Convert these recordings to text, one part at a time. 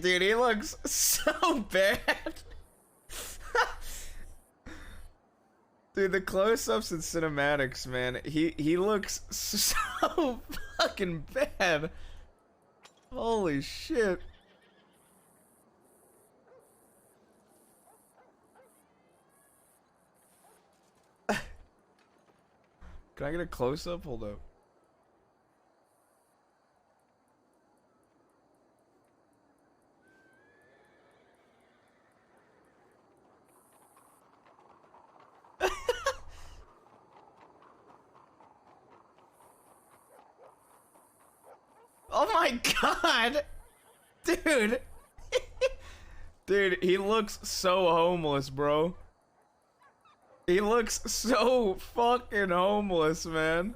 Dude, he looks so bad. Dude, the close-ups and cinematics, man, he looks so fucking bad. Holy shit. Can I get a close-up? Hold up. Oh my god! Dude! Dude, he looks so homeless, bro. He looks so fucking homeless, man.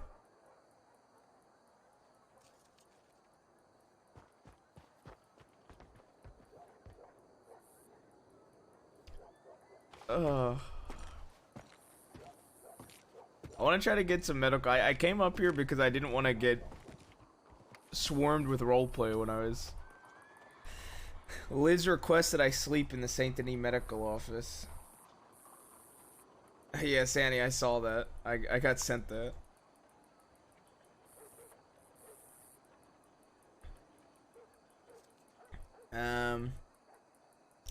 I want to try to get some medical. I came up here because I didn't want to get swarmed with roleplay when I was... Liz requested I sleep in the Saint Denis medical office. Yeah, Sandy, I saw that. I got sent that.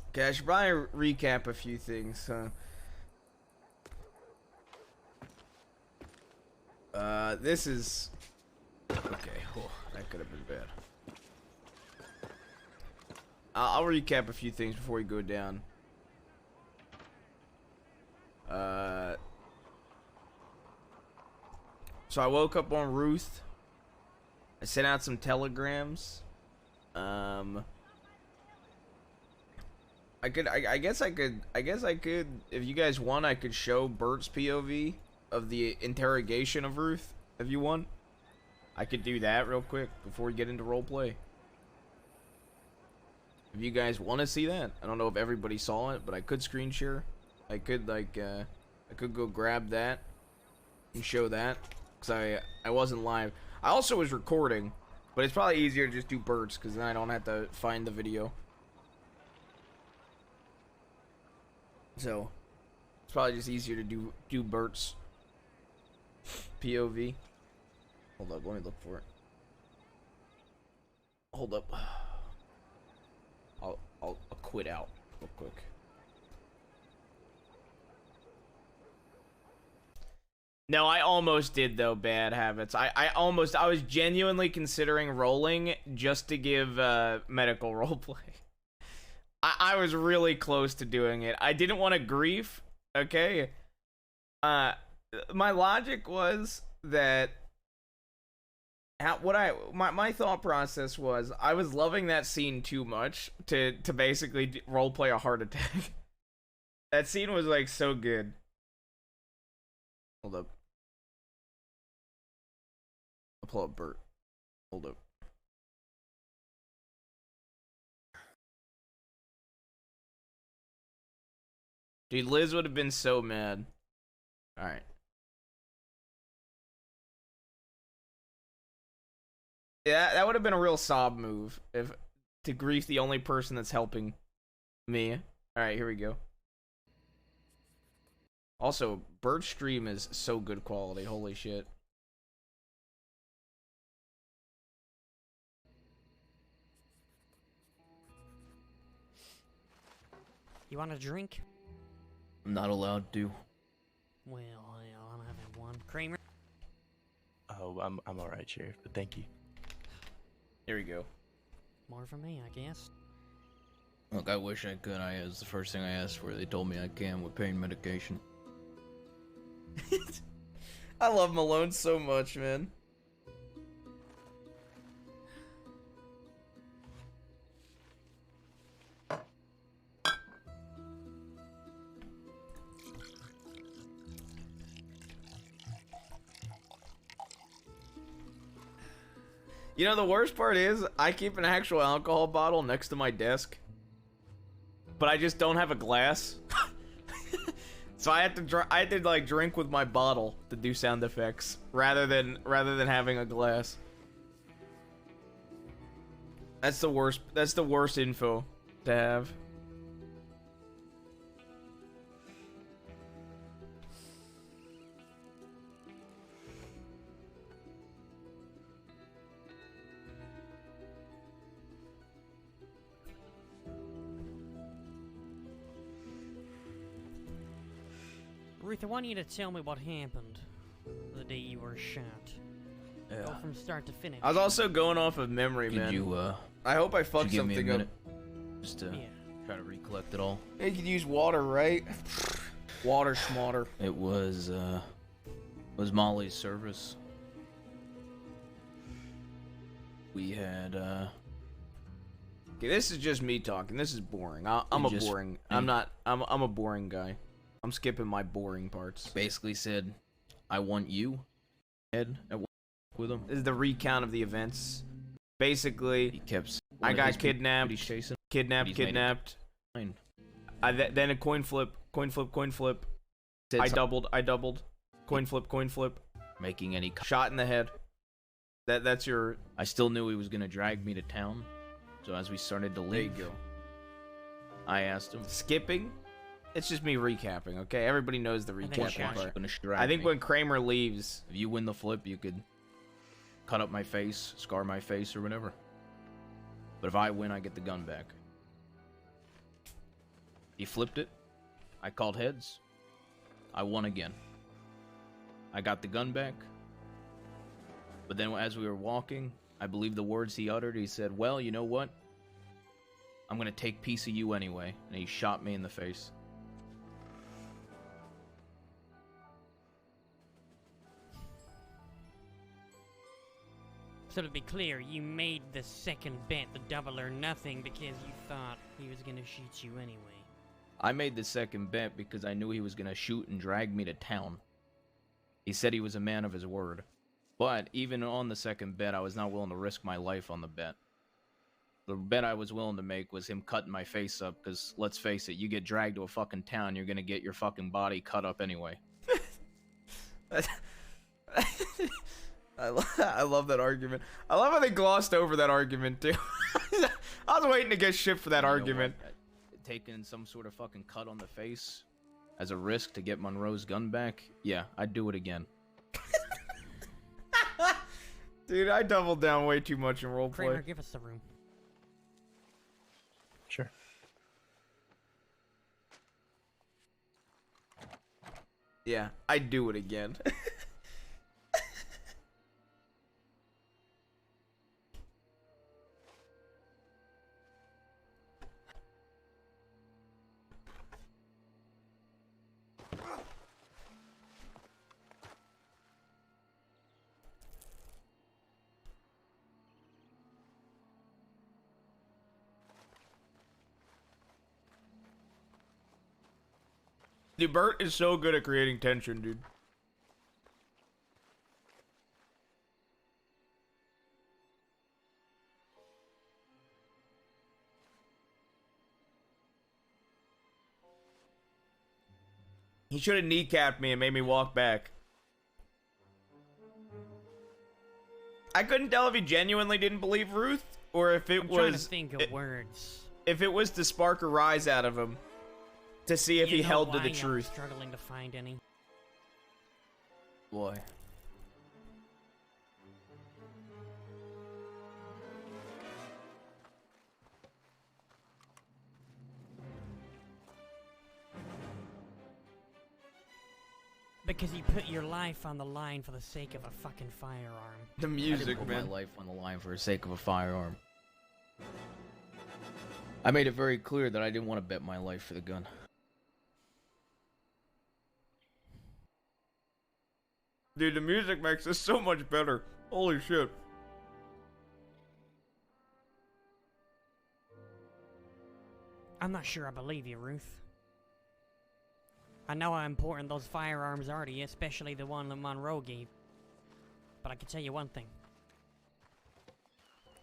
Okay, I should probably recap a few things, this is... Okay, oh, that could have been bad. I'll recap a few things before we go down. So I woke up on Ruth. I sent out some telegrams. I guess I could, if you guys want, I could show Bert's POV of the interrogation of Ruth, if you want. I could do that real quick before we get into roleplay. If you guys want to see that. I don't know if everybody saw it, but I could screen share. I could, like, I could go grab that and show that. Because I wasn't live. I also was recording, but it's probably easier to just do Bert's, because then I don't have to find the video. So, it's probably just easier to do Bert's POV. Hold up, let me look for it. Hold up. I'll quit out real quick. No, I almost did though, Bad Habits. I was genuinely considering rolling just to give medical roleplay. I was really close to doing it. I didn't want to grief, okay? My logic was that my thought process was I was loving that scene too much to basically roleplay a heart attack. That scene was like so good. Hold up. I'll pull up Bert. Hold up. Dude, Liz would have been so mad. Alright. Yeah, that would have been a real sob move if to grief the only person that's helping me. Alright, here we go. Also, Bert's stream is so good quality. Holy shit. You want a drink? I'm not allowed to. Well, I'm having one. Kramer? Oh, I'm alright, Sheriff, but thank you. Here we go. More for me, I guess. Look, I wish I could. It was the first thing I asked for. They told me I can with pain medication. I love Malone so much, man. You know, the worst part is, I keep an actual alcohol bottle next to my desk, but I just don't have a glass. So I had to like drink with my bottle to do sound effects rather than having a glass. That's the worst. That's the worst info to have. Ruth, I want you to tell me what happened the day you were shot. Yeah. Go from start to finish. I was also going off of memory, Could man. you, I hope I could fucked you give me a something up. minute? Just to Yeah. try to recollect it all. You could use water, right? Water smarter. It was Molly's service. We had, Okay, this is just me talking. This is boring. I'm a just- boring. I'm a boring guy. I'm skipping my boring parts. basically said, I want you, Ed, at work with him. This is the recount of the events. Basically, He kept I one of got his people kidnapped. he's chasing. kidnapped, He's made it kidnapped. Fine. Then a coin flip, coin flip, coin flip. Said I something, doubled. Coin flip, coin flip. making any. Shot in the head. That's your. I still knew he was gonna drag me to town, so as we started to There you leave, go. I asked him. Skipping. It's just me recapping, okay? Everybody knows the And then recap shot part. Gonna drag I think me. when Kramer leaves, If you win the flip, you could cut up my face, scar my face, or whatever. But if I win, I get the gun back. He flipped it. I called heads. I won again. I got the gun back. But then as we were walking, I believe the words he uttered, he said, well, you know what? I'm gonna take piece of you anyway. And he shot me in the face. So to be clear, you made the second bet, the double or nothing, because you thought he was gonna shoot you anyway. I made the second bet because I knew he was gonna shoot and drag me to town. He said he was a man of his word. But even on the second bet, I was not willing to risk my life on the bet. The bet I was willing to make was him cutting my face up, because let's face it, you get dragged to a fucking town, you're gonna get your fucking body cut up anyway. I love that argument. I love how they glossed over that argument too. I was waiting to get shit for that You know argument. what? Taking some sort of fucking cut on the face as a risk to get Monroe's gun back? Yeah, I'd do it again. Dude, I doubled down way too much in roleplay. Kramer, give us the room. Sure. Yeah, I'd do it again. Dude, Bert is so good at creating tension, dude. He should have kneecapped me and made me walk back. I couldn't tell if he genuinely didn't believe Ruth, or if it I'm trying to was think of words. if it was to spark a rise out of him to see if You he know held to why the I'm truth. struggling to find any. Boy. Because you put your life on the line for the sake of a fucking firearm. The I music, didn't put man. my life on the line for the sake of a firearm. I made it very clear that I didn't want to bet my life for the gun. Dude, the music makes this so much better. Holy shit. I'm not sure I believe you, Ruth. I know how important those firearms are to you, especially the one that Monroe gave. But I can tell you one thing.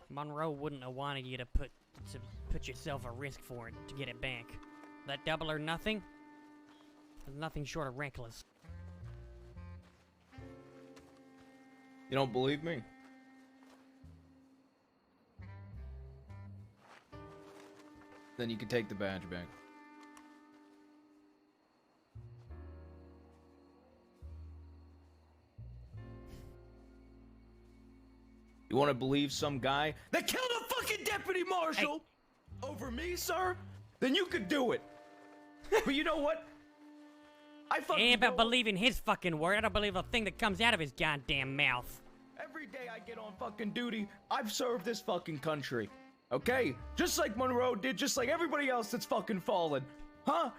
Monroe wouldn't have wanted you to put yourself at risk for it to get it back. That double or nothing is nothing short of reckless. You don't believe me? then you can take the badge back. You want to believe some guy that killed a fucking deputy marshal over me, sir? Then you could do it. But you know what? I fucking Ain't about know- believing his fucking word. I don't believe a thing that comes out of his goddamn mouth. Every day I get on fucking duty, I've served this fucking country. Okay? Just like Monroe did, just like everybody else that's fucking fallen. Huh?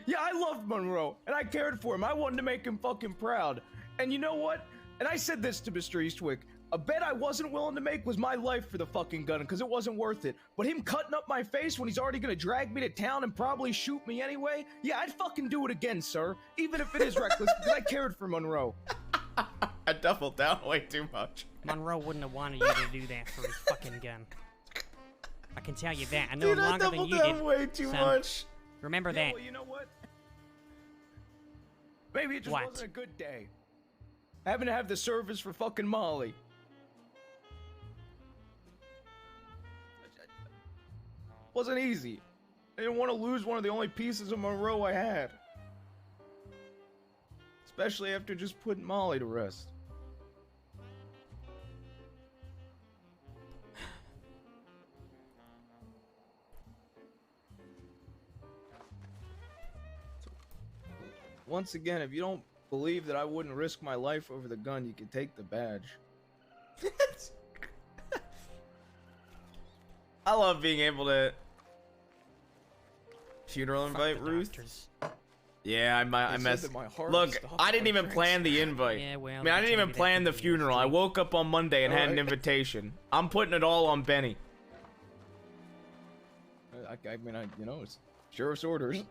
Yeah, I loved Monroe, and I cared for him. I wanted to make him fucking proud. And you know what? And I said this to Mr. Eastwick. A bet I wasn't willing to make was my life for the fucking gun, because it wasn't worth it. But him cutting up my face when he's already gonna drag me to town and probably shoot me anyway? Yeah, I'd fucking do it again, sir. Even if it is reckless, because I cared for Monroe. I doubled down way too much. Monroe wouldn't have wanted you to do that for his fucking gun. I can tell you that. I know Dude, him I longer than doubled you down did. way too son. much. Remember Yeah, that. well, you know what? Maybe it just What? wasn't a good day. Having to have the service for fucking Molly. Wasn't easy. I didn't want to lose one of the only pieces of Monroe I had. Especially after just putting Molly to rest. Once again, if you don't believe that I wouldn't risk my life over the gun, you can take the badge. I love being able to funeral Fuck invite the Ruth. doctors. Yeah, I They said messed. that my heart Look, stopped I didn't my even plan the tracks. invite. Yeah, well, I mean, I they didn't even told you that plan the for years, funeral. I too. woke up on Monday and had an Alright. invitation. I'm putting it all on Benny. I mean, you know, it's sheriff's orders.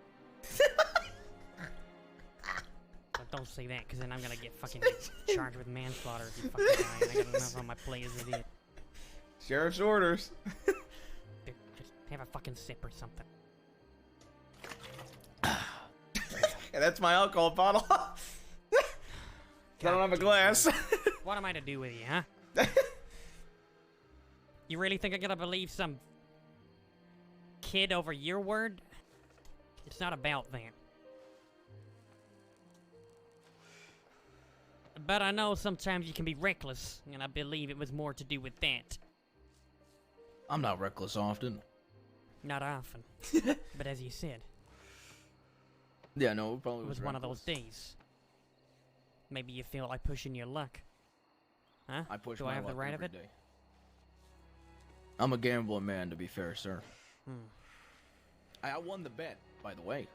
But don't say that, because then I'm gonna get fucking charged with manslaughter if you fucking die. And I got enough on my plate as it is. Sheriff's orders. Dude, just have a fucking sip or something. Yeah, that's my alcohol bottle. I don't have a glass. What am I to do with you, huh? You really think I'm gonna believe some kid over your word? It's not about that. But I know sometimes you can be reckless, and I believe it was more to do with that. I'm not reckless often. Not often. But as you said, Yeah, no, it probably it was one of those days. Maybe you feel like pushing your luck. Huh? I push Do my I have the luck right of every it? day. I'm a gambling man, to be fair, sir. Hmm. I won the bet, by the way.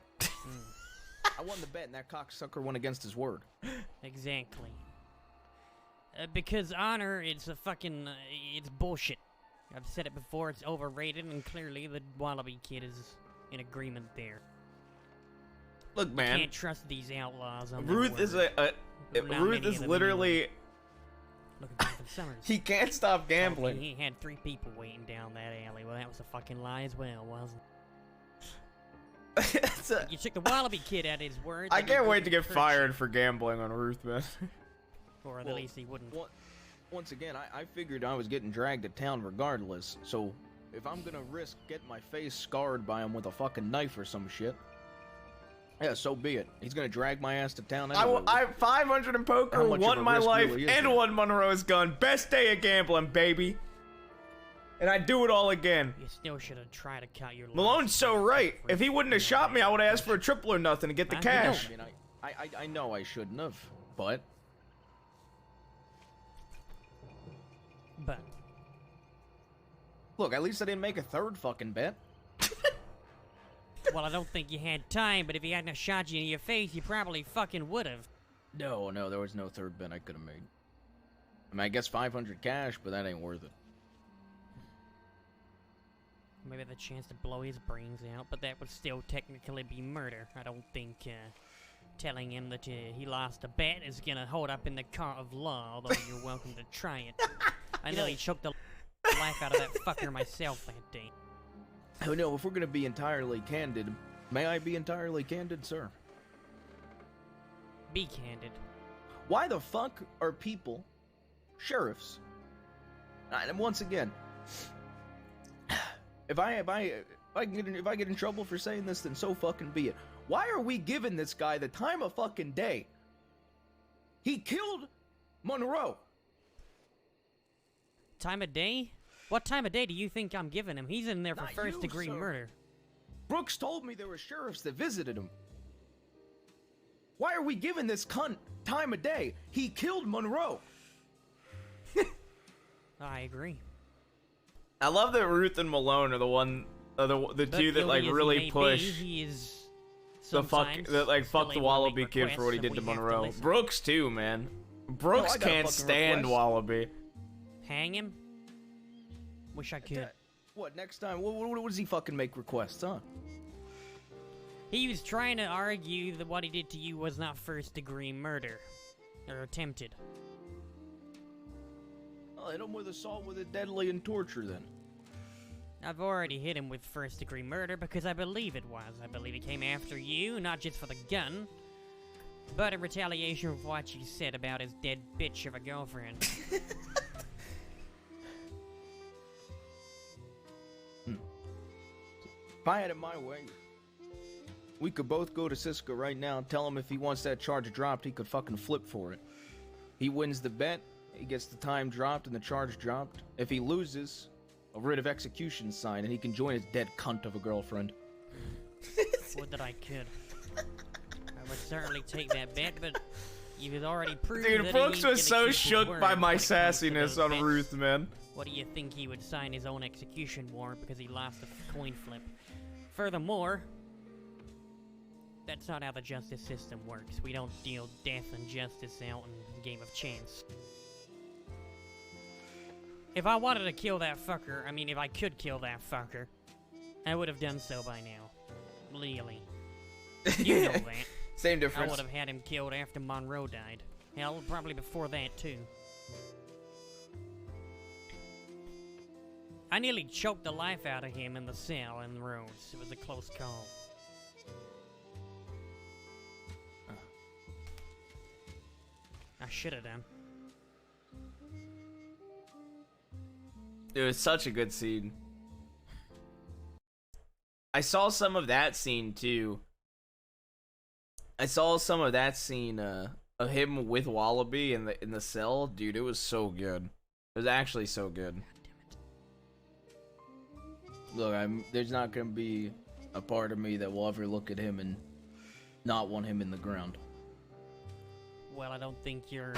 I won the bet, and that cocksucker went against his word. Exactly. Because honor, it's a fucking, it's bullshit. I've said it before, it's overrated, and clearly the Wallaby kid is in agreement there. Look, man. Can't trust these outlaws on their Ruth is word. a Not Ruth many is of them literally. Look at Jonathan Summers. He can't stop Oh, gambling. he had 3 people waiting down that alley. Well, that was a fucking lie as well, wasn't It's a- it? You took the Wallaby kid at his word. I then he can't wait wouldn't to get hurt fired for gambling on Ruth, man. you. Or at Well, least he wouldn't. Once again, I figured I was getting dragged to town regardless, so if I'm gonna risk getting my face scarred by him with a fucking knife or some shit, yeah, so be it. He's gonna drag my ass to town anyway. I 500 in poker, How much of won a my risk life, really is and it? won Monroe's gun. Best day of gambling, baby. And I do it all again. You still should have tried to cut your Malone's so right. If he wouldn't have shot me, I would have asked for a triple or nothing to get the I cash. I mean, I know I shouldn't have, but But look, at least I didn't make a third fucking bet. well, I don't think you had time. But if he hadn't have shot you in your face, you probably fucking would have. No, there was no third bet I could have made. I mean, I guess 500 cash, but that ain't worth it. Maybe the chance to blow his brains out, but that would still technically be murder. I don't think telling him that he lost a bet is gonna hold up in the court of law, although you're welcome to try it. I nearly choked the life out of that fucker myself that day. Oh no, if we're gonna be entirely candid, may I be entirely candid, sir? Be candid. Why the fuck are people sheriffs? And once again, if I If I get in trouble for saying this, then so fucking be it. Why are we giving this guy the time of fucking day? He killed Monroe. Time of day? What time of day do you think I'm giving him? He's in there for Not first-degree you, sir. murder. Brooks told me there were sheriffs that visited him. Why are we giving this cunt time of day? He killed Monroe. I agree. I love that Ruth and Malone are the two that like really push he is the fuck sometimes the Wallaby kid for what he did to Monroe. Brooks too, man. Brooks I got a can't fucking stand request. Wallaby. Hang him? Wish I could. What, next time? What does he fucking make requests, huh? He was trying to argue that what he did to you was not first-degree murder. Or attempted. I'll hit him with assault with a deadly and torture then. I've already hit him with first-degree murder because I believe it was. I believe he came after you, not just for the gun, but in retaliation for what you said about his dead bitch of a girlfriend. If I had it my way, we could both go to Cisco right now and tell him if he wants that charge dropped, he could fucking flip for it. He wins the bet, he gets the time dropped and the charge dropped. If he loses, a writ of execution signed and he can join his dead cunt of a girlfriend. Would that I could. I would certainly take that bet, but you've already proved Dude, that Brooks he was ain't so gonna keep his shook word by when my it comes to sassiness those on bets. Ruth, man. What do you think he would sign his own execution warrant because he lost a coin flip? Furthermore, that's not how the justice system works. We don't deal death and justice out in a game of chance. If I wanted to kill that fucker, I mean, if I could kill that fucker, I would have done so by now. Legally. You know that. Same I difference. would have had him killed after Monroe died. Hell, probably before that, too. I nearly choked the life out of him in the cell in the Rose. It was a close call. I should have done. It was such a good scene. I saw some of that scene too. I saw some of that scene of him with Wallaby in the cell. Dude, it was so good. It was actually so good. Look, there's not gonna be a part of me that will ever look at him and not want him in the ground. Well, I don't think you're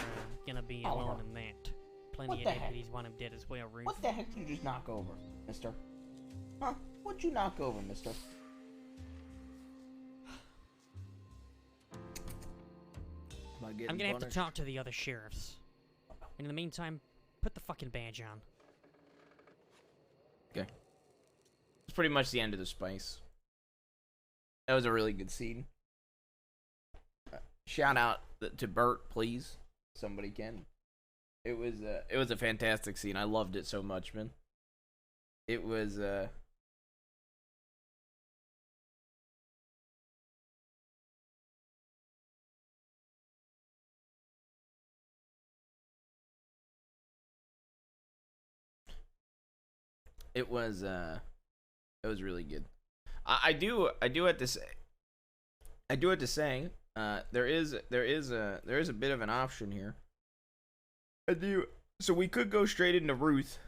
gonna be Oliver. alone in that. Plenty What of the heck? deputies want him dead as well, Ruth. What the heck did you just knock over, mister? Huh? What'd you knock over, mister? Am I getting I'm gonna have to punished? talk to the other sheriffs. And in the meantime, put the fucking badge on. Okay. It's pretty much the end of the spice. That was a really good scene. Shout out to Bert, please. Somebody can. It was a fantastic scene. I loved it so much, man. It was it was really good. I do have to say, there is a bit of an option here. So we could go straight into Ruth.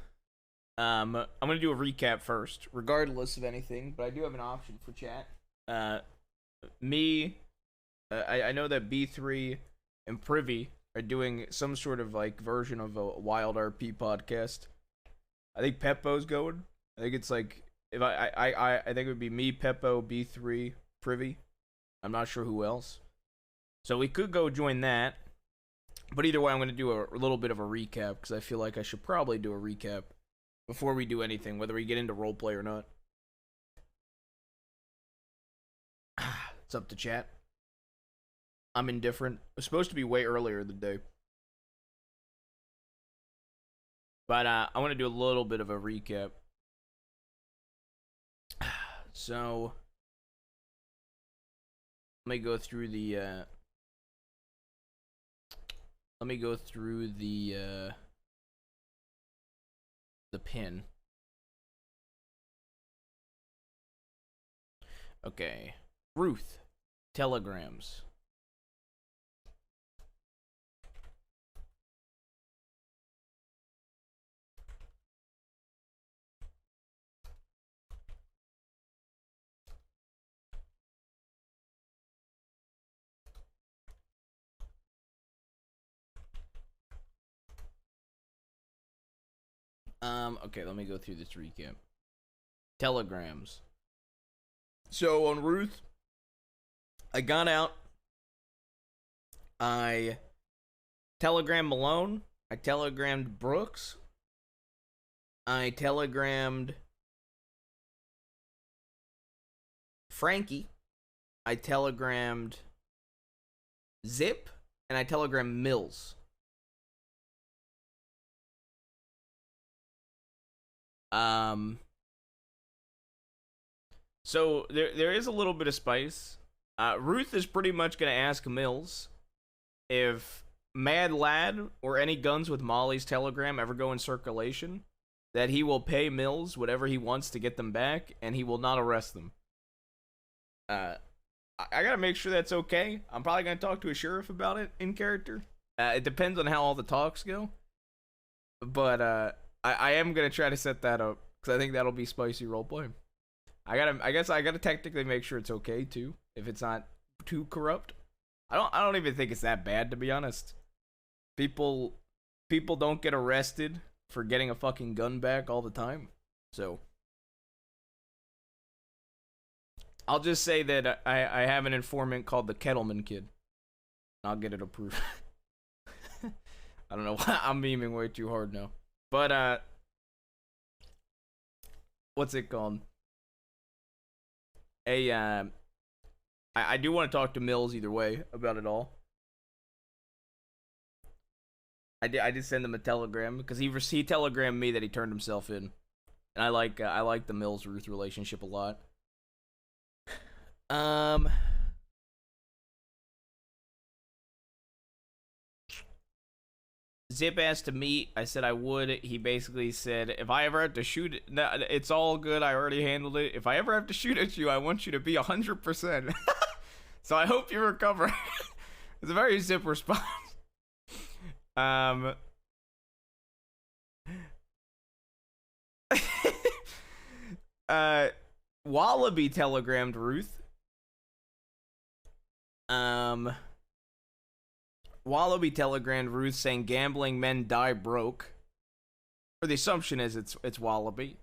I'm gonna do a recap first, regardless of anything, but I do have an option for chat. I know that B3 and Privy are doing some sort of like version of a Wild RP podcast. I think Peppo's going. I think it's like if I think it would be me, Peppo, B3, Privy. I'm not sure who else. So we could go join that. But either way, I'm going to do a little bit of a recap because I feel like I should probably do a recap before we do anything, whether we get into roleplay or not. It's up to chat. I'm indifferent. It was supposed to be way earlier in the day. But I want to do a little bit of a recap. So let me go through the pin. Okay. Ruth. Telegrams. Okay, let me go through this recap. Telegrams. So on Ruth, I got out. I telegrammed Malone. I telegrammed Brooks. I telegrammed Frankie. I telegrammed Zip. And I telegrammed Mills. So there is a little bit of spice. Ruth is pretty much gonna ask Mills if Mad Lad or any guns with Molly's telegram ever go in circulation, that he will pay Mills whatever he wants to get them back, and he will not arrest them. I gotta make sure that's okay. I'm probably gonna talk to a sheriff about it in character. It depends on how all the talks go. But I am gonna try to set that up because I think that'll be spicy roleplay. I guess I gotta technically make sure it's okay too, if it's not too corrupt. I don't even think it's that bad, to be honest. People don't get arrested for getting a fucking gun back all the time. So I'll just say that I have an informant called the Kettleman Kid. I'll get it approved. I don't know why I'm memeing way too hard now. But what's it called? I do want to talk to Mills either way about it all. I did send him a telegram because he telegrammed me that he turned himself in, and I like the Mills Ruth relationship a lot. Zip asked to meet. I said I would. He basically said, if I ever have to shoot it, no, it's all good. I already handled it. If I ever have to shoot at you, I want you to be 100%. So I hope you recover. It's a very Zip response. Wallaby telegrammed Ruth. Wallaby telegrammed Ruth saying gambling men die broke. Or the assumption is it's Wallaby.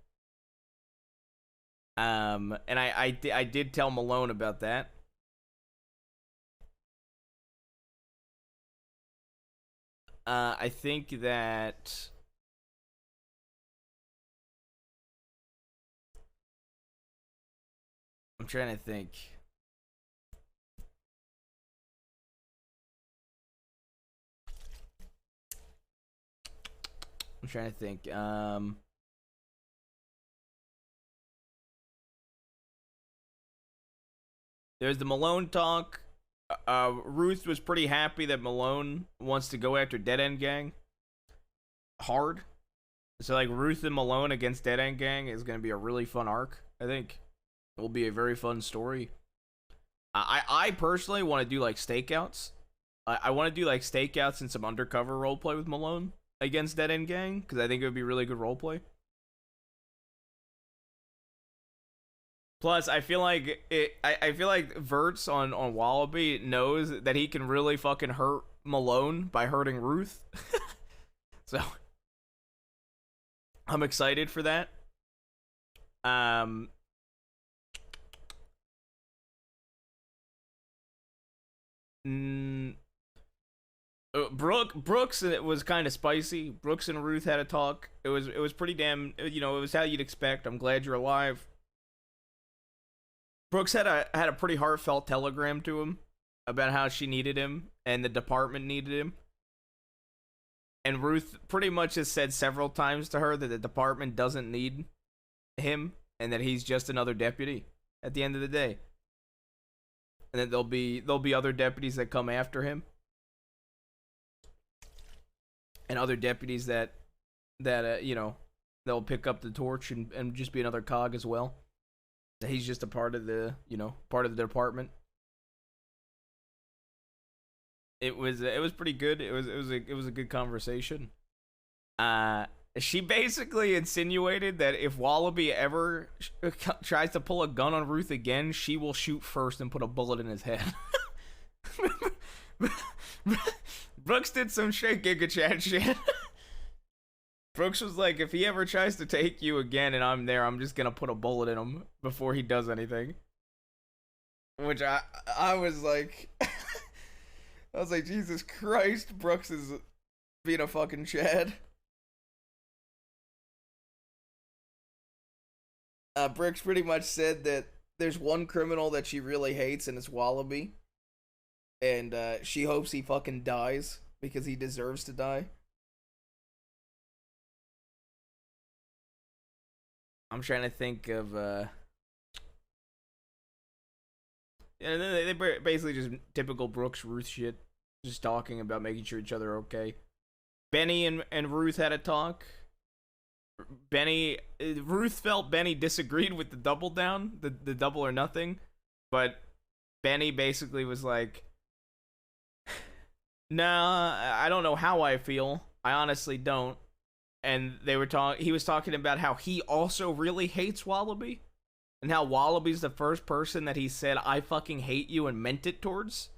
And I did tell Malone about that. I think that I'm trying to think. There's the Malone talk. Ruth was pretty happy that Malone wants to go after Dead End Gang hard. So like Ruth and Malone against Dead End Gang is going to be a really fun arc. I think it will be a very fun story. I personally want to do like stakeouts. I want to do like stakeouts and some undercover roleplay with Malone against Dead End Gang, because I think it would be really good roleplay. Plus, I feel like I feel like Verts on Wallaby knows that he can really fucking hurt Malone by hurting Ruth. So I'm excited for that. Brooks it was kind of spicy. Brooks and Ruth had a talk. It was pretty damn, it was how you'd expect. I'm glad you're alive. Brooks had a pretty heartfelt telegram to him about how she needed him and the department needed him. And Ruth pretty much has said several times to her that the department doesn't need him and that he's just another deputy at the end of the day. And that there'll be other deputies that come after him. And other deputies that they'll pick up the torch and just be another cog as well. He's just a part of the, part of the department. It was pretty good. It was a good conversation. She basically insinuated that if Wallaby ever tries to pull a gun on Ruth again, she will shoot first and put a bullet in his head. Brooks did some shit Giga Chat shit. Brooks was like, if he ever tries to take you again and I'm there, I'm just gonna put a bullet in him before he does anything. Which I was like, I was like, Jesus Christ, Brooks is being a fucking Chad. Brooks pretty much said that there's one criminal that she really hates, and it's Wallaby. And she hopes he fucking dies because he deserves to die. I'm trying to think of yeah, they basically just typical Brooks Ruth shit, just talking about making sure each other are okay. Benny and Ruth had a talk. Ruth felt Benny disagreed with the double down, the double or nothing, but Benny basically was like, nah, I don't know how I feel. I honestly don't. And he was talking about how he also really hates Wallaby, and how Wallaby's the first person that he said, I fucking hate you, and meant it towards.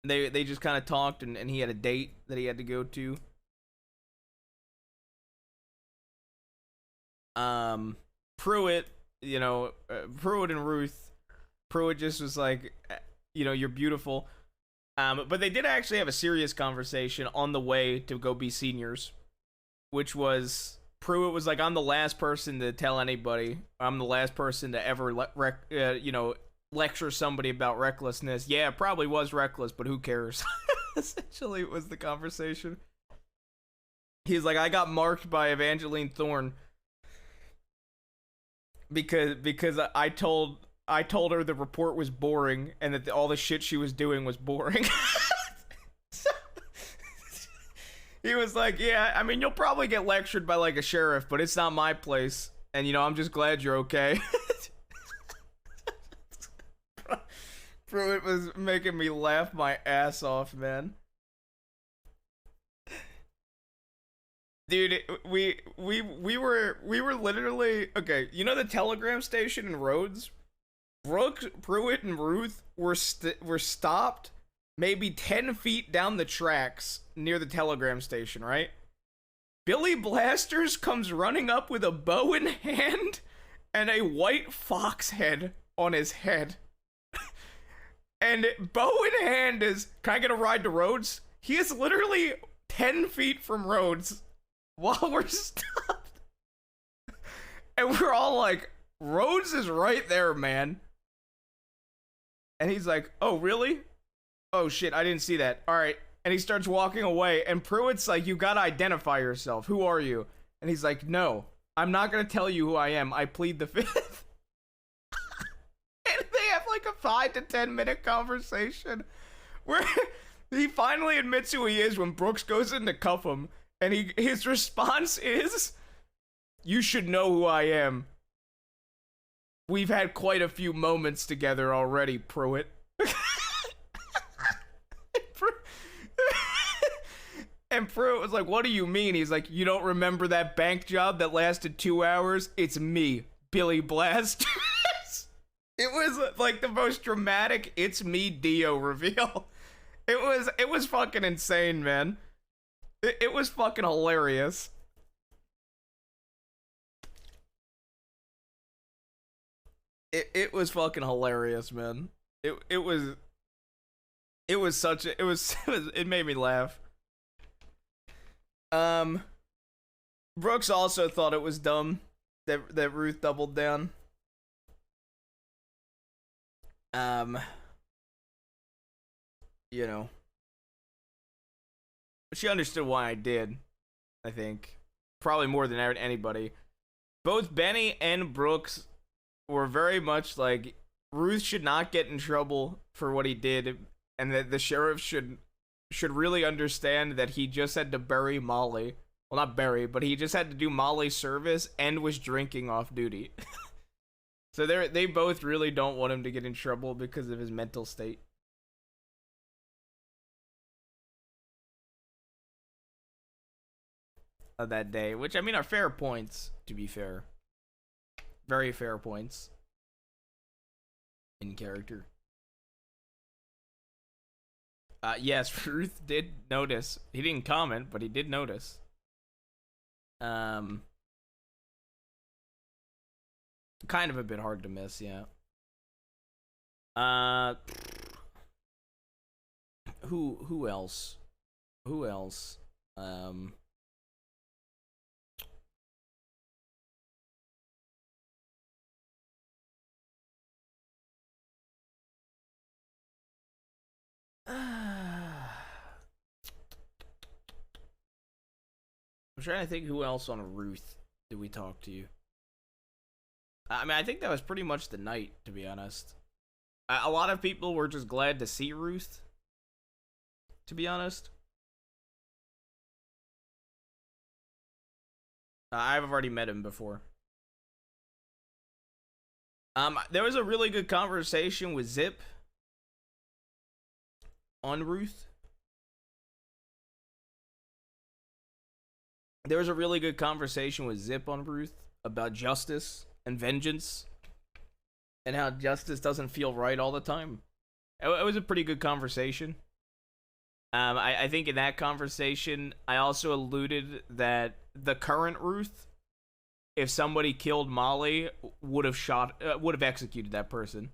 They just kind of talked, and he had a date that he had to go to. Pruitt, Pruitt and Ruth. Pruitt just was like, you're beautiful. But they did actually have a serious conversation on the way to go be seniors, which was, Pruitt was like, I'm the last person to tell anybody. I'm the last person to ever lecture somebody about recklessness. Yeah, it probably was reckless, but who cares? Essentially, it was the conversation. He's like, I got marked by Evangeline Thorne because I told her the report was boring and that all the shit she was doing was boring. He was like, yeah, I mean, you'll probably get lectured by like a sheriff, but it's not my place. And I'm just glad you're okay. Pruitt was making me laugh my ass off, man. Dude, we were literally, okay, the telegram station in Rhodes? Brooks, Pruitt, and Ruth were stopped maybe 10 feet down the tracks near the telegram station, right? Billy Blasters comes running up with a bow in hand and a white fox head on his head. And bow in hand is, can I get a ride to Rhodes? He is literally 10 feet from Rhodes while we're stopped. And we're all like, Rhodes is right there, man. And he's like, oh, really? Oh, shit, I didn't see that. All right. And he starts walking away. And Pruitt's like, you gotta identify yourself. Who are you? And he's like, no, I'm not gonna tell you who I am. I plead the fifth. And they have like a 5 to 10 minute conversation where he finally admits who he is when Brooks goes in to cuff him. And his response is, you should know who I am. We've had quite a few moments together already, Pruitt. And Pruitt was like, what do you mean? He's like, you don't remember that bank job that lasted 2 hours? It's me, Billy Blasters. It was like the most dramatic "it's me" Dio reveal. It was fucking insane, man. It was fucking hilarious. It was fucking hilarious, man. It made me laugh. Brooks also thought it was dumb that Ruth doubled down. She understood why I did, I think. Probably more than anybody. Both Benny and Brooks were very much like, Ruth should not get in trouble for what he did, and that the sheriff should should really understand that he just had to bury Molly. Well, not bury, but he just had to do Molly's service and was drinking off duty. So they both really don't want him to get in trouble because of his mental state. Of that day, which I mean are fair points, to be fair. Very fair points. In character. Yes, Ruth did notice. He didn't comment, but he did notice. Kind of a bit hard to miss, yeah. Who else? Who else? I'm trying to think who else on Ruth did we talk to you. I mean, I think that was pretty much the night, to be honest. A lot of people were just glad to see Ruth, to be honest. I've already met him before. There was a really good conversation with Zip on Ruth. There was a really good conversation with Zip on Ruth about justice and vengeance and how justice doesn't feel right all the time. It was a pretty good conversation. I think in that conversation, I also alluded that the current Ruth, if somebody killed Molly, would have executed that person,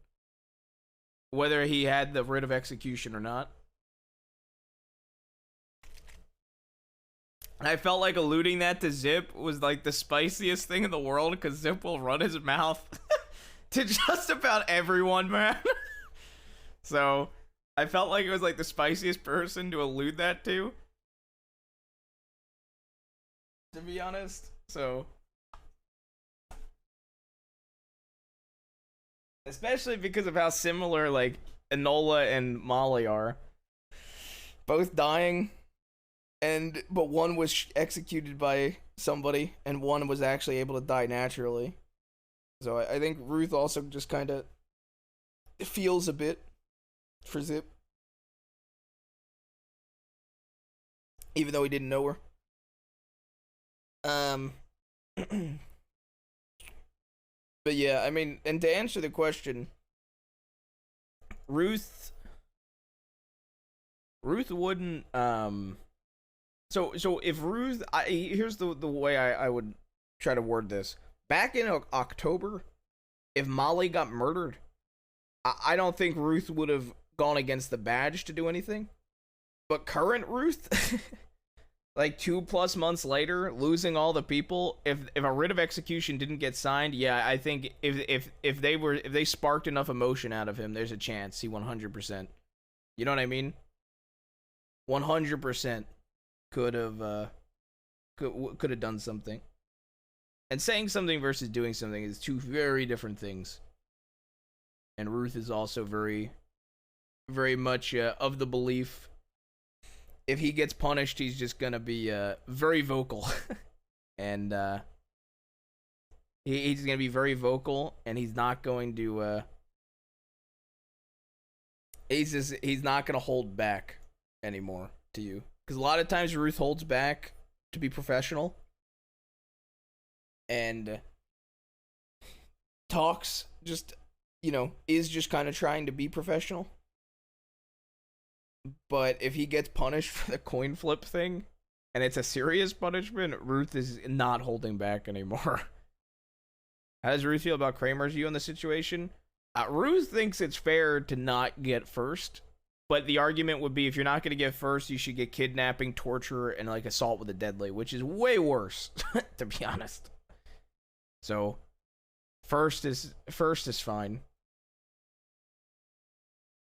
whether he had the writ of execution or not. I felt like alluding that to Zip was like the spiciest thing in the world, because Zip will run his mouth to just about everyone, man. So I felt like it was like the spiciest person to allude that to be honest. So especially because of how similar like Enola and Molly are, both dying. But one was executed by somebody, and one was actually able to die naturally. So I think Ruth also just kind of feels a bit for Zip, even though he didn't know her. But yeah, I mean, and to answer the question, Ruth wouldn't So if Ruth, here's the way I would try to word this. Back in October, if Molly got murdered, I don't think Ruth would have gone against the badge to do anything. But current Ruth, like 2+ months later, losing all the people, if a writ of execution didn't get signed, yeah, I think if they sparked enough emotion out of him, there's a chance he 100%. You know what I mean? 100%. Could have done something. And saying something versus doing something is two very different things. And Ruth is also very, very much of the belief if he gets punished, he's just gonna be very vocal, and he's gonna be very vocal, and he's not going to he's not gonna hold back anymore to you. Because a lot of times Ruth holds back to be professional and talks just, is just kind of trying to be professional. But if he gets punished for the coin flip thing, and it's a serious punishment, Ruth is not holding back anymore. How does Ruth feel about Kramer's view on the situation? Ruth thinks it's fair to not get first. But the argument would be, if you're not going to get first, you should get kidnapping, torture, and like assault with a deadly, which is way worse, to be honest. So, first is fine.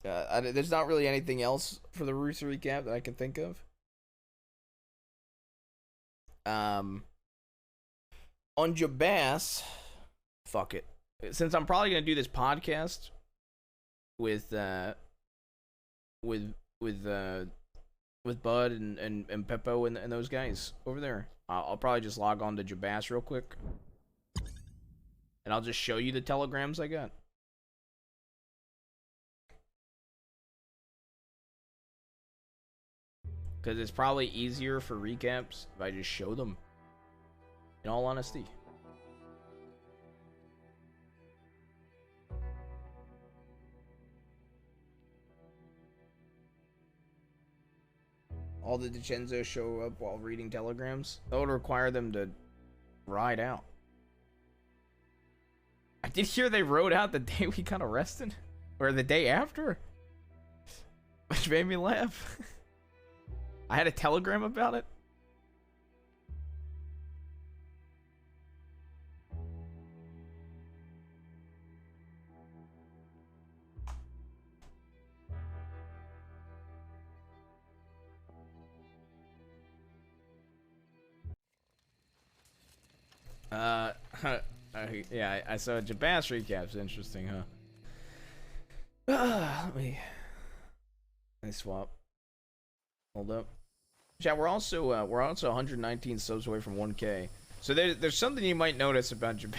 There's not really anything else for the Ruth recap that I can think of. On Jabas, fuck it. Since I'm probably going to do this podcast with with Bud and Peppo and those guys over there. I'll probably just log on to Jabas real quick. And I'll just show you the telegrams I got. Because it's probably easier for recaps if I just show them. In all honesty. All the DiCenzo show up while reading telegrams. That would require them to ride out. I did hear they rode out the day we got arrested. Or the day after. Which made me laugh. I had a telegram about it. Yeah, I saw Jabas recap's interesting, huh? Let me swap. Hold up. Yeah, we're also 119 subs away from 1K. So there's something you might notice about Jabas.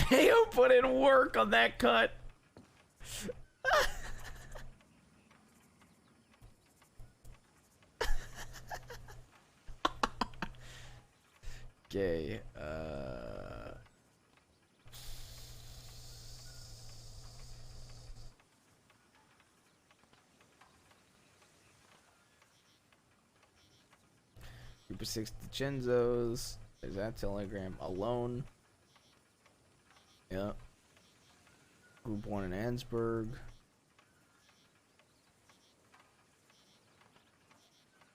He'll put in work on that cut. Okay, Group of 6 DiCenzos. There's that telegram alone. Yep. Group 1 in Ansburg.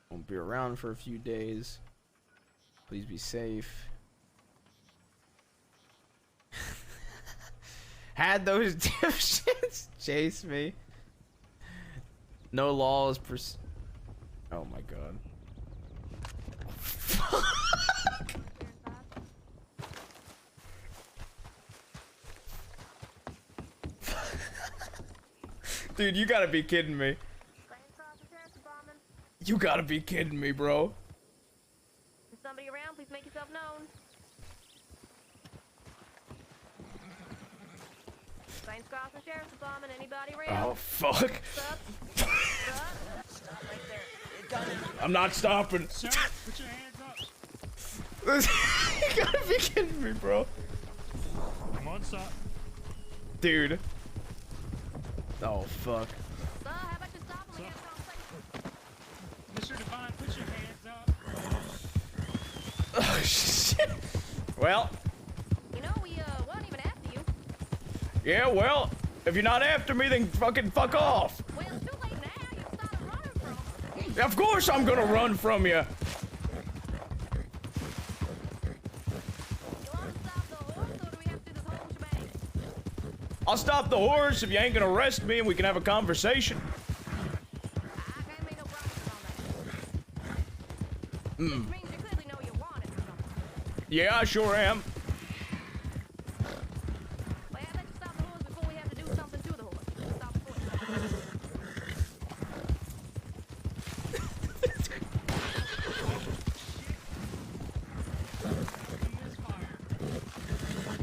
Won't be around for a few days. Please be safe. Had those dipshits chase me. No laws oh my god. Dude, you gotta be kidding me. You gotta be kidding me, bro. Is somebody around? Please make yourself known. Saints Crossing Sheriff's Department. Anybody around? Oh, fuck. Stop. Stop right there. I'm not stopping. Sir, put your hands up. You gotta be kidding me, bro. Come on, stop. Dude. Oh, fuck. Sir, how about you stop and we have a conversation? Mr. Devine, put your hands up. Oh, shit. Well. You know, we weren't even after you. Yeah, well, if you're not after me, then fucking fuck off. Well, it's too late now. You started running from us. Of course I'm gonna run from you. You want to stop the horse, or do we have to do this whole shebang? I'll stop the horse if you ain't gonna arrest me and we can have a conversation. I can't make no promises on that. Which means you clearly know you want it or something. Yeah, I sure am. Well, I bet you stop the horse before we have to do something to the horse. Stop the horse.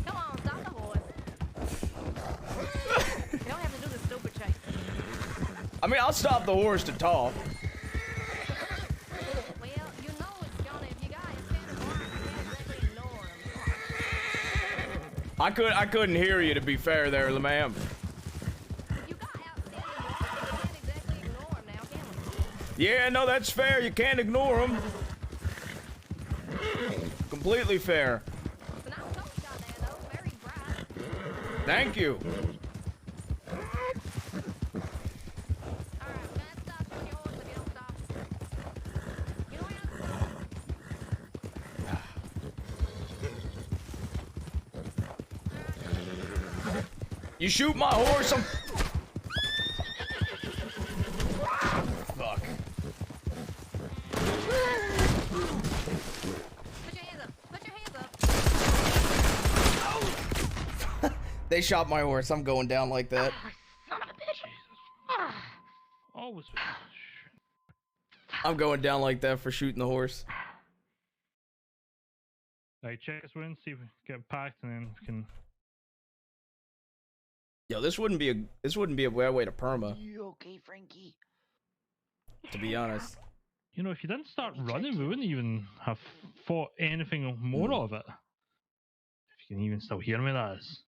Come on, stop the horse. You don't have to do this stupid chase. I mean, I'll stop the horse to talk. Well, you know it's gonna. If you got his standing arm, you can't exactly ignore him. I couldn't hear you, to be fair there, ma'am. You got outstanding arm, you can't exactly ignore him now, can we? Yeah, no, that's fair. You can't ignore him. Completely fair. It's an outpost down there, though. Very bright. Thank you. Alright, we're gonna stop on your horse if you don't stop. You know what? You shoot my horse, I'm... Fuck. Put your hands up. Put your hands up. They shot my horse. I'm going down like that. Son of a bitch. Always. I'm going down like that for shooting the horse. Right, check his wounds, see if we can get packed, and then we can. Yo, this wouldn't be a bad way to perma, You okay, Frankie? to be honest. You know, if you didn't start running, we wouldn't even have fought anything more of it. If you can even still hear me, that is.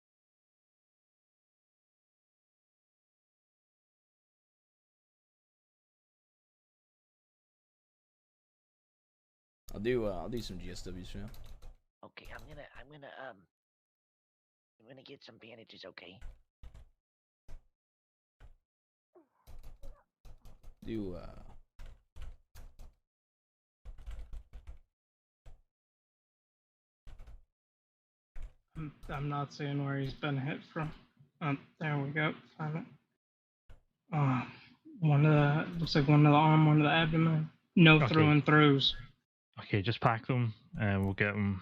I'll do some GSWs for now. Okay, I'm gonna get some bandages, okay? I'm not seeing where he's been hit from. There we go. Found it. Looks like one of the arm, one of the abdomen. No Okay. through and throughs. Okay, just pack them, and we'll get them,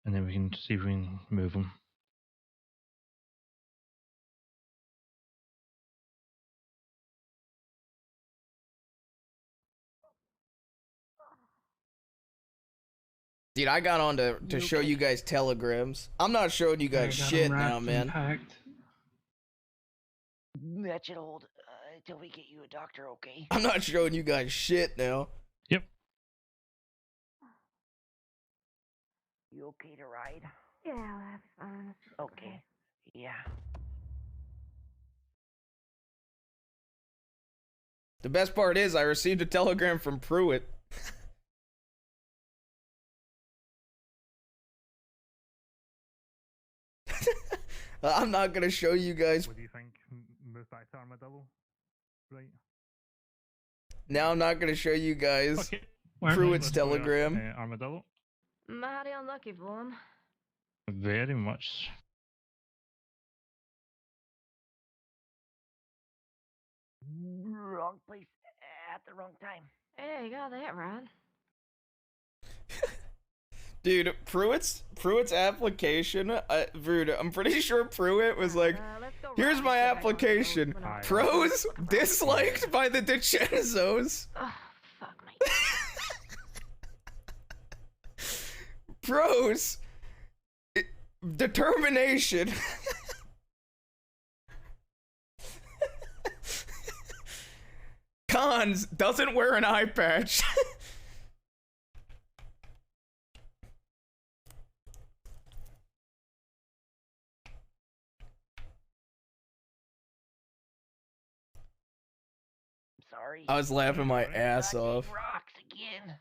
and then we can see if we can move them. Dude, I got on to show you guys telegrams. I'm not showing you guys shit now, man. Packed. That should hold until we get you a doctor, okay? I'm not showing you guys shit now. Yep. You okay to ride? Yeah, that's fine. Okay. Yeah. The best part is I received a telegram from Pruitt. I'm not gonna show you guys. What do you think? Move back to Armadillo? Right. Now I'm not gonna show you guys Okay. Pruitt's Let's go to, telegram. Armadillo. Mighty unlucky for him. Very much. Wrong place at the wrong time. Yeah, you got that right. Dude, Pruitt's application, Rude, I'm pretty sure Pruitt was like, Let's go here's ride. my Get back on the application. road. Aye. Pros disliked by the DiCenzos. Oh, fuck me. Pros determination. Cons doesn't wear an eye patch. Sorry. I was laughing my ass Fucking off. Rocks again.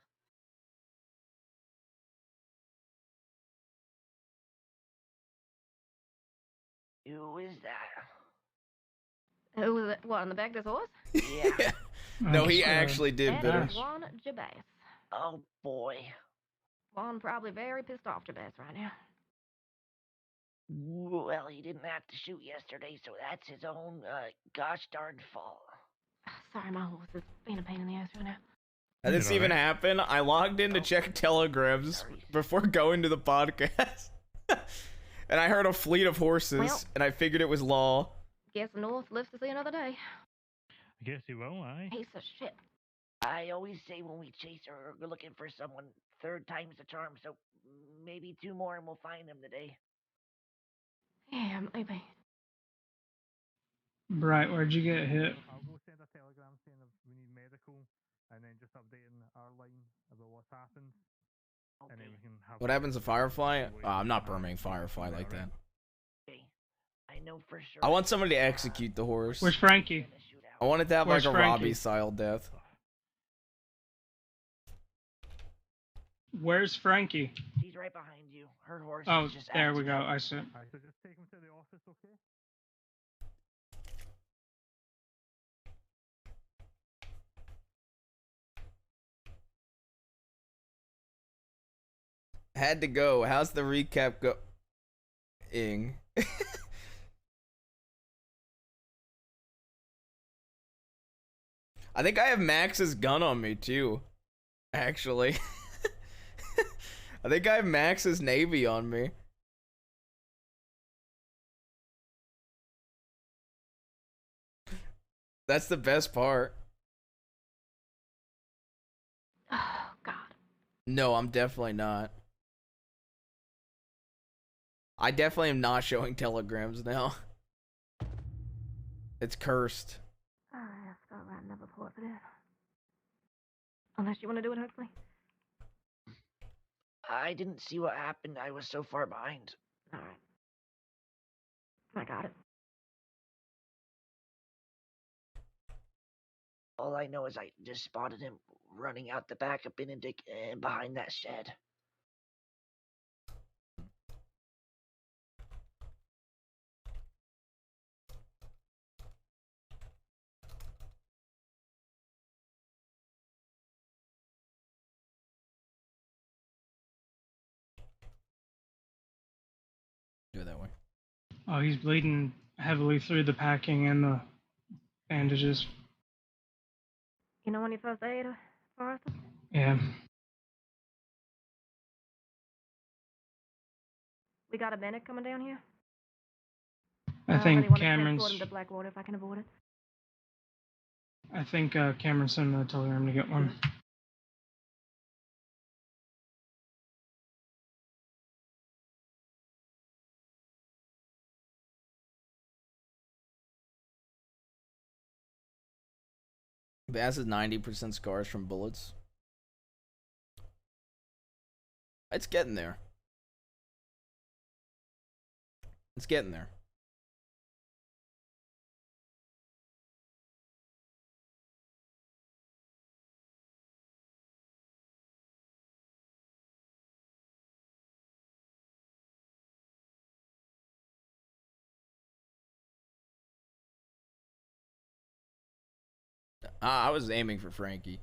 Who is that? Who was it? What, on the back of this horse? Yeah. No, he actually did That better. is Juan Jabez. Oh boy. Juan probably very pissed off Jabez right now. Well, he didn't have to shoot yesterday, so that's his own gosh darn fault. Sorry, my horse is being a pain in the ass right now. Had this You're even alright. happen, I logged in to check telegrams before going to the podcast. And I heard a fleet of horses, Well- and I figured it was Law. Guess the North lives to see another day. I guess he will, aye. Piece of shit. I always say when we chase her, we're looking for someone, third time's the charm, so maybe two more and we'll find them today. Yeah, maybe. Bright, where'd you get hit? I'll go send a telegram saying that we need medical, and then just updating our line about what's happened, and then we can have. What happens to Firefly? I'm not permitting Firefly like that. Okay. I know for sure. I want somebody to execute the horse. Where's Frankie? I want it to have Where's like a Frankie? Robbie style death. Where's Frankie? She's right behind you. Her horse Oh, is just there we acting go. up. I see. Aye, so just take him to the office, okay? Had to go. How's the recap going? I think I have Max's gun on me too. Actually. I think I have Max's Navy on me. That's the best part. Oh, God. No, I'm definitely not. I definitely am not showing telegrams now. It's cursed. I have to go write another report for this. Unless you want to do it, Huxley. I didn't see what happened. I was so far behind. All right. I got it. All I know is I just spotted him running out the back of Benedict and behind that shed. Do it that way. Oh, he's bleeding heavily through the packing and the bandages. You know any first aid for us? Yeah. We got a medic coming down here. I really think want to Cameron's. transport him to Blackwater if I can avoid it. I think Cameron's sending a telegram to get one. Bass is 90% scars from bullets. It's getting there. It's getting there. I was aiming for Frankie.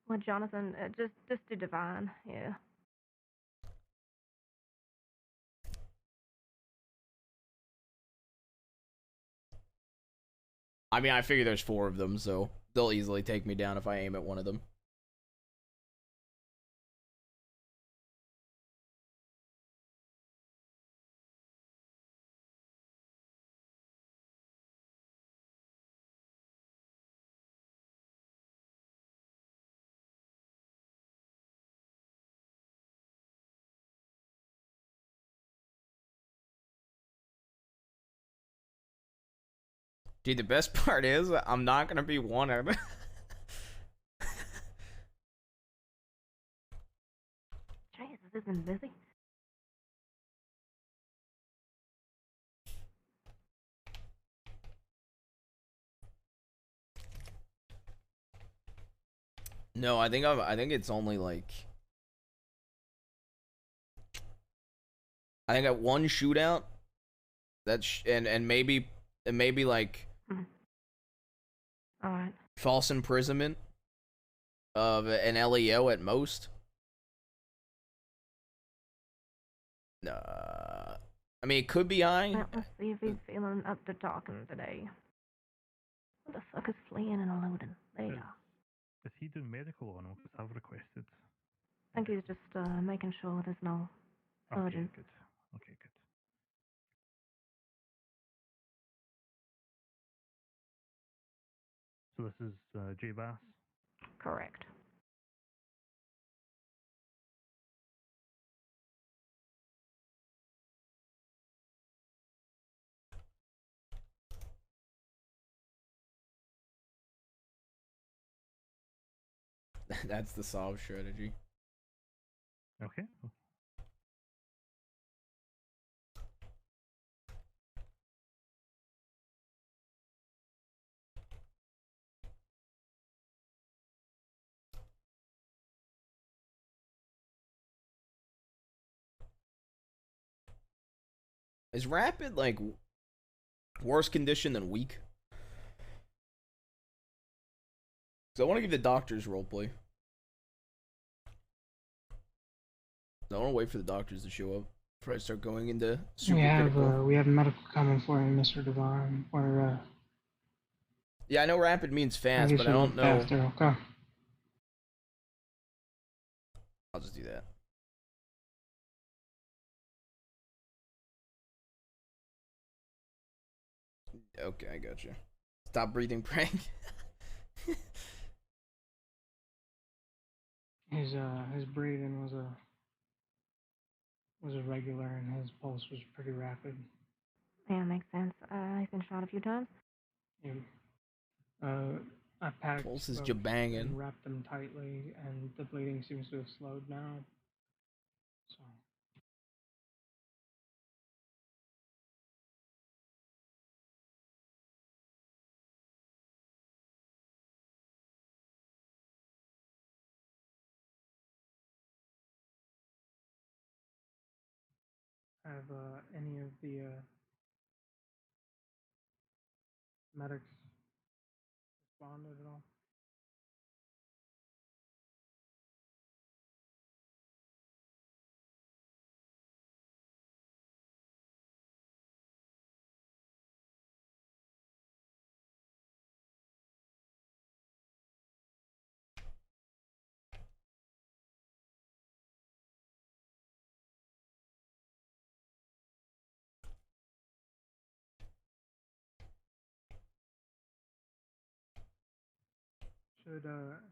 Well, Jonathan, just do divine, yeah. I mean, I figure there's 4 of them, so they'll easily take me down if I aim at one of them. Dude, the best part is I'm not gonna be wanted. Jesus, this has been busy. No, I think it's only like I think at one shootout. That's and maybe like All right. false imprisonment of an LEO at most. I mean, it could be I. Well, let's see if he's feeling up to talking today. What the fuck is fleeing and eluding? There you go. Is he doing medical on him? Because I've requested. I think he's just making sure there's no Okay, urgent. good. Okay, good. So this is J Bass. Correct. That's the solve strategy. Okay. Is rapid like worse condition than weak? So I want to give the doctors roleplay. I want to wait for the doctors to show up before I start going into super critical. We have medical coming for you, Mr. Devine. Yeah, I know rapid means I fast, guess but you I went don't know. faster. Okay. I'll just do that. Okay, I got you. Stop breathing, prank. His breathing was irregular and his pulse was pretty rapid. Yeah, makes sense. He's been shot a few times. Yeah. I packed Pulse is both jabangin'. and wrapped them tightly, and the bleeding seems to have slowed now. So have any of the medics responded at all?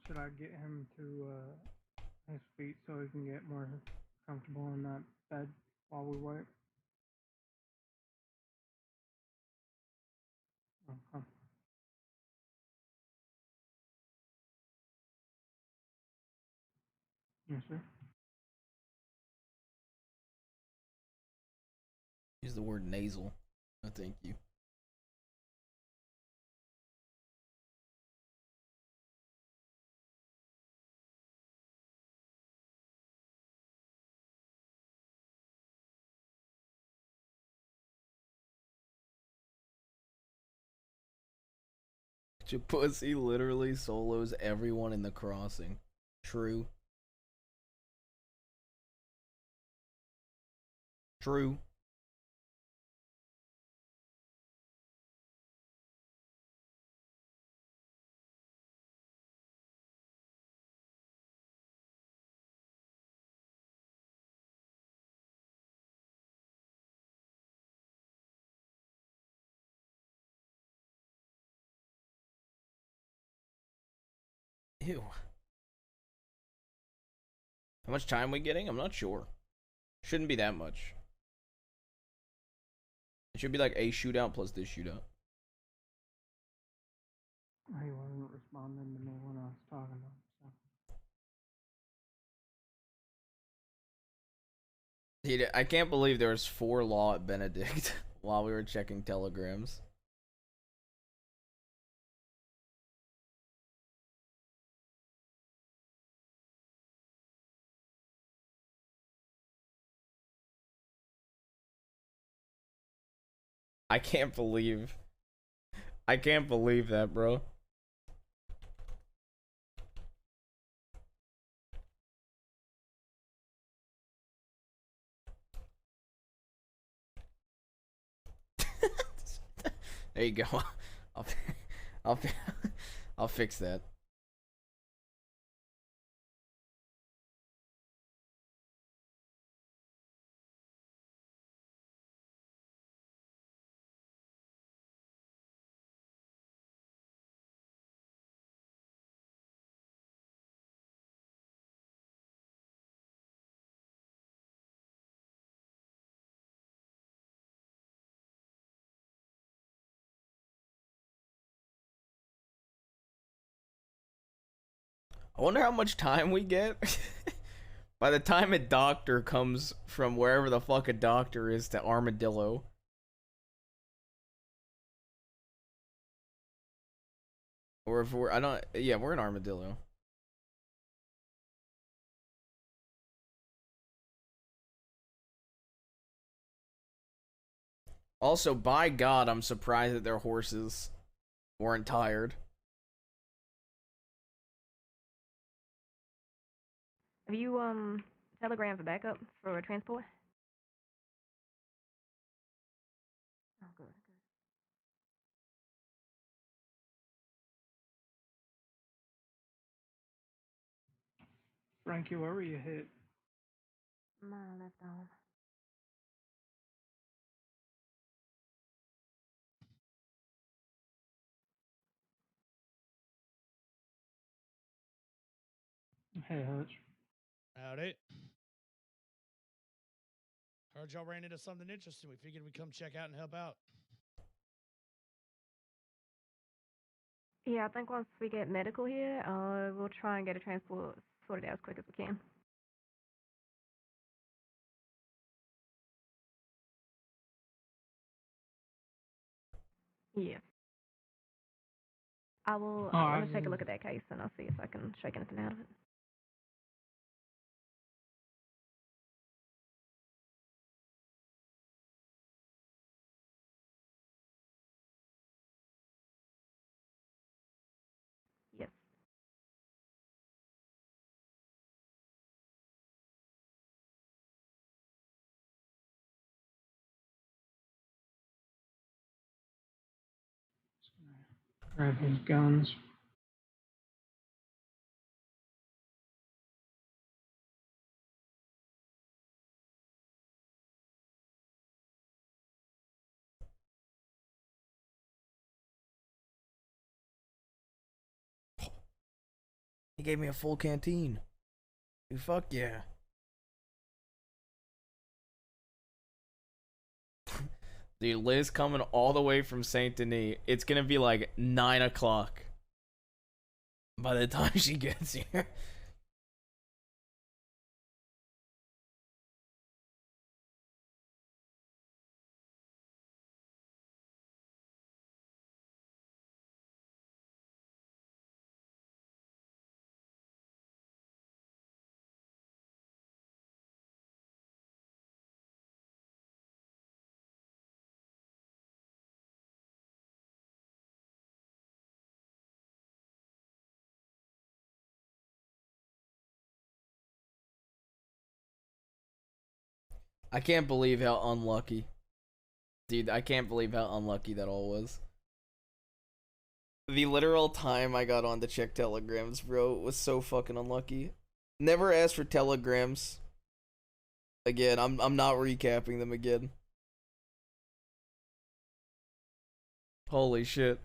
Should I get him to his feet so he can get more comfortable in that bed while we wait? Okay. Yes, sir. Use the word nasal. No, thank you. Your pussy literally solos everyone in the crossing. True. True. Ew. How much time we getting? I'm not sure. Shouldn't be that much. It should be like a shootout plus this shootout. He wasn't responding to me when I was talking to him. So. Dude, I can't believe there was 4 law at Benedict while we were checking telegrams. I can't believe that, bro. There you go. I'll I'll I'll fix that. I wonder how much time we get. By the time a doctor comes from wherever the fuck a doctor is to Armadillo. Or if we're, I don't, yeah, we're in Armadillo. Also, by God, I'm surprised that their horses weren't tired. Have you telegrammed for backup for a transport? Oh, good. Frankie, where were you hit? My left arm. Hey, Hutch. Howdy. Heard y'all ran into something interesting. We figured we'd come check out and help out. Yeah, I think once we get medical here, we'll try and get a transport sorted out as quick as we can. Yeah. I will. Let me take a look at that case and I'll see if I can shake anything out of it. Yes. Grab his guns. He gave me a full canteen. Dude, fuck yeah. Dude, Liz coming all the way from Saint Denis. It's gonna be like 9 o'clock by the time she gets here. I can't believe how unlucky. Dude, I can't believe how unlucky that all was. The literal time I got on to check telegrams, bro, was so fucking unlucky. Never asked for telegrams. Again, I'm not recapping them again. Holy shit.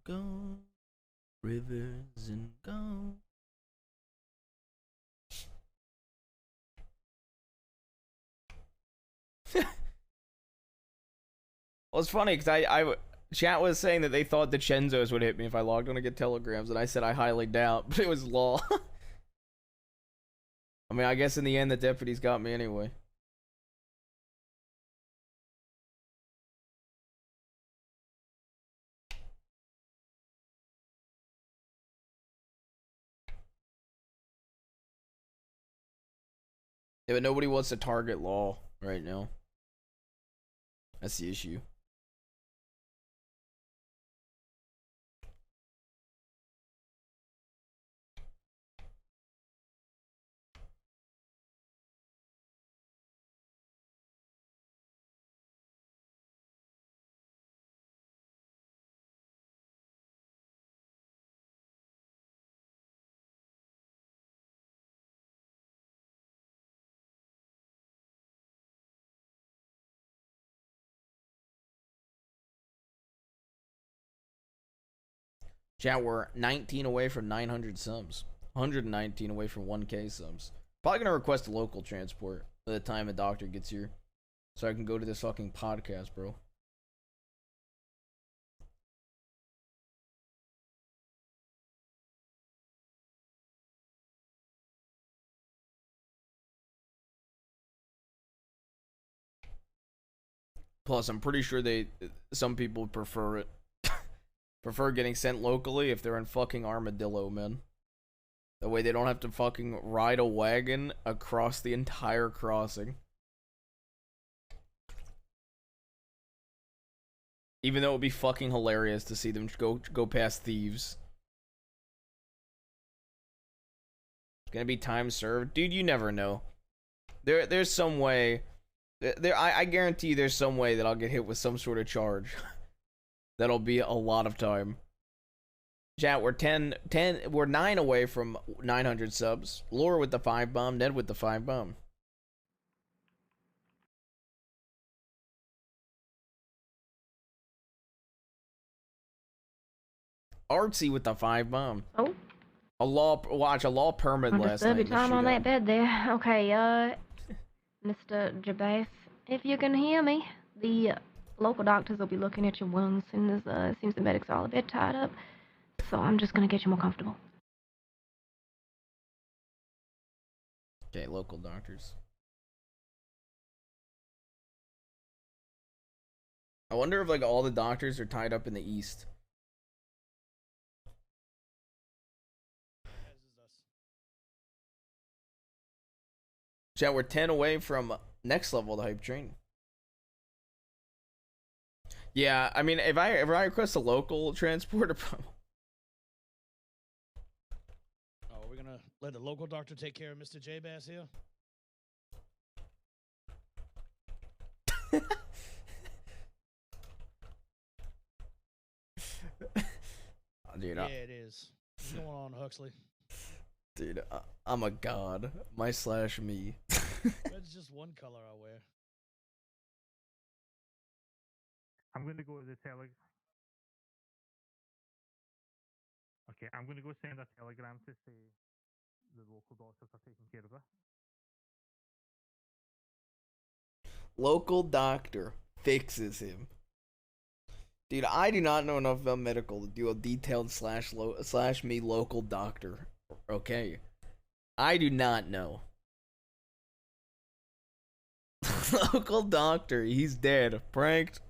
Go rivers and go. Well, it's funny because chat was saying that they thought the Chenzos would hit me if I logged on to get telegrams, and I said I highly doubt, but it was law. I mean, I guess in the end the deputies got me anyway. Yeah, but nobody wants to target law right now. That's the issue. Chat, we're 19 away from 900 subs. 119 away from 1K subs. Probably gonna request a local transport by the time the doctor gets here, so I can go to this fucking podcast, bro. Plus, I'm pretty sure some people prefer it. Prefer getting sent locally if they're in fucking Armadillo, man. That way they don't have to fucking ride a wagon across the entire crossing. Even though it would be fucking hilarious to see them go past thieves. It's gonna be time served. Dude, you never know. There's some way. I guarantee there's some way that I'll get hit with some sort of charge. That'll be a lot of time. Chat, we're 9 away from 900 subs. Laura with the 5 bomb, Ned with the 5 bomb. Artsy with the 5 bomb. Oh. A law permit last night. Your time on that bed there. Okay, Mr. Jabez, if you can hear me, the local doctors will be looking at your wounds, and seems the medics are all a bit tied up, so I'm just gonna get you more comfortable. Okay, local doctors. I wonder if like all the doctors are tied up in the east. Chat, we're 10 away from next level of the hype train. Yeah, I mean, if I request a local transport, Oh, we're gonna let the local doctor take care of Mr. J-Bass here? Dude, yeah, it is. What's going on, Huxley? Dude, I'm a god. My slash me. Red's just one color I wear. I'm going to go to the Okay, I'm going to go send a telegram to say the local doctors are taking care of her. Local doctor fixes him. Dude, I do not know enough about medical to do a detailed slash me local doctor. Okay. I do not know. Local doctor, he's dead. Pranked.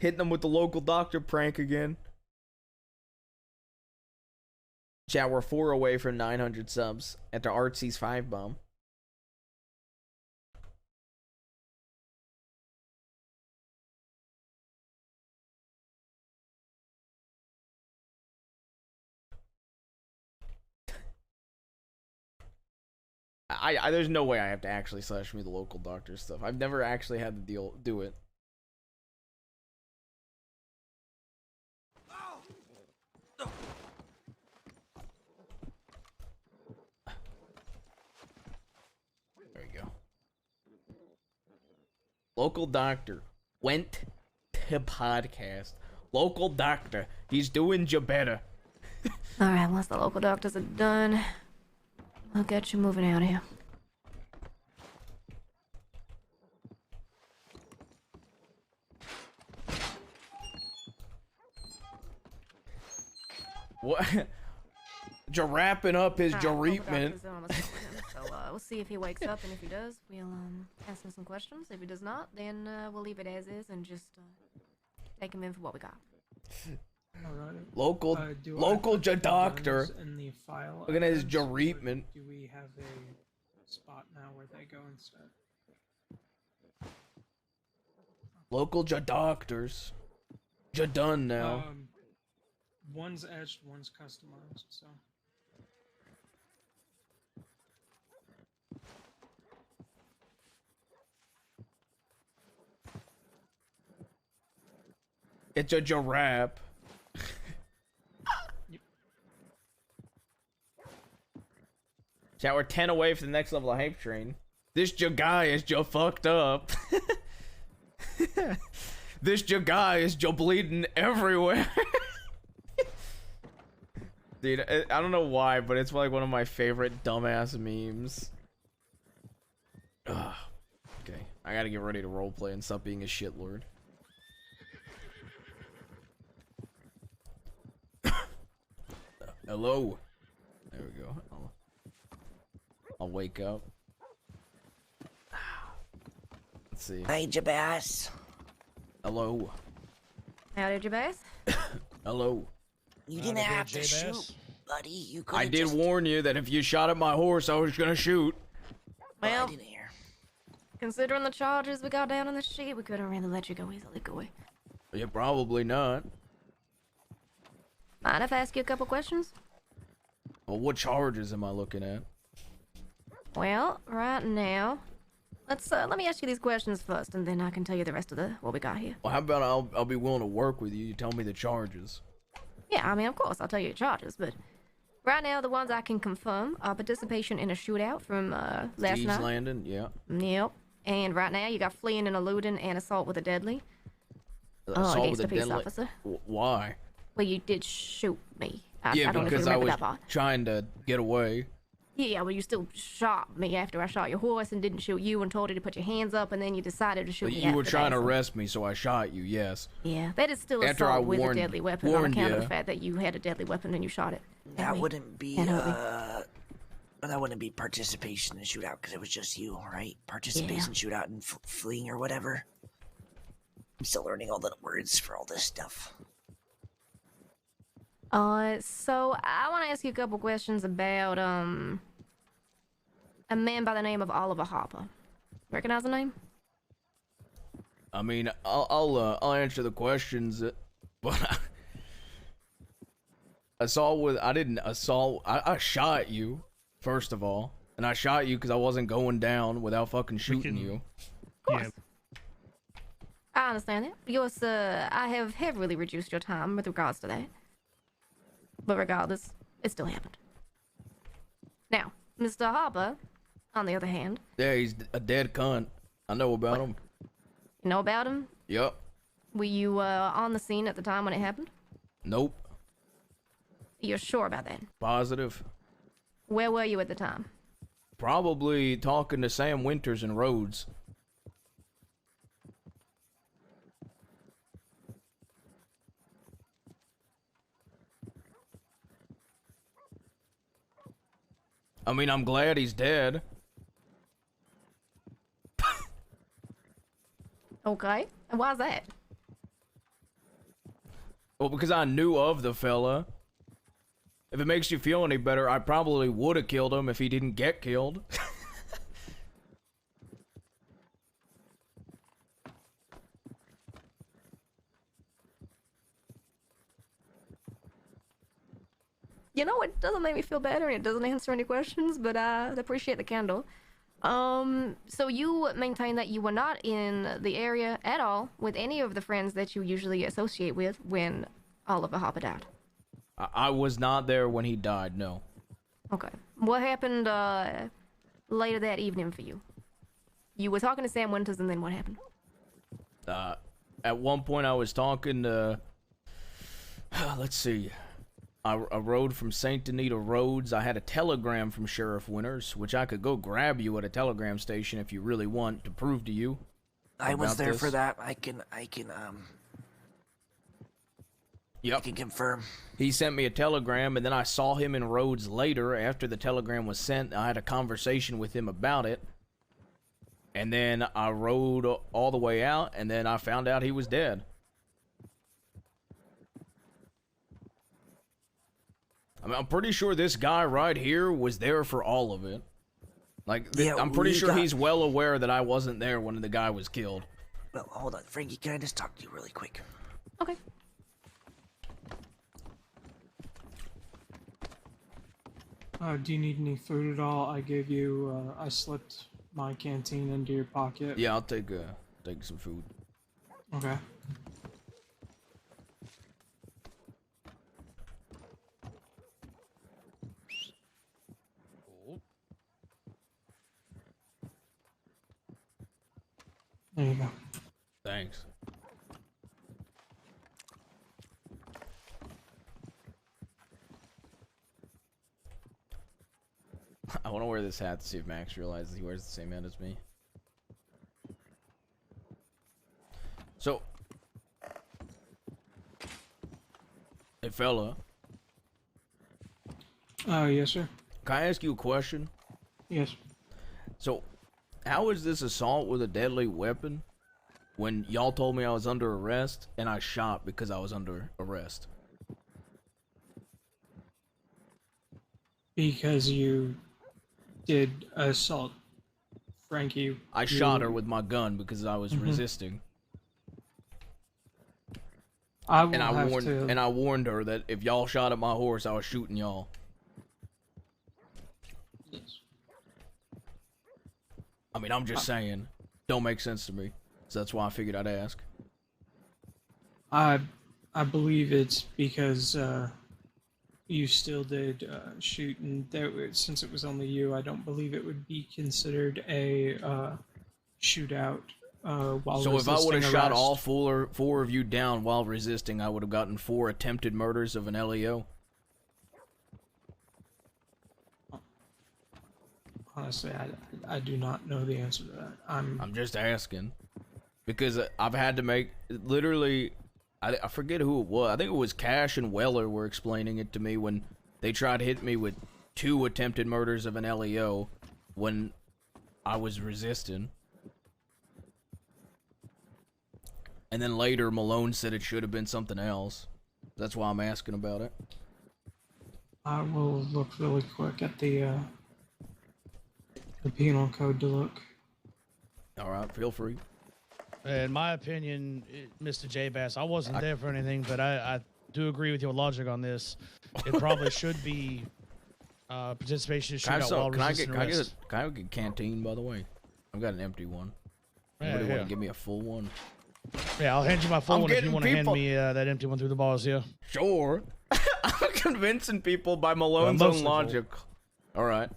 Hitting him with the local doctor prank again. Chat, we're 4 away from 900 subs after Artsy's 5 bomb. There's no way I have to actually slash me the local doctor stuff. I've never actually had to do it. There we go. Local doctor went to podcast. Local doctor, he's doing you better. Alright, once the local doctors are done, I'll get you moving out of here. What? Wrapping up his treatment. So we'll see if he wakes up, and if he does, we'll ask him some questions. If he does not, then we'll leave it as is and just take him in for what we got. Alright. Local doctor. In the file Looking at his items, or treatment. Do we have a spot now where they go instead? Local doctors. Done now. One's etched, one's customized, so. It's a giraffe. Chat, we're 10 away from the next level of hype train. This guy is fucked up. This guy is bleeding everywhere. Dude, I don't know why, but it's like one of my favorite dumbass memes. Ugh. Okay, I gotta get ready to roleplay and stop being a shitlord. Hello. There we go. I'll wake up. Let's see. Hey, Jabaz. Hello. Howdy, Jabez. Hello. You didn't have to shoot, buddy. You could. I did warn you that if you shot at my horse, I was gonna shoot. Well, I didn't hear. considering the charges we got down on the sheet, we couldn't really let you go easily, could we? Yeah, probably not. Mind if I ask you a couple questions? Well, what charges am I looking at? Well, right now, let me ask you these questions first, and then I can tell you the rest of what we got here. Well, how about I'll be willing to work with you. You tell me the charges. Yeah, I mean, of course, I'll tell you the charges, but right now, the ones I can confirm are participation in a shootout from last Steve's night. Landing, yeah. Yep. And right now, you got fleeing and eluding and assault with a deadly. Assault against with a a peace deadly. officer. Why? Well, you did shoot me. Yeah, I don't know if you because I remember was that part. trying to get away. Yeah, well, you still shot me after I shot your horse and didn't shoot you and told you to put your hands up, and then you decided to shoot But me. you were after trying that, to so- arrest me, so I shot you. Yes. Yeah, that is still After I assault with a warned- deadly weapon on warned account of ya. the fact that you had a deadly weapon and you shot it. That wouldn't be. Can't hurt me. That wouldn't be participation in shootout because it was just you, right? Participation shootout and fleeing or whatever. I'm still learning all the words for all this stuff. So I want to ask you a couple questions about a man by the name of Oliver Harper. Recognize the name? I mean, I'll answer the questions, but I didn't assault. I shot you first of all, and I shot you because I wasn't going down without fucking shooting you. Of course. I understand that. Yours, I have heavily reduced your time with regards to that. But regardless, it still happened. Now, Mr. Harper, on the other hand, Yeah, he's a dead cunt. I know about him. you know about him? Yup. Were you on the scene at the time when it happened? Nope. You're sure about that? Positive. Where were you at the time? Probably talking to Sam Winters and Rhodes. I mean, I'm glad he's dead. Okay. And why's that? Well, because I knew of the fella. If it makes you feel any better, I probably would have killed him if he didn't get killed. You know, it doesn't make me feel better and it doesn't answer any questions, but I appreciate the candle. So you maintain that you were not in the area at all with any of the friends that you usually associate with when Oliver Harper died? I was not there when he died, no. Okay. What happened later that evening for you? You were talking to Sam Winters, and then what happened? At one point I was talking to... let's see. I rode from St. Denis to Rhodes. I had a telegram from Sheriff Winters, which I could go grab you at a telegram station if you really want to prove to you. I was about there this. for that. I can Yep. I can confirm. He sent me a telegram, and then I saw him in Rhodes later. After the telegram was sent, I had a conversation with him about it. And then I rode all the way out, and then I found out he was dead. I mean, I'm pretty sure this guy right here was there for all of it. Like, Yeah, I'm pretty we sure got- he's well aware that I wasn't there when the guy was killed. Well, hold on, Frankie. Can I just talk to you really quick? Okay. Do you need any food at all? I gave you, I slipped my canteen into your pocket. Yeah, I'll take some food. Okay. There you go. Thanks. I want to wear this hat to see if Max realizes he wears the same hat as me. So, hey fella. Yes, sir. Can I ask you a question? Yes. So, how is this assault with a deadly weapon when y'all told me I was under arrest and I shot because I was under arrest? Because you did assault Frankie. I shot her with my gun because I was resisting. I will And have I warned her that if y'all shot at my horse, I was shooting y'all. Yes. I mean, I'm just saying, don't make sense to me. So that's why I figured I'd ask. I believe it's because you still did shoot, and since it was only you, I don't believe it would be considered a shootout while So if I would have resisting shot arrest. all four of you down while resisting, I would have gotten 4 attempted murders of an LEO. Honestly, I do not know the answer to that. I'm just asking. Because I've had to make, literally, I forget who it was. I think it was Cash and Weller were explaining it to me when they tried to hit me with 2 attempted murders of an LEO when I was resisting. And then later, Malone said it should have been something else. That's why I'm asking about it. I will look really quick at the penal code to look. Alright, feel free. In my opinion, Mr. J Bass, I wasn't there for anything, but I do agree with your logic on this. It probably should be participation in shootout while resisting arrest. Can I get a canteen, by the way? I've got an empty one. Yeah, Anybody want yeah. to give me a full one? Yeah, I'll hand you my full I'm one if you getting want to hand people- me that empty one through the bars here. Sure. I'm convincing people by Malone's Well, own mostly logic. Alright.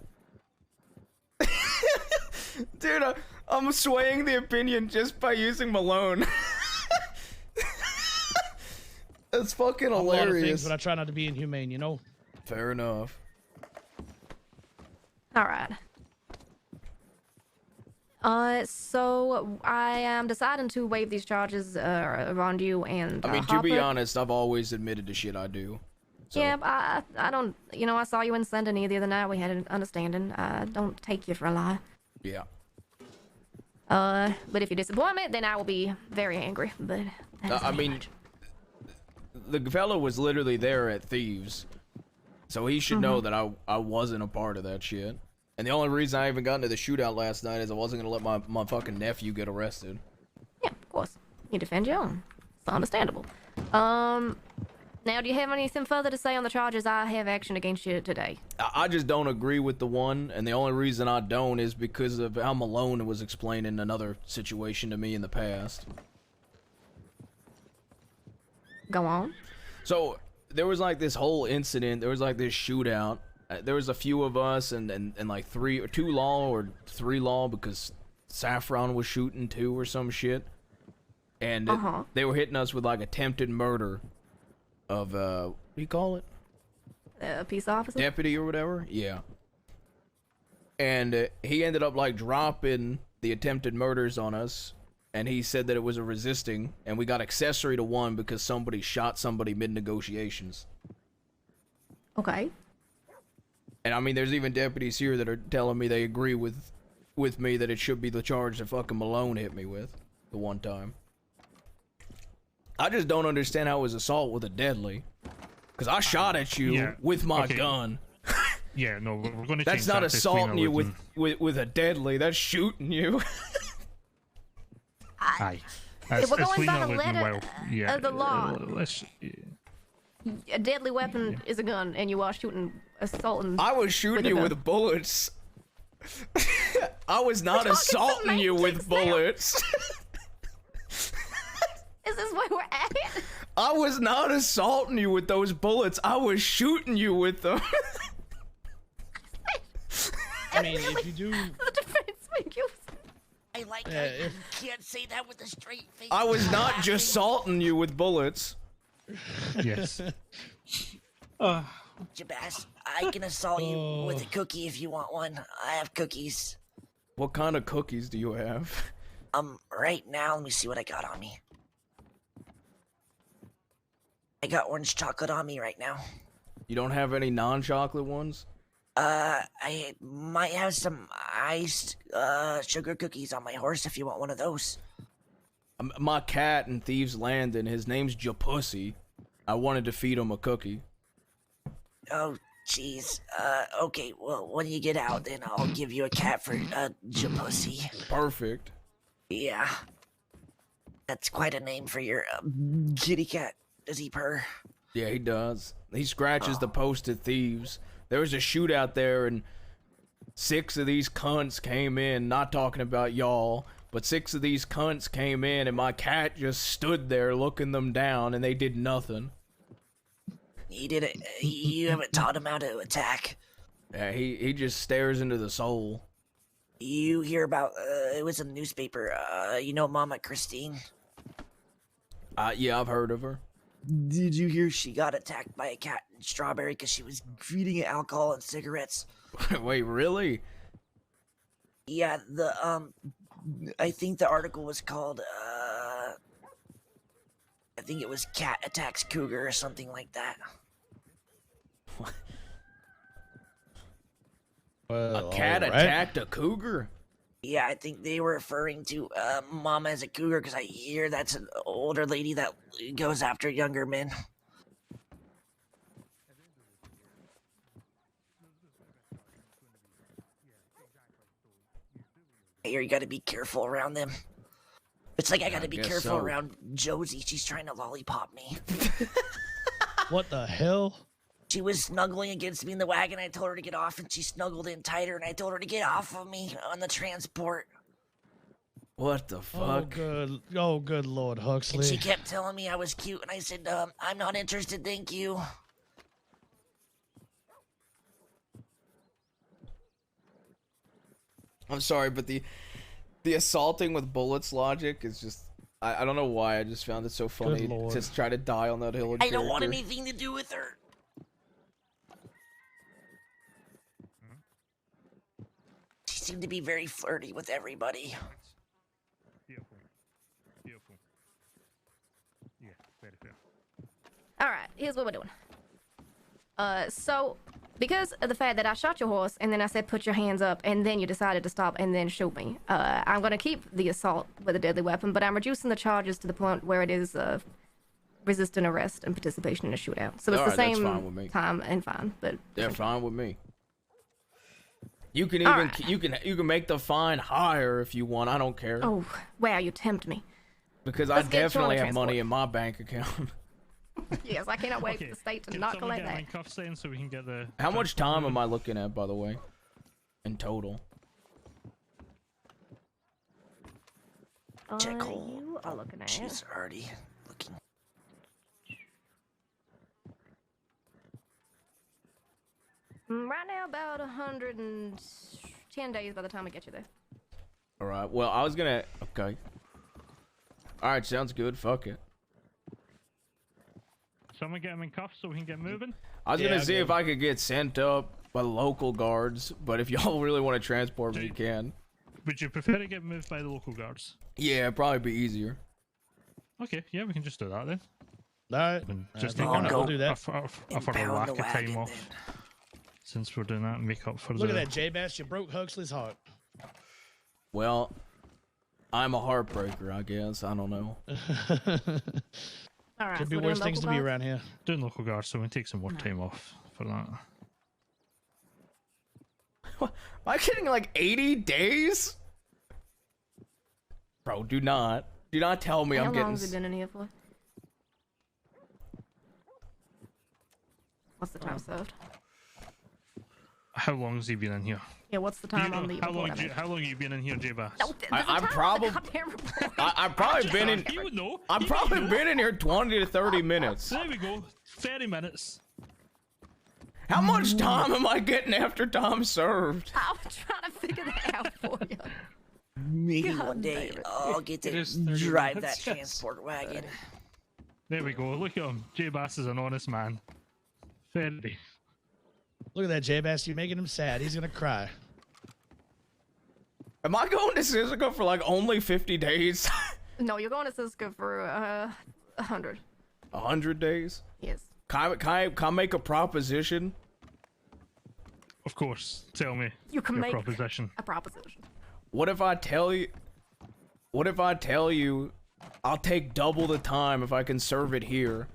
Dude, I'm swaying the opinion just by using Malone. That's fucking I'm a lot of things, hilarious. but I try not to be inhumane, you know? Fair enough. All right. So I am deciding to waive these charges around you and I mean, to be Hopper. honest, I've always admitted to shit I do. So. Yeah, but I don't. You know, I saw you in Sendony the other night. We had an understanding. I don't take you for a lie. Yeah. But if you disappoint me, then I will be very angry. But that is I me mean, much. the fellow was literally there at Thieves, so he should know that I wasn't a part of that shit. And the only reason I even got into the shootout last night is I wasn't gonna let my fucking nephew get arrested. Yeah, of course. You defend your own. It's understandable. Now, do you have anything further to say on the charges? I have action against you today. I just don't agree with the one, and the only reason I don't is because of how Malone was explaining another situation to me in the past. Go on. So, there was like this whole incident, there was like this shootout. There was a few of us and like 2 law or 3 law because Saffron was shooting too or some shit. And they were hitting us with like attempted murder of, what do you call it? A peace officer? Deputy or whatever? Yeah. And he ended up like dropping the attempted murders on us. And he said that it was a resisting. And we got accessory to 1 because somebody shot somebody mid-negotiations. Okay. And I mean, there's even deputies here that are telling me they agree with me that it should be the charge that fucking Malone hit me with the one time. I just don't understand how it was assault with a deadly. Because I shot at you with my gun. Yeah, no, we're going to. That's not assaulting you with a deadly. That's shooting you. Aye. If we're going by the Selena wouldn't, letter yeah, of the law, let's. a deadly weapon is a gun, and you are assaulting. I was shooting you with bullets. I was not assaulting you with bullets. Is this where we're at? I was not assaulting you with those bullets. I was shooting you with them. I mean, if you do... The defense make you. I like how you can't say that with a straight face. I was not just assaulting you with bullets. Yes. Jabaz, I can assault you with a cookie if you want one. I have cookies. What kind of cookies do you have? Right now, let me see what I got on me. I got orange chocolate on me right now. You don't have any non-chocolate ones? I might have some iced, sugar cookies on my horse if you want one of those. My cat in Thieves Landing, his name's Japussy. I wanted to feed him a cookie. Oh, jeez. Okay, well, when you get out, then I'll give you a cat for, Japussy. Perfect. Yeah. That's quite a name for your, kitty cat. Does he purr? Yeah, he does. He scratches the posted thieves. There was a shootout there, and 6 of these cunts came in, not talking about y'all, but 6 of these cunts came in, and my cat just stood there looking them down, and they did nothing. He did it. You haven't taught him how to attack. Yeah, he just stares into the soul. You hear about, it was in the newspaper, you know Mama Christine? Yeah, I've heard of her. Did you hear she got attacked by a cat in Strawberry because she was feeding it alcohol and cigarettes? Wait, really? Yeah, I think the article was called, I think it was Cat Attacks Cougar or something like that. A cat attacked a cougar? Yeah, I think they were referring to Mama as a cougar because I hear that's an older lady that goes after younger men. I hear you gotta be careful around them. It's like I gotta be careful around Josie. She's trying to lollipop me. What the hell? She was snuggling against me in the wagon. I told her to get off, and she snuggled in tighter, and I told her to get off of me on the transport. What the fuck? Oh, good Lord, Huxley. And she kept telling me I was cute, and I said, I'm not interested, thank you. I'm sorry, but the assaulting with bullets logic is just... I don't know why, I just found it so funny to just try to die on that hill. I don't want anything to do with her. She seemed to be very flirty with everybody. Beautiful. Beautiful. Yeah, very fair. Alright, here's what we're doing. So, because of the fact that I shot your horse, and then I said put your hands up, and then you decided to stop and then shoot me, I'm gonna keep the assault with a deadly weapon, but I'm reducing the charges to the point where it is, resisting arrest and participation in a shootout. So it's the same time and fine, but... They're fine with me. You can even, you can make the fine higher if you want, I don't care. Oh, wow, you tempt me. Because I definitely have money in my bank account. Yes, I cannot wait for the state to not collect that. Cuffs in so we can get the... How much time am I looking at, by the way? In total? Check hole. You are looking at... She's already looking. Right now, about 110 days by the time I get you there. Alright, well, I was gonna... Okay. Alright, sounds good. Fuck it. Someone get him in cuffs so we can get moving? I was gonna see if I could get sent up by local guards, but if y'all really want to transport me, you can. Would you prefer to get moved by the local guards? Yeah, it'd probably be easier. Okay, yeah, we can just do that then. Alright. Just we'll do that. I for a lack of time off. Since we're doing that and make up for Look at that, J-Bass, you broke Huxley's heart. Well, I'm a heartbreaker, I guess. I don't know. Alright, Could be worse things to be around here. Doing local guards, so we can take some more time off for that. What? Am I getting like 80 days? Bro, do not tell me I'm getting... How long has it been in here for? What's the time served? How long has he been in here? Yeah, what's the time on the how long have you been in here, J-Bass? No, I've probably been in... He would know. I've probably been in here 20 to 30 minutes. There we go. 30 minutes. How much time am I getting after time served? I'm trying to figure that out for you. Maybe one day I'll get to drive that transport wagon. There we go. Look at him. J-Bass is an honest man. 30 days. Look at that, J-Bass. You're making him sad. He's gonna cry. Am I going to Cisco for like only 50 days? No, you're going to Cisco for 100. 100 days? Yes. Can I make a proposition? Of course. Tell me. You can your make proposition. a proposition. What if I tell you I'll take double the time if I can serve it here?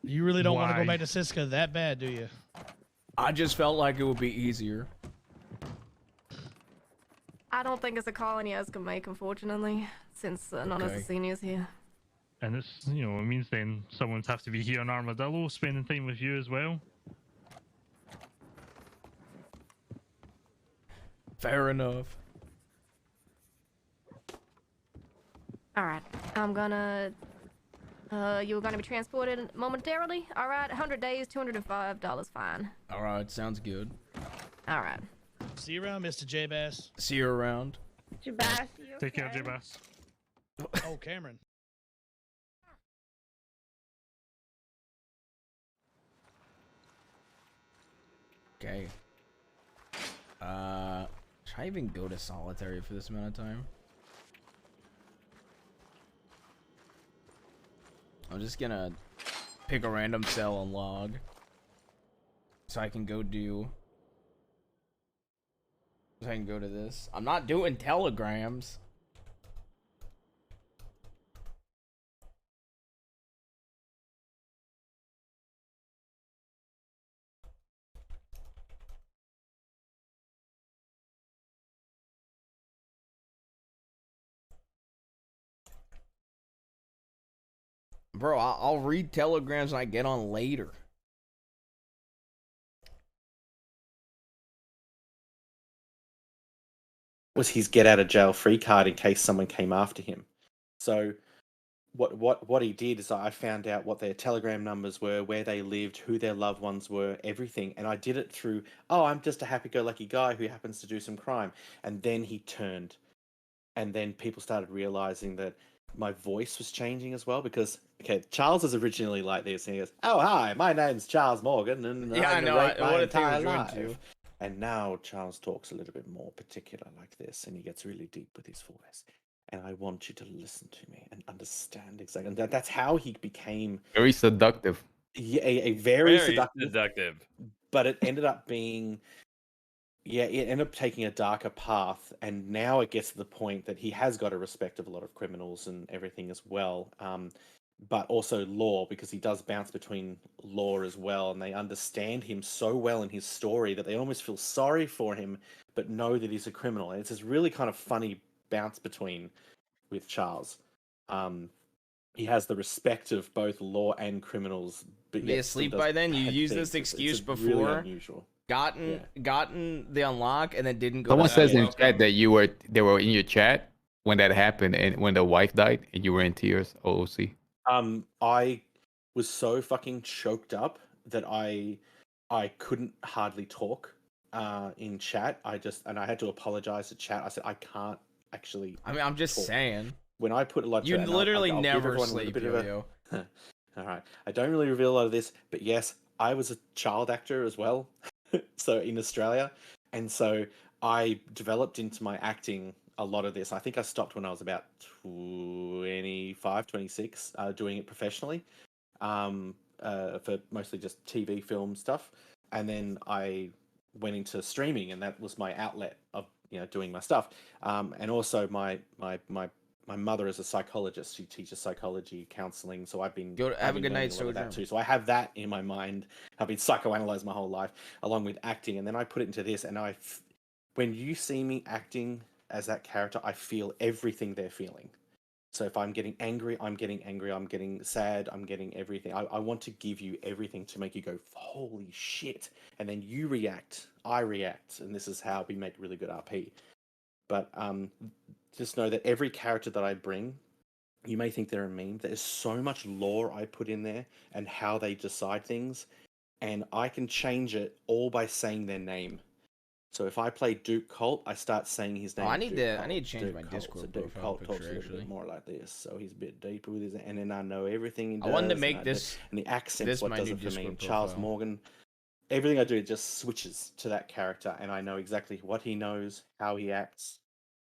You really don't want to Why? go back to Cisco that bad, do you? I just felt like it would be easier. I don't think it's a call any of us can make, unfortunately, since none of us Okay. are seniors here. And it's, you know, it means then someone's have to be here on Armadillo, spending time with you as well. Fair enough. Alright, I'm gonna... you're gonna be transported momentarily? Alright, 100 days, $205 fine. Alright, sounds good. Alright. See you around, Mr. J-Bass. See you around. Jabas, you Take care, okay? J-Bass. Oh, Cameron. Okay. Should I even go to solitary for this amount of time? I'm just gonna pick a random cell and log. So I can go do... So I can go to this. I'm not doing telegrams. Bro, I'll read telegrams when I get on later. Was his get out of jail free card in case someone came after him. So what he did is I found out what their telegram numbers were, where they lived, who their loved ones were, everything. And I did it through, oh, I'm just a happy-go-lucky guy who happens to do some crime. And then he turned. And then people started realizing that my voice was changing as well because, okay, Charles is originally like this. And he goes, oh, hi, my name's Charles Morgan. And Yeah, I know. narrate my What a thing entire was you life. into. And now Charles talks a little bit more particular like this, and he gets really deep with his voice. And I want you to listen to me and understand exactly. And that's how he became Very seductive. a very seductive. But it ended up being, it ended up taking a darker path. And now it gets to the point that he has got a respect of a lot of criminals and everything as well. But also law, because he does bounce between law as well, and they understand him so well in his story that they almost feel sorry for him, but know that he's a criminal. And it's this really kind of funny bounce between with Charles. He has the respect of both law and criminals. But Be yet asleep still by does then? You bad used things. this excuse it's really before, unusual. gotten the unlock, and then didn't go Someone to says in chat that they were in your chat when that happened and when the wife died and you were in tears. OOC. I was so fucking choked up that I couldn't hardly talk in chat. I had to apologize to chat. I said I can't actually. I mean, I'm just talk. saying. When I put a lot, You and literally I'll give never everyone a little sleep, bit of a- Yo-Yo. All right, I don't really reveal a lot of this, but yes, I was a child actor as well. So in Australia, and so I developed into my acting a lot of this. I think I stopped when I was about 25, 26, doing it professionally, for mostly just TV, film stuff. And then I went into streaming, and that was my outlet of doing my stuff. And also my mother is a psychologist. She teaches psychology, counseling. So I've been Have a good night, so that too. So I have that in my mind. I've been psychoanalyzed my whole life, along with acting, and then I put it into this. And when you see me acting as that character, I feel everything they're feeling. So if I'm getting angry, I'm getting angry. I'm getting sad, I'm getting everything. I want to give you everything to make you go, holy shit. And then you react, I react. And this is how we make really good RP. But just know that every character that I bring, you may think they're a meme. There's so much lore I put in there and how they decide things. And I can change it all by saying their name. So if I play Duke Colt, I start saying his name. I is need Duke to Colt, I need to change Duke my Colt. Discord So Duke profile Colt talks picture a little actually. bit more like this. So he's a bit deeper with his, and then I know everything he does. I wanted to and make this and the accents what my does new it for me. Discord Charles profile. Morgan, everything I do just switches to that character, and I know exactly what he knows, how he acts.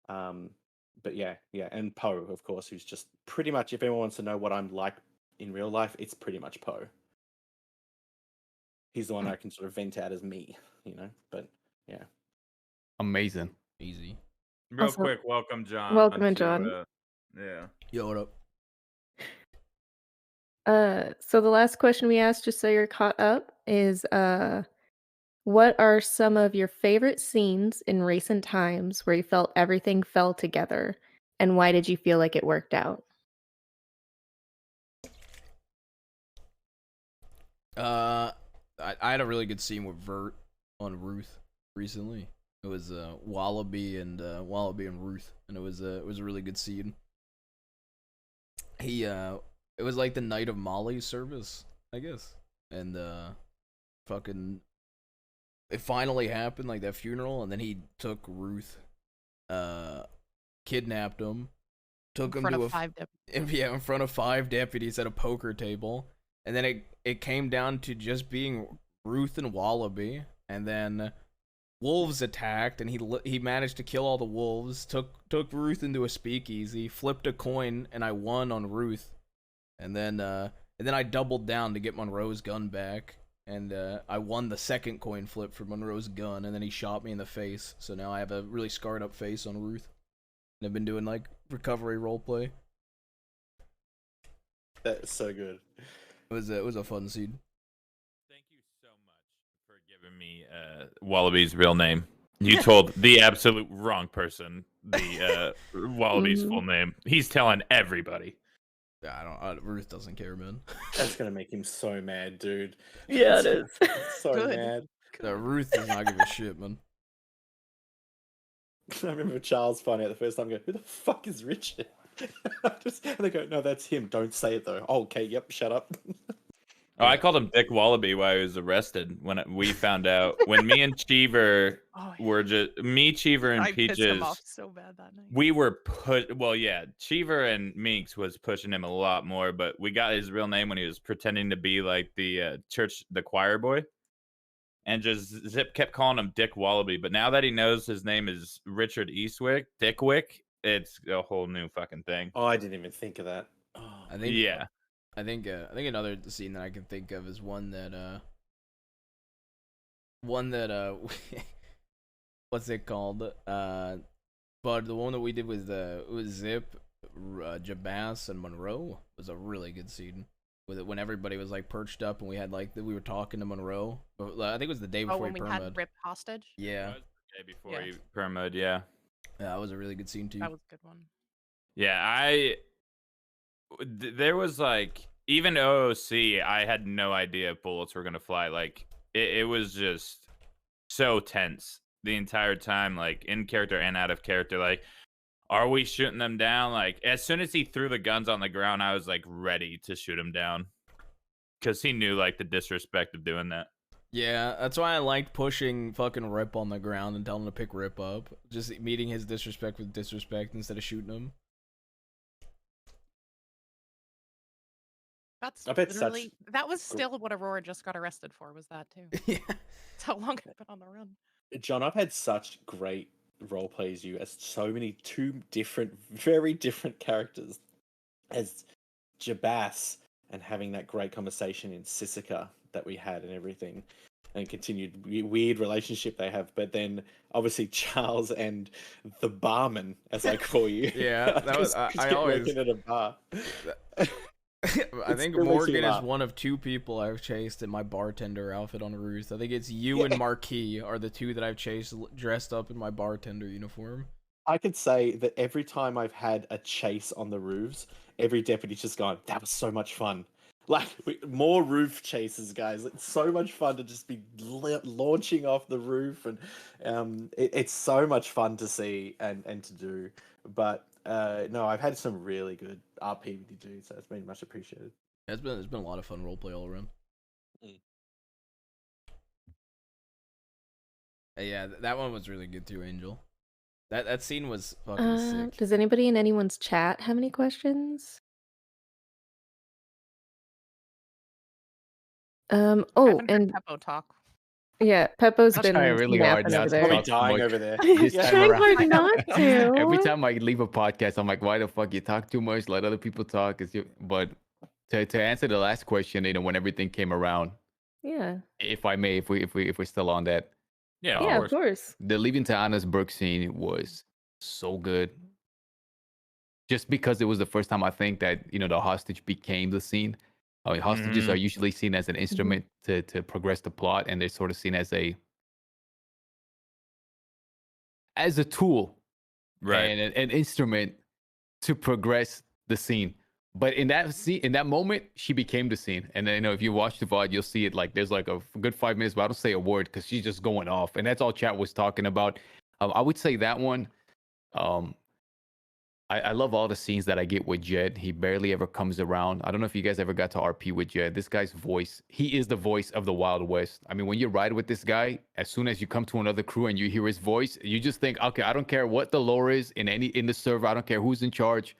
But yeah, and Poe, of course, who's just pretty much, if anyone wants to know what I'm like in real life, it's pretty much Poe. He's the one I can sort of vent out as me, But yeah, Amazing. Easy. Real quick, welcome, John. Welcome, John. Yeah. Yo, what up? So the last question we asked, just so you're caught up, is what are some of your favorite scenes in recent times where you felt everything fell together, and why did you feel like it worked out? I had a really good scene with Vert on Ruth recently. It was Wallaby and Ruth, and it was a really good scene. It was like the night of Molly's service, I guess, and fucking it finally happened, like that funeral, and then he took Ruth, kidnapped him, took him to in front of 5 deputies at a poker table, and then it came down to just being Ruth and Wallaby, and then wolves attacked, and he managed to kill all the wolves, took Ruth into a speakeasy, flipped a coin, and I won on Ruth, and then I doubled down to get Monroe's gun back, and I won the second coin flip for Monroe's gun, and then he shot me in the face, so now I have a really scarred up face on Ruth, and I've been doing like recovery roleplay. That's so good. It was a fun scene. Thank you so much for giving me Wallaby's real name. You told the absolute wrong person the Wallaby's full name. He's telling everybody. Ruth doesn't care, man. That's gonna make him so mad, dude. Yeah, it is. So mad. Ruth does not give a shit, man. I remember Charles finding out the first time, going, "Who the fuck is Richard?" And they go, "No, that's him. Don't say it though." Oh, okay, yep, shut up. Oh, I called him Dick Wallaby while he was arrested. When we found out, when me and Cheever were just Cheever, and I Peaches. pissed him off so bad that night. We were Cheever and Meeks was pushing him a lot more, but we got his real name when he was pretending to be like the choir boy, and just Zip kept calling him Dick Wallaby. But now that he knows his name is Richard Eastwick, Dickwick, it's a whole new fucking thing. Oh, I didn't even think of that. I think another scene that I can think of is one that what's it called? But the one that we did with Zip, Jabas, and Monroe was a really good scene. With it when everybody was like perched up and we had like we were talking to Monroe. I think it was the day before when we had perma'd. Rip hostage. Yeah. The day before he perma'd, yeah. Yeah, that was a really good scene too. That was a good one. Yeah, there was like, even OOC, I had no idea if bullets were gonna fly. Like it was just so tense the entire time, like in character and out of character. Like, are we shooting them down? Like, as soon as he threw the guns on the ground, I was like ready to shoot him down, because he knew like the disrespect of doing that. Yeah, that's why I liked pushing fucking Rip on the ground and telling him to pick Rip up. Just meeting his disrespect with disrespect instead of shooting him. That's literally that was still what Aurora just got arrested for. Was that too? Yeah. That's how long I've been on the run. John, I've had such great role plays you as very different characters as Jabas, and having that great conversation in Sisika that we had and everything, and continued weird relationship they have. But then obviously Charles and the barman, as I call you. Yeah, that was I always working at a bar. I think Morgan is one of 2 people I've chased in my bartender outfit on Ruth. I think it's you and Marquis are the 2 that I've chased dressed up in my bartender uniform. I could say that every time I've had a chase on the roofs, every deputy's just gone, "That was so much fun." Like, more roof chases, guys. It's so much fun to just be launching off the roof, and it's so much fun to see and to do. But no, I've had some really good RP with you, dude, so it's been much appreciated. It's been a lot of fun roleplay all around. Yeah, that one was really good too, Angel. That scene was fucking sick. Does anybody in anyone's chat have any questions? I Oh, haven't heard and Peppo talk. yeah, Peppo's I'm trying been really hard napping not over to there. Probably talk too dying much over there. this Yeah. time Trying around. hard not to. Every time I leave a podcast, I'm like, why the fuck you talk too much? Let other people talk. But to answer the last question, when everything came around, Yeah. if I may, if we're still on that, Yeah, Yeah, of course. the leaving to Anna's scene was so good. Just because it was the first time I think that the hostage became the scene. I mean, hostages are usually seen as an instrument to progress the plot, and they're sort of seen as a tool, Right. and an instrument to progress the scene. But in that moment, she became the scene. And then, if you watch the VOD, you'll see it. Like, there's like a good 5 minutes, but I don't say a word because she's just going off, and that's all chat was talking about. I would say that one. I love all the scenes that I get with Jed. He barely ever comes around. I don't know if you guys ever got to RP with Jed. This guy's voice, he is the voice of the Wild West. I mean, when you ride with this guy, as soon as you come to another crew and you hear his voice, you just think, okay, I don't care what the lore is in the server. I don't care who's in charge.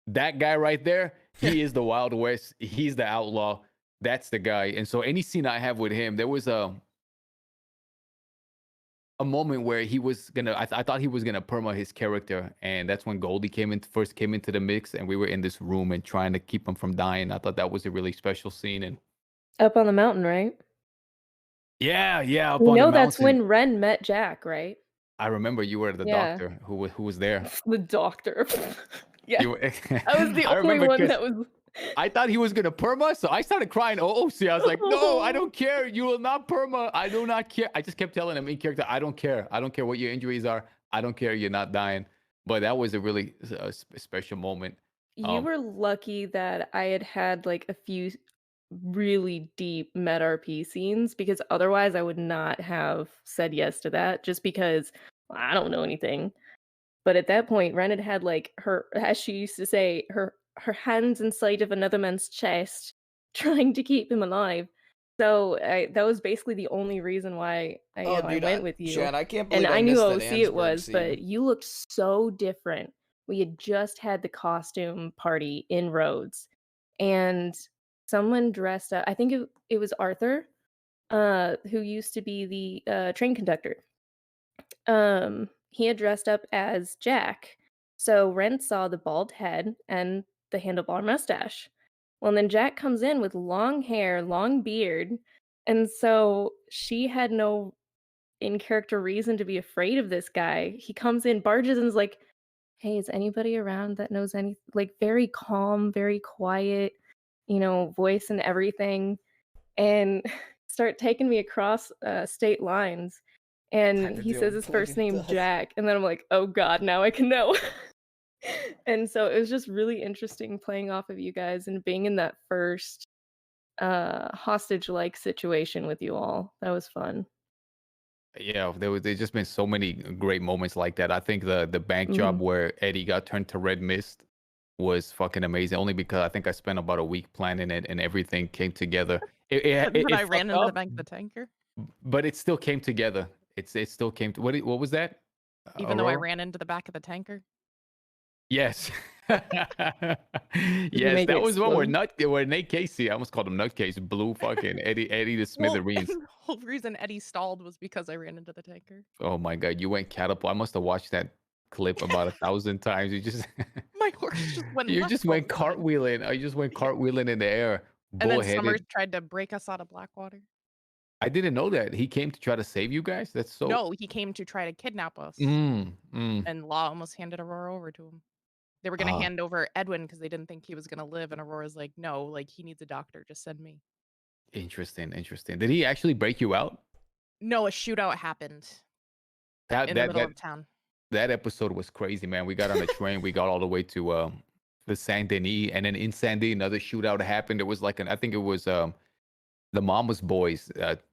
That guy right there, he is the Wild West. He's the outlaw. That's the guy. And so any scene I have with him, there was a moment where he was gonna I thought he was gonna perma his character, and that's when Goldie first came into the mix, and we were in this room and trying to keep him from dying. I thought that was a really special scene. And Up on the mountain, right? yeah, up You on the know that's mountain. when Ren met Jack, right? I remember you were the Yeah. doctor who was there. The doctor. Yeah. You were- I was the I only remember one 'cause that was. I thought he was gonna perma, so I started crying. See, I was like, no, I don't care. You will not perma. I do not care. I just kept telling him in character, I don't care. I don't care what your injuries are. I don't care. You're not dying. But that was a really special moment. You were lucky that I had like a few really deep med RP scenes, because otherwise I would not have said yes to that, just because I don't know anything. But at that point, Ren had like her, as she used to say, her hands inside of another man's chest, trying to keep him alive. So that was basically the only reason why I went with you. Chad, I can't believe And I I knew missed that OC it Ansberg was, scene. but you looked so different. We had just had the costume party in Rhodes, and someone dressed up. I think it was Arthur, who used to be the train conductor. He had dressed up as Jack. So Ren saw the bald head and the handlebar mustache. Well, then Jack comes in with long hair, long beard, and so she had no in-character reason to be afraid of this guy. He comes in, barges in, is like, "Hey, is anybody around that knows any?" Like, very calm, very quiet, voice and everything, and start taking me across state lines. And he says his first name, Jack, and then I'm like, oh god, now I can know. And so it was just really interesting playing off of you guys and being in that first hostage-like situation with you all. That was fun. Yeah, there's just been so many great moments like that. I think the bank job where Eddie got turned to Red Mist was fucking amazing. Only because I think I spent about a week planning it, and everything came together. But I ran fucked into the up, bank of the tanker. but it still came together. It still came to what was that? Even though I Aurora? ran into the back of the tanker. Yes. you Yes, make that it was one where explode? where Nate Casey, I almost called him Nutcase, blew fucking Eddie to Well, smithereens. the whole reason Eddie stalled was because I ran into the tanker. Oh my god, you went catapult. I must have watched that clip about 1,000 times. You just My horse just went you left just all went the time. cartwheeling. I just went cartwheeling in the air, And then Summers bullheaded. tried to break us out of Blackwater. I didn't know that. He came to try to save you guys? That's so No, he came to try to kidnap us. Mm. And Law almost handed Aurora over to him. They were going to Ah. hand over Edwin because they didn't think he was going to live. And Aurora's like, no, like he needs a doctor. Just send me. Interesting. Did he actually break you out? No, a shootout happened That in the that middle that of town. that episode was crazy, man. We got on a train. We got all the way to the Saint Denis, and then in Saint Denis, another shootout happened. There was like I think it was the Mama's boys,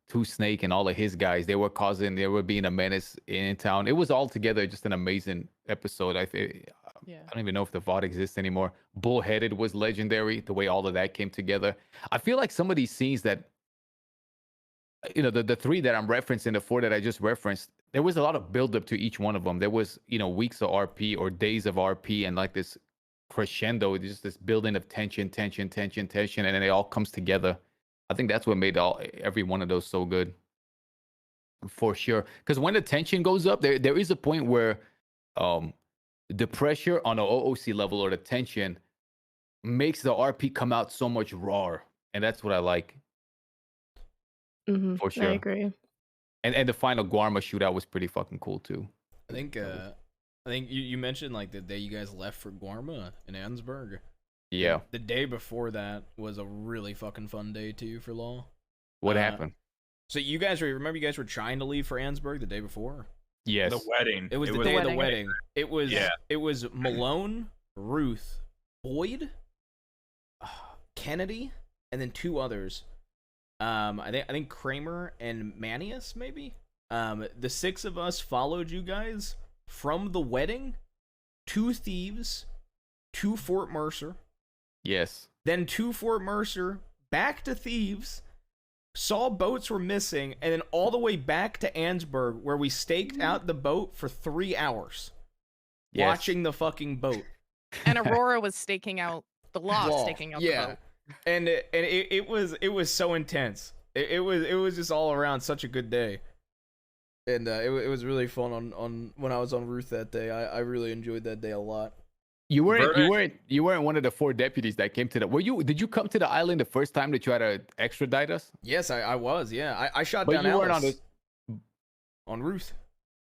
Two Snake, and all of his guys. They were being a menace in town. It was altogether just an amazing episode. I don't even know if the VOD exists anymore. Bullheaded was legendary. The way all of that came together. I feel like some of these scenes that the three that I'm referencing, the four that I just referenced, there was a lot of build up to each one of them. There was, weeks of RP or days of RP and like this crescendo, just this building of tension, and then it all comes together. I think that's what made every one of those so good. For sure. Because when the tension goes up, there is a point where the pressure on the OOC level or the tension makes the RP come out so much rawer. And that's what I like. For sure. I agree. And the final Guarma shootout was pretty fucking cool too. I think you mentioned like the day you guys left for Guarma in Ansburg. Yeah. The day before that was a really fucking fun day too for Law. What happened? So you guys remember you guys were trying to leave for Ansburg the day before? Yes. The wedding. It was the day of the wedding. It was Malone, Ruth, Boyd, Kennedy, and then 2 others. I think Kramer and Manius maybe. The 6 of us followed you guys from the wedding to Thieves to Fort Mercer. Yes. Then to Fort Mercer, back to Thieves, saw boats were missing, and then all the way back to Ansburg, where we staked out the boat for 3 hours. Yes. Watching the fucking boat. And Aurora was staking out the law, staking out the boat. And it was so intense. It was just all around such a good day. And it was really fun on when I was on Ruth that day. I really enjoyed that day a lot. You weren't one of the 4 deputies that came to the. Did you come to the island the first time to try to extradite us? Yes, I was. Yeah, I shot but down you Alice weren't on Ruth.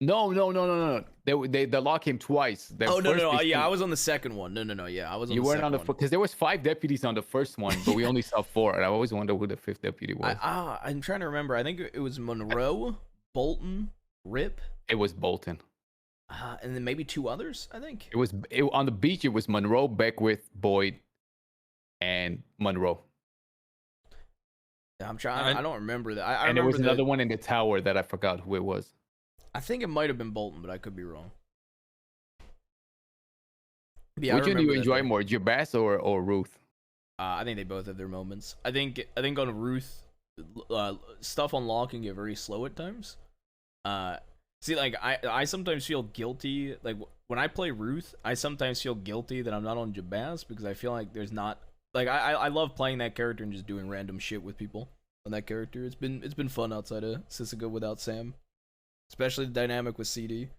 No. The law came twice. No. Yeah, I was on the second one. No. Yeah, I was on you the weren't second on the one. because there was 5 deputies on the first one, but we only saw 4, and I always wonder who the 5th deputy was. I'm trying to remember. I think it was Monroe, Bolton, Rip. It was Bolton. And then maybe 2 others, I think. It was on the beach. It was Monroe, Beckwith, Boyd, and Monroe. I'm trying. I don't remember that. I and there was remember another one in the tower that I forgot who it was. I think it might have been Bolton, but I could be wrong. Yeah, which one do you enjoy more, Jabas or Ruth? I think they both have their moments. I think on Ruth, stuff on Law can get very slow at times. See, like, I sometimes feel guilty. Like, when I play Ruth, I sometimes feel guilty that I'm not on Jabaz because I feel like there's not... Like, I love playing that character and just doing random shit with people on that character. It's been fun outside of Sisica without Sam. Especially the dynamic with CD.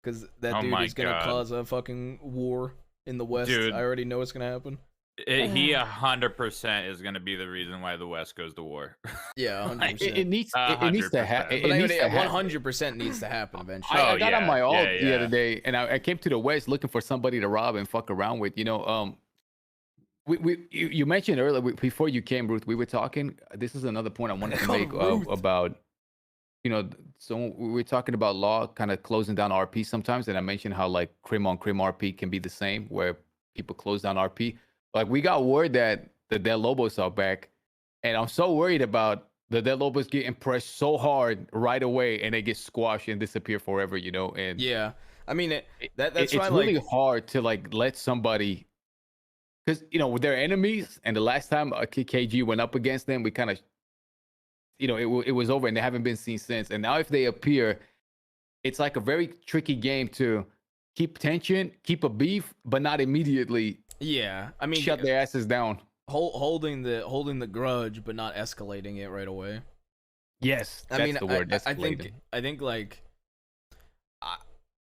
Because that dude is going to cause a fucking war in the West. Dude, I already know what's going to happen. He 100% is going to be the reason why the West goes to war. Yeah, 100%. It needs to happen. 100% needs to happen eventually. I got on my alt the other day, and I came to the West looking for somebody to rob and fuck around with. You mentioned earlier before you came, Ruth. We were talking. This is another point I wanted to make about. So we were talking about Law kind of closing down RP sometimes, and I mentioned how like Crim on Crim RP can be the same, where people close down RP. Like, we got word that the Dead Lobos are back, and I'm so worried about the Dead Lobos getting pressed so hard right away, and they get squashed and disappear forever, And yeah, I mean, that's it's why, really hard to like let somebody, because they're enemies, and the last time KG went up against them, we kind of, it was over, and they haven't been seen since. And now if they appear, it's like a very tricky game to keep tension, keep a beef, but not immediately. Yeah, I mean, shut their asses down. Holding the grudge, but not escalating it right away. Yes, that's the word. I think like,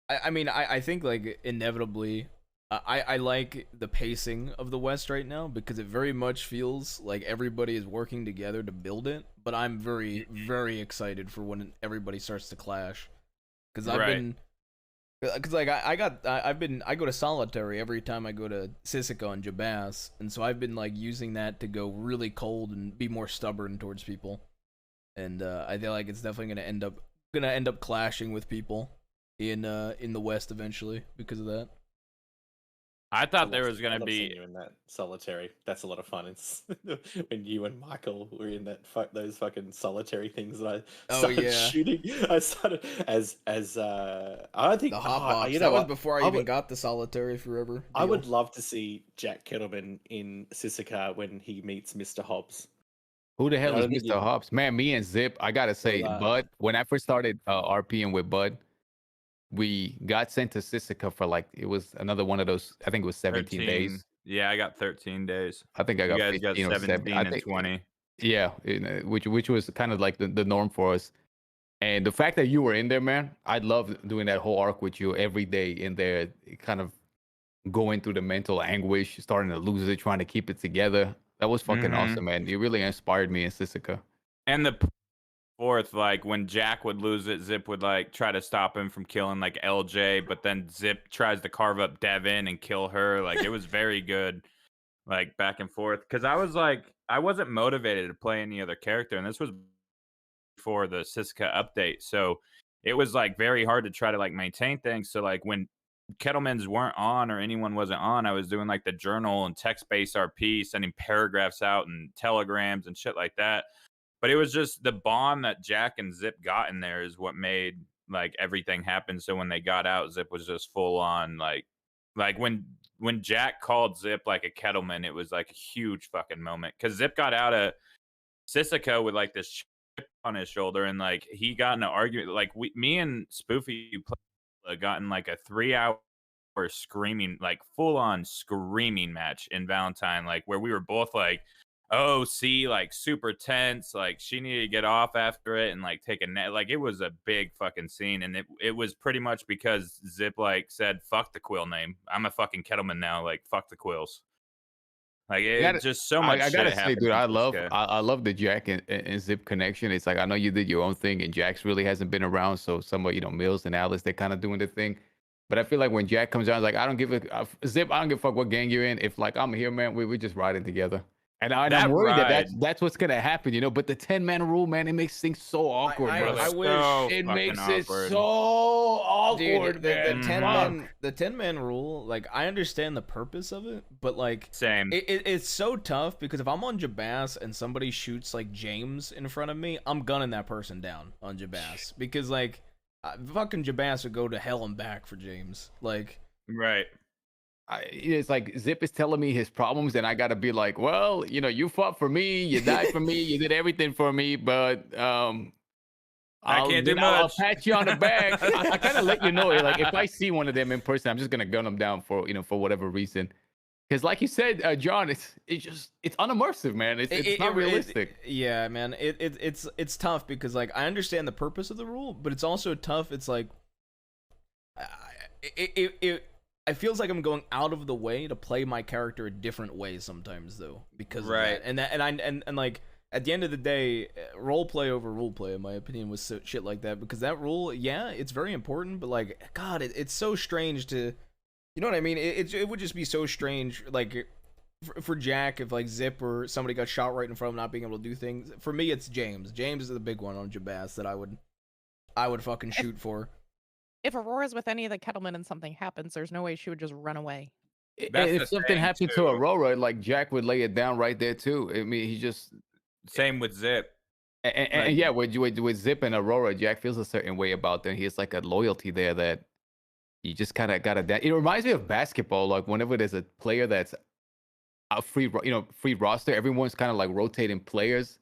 I think like inevitably, I like the pacing of the West right now because it very much feels like everybody is working together to build it. But I'm very, very excited for when everybody starts to clash, because I go to solitary every time I go to Sisica and Jabas, and so I've been like using that to go really cold and be more stubborn towards people, and I feel like it's definitely gonna end up clashing with people in the West eventually because of that. I thought there was gonna be you in that solitary. That's a lot of fun. It's when you and Michael were in that those fucking solitary things that I started shooting. I started as I think the hot box. That was before I even got the solitary forever deal. I would love to see Jack Kettleman in Sisica when he meets Mr. Hobbs. Who the hell I is don't think Mr. Hobbs? Man, me and Zip, I gotta say, that. Bud, when I first started RPing with Bud, we got sent to Sisika for like, it was another one of those, I think it was 17 days. Yeah, I got 13 days. I think I You got guys got 15 or 7. 17 I and think, 20. yeah, which was kind of like the norm for us. And the fact that you were in there, man, I loved doing that whole arc with you every day in there, kind of going through the mental anguish, starting to lose it, trying to keep it together. That was fucking awesome, man. You really inspired me in Sisika. And the fourth, like when Jack would lose it, Zip would like try to stop him from killing like LJ, but then Zip tries to carve up Devin and kill her. Like it was very good, like back and forth. Because I was like, I wasn't motivated to play any other character, and this was before the Siska update, so it was like very hard to try to like maintain things. So like when Kettlemans weren't on or anyone wasn't on, I was doing like the journal and text-based RP, sending paragraphs out and telegrams and shit like that. But it was just the bond that Jack and Zip got in there is what made like everything happen. So when they got out, Zip was just full on like when Jack called Zip like a Kettleman, it was like a huge fucking moment because Zip got out of Sisika with like this chip on his shoulder, and like he got in an argument. Like me and Spoofy got in like a 3-hour screaming, like full on screaming match in Valentine, like where we were both like, oh, see, like super tense, like she needed to get off after it and like take a net. Like it was a big fucking scene, and it was pretty much because Zip like said, "Fuck the quill name. I'm a fucking Kettleman now. Like fuck the quills." Like it just so much. I gotta shit say, dude, happened I love the Jack and Zip connection. It's like I know you did your own thing, and Jack's really hasn't been around. So some of Mills and Alice, they're kind of doing the thing. But I feel like when Jack comes out, like I don't give a Zip. I don't give a fuck what gang you're in. If like I'm here, man, we're just riding together. And I'm worried that that's what's gonna happen, But the 10-man rule, man, it makes things so awkward, bro. I wish it makes it so awkward, Dude, man. the 10-man rule, like I understand the purpose of it, but like same. It's so tough because if I'm on Jabas and somebody shoots like James in front of me, I'm gunning that person down on Jabas because like fucking Jabas would go to hell and back for James, like right. It's like Zip is telling me his problems, and I gotta be like, well, you fought for me, you died for me, you did everything for me, but I can't do much. I'll pat you on the back. I kind of let you know, like if I see one of them in person, I'm just gonna gun them down for for whatever reason. Because like you said, John, it's unimmersive, man. It's not realistic. Yeah, man. It's tough because like I understand the purpose of the rule, but it's also tough. It's like it feels like I'm going out of the way to play my character a different way sometimes, though, because right. of that. And like at the end of the day, role play over rule play, in my opinion, was shit like that. Because that rule, yeah, it's very important, but like, God, it's so strange to, you know what I mean? It would just be so strange, like for Jack, if like Zip or somebody got shot right in front of him, not being able to do things. For me, it's James. James is the big one on Jabas that I would fucking shoot for. If Aurora's with any of the Kettlemen and something happens, there's no way she would just run away. If something happened to Aurora, like Jack would lay it down right there too. I mean, he just same with Zip. And yeah, with Zip and Aurora, Jack feels a certain way about them. He has like a loyalty there that you just kind of gotta. It reminds me of basketball. Like whenever there's a player that's a free roster, everyone's kind of like rotating players,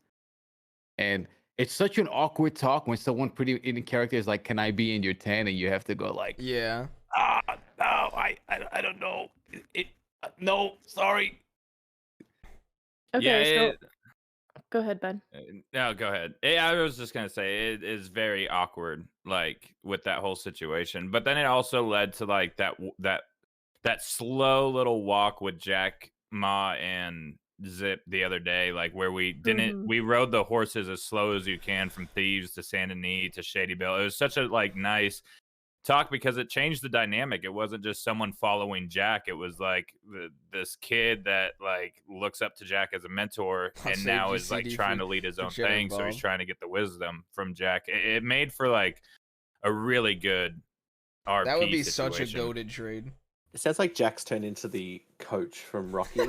and it's such an awkward talk when someone pretty in character is like, "Can I be in your 10?" and you have to go like, "Yeah, no, I don't know, no, sorry." Okay, so go ahead, Ben. No, go ahead. I was just gonna say it is very awkward, like with that whole situation. But then it also led to like that slow little walk with Jack, Ma, and Zip the other day, like where we didn't we rode the horses as slow as you can from Thieves to Saint Denis to Shady Bill. It was such a like nice talk because it changed the dynamic. It wasn't just someone following Jack. It was like this kid that like looks up to Jack as a mentor and now is like trying to lead his own thing. So he's trying to get the wisdom from Jack. It made for like a really good RP. That would be situation. such a goated trade. It sounds like Jack's turned into the coach from Rocky.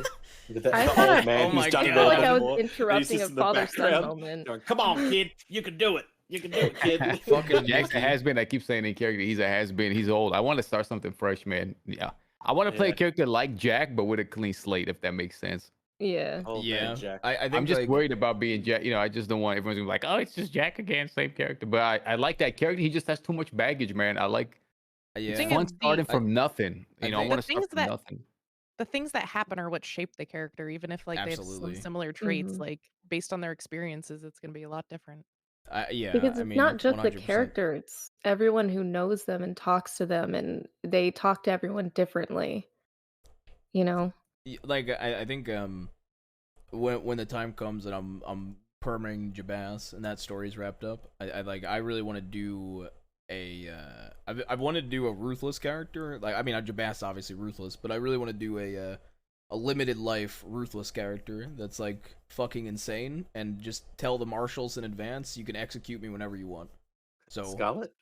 I thought old man who's done it felt all like I before. was interrupting a father-son moment. Going, come on, kid, you can do it. You can do it, kid. Fucking Jack's a has-been. I keep saying in character, he's a has-been. He's old. I want to start something fresh, man. Yeah, I want to play a character like Jack, but with a clean slate, if that makes sense. Yeah. Old Yeah, man Jack. I I'm think just like worried about being Jack. You know, I just don't want everyone's gonna be like, oh, it's just Jack again, same character. But I like that character. He just has too much baggage, man. I like. It's Thing yeah. fun is, starting I from nothing. I You know, I think want the to start things from that nothing. the things that happen are what shape the character, even if like they have some absolutely. similar traits. Mhm. Like based on their experiences, it's gonna be a lot different. Yeah, Because I it's mean not just the 100%. character, it's everyone who knows them and talks to them, and they talk to everyone differently, you know? Like I think when the time comes that I'm perming Jabaz and that story's wrapped up, I really want to do I wanted to do a ruthless character. Like I mean, Jabaz obviously ruthless, but I really want to do a limited life ruthless character that's like fucking insane and just tell the marshals in advance you can execute me whenever you want. So Scarlet?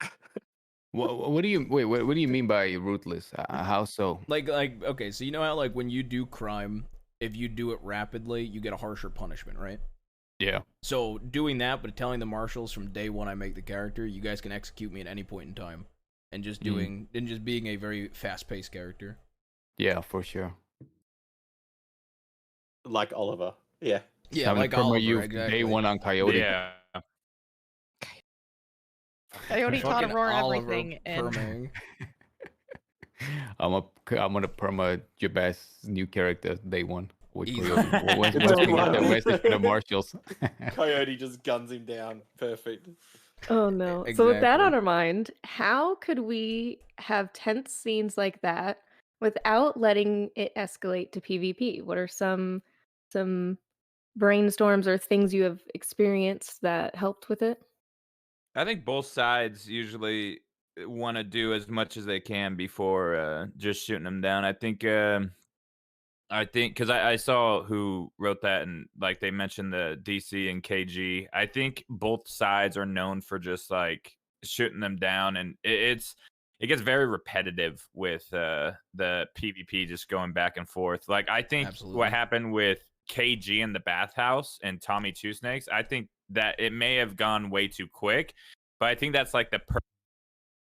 What do you wait? What do you mean by ruthless? How so? like okay, so you know how like when you do crime, if you do it rapidly, you get a harsher punishment, right? Yeah. So doing that, but telling the marshals from day one I make the character, you guys can execute me at any point in time, and just being a very fast paced character. Yeah, for sure. Like Oliver. Yeah. Yeah, Having like to promote Oliver, you exactly. day one on Coyote. Yeah. Coyote taught Fucking Aurora Oliver everything, and perming. I'm gonna perma Jabez new character day one with Easy. Coyote. Once Day we get one. the message from the marshals. Coyote just guns him down. Perfect. Oh no. So with that Exactly. on our mind, how could we have tense scenes like that without letting it escalate to PvP? What are some brainstorms or things you have experienced that helped with it? I think both sides usually want to do as much as they can before just shooting them down. I think because I saw who wrote that, and like they mentioned the DC and KG. I think both sides are known for just like shooting them down, and it gets very repetitive with the PvP just going back and forth. Like I think Absolutely. what happened with KG in the bathhouse and Tommy Two Snakes, I think that it may have gone way too quick, but I think that's like the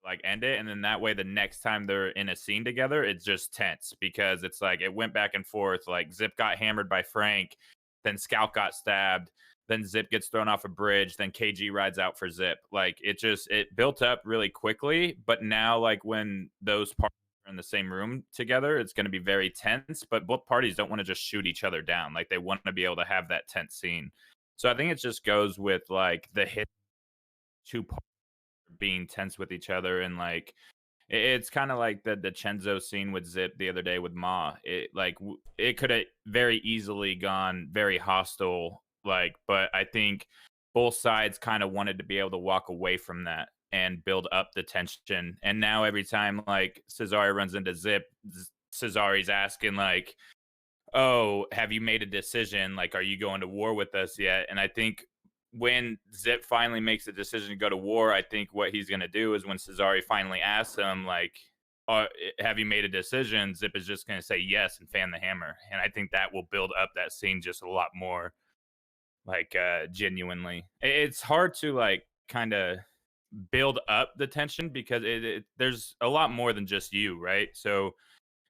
like end it, and then that way the next time they're in a scene together it's just tense because it's like it went back and forth. Like Zip got hammered by Frank, then Scout got stabbed, then Zip gets thrown off a bridge, then KG rides out for Zip. Like it built up really quickly, but now like when those parties are in the same room together it's going to be very tense, but both parties don't want to just shoot each other down. Like they want to be able to have that tense scene. So I think it just goes with like the hit two parties being tense with each other, and like it's kind of like the Chenzo scene with Zip the other day with Ma. It could have very easily gone very hostile, like, but I think both sides kind of wanted to be able to walk away from that and build up the tension. And now every time like Cesare runs into Zip, Cesare's asking like, oh, have you made a decision? Like, are you going to war with us yet? And I think when Zip finally makes a decision to go to war, I think what he's going to do is when Cesare finally asks him, like, have you made a decision? Zip is just going to say yes and fan the hammer. And I think that will build up that scene just a lot more, like, genuinely. It's hard to, like, kind of build up the tension because there's a lot more than just you, right? So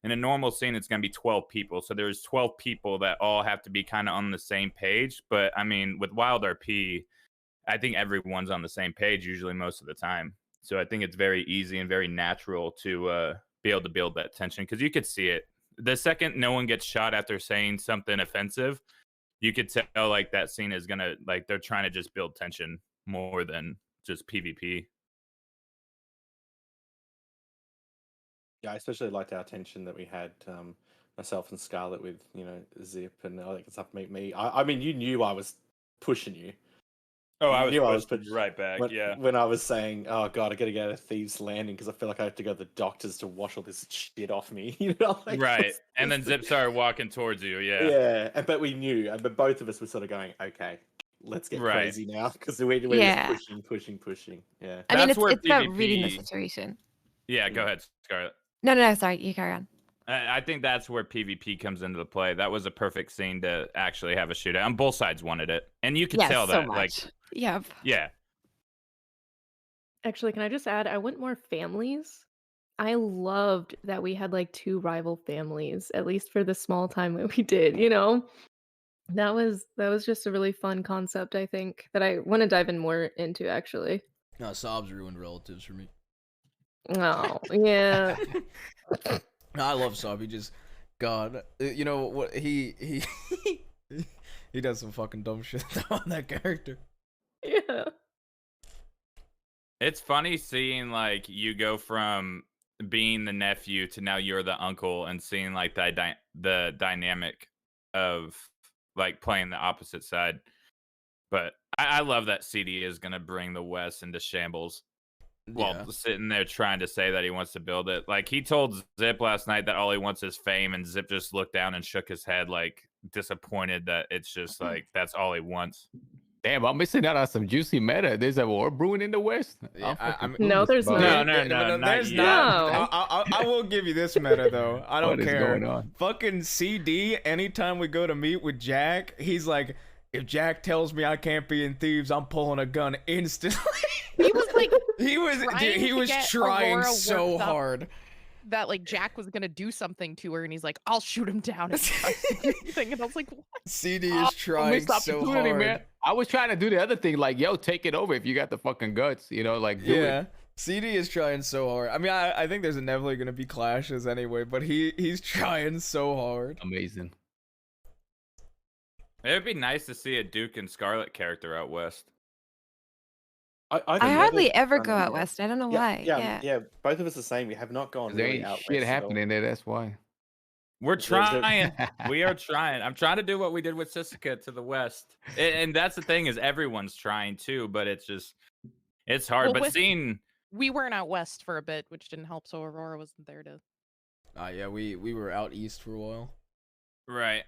in a normal scene it's going to be 12 people, so there's 12 people that all have to be kind of on the same page. But I mean with Wild RP I think everyone's on the same page usually most of the time, so I think it's very easy and very natural to be able to build that tension because you could see it the second no one gets shot after saying something offensive. You could tell like that scene is gonna, like, they're trying to just build tension more than just PvP. Yeah, I especially liked our tension that we had, myself and Scarlet with, Zip and all that kind of stuff. I mean, you knew I was pushing you. Oh, You I was knew pushing you right back. Yeah. when I was saying, "Oh God, I got to go to Thieves Landing because I feel like I have to go to the doctors to wash all this shit off me." Like, Right. And then Zip started walking towards you. Yeah. yeah. But we knew, but both of us were sort of going, "Okay, let's get Right. crazy now," because we're Yeah. just pushing. Yeah. I mean, That's where it's about reading the PvP. situation. Yeah, go ahead, Scarlett. No, sorry, you carry on. I think that's where PvP comes into the play. That was a perfect scene to actually have a shootout, and both sides wanted it, and you could Yes, tell so that. much. Like, Yep. yeah, Actually, can I just add, I want more families. I loved that we had like two rival families, at least for the small time that we did, you know? That was just a really fun concept, I think, that I want to dive in more into actually. No, Sob's ruined relatives for me. Oh, yeah. No, I love Sob. He just, God, you know what? He he does some fucking dumb shit on that character. Yeah. It's funny seeing like you go from being the nephew to now you're the uncle, and seeing like the dynamic of like playing the opposite side. But I love that CD is gonna bring the West into shambles while Yeah. sitting there trying to say that he wants to build it. Like he told Zip last night that all he wants is fame, and Zip just looked down and shook his head like disappointed that it's just like that's all he wants. Damn, I'm missing out on some juicy meta. There's a war brewing in the West. Yeah, I'm No, there's not. No, there's yet. not. I will give you this meta though. I don't What is care. going on? Fucking CD. Anytime we go to meet with Jack, he's like, if Jack tells me I can't be in Thieves, I'm pulling a gun instantly. He was like, he was trying Aurora so worked up hard. that like Jack was gonna do something to her, and he's like, "I'll shoot him down." And, he tries to do something, and I was like, "What?" CD is trying Missed so opportunity, hard. man. I was trying to do the other thing, like, yo, take it over if you got the fucking guts, you know, like, do Yeah. it. CD is trying so hard. I mean, I think there's inevitably gonna be clashes anyway, but he's trying so hard. Amazing. It would be nice to see a Duke and Scarlet character out west. I hardly ever go out west. I don't know why. Yeah. Both of us are saying we have not gone There really ain't out shit west at all. happening there, that's why. We're There's trying. We are trying. I'm trying to do what we did with Sissica to the west. And that's the thing, is everyone's trying too, but it's just, it's hard. Well, but with- seeing, We weren't out west for a bit, which didn't help. So Aurora wasn't there to. Yeah, we were out east for a while. right,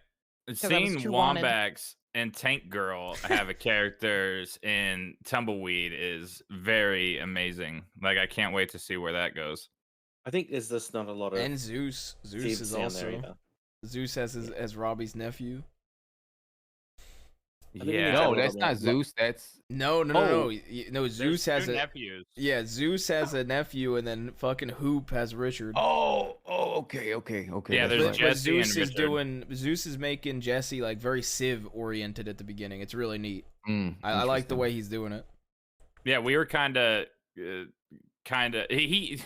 that was seeing too wanted. Wombax and Tank Girl have a characters in Tumbleweed is very amazing. Like, I can't wait to see where that goes. I think there's just not a lot of And Zeus. Zeus Thieves is down also. there either. Zeus has Robbie's nephew. Yeah. No, that's not Zeus. That's No. No, Zeus There's has two a nephews. Yeah, Zeus has a nephew, and then fucking Hoop has Richard. okay. Yeah, that's there's right. But Jesse Zeus and is Richard. Zeus is making Jesse like very Civ oriented at the beginning. It's really neat. I like the Interesting. way he's doing it. Yeah, we were kind of he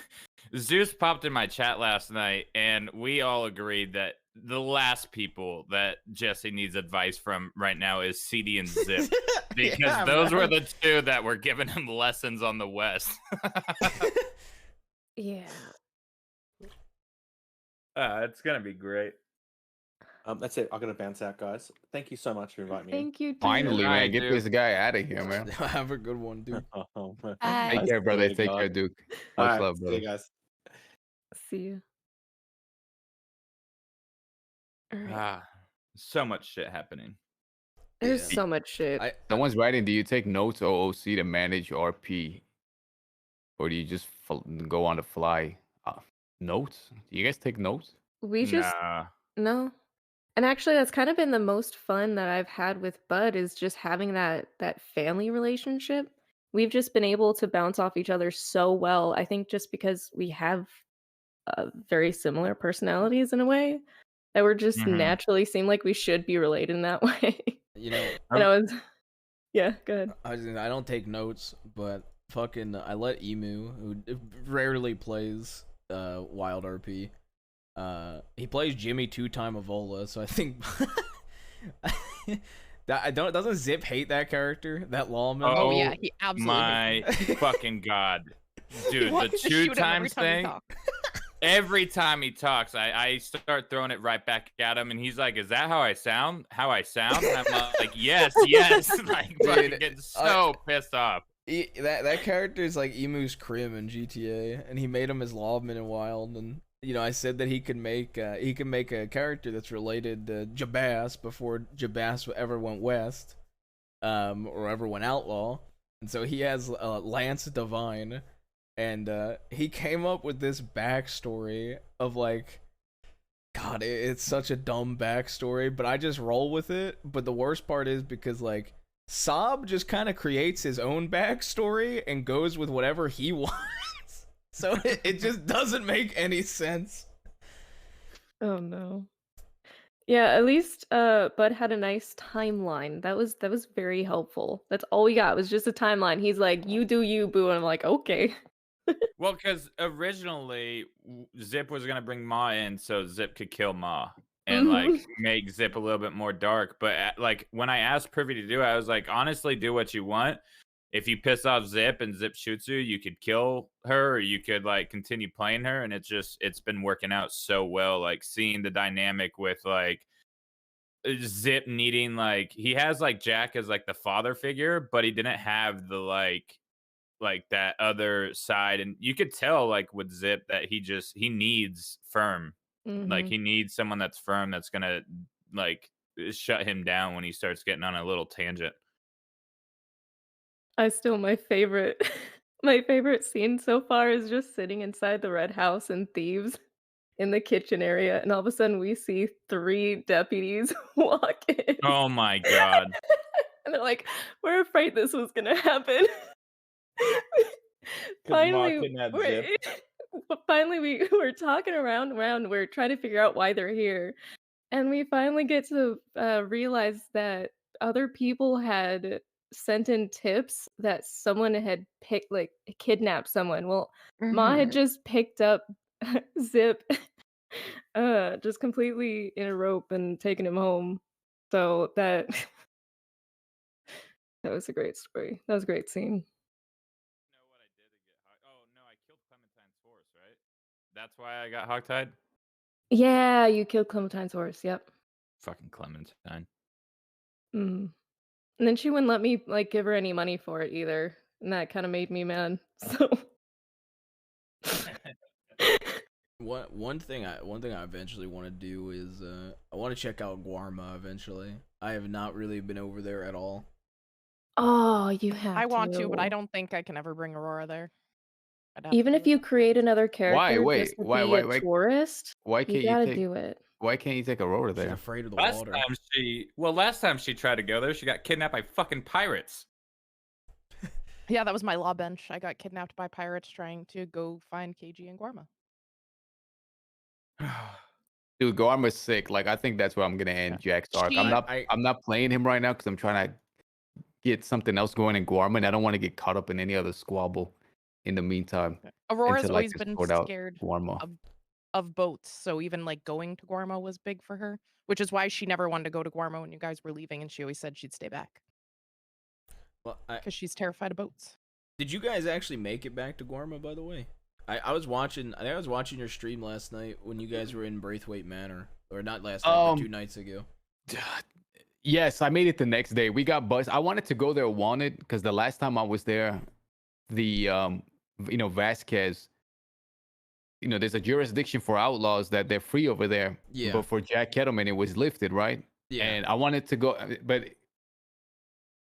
Zeus popped in my chat last night, and we all agreed that the last people that Jesse needs advice from right now is CD and Zip, because Yeah, those were man. the two that were giving him lessons on the West. Yeah. It's gonna be great. That's it. I'm gonna bounce out, guys. Thank you so much for inviting me. Thank you. Finally, Alright, man, get dude. this guy out of here, man. Have a good one, dude. Oh, man. Bye. Take I care, brother. swear to Take God. care, Duke. All Much right, love, see brother. you guys. See you. All right. So much shit happening. There's Yeah. so much shit. Someone's writing, do you take notes OOC to manage RP? Or do you just go on the fly? Notes? Do you guys take notes? We just Nah. no. And actually that's kind of been the most fun that I've had with Bud, is just having that family relationship. We've just been able to bounce off each other so well. I think just because we have very similar personalities in a way, that we're just Mhm. naturally seem like we should be related in that way. You know, And I was yeah, go ahead. I don't take notes, but fucking I let Emu, who rarely plays Wild RP, he plays Jimmy 2-time Evola, so I think that doesn't Zip hate that character, that lawman? Oh, yeah, he absolutely My fucking god, dude, Want the to shoot him 2 times every time he thing. talks. Every time he talks, I start throwing it right back at him, and he's like, "Is that how I sound? How I sound?" And I'm like, "Yes." Like, fucking getting so pissed off. That character is like Emu's Crim in GTA, and he made him as Lawman in Wild, and you know I said that he can make a character that's related to Jabas before Jabas ever went west, or ever went outlaw, and so he has Lance Divine. And he came up with this backstory of like, God, it's such a dumb backstory, but I just roll with it. But the worst part is because like Saab just kind of creates his own backstory and goes with whatever he wants. So it just doesn't make any sense. Oh no. Yeah, at least Bud had a nice timeline. That was very helpful. That's all we got was just a timeline. He's like, "You do you, boo," and I'm like, "Okay." Well, because originally Zip was gonna bring Ma in so Zip could kill Ma and like Mhm. make Zip a little bit more dark. But like when I asked Privy to do it, I was like, honestly, do what you want. If you piss off Zip and Zip shoots you could kill her, or you could like continue playing her. And it's been working out so well. Like seeing the dynamic with like Zip needing like he has like Jack as like the father figure, but he didn't have the like that other side. And you could tell like with Zip that he needs firm. Like Mhm. he needs someone that's firm that's gonna like shut him down when he starts getting on a little tangent. I still my favorite my favorite scene so far is just sitting inside the red house and thieves in the kitchen area, and all of a sudden we see 3 deputies walk in. Oh my god. And they're like, "We're afraid this was gonna happen." 'Cause Ma Finally, kidnapped we're Zip. finally we're talking around, we're trying to figure out why they're here, and we finally get to, realize that other people had sent in tips that someone had picked like, kidnapped someone. Well, Ma had Mhm. just picked up Zip, just completely in a rope and taken him home. So that that was a great story. That was a great scene. Know what I did to get hog? Oh no, I killed Clementine's horse, right? That's why I got hogtied. Yeah, you killed Clementine's horse, yep. Fucking Clementine. Mm. And then she wouldn't let me, like, give her any money for it either, and that kinda made me mad, so One thing I eventually want to do is I want to check out Guarma eventually. I have not really been over there at all. Oh, you have I want to, but I to. don't think I can ever bring Aurora there. I'd have to Even do if it. you create another Why? character just Wait. to be a tourist, Why you can't you gotta take? do it. Why can't you take Aurora She's there? afraid of the Last water. time last time she tried to go there, she got kidnapped by fucking pirates. Yeah, that was my law bench. I got kidnapped by pirates trying to go find KG and Guarma. Dude, Garma's sick. Like I think that's where I'm gonna end Jack's arc. I'm She not I I'm not playing him right now because I'm trying to get something else going in Guarma, and I don't want to get caught up in any other squabble in the meantime Aurora's until I always can been sort out scared Guarma. of boats, so even like going to Guarma was big for her, which is why she never wanted to go to Guarma when you guys were leaving, and she always said she'd stay back well, because she's terrified of boats. did you guys actually make it back to Guarma, by the way? I was watching. I think I was watching your stream last night when you guys were in Braithwaite Manor, or not last night, but 2 nights ago. Yes, I made it the next day. We got buzzed. I wanted to go there wanted because the last time I was there, the Vasquez, there's a jurisdiction for outlaws that they're free over there. Yeah. But for Jack Kettleman, it was lifted, right? Yeah. And I wanted to go, but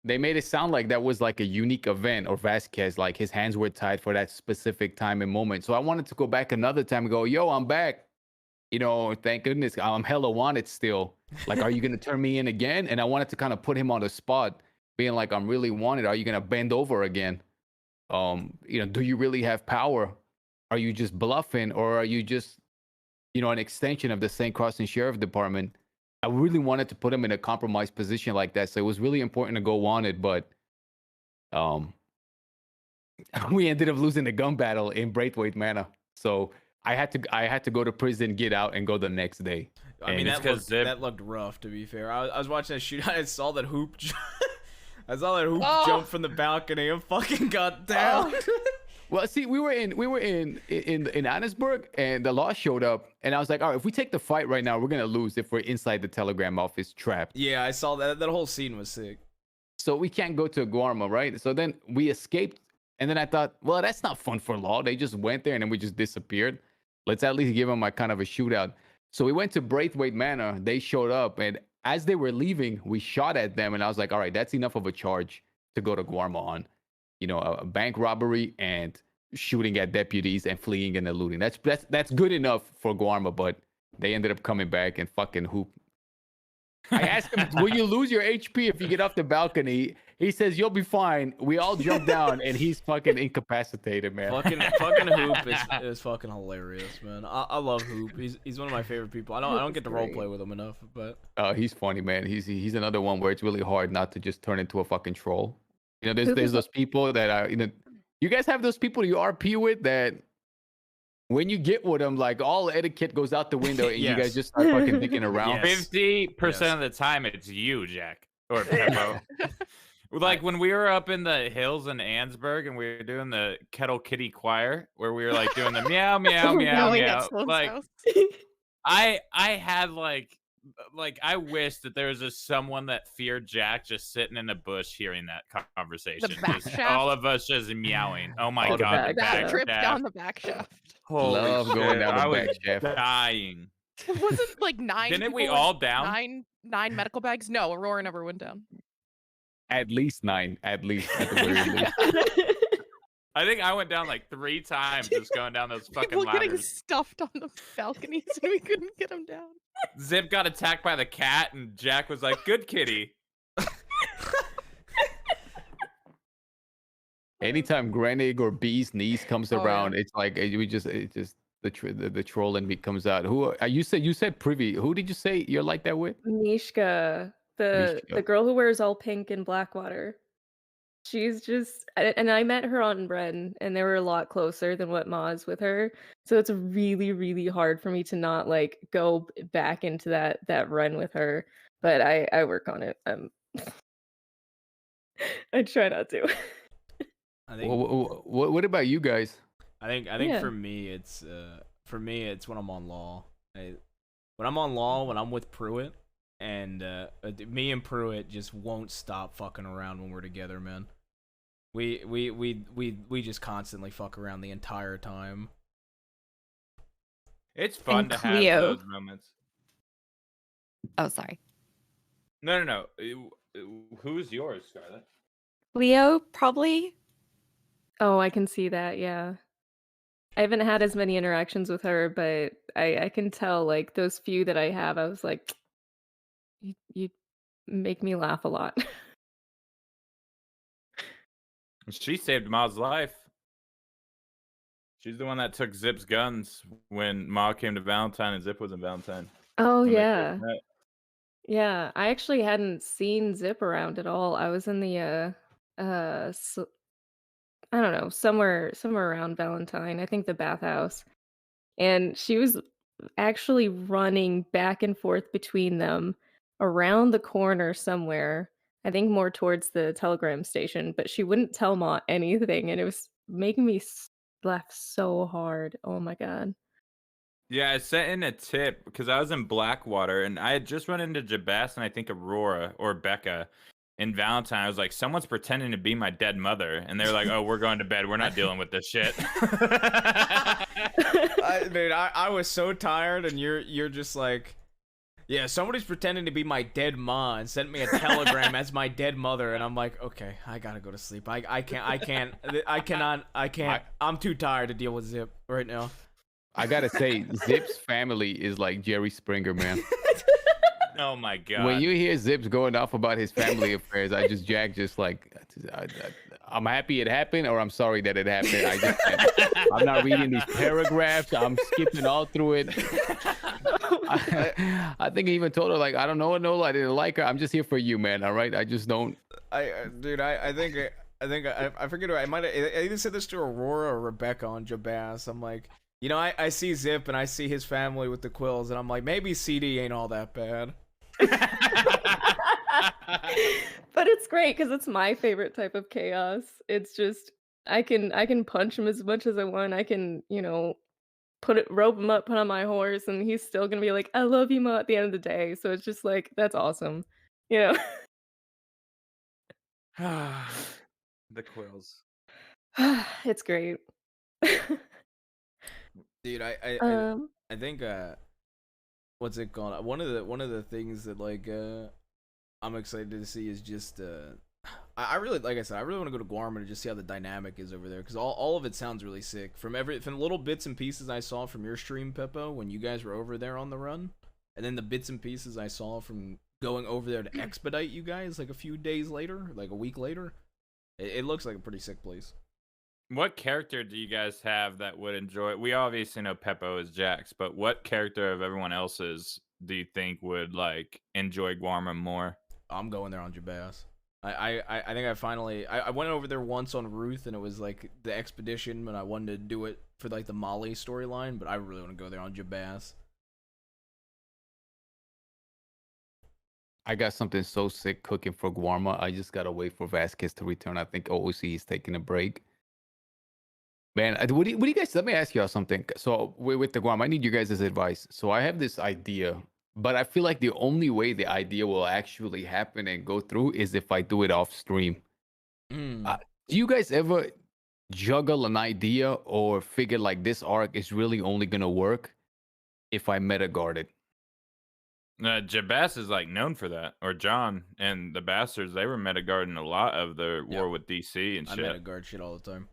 they made it sound like that was like a unique event, or Vasquez, like his hands were tied for that specific time and moment. So I wanted to go back another time and go, yo, I'm back. Thank goodness I'm hella wanted still. Like, are you going to turn me in again? And I wanted to kind of put him on the spot, being like, I'm really wanted. Are you going to bend over again? Do you really have power? Are you just bluffing, or are you just, an extension of the St. Cross and Sheriff Department? I really wanted to put him in a compromised position like that. So it was really important to go wanted, but we ended up losing the gun battle in Braithwaite Manor. So I had to go to prison, get out, and go the next day. I mean, that looked rough. To be fair, I was watching that shootout. I saw that hoop. I saw that hoop jump from the balcony and fucking got down. Well, see, we were in Annesburg, and the law showed up, and I was like, all right, if we take the fight right now, we're gonna lose if we're inside the telegram office trapped. Yeah, I saw that. That whole scene was sick. So we can't go to Guarma, right? So then we escaped, and then I thought, well, that's not fun for law. They just went there and then we just disappeared. Let's at least give them a kind of a shootout. So we went to Braithwaite Manor. They showed up, and as they were leaving, we shot at them, and I was like, all right, that's enough of a charge to go to Guarma on. A bank robbery and shooting at deputies and fleeing and eluding. That's good enough for Guarma, but they ended up coming back and fucking hoop. I asked him, will you lose your HP if you get off the balcony? He says you'll be fine. We all jump down, and he's fucking incapacitated, man. Fucking Hoop is fucking hilarious, man. I love Hoop. He's one of my favorite people. I don't get to role play with him enough, but He's funny, man. He's another one where it's really hard not to just turn into a fucking troll. You know, there's those people that are, you know, you guys have those people you RP with that when you get with them, like all etiquette goes out the window, and you guys just start fucking dicking around. 50% of the time, it's you, Jack or Peppo. Like when we were up in the hills in Ansburg and we were doing the Kettle Kitty Choir, where we were like doing the meow meow meow meow. Like I had like I wish that there was just someone that feared Jack just sitting in the bush hearing that conversation. Just all of us just meowing. Oh my god, the back trip shaft. down the back shaft. Holy Love shit, going down the I was back shaft. dying. Wasn't like 9 Didn't we people all with down? nine medical bags? No, Aurora never went down. At least 9, at least at the very least. I think I went down like 3 times just going down those fucking People getting ladders. stuffed on the balconies and we couldn't get them down. Zip got attacked by the cat and Jack was like, "Good kitty." Anytime Grenig or B's niece comes around, it's like the troll in me comes out. Who you said Privy? Who did you say you're like that with? Mishka, the girl who wears all pink in Blackwater. She's just, and I met her on Ren, and they were a lot closer than what Ma's with her. So it's really, really hard for me to not like go back into that run with her. But I work on it. I try not to. I think. What about you guys? I think for me it's when I'm on Law. When I'm on Law, when I'm with Pruitt, and me and Pruitt just won't stop fucking around when we're together, man. We just constantly fuck around the entire time. It's fun And to Cleo. have those moments. Oh, sorry. No. Who's yours, Scarlett? Leo, probably. Oh, I can see that, yeah. I haven't had as many interactions with her, but I can tell, like, those few that I have, I was like, you make me laugh a lot. She saved Ma's life. She's the one that took Zip's guns when Ma came to Valentine and Zip was in Valentine. Oh, When they yeah. first met. Yeah, I actually hadn't seen Zip around at all. I was in the, I don't know, somewhere around Valentine, I think the bathhouse. And she was actually running back and forth between them around the corner somewhere. I think more towards the telegram station, but she wouldn't tell Ma anything, and it was making me laugh so hard. Oh my god. Yeah, I sent in a tip because I was in Blackwater and I had just run into Jabas and I think Aurora or Becca in Valentine. I was like, someone's pretending to be my dead mother. And they're like, oh, we're going to bed. We're not dealing with this shit. Dude, I was so tired, and you're just like, yeah, somebody's pretending to be my dead ma and sent me a telegram as my dead mother, and I'm like, okay, I gotta go to sleep. I can't. I'm too tired to deal with Zip right now. I gotta say, Zip's family is like Jerry Springer, man. Oh my god. When you hear Zips going off about his family affairs, Jack just like, I'm happy it happened, or I'm sorry that it happened. I'm not reading these paragraphs. I'm skipping all through it. I think he even told her, like, I don't know, Nola, I didn't like her. I'm just here for you, man. All right, I just don't. I forget. I either said this to Aurora or Rebecca on Jabas. I'm like, you know, I see Zip and I see his family with the quills, and I'm like, maybe CD ain't all that bad. But it's great because it's my favorite type of chaos. It's just I can punch him as much as I want. I can, you know, rope him up, put on my horse, and he's still gonna be like, I love you, Ma, at the end of the day. So it's just like, that's awesome. You know? The quills. It's great. Dude, I think what's it called? One of the things that like I'm excited to see is just I really, like I said, I really want to go to Guarma to just see how the dynamic is over there, because all of it sounds really sick. From little bits and pieces I saw from your stream, Peppo, when you guys were over there on the run, and then the bits and pieces I saw from going over there to expedite you guys like a few days later, like a week later. It looks like a pretty sick place. What character do you guys have that would enjoy it? We obviously know Peppo is Jax, but what character of everyone else's do you think would like enjoy Guarma more? I'm going there on Jabaz. I think I went over there once on Ruth, and it was like the expedition, and I wanted to do it for like the Molly storyline, but I really want to go there on Jabaz. I got something so sick cooking for Guarma. I just gotta wait for Vasquez to return. I think OOC is taking a break. Man, what do you guys? Let me ask y'all something. So with the Guarma, I need you guys' advice. So I have this idea, but I feel like the only way the idea will actually happen and go through is if I do it off stream. Do you guys ever juggle an idea or figure like this arc is really only gonna work if I meta guard it? Jabaz is like known for that, or John and the Bastards. They were meta guarding a lot of their war with DC and shit. I meta guard shit all the time.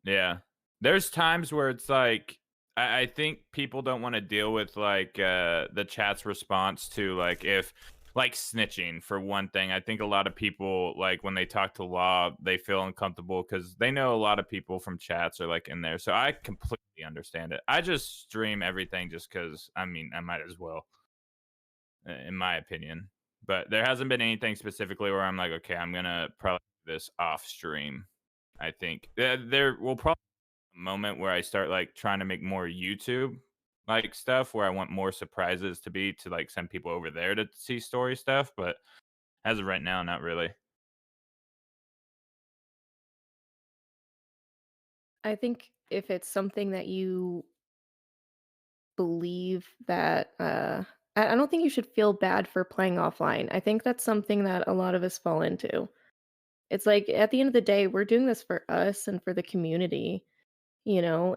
Yeah, there's times where it's like I think people don't want to deal with like the chat's response to like if like snitching for one thing. I think a lot of people like when they talk to Law, they feel uncomfortable because they know a lot of people from chats are like in there. So I completely understand it. I just stream everything just because I mean I might as well. In my opinion, but there hasn't been anything specifically where I'm like, okay, I'm gonna probably do this off stream. I think there will probably be a moment where I start like trying to make more YouTube like stuff where I want more surprises to be to like send people over there to see story stuff, but as of right now, not really. I think if it's something that you believe that I don't think you should feel bad for playing offline. I think that's something that a lot of us fall into. It's like at the end of the day, we're doing this for us and for the community. You know,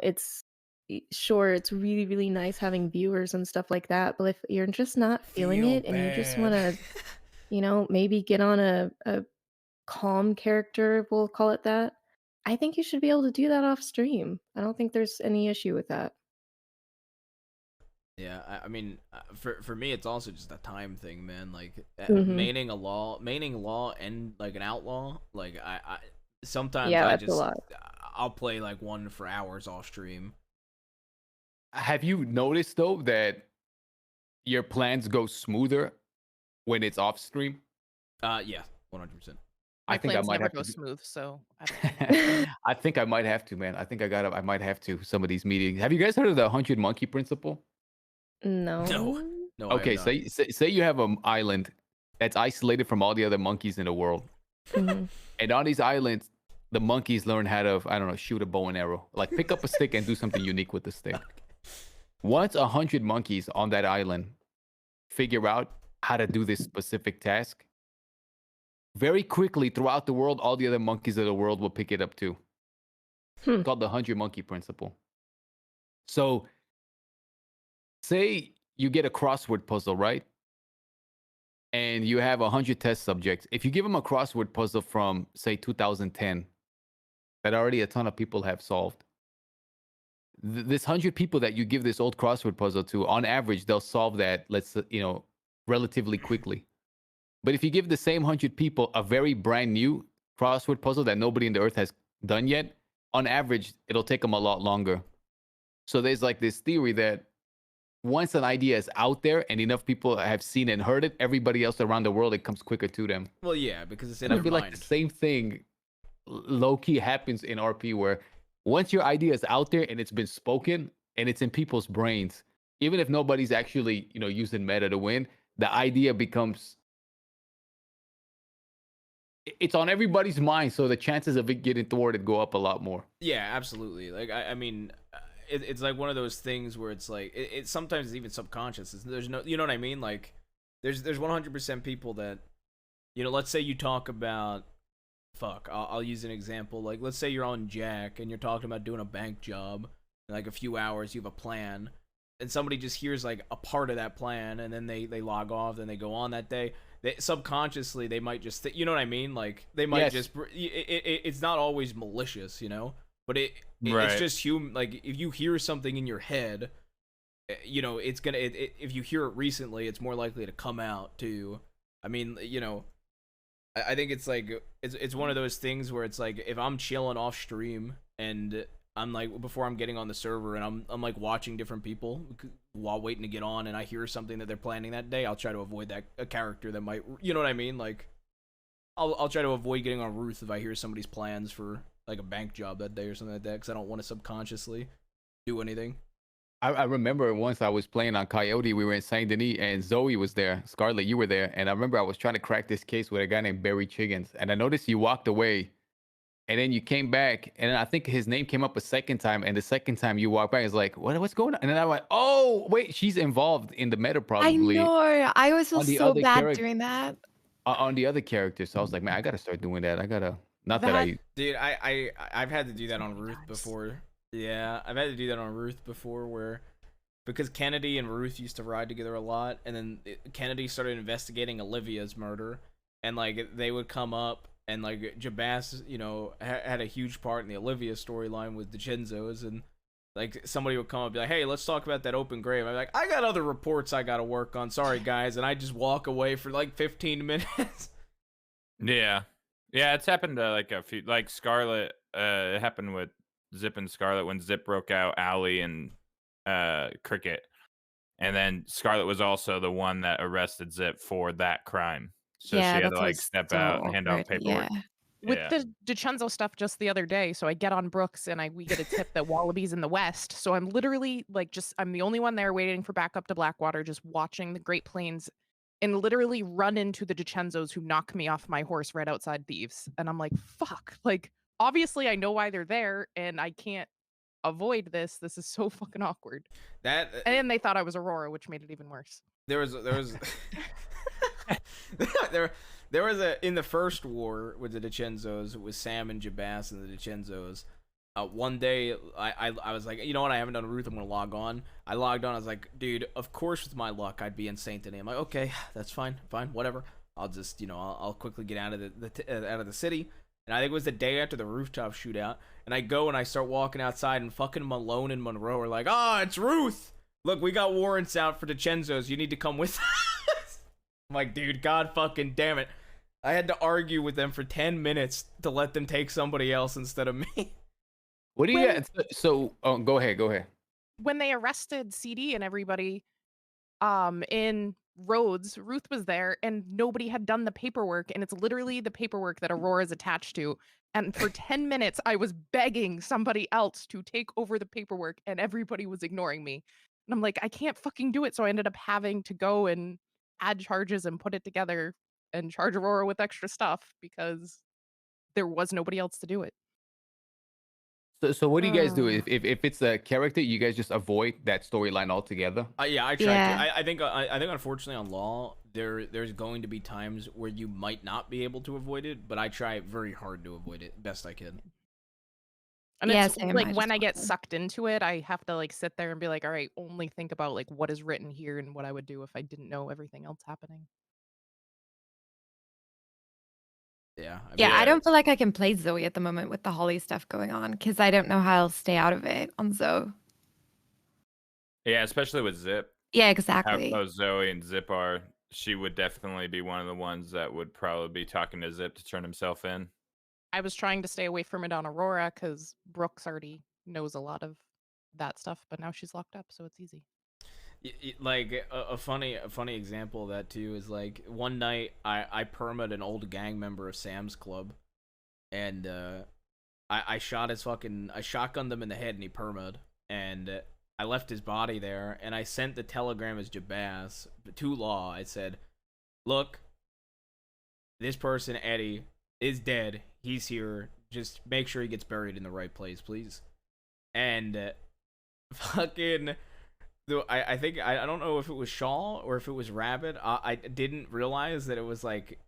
sure, it's really, really nice having viewers and stuff like that, but if you're just not feeling it and you just want to, maybe get on a calm character, we'll call it that, I think you should be able to do that off stream. I don't think there's any issue with that. Yeah, I mean, for me, it's also just a time thing, man. Like Mhm. maining law, and like an outlaw. Like I sometimes Yeah, I that's a lot. I'll play like one for hours off stream. Have you noticed though that your plans go smoother when it's off stream? Yeah, 100%. My I think I plans might never have go to. smooth, so I think I might have to, man. I think I might have to some of these meetings. Have you guys heard of the 100 monkey principle? No. No. Okay, say you have an island that's isolated from all the other monkeys in the world, Mhm. and on these islands, the monkeys learn how to, I don't know, shoot a bow and arrow, like pick up a stick and do something unique with the stick. Once 100 monkeys on that island figure out how to do this specific task, very quickly throughout the world, all the other monkeys of the world will pick it up too. It's called the 100 monkey principle. So, say you get a crossword puzzle, right? And you have 100 test subjects. If you give them a crossword puzzle from, say, 2010, that already a ton of people have solved, this 100 people that you give this old crossword puzzle to, on average, they'll solve that, relatively quickly. But if you give the same 100 people a very brand new crossword puzzle that nobody in the earth has done yet, on average, it'll take them a lot longer. So there's like this theory that once an idea is out there and enough people have seen and heard it, everybody else around the world, it comes quicker to them. Well, yeah, because it's in And I their feel mind. like the same thing low-key happens in RP, where once your idea is out there and it's been spoken and it's in people's brains, even if nobody's actually, using meta to win, the idea becomes, it's on everybody's mind, so the chances of it getting thwarted go up a lot more. Yeah, absolutely. Like I mean, it's like one of those things where it's like it sometimes it's even subconscious. There's no, you know what I mean? Like there's 100% people that, let's say you talk about, I'll use an example. Like let's say you're on Jack and you're talking about doing a bank job. In like a few hours, you have a plan, and somebody just hears like a part of that plan, and then they log off, then they go on that day. Subconsciously they might just you know what I mean? Like they might just it's not always malicious, but it's just human. Like if you hear something in your head, it's gonna if you hear it recently, it's more likely to come out too. I mean, you know, I think it's like it's one of those things where it's like if I'm chilling off stream and I'm like before I'm getting on the server and I'm like watching different people while waiting to get on and I hear something that they're planning that day, I'll try to avoid that a character that might, you know what I mean? Like I'll try to avoid getting on Ruth if I hear somebody's plans for like a bank job that day or something like that because I don't want to subconsciously do anything. I remember once I was playing on Coyote, we were in Saint Denis, and Zoe was there. Scarlett, you were there, and I remember I was trying to crack this case with a guy named Barry Chiggins, and I noticed you walked away, and then you came back, and then I think his name came up a second time, and the second time you walked back, it's like, what's going on? And then I went, oh wait, she's involved in the meta I probably know. I always feel on the so other bad character doing that. on the other character. So I was like, man, I gotta start doing that. I gotta not that That I Dude, I've had to do that on Ruth before. Yeah, I've had to do that on Ruth before where because Kennedy and Ruth used to ride together a lot, and then Kennedy started investigating Olivia's murder, and like they would come up, and like Jabas, you know, had a huge part in the Olivia storyline with DiCenzo's, and like somebody would come up and be like, "Hey, let's talk about that open grave." I'm like, "I got other reports I got to work on. Sorry, guys," and I just walk away for like 15 minutes. Yeah, it's happened to like a few, like Scarlet. It happened with Zip and Scarlet when Zip broke out Allie and Cricket, and then Scarlet was also the one that arrested Zip for that crime, so Yeah, she had to that's like always step so out and hand off awkward. paperwork. Yeah. With Yeah. the DiCenzo stuff just the other day, so I get on Brooks and we get a tip that Wallaby's in the west. So I'm literally like I'm the only one there waiting for backup to Blackwater, just watching the Great Plains and literally run into the DiCenzos who knock me off my horse right outside Thieves. And I'm like, fuck. Like, obviously I know why they're there and I can't avoid this. This is so fucking awkward. That And then they thought I was Aurora, which made it even worse. there was there was a in the first war with the DiCenzos with Sam and Jabas and the DiCenzos. One day I was like, you know what, I haven't done Ruth, I'm gonna log on. I logged on, I was like, dude, of course with my luck I'd be in Saint Denis. I'm like, okay, that's fine, whatever. I'll just, you know, I'll quickly get out of out of the city. And I think it was the day after the rooftop shootout, and I go and I start walking outside, and fucking Malone and Monroe are like, it's Ruth. Look, we got warrants out for DiCenzo's. You need to come with us. I'm like, dude, god fucking damn it. I had to argue with them for 10 minutes to let them take somebody else instead of me. What do you get? So, go ahead. When they arrested CD and everybody in Rhodes, Ruth was there and nobody had done the paperwork, and it's literally the paperwork that Aurora's attached to. And for 10 minutes I was begging somebody else to take over the paperwork and everybody was ignoring me. And I'm like, I can't fucking do it. So I ended up having to go and add charges and put it together and charge Aurora with extra stuff because there was nobody else to do it. So what do you guys do if it's a character? You guys just avoid that storyline altogether? Yeah, I tried to. I think unfortunately on Law there's going to be times where you might not be able to avoid it, but I try very hard to avoid it best I can. And Yeah, it's same. like when I get sucked into it, I have to like sit there and be like, all right, only think about like what is written here and what I would do if I didn't know everything else happening. Yeah. I don't feel like I can play Zoe at the moment with the Holly stuff going on because I don't know how I'll stay out of it on Zoe. Yeah, especially with Zip. Yeah, exactly. How Zoe and Zip are, she would definitely be one of the ones that would probably be talking to Zip to turn himself in. I was trying to stay away from it on Aurora because Brooks already knows a lot of that stuff, but now she's locked up, so it's easy. Like a funny example of that too is like one night I perma'd an old gang member of Sam's Club, and I shotgunned him in the head and he perma'd, and I left his body there, and I sent the telegram as Jabaz to Law. I said, look, this person Eddie is dead. He's here. Just make sure he gets buried in the right place, please. And fucking. I think I don't know if it was Shaw or if it was Rabbit. I didn't realize that it was like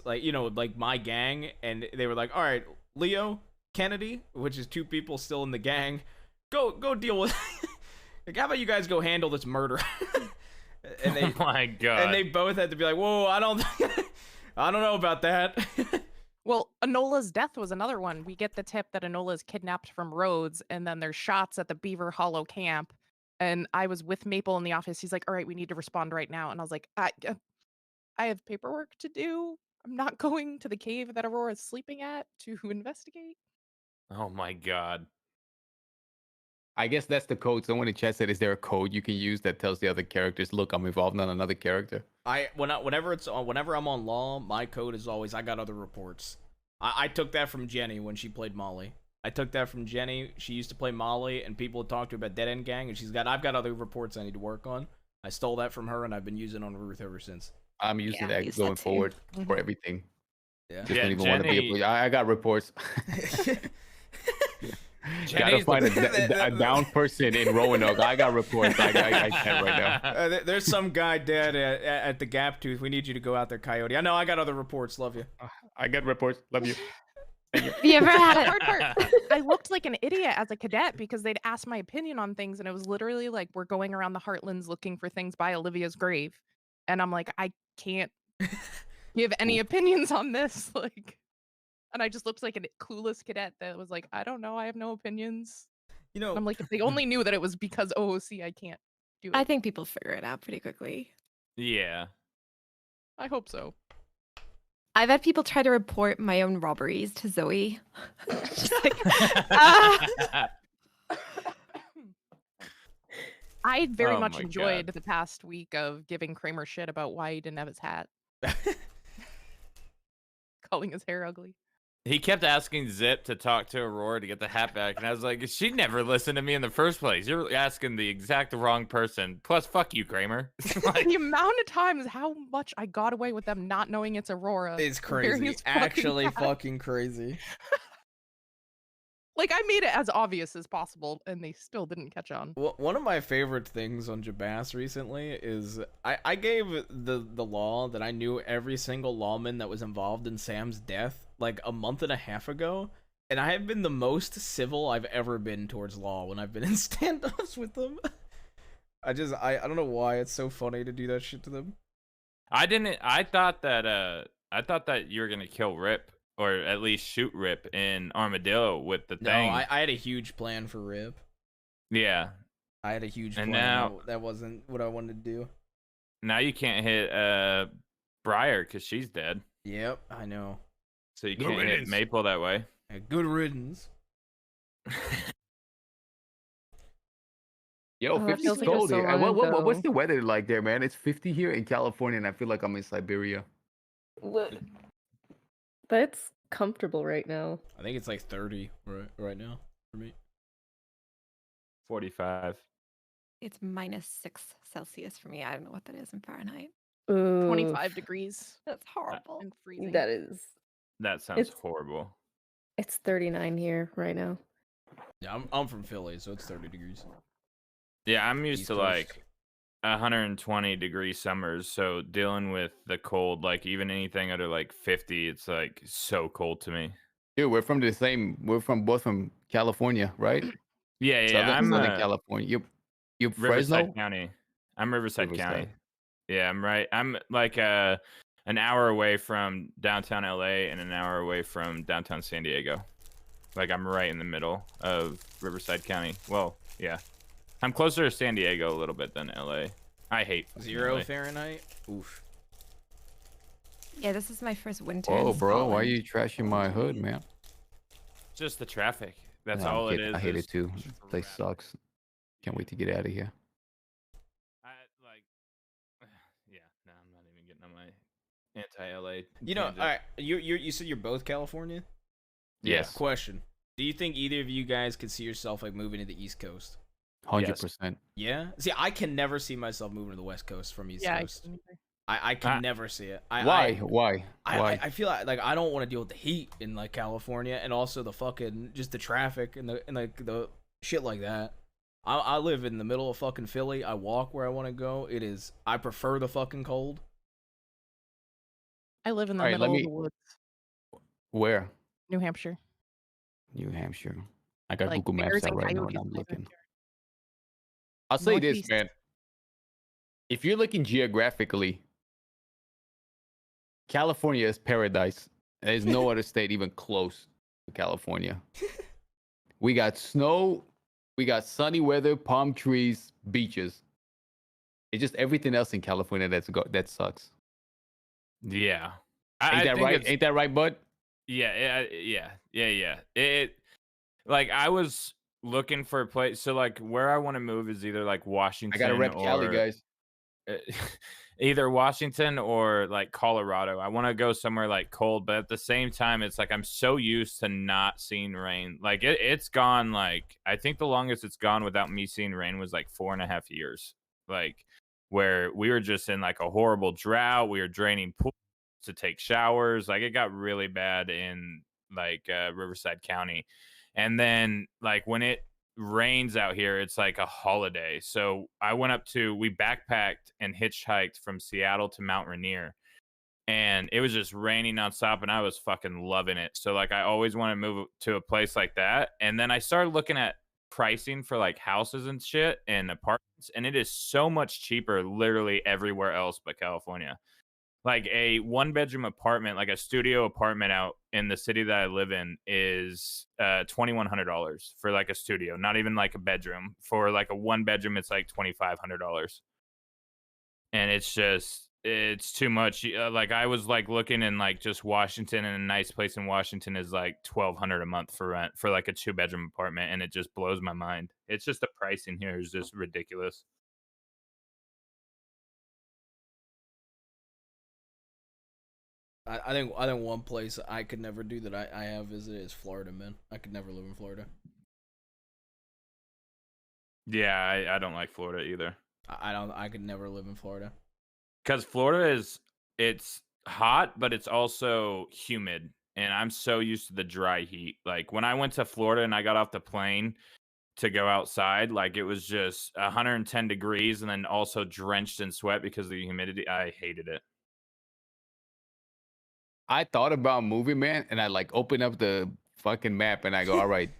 like, you know, like my gang, and they were like, all right, Leo, Kennedy, which is two people still in the gang, go deal with like, how about you guys go handle this murder? And they, oh my god. And they both had to be like, whoa, I don't know about that. Well, Enola's death was another one. We get the tip that Enola's kidnapped from Rhodes, and then there's shots at the Beaver Hollow camp. And I was with Maple in the office. He's like, all right, we need to respond right now. And I was like, I have paperwork to do. I'm not going to the cave that Aurora's sleeping at to investigate. Oh my god. I guess that's the code. Someone in chat said, "Is there a code you can use that tells the other characters, look, I'm involved on another character?" Whenever I'm on law, my code is always I got other reports. I took that from Jenny when she played Molly. I took that from Jenny. She used to play Molly, and people would talk to her about Dead End Gang, and I've got other reports I need to work on. I stole that from her, and I've been using it on Ruth ever since. I'm using that going forward for everything. Yeah. Just don't even want to be able. I got reports. Gotta find a down person in Roanoke. I got reports. I can't right now. There's some guy dead at the Gap Tooth. We need you to go out there, Coyote. I know I got other reports. Love you. I got reports. Love you. You ever had it? Hard part, I looked like an idiot as a cadet because they'd ask my opinion on things, and it was literally like, we're going around the Heartlands looking for things by Olivia's grave. And I'm like, I can't give any opinions on this. Like, and I just looked like a clueless cadet that was like, I don't know, I have no opinions. You know, and I'm like, if they only knew that it was because OOC, I can't do it. I think people figure it out pretty quickly. Yeah. I hope so. I've had people try to report my own robberies to Zoe. Just like, I very Oh much my enjoyed God. the past week of giving Kramer shit about why he didn't have his hat. Calling his hair ugly. He kept asking Zip to talk to Aurora to get the hat back, and I was like, she never listened to me in the first place. You're asking the exact wrong person. Plus, fuck you, Kramer. The amount of times how much I got away with them not knowing it's Aurora. It's wearing crazy. his fucking Actually, hat. fucking crazy. Like, I made it as obvious as possible, and they still didn't catch on. Well, one of my favorite things on Jabas recently is I gave the law that I knew every single lawman that was involved in Sam's death like a month and a half ago, and I have been the most civil I've ever been towards law when I've been in standoffs with them. I don't know why it's so funny to do that shit to them. I thought that you were gonna kill Rip, or at least shoot Rip in Armadillo with the No, thing. I had a huge plan for Rip. Yeah. I had a huge plan. And now that wasn't what I wanted to do. now you can't hit Briar because she's dead. Yep, I know. So you Good can't hit riddance. Maple that way. Good riddance. Yo, Oh, that 50's feels like it was cold so here. long What's ago. the weather like there, man? It's 50 here in California, and I feel like I'm in Siberia. That's comfortable right now. I think it's like 30 right now for me. 45. it's -6 Celsius for me. I don't know what that is in Fahrenheit. Ooh, 25 degrees That's horrible. and freezing. that is. That sounds It's- horrible. It's 39 here right now. Yeah, I'm from Philly, so it's 30 degrees. Yeah, I'm used East to Coast. like 120-degree summers, so dealing with the cold, like even anything under like 50, it's like so cold to me. Dude, we're both from California, right? Yeah, I'm Southern California. You Fresno? Riverside County. I'm Riverside County. Riverside. Yeah, I'm right. I'm like an hour away from downtown LA and an hour away from downtown San Diego. Like I'm right in the middle of Riverside County. Well, yeah. I'm closer to San Diego a little bit than LA. I hate fucking 0 LA. Fahrenheit. Oof. Yeah, this is my first winter. Oh, in bro, why are Scotland. you trashing my hood, man? Just the traffic. That's Nah, I'm all it kidding. is. I hate is it too. This place sucks. Can't wait to get out of here. I like. Yeah, no, I'm not even getting on my anti-LA. You know, tangent. all right. You said you're both California. Yes, Question: do you think either of you guys could see yourself like moving to the East Coast? 100%. Yeah. See, I can never see myself moving to the West Coast from East Yeah, Coast. I can never see it. Why? I feel like I don't want to deal with the heat in like California, and also the fucking just the traffic and the shit like that. I live in the middle of fucking Philly. I walk where I want to go. I prefer the fucking cold. I live in the All right, middle of the woods, Where? New Hampshire. New Hampshire. I got Like Google Maps bears out and right now, coyotes and I'm in my looking. backyard. I'll say this, Northeast. man. If you're looking geographically, California is paradise. There's no other state even close to California. We got snow, we got sunny weather, palm trees, beaches. It's just everything else in California that sucks. Yeah. Ain't I that think right? it's Ain't that right, bud? yeah. Like I was looking for a place. So like where I want to move is either like I gotta Washington rep Cali, or guys. either Washington or like Colorado. I want to go somewhere like cold, but at the same time, it's like I'm so used to not seeing rain. Like it's gone. Like I think the longest it's gone without me seeing rain was like 4.5 years. Like where we were just in like a horrible drought. We were draining pools to take showers. Like it got really bad in like Riverside County, and then like when it rains out here, it's like a holiday. So we backpacked and hitchhiked from Seattle to Mount Rainier, and it was just raining nonstop, and I was fucking loving it. So like I always want to move to a place like that. And then I started looking at pricing for like houses and shit and apartments, and it is so much cheaper literally everywhere else but California. Like a 1-bedroom apartment, like a studio apartment out in the city that I live in is $2,100 for like a studio, not even like a bedroom. For like a 1-bedroom, it's like $2,500. And it's too much. Like I was like looking in like just Washington, and a nice place in Washington is like $1,200 a month for rent for like a 2-bedroom apartment. And it just blows my mind. It's just the pricing here is just ridiculous. I think one place I could never do that I have visited is Florida, man. I could never live in Florida. Yeah, I don't like Florida either. I could never live in Florida. Because Florida it's hot, but it's also humid. And I'm so used to the dry heat. Like when I went to Florida and I got off the plane to go outside, like it was just 110 degrees and then also drenched in sweat because of the humidity. I hated it. I thought about moving, man, and I like open up the fucking map and I go, all right,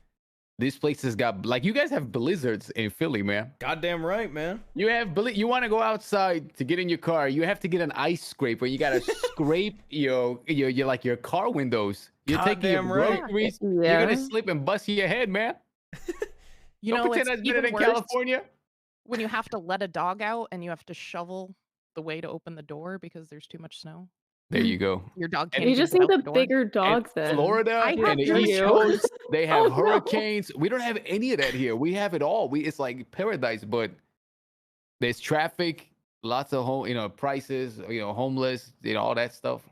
this place has got like you guys have blizzards in Philly, man. Goddamn right, man. You have you want to go outside to get in your car, you have to get an ice scraper. You gotta scrape your like your car windows. You're taking your groceries. Yeah. You're gonna slip and bust your head, man. You Don't know, pretend it's that's better even than worse California. when you have to let a dog out and you have to shovel the way to open the door because there's too much snow. There you go. Your dog And can't You even just get need out a the door. bigger dog then. Florida I and have the you. East Coast, they have Oh, no. hurricanes. We don't have any of that here. We have it all. It's like paradise, but there's traffic, lots of prices, homeless, all that stuff.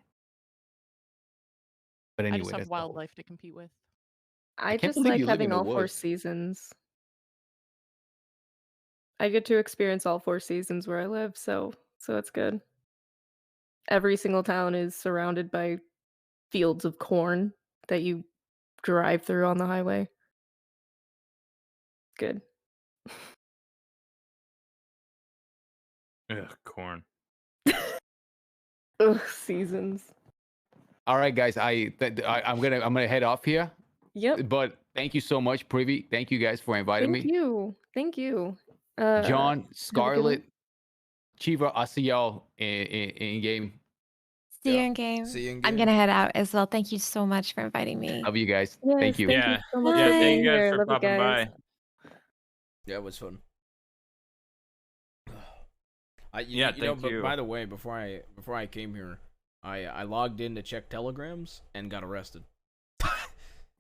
But anyway, I just have that's the whole- wildlife to compete with. I can't just believe like you live in having the all 4 woods. seasons. I get to experience all 4 seasons where I live, so it's good. Every single town is surrounded by fields of corn that you drive through on the highway. Good. Ugh, corn. Ugh, seasons. All right, guys. I'm gonna head off here. Yep. But thank you so much, Privy. Thank you guys for inviting Thank me. you. Thank you. John, Have a good one. Scarlet, Chiva, I'll see y'all in game. See you in game. See you in I'm game. gonna head out as well. Thank you so much for inviting me. Love you guys. Yes, Thank you. thank you so much Yeah, for thank being you guys here. for Love you popping guys. by. Yeah, it was fun. Thank But you. by the way, before I came here, I logged in to check telegrams and got arrested.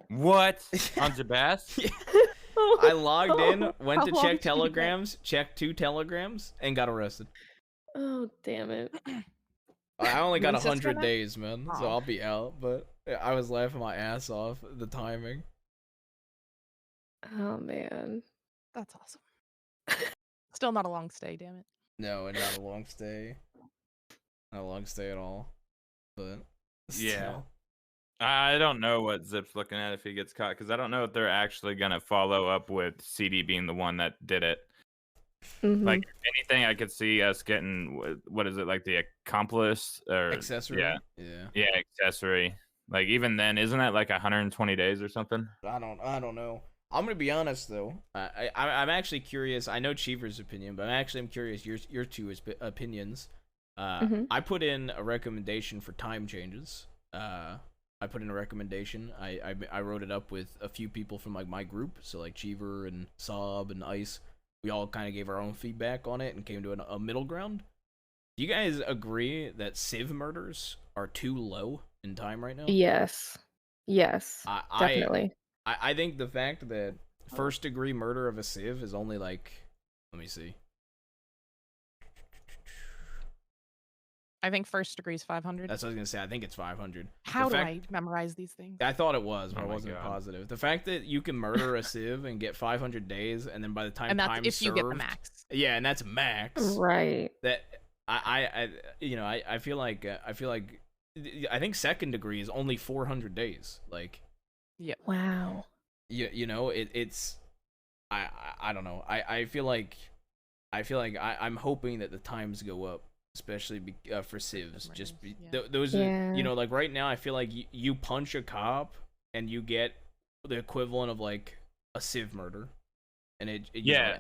What? On Jabas? I logged in, went How to long check did you get? telegrams, checked 2 telegrams, and got arrested. Oh, damn it. I only got Your sister 100 now? days, man, so Oh. I'll be out. But I was laughing my ass off at the timing. Oh, man. That's awesome. Still not a long stay, damn it. No, and not a long stay. Not a long stay at all. But Yeah. still. I don't know what Zip's looking at if he gets caught, because I don't know if they're actually gonna follow up with CD being the one that did it. Mhm. Like if anything, I could see us getting what is it, like the accomplice or Accessory. yeah, accessory. Like even then, isn't that like 120 days or something? I don't know. I'm gonna be honest though. I'm actually curious. I know Cheever's opinion, but I'm curious your two opinions. I put in a recommendation for time changes. I put in a recommendation. I wrote it up with a few people from like my group, so like Cheever and Saab and Ice. We all kind of gave our own feedback on it and came to a middle ground. Do you guys agree that civ murders are too low in time right now? Yes. Yes. Definitely. I think the fact that first degree murder of a civ is only like, let me see. I think first degree is 500. That's what I was gonna say. I think it's 500. How do I memorize these things? I thought it was, but Oh I my wasn't God. positive. The fact that you can murder a civ and get 500 days, and then by the time And that's time if served, you get the max. Yeah, and that's max. Right. That I feel like I think second degree is only 400 days. Like, yeah. Wow. you know, it's I don't know. I feel like I'm hoping that the times go up, especially for civs. Just those Yeah. you know, like right now I feel like you punch a cop and you get the equivalent of like a civ murder, and you know,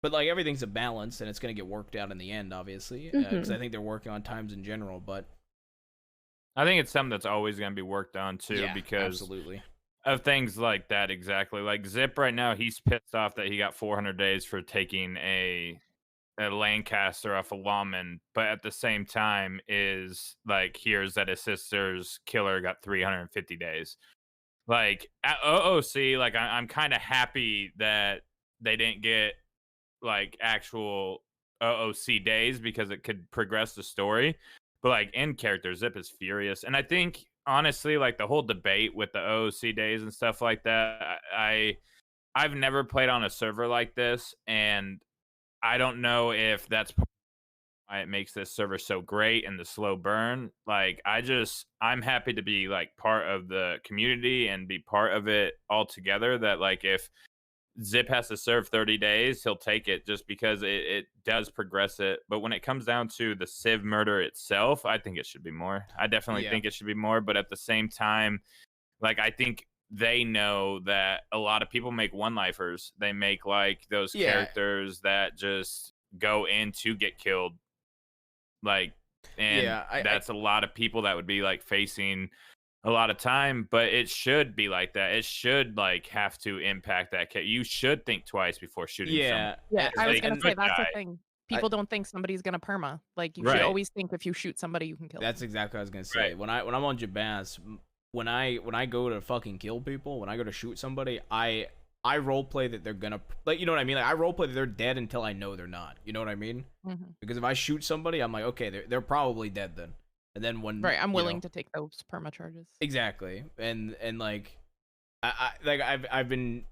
but like everything's a balance and it's gonna get worked out in the end, obviously, because I think they're working on times in general. But I think it's something that's always going to be worked on too, yeah, because absolutely. of things like that. Exactly. Like Zip right now, he's pissed off that he got 400 days for taking a Lancaster off a lawman, but at the same time is like hears that his sister's killer got 350 days. Like at OOC, like I'm kind of happy that they didn't get like actual OOC days because it could progress the story. But like in character, Zip is furious, and I think honestly, like the whole debate with the OOC days and stuff like that, I've never played on a server like this, and I don't know if that's why it makes this server so great and the slow burn. Like I'm happy to be like part of the community and be part of it all together. That like if Zip has to serve 30 days, he'll take it just because it does progress it. But when it comes down to the civ murder itself, I think it should be more. I definitely think it should be more. But at the same time, like I think they know that a lot of people make one-lifers. They make like those characters that just go in to get killed. Like, and that's a lot of people that would be like facing a lot of time, but it should be like that. It should like have to impact that kid. You should think twice before shooting someone. Yeah, I was Like, gonna say that's the guy. thing. People don't think somebody's gonna perma. Like you should always think if you shoot somebody, you can kill them. That's exactly what I was gonna say. When I'm on Jabaz, when I go to fucking kill people, when I go to shoot somebody, I roleplay that they're gonna, like, you know what I mean? Like I roleplay that they're dead until I know they're not. You know what I mean? Because if I shoot somebody, I'm like, okay, they're probably dead then. And then when I'm willing to take those perma charges. Exactly. And like I've been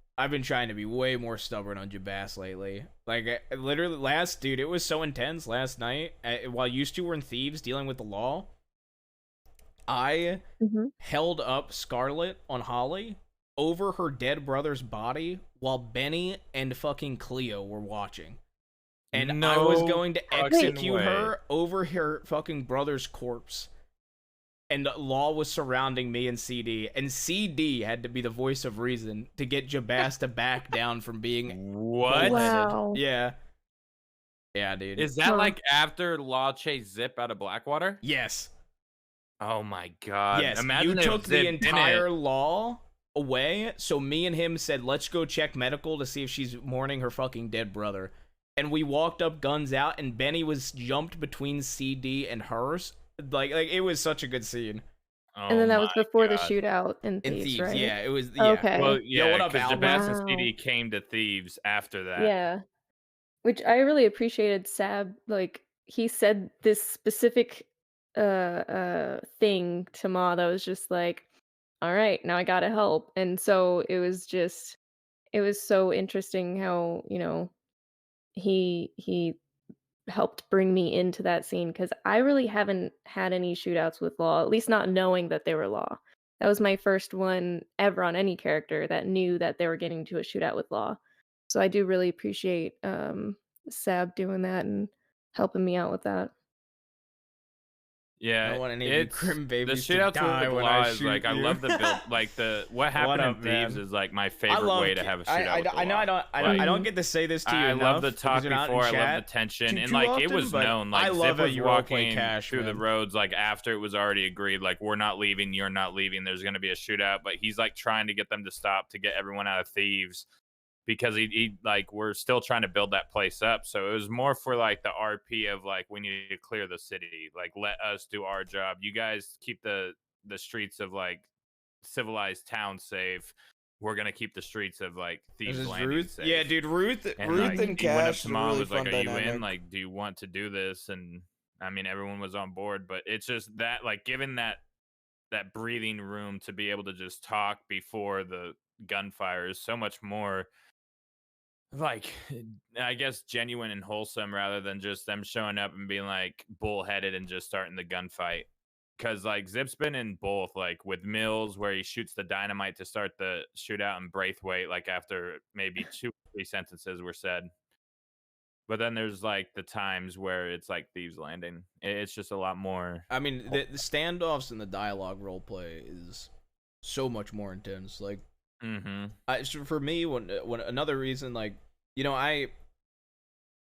trying to be way more stubborn on Jabas lately. Like literally it was so intense last night while you two were in Thieves dealing with the law. I held up Scarlet on Holly over her dead brother's body while Benny and fucking Cleo were watching. And I was going to execute her over her fucking brother's corpse. And Law was surrounding me and CD. And CD had to be the voice of reason to get Jabas to back down from being What? Wow. Yeah. Yeah, dude. Is that like after Law chased Zip out of Blackwater? Yes. Oh my god. Yes, Imagine you if took Zip the didn't. entire Law away, so me and him said, let's go check medical to see if she's mourning her fucking dead brother. And we walked up, guns out, and Benny was jumped between CD and hers. Like it was such a good scene. And then that was before the shootout in In Thieves, right? yeah, it was. Yeah. Okay. Well, Yo, yeah, what up, because Al? Jabas and Wow. CD came to Thieves after that. Yeah. Which I really appreciated Sab, like he said this specific thing to Ma that was just like, all right, now I gotta help. And so it was so interesting how, he helped bring me into that scene because I really haven't had any shootouts with Law, at least not knowing that they were Law. That was my first one ever on any character that knew that they were getting to a shootout with Law. So I do really appreciate Sab doing that and helping me out with that. Yeah, I don't want any of you it's crim the babies to shootouts die with when Law I is shoot like I you. love the build, like what happened up, in Thieves man? is like my favorite way to have a shootout. with I know Law. I don't get to say this to you I enough. love the talk because you're not in before. I love chat the tension, too and like it often, was but known. Like I love Zip how was you roleplay walking Cash, through the man. roads like after it was already agreed. Like we're not leaving, you're not leaving. There's gonna be a shootout, but he's like trying to get them to stop to get everyone out of Thieves because he like we're still trying to build that place up. So it was more for like the RP of like we need to clear the city. Like let us do our job. You guys keep the streets of like civilized towns safe. We're gonna keep the streets of like Thieves Landing Ruth? safe. Yeah, dude, Ruth Like, and he went up Cash to is a mom, really was like, fun "Are you dynamic. in? Like, do you want to do this?" And I mean, everyone was on board, but it's just that like given that breathing room to be able to just talk before the gunfire is so much more like I guess genuine and wholesome rather than just them showing up and being like bullheaded and just starting the gunfight. Cause like Zip's been in both, like with Mills where he shoots the dynamite to start the shootout, and Braithwaite like after maybe 2 or 3 sentences were said. But then there's like the times where it's like Thieves Landing. It's just a lot more. I mean, the standoffs and the dialogue roleplay is so much more intense. Like, so for me, when another reason, like, you know, I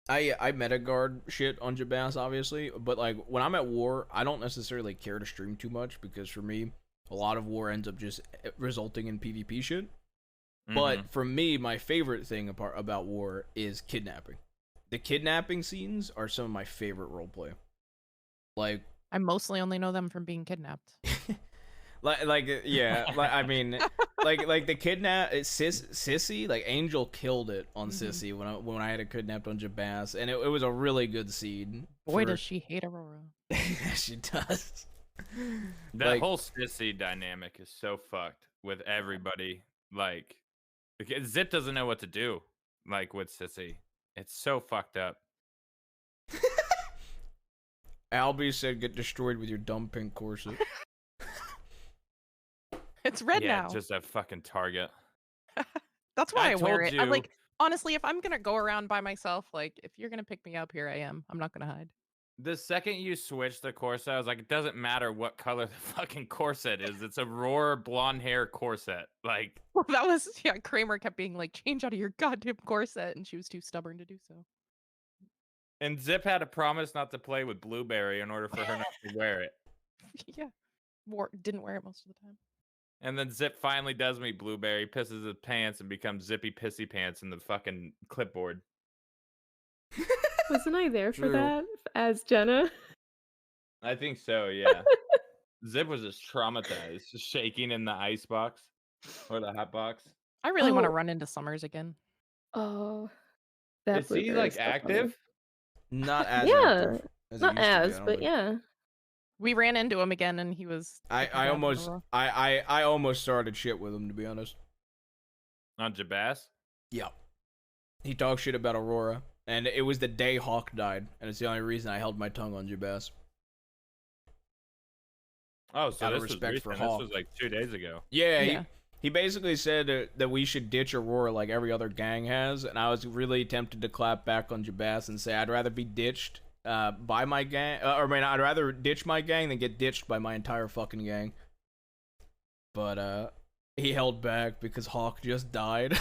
metaguard shit on Jabas, obviously, but like when I'm at war, I don't necessarily care to stream too much because for me, a lot of war ends up just resulting in PvP shit. But for me, my favorite thing about war is kidnapping. The kidnapping scenes are some of my favorite roleplay. Like, I mostly only know them from being kidnapped. Yeah, like I mean, like the Sissy, like Angel killed it on Sissy when I had it kidnapped on Jabas, and it was a really good scene. Boy, does she hate Aurora. She does. That Like, whole Sissy dynamic is so fucked with everybody. Like, Zip doesn't know what to do. Like with Sissy, it's so fucked up. Albie said, "Get destroyed with your dumb pink corset." It's red now. Just a fucking target. That's why I wear told it. I you. like honestly, if I'm gonna go around by myself, like if you're gonna pick me up, here I am. I'm not gonna hide. The second you switch the corset, I was like, it doesn't matter what color the fucking corset is. It's a Roar blonde hair corset. Like, Well, that was Kramer kept being like, change out of your goddamn corset, and she was too stubborn to do so. and Zip had to promise not to play with Blueberry in order for her not to wear it. Yeah. Didn't wear it most of the time. And then Zip finally does meet Blueberry, pisses his pants, and becomes Zippy Pissy Pants in the fucking clipboard. Wasn't I there for True. that as Jenna? I think so, yeah. Zip was just traumatized, just shaking in the ice box or the hot box. I really want to run into Summers again. Oh, that Is he blooper like is so funny. active? Not as Yeah, active as he not used to be, I as, don't but think. yeah. We ran into him again, and he was. I almost started shit with him, to be honest. On Jabas? Yeah. He talked shit about Aurora, and it was the day Hawk died, and it's the only reason I held my tongue on Jabas. Oh, so Out of this was respect for recent. Hawk. This was like 2 days ago. Yeah, he basically said that we should ditch Aurora like every other gang has, and I was really tempted to clap back on Jabas and say I'd rather be ditched by my gang, I'd rather ditch my gang than get ditched by my entire fucking gang. But he held back because Hawk just died.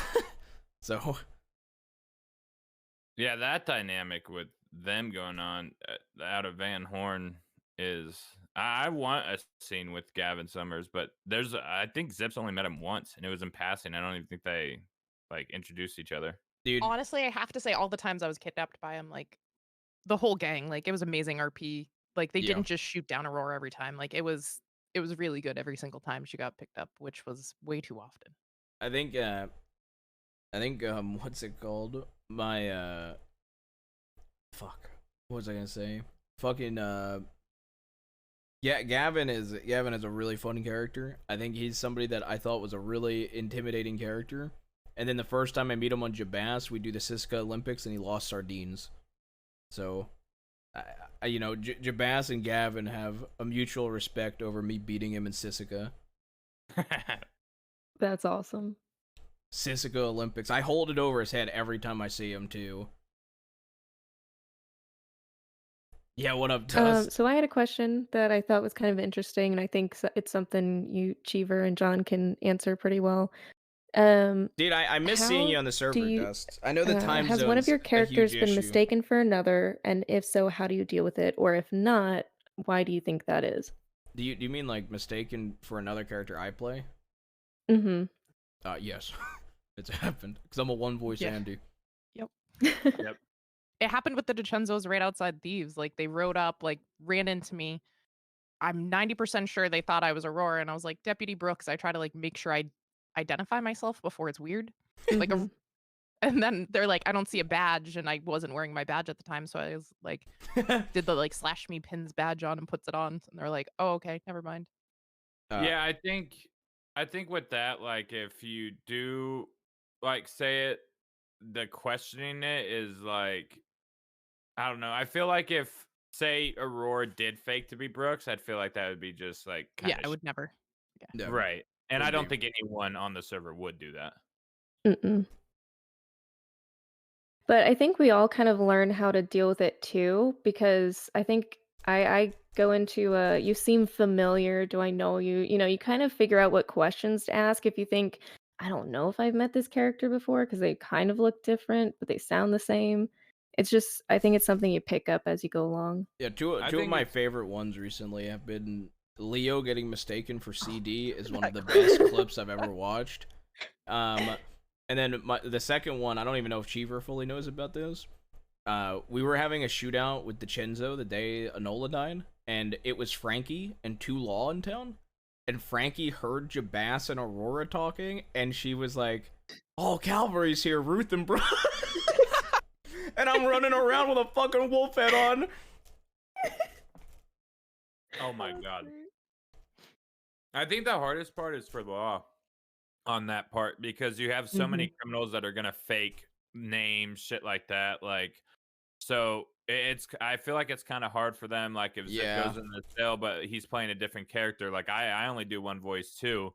So Yeah, that dynamic with them going on out of Van Horn is. I want a scene with Gavin Summers, but I think Zips only met him once, and it was in passing. I don't even think they like introduced each other. Dude, Honestly, I have to say, all the times I was kidnapped by him, like the whole gang, like it was amazing RP. Like they didn't just shoot down Aurora every time. Like it was really good every single time she got picked up, which was way too often. I think what's it called? My fuck. What was I gonna say? Fucking yeah, Gavin is a really fun character. I think he's somebody that I thought was a really intimidating character. And then the first time I meet him on Jabas, we do the Siska Olympics, and he lost sardines. So, you know, Jabas and Gavin have a mutual respect over me beating him in Siska. That's awesome. Siska Olympics. I hold it over his head every time I see him, too. Yeah, what up, Tuss? So I had a question that I thought was kind of interesting, and I think it's something you, Cheever, and John can answer pretty well. Dude, I miss seeing you on the server, Dust. I know the time has zone's one of your a huge characters been issue. mistaken for another, and if so, how do you deal with it? Or if not, why do you think that is? Do you mean like mistaken for another character I play? Mm-hmm. Yes. It's happened because I'm a one voice Yeah. Andy. Yep. Yep. It happened with the DiCenzos right outside Thieves. Like they rode up, like ran into me. I'm 90% sure they thought I was Aurora, and I was like, Deputy Brooks. I try to like make sure I identify myself before it's weird. Like, Mhm. and then they're like, I don't see a badge, and I wasn't wearing my badge at the time, so I was like, did the like slash me pins badge on and puts it on, and they're like, oh okay, never mind. Yeah, I think with that, like if you do like say it, the questioning it is like I don't know. I feel like if say Aurora did fake to be Brooks, I'd feel like that would be just like kind Yeah, of I would never. Yeah. right. And I Would don't be. think anyone on the server would do that. Mm-mm. But I think we all kind of learn how to deal with it too, because I think I go into you seem familiar. Do I know you? You know, you kind of figure out what questions to ask if you think, I don't know if I've met this character before because they kind of look different, but they sound the same. It's just, I think it's something you pick up as you go along. Yeah, two of my favorite ones recently have been Leo getting mistaken for CD is one of the best clips I've ever watched. And then the second one, I don't even know if Cheever fully knows about this. We were having a shootout with DiCenzo the day Enola died, and it was Frankie and 2 Law in town. And Frankie heard Jabas and Aurora talking, and she was like, "Oh, Calvary's here, Ruth and Bro." And I'm running around with a fucking wolf head on. Oh my god. I think the hardest part is for Law on that part because you have so many criminals that are gonna fake names, shit like that. Like, so it's I feel like it's kind of hard for them. Like if Zip goes in the cell, but he's playing a different character. Like I only do one voice too,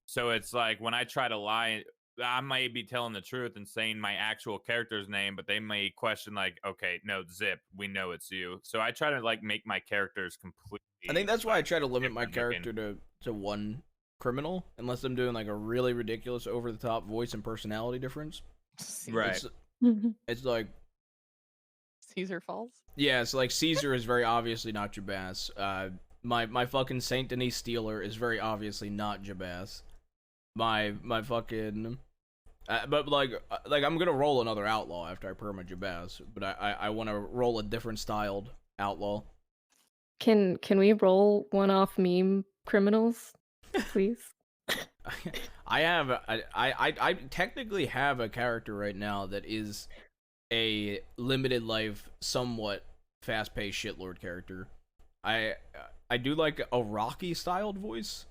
so it's like when I try to lie, I may be telling the truth and saying my actual character's name, but they may question like, okay, no, Zip, we know it's you. So I try to like make my characters completely. I think that's why I try to limit my character to one criminal, unless I'm doing like a really ridiculous, over the top voice and personality difference. Right. It's like Caesar Falls. Yeah, so like Caesar is very obviously not Jabas. My fucking Saint Denis Stealer is very obviously not Jabas. My fucking but like I'm gonna roll another outlaw after I perma Jabas, but I want to roll a different styled outlaw. Can we roll one off meme criminals, please? I technically have a character right now that is a limited life, somewhat fast paced shitlord character. I do like a Rocky styled voice,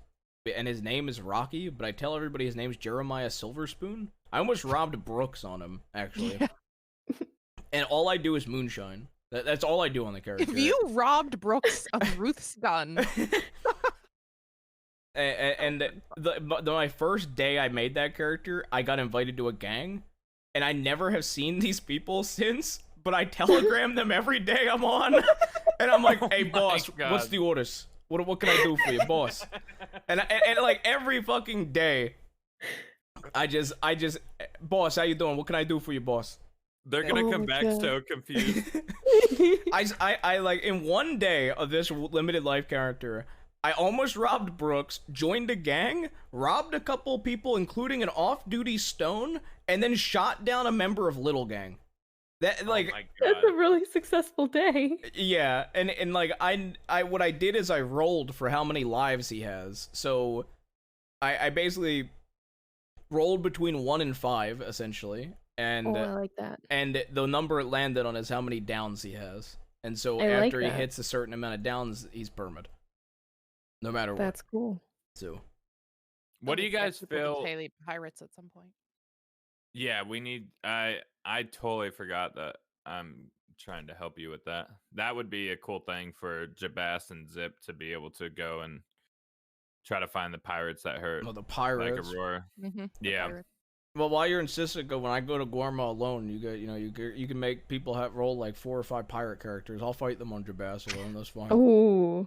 and his name is Rocky, but I tell everybody his name's Jeremiah Silverspoon. I almost robbed Brooks on him, actually. And all I do is moonshine. That's all I do on the character. If you robbed Brooks of Ruth's gun. And my first day I made that character, I got invited to a gang, and I never have seen these people since, but I telegram them every day I'm on, and I'm like, hey boss, what's the orders? What can I do for you, boss? And like every fucking day, I just, boss, how you doing? What can I do for you, boss? They're gonna come back so confused. I like in one day of this limited life character, I almost robbed Brooks, joined a gang, robbed a couple people, including an off-duty Stone, and then shot down a member of Little Gang. That like that's a really successful day. Yeah, and like I what I did is I rolled for how many lives he has. So I basically rolled between 1 and 5 essentially, and I like that. And the number it landed on is how many downs he has. And so after he hits a certain amount of downs, he's permed. No matter what. That's cool. So, what do you guys feel? Haley Pirates at some point. Yeah, we need. I totally forgot that. I'm trying to help you with that. That would be a cool thing for Jabas and Zip to be able to go and try to find the pirates that hurt. Oh, the pirates. Like Aurora. Yeah. Well, while you're in Sisika, when I go to Guarma alone, you can make people roll like 4 or 5 pirate characters. I'll fight them on Jabas alone. That's fine. Ooh.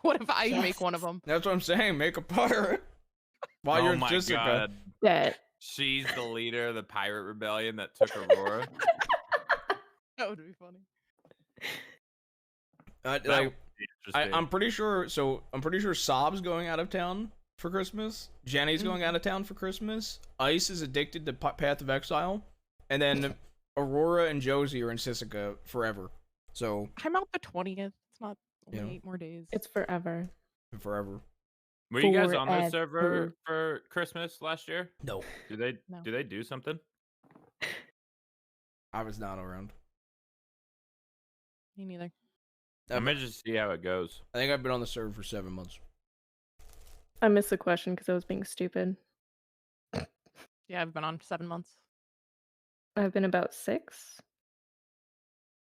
What if I make one of them? That's what I'm saying. Make a pirate. While you're in Sisika. God. She's the leader of the pirate rebellion that took Aurora. That would be funny. I'm pretty sure. So I'm pretty sure Saab's going out of town. for Christmas. Jenny's going out of town for Christmas. Ice is addicted to Path of Exile, and then Aurora and Josie are in Sisika forever. So I'm out the 20th. It's not you only know, 8 more days. It's forever. forever. Were you guys on the Forever. server for Christmas last year? No, No. Do they do something? I was not around. Me neither. I'm gonna just see how it goes. I think I've been on the server for 7 months. I missed the question because I was being stupid. Yeah, I've been on 7 months. I've been about 6.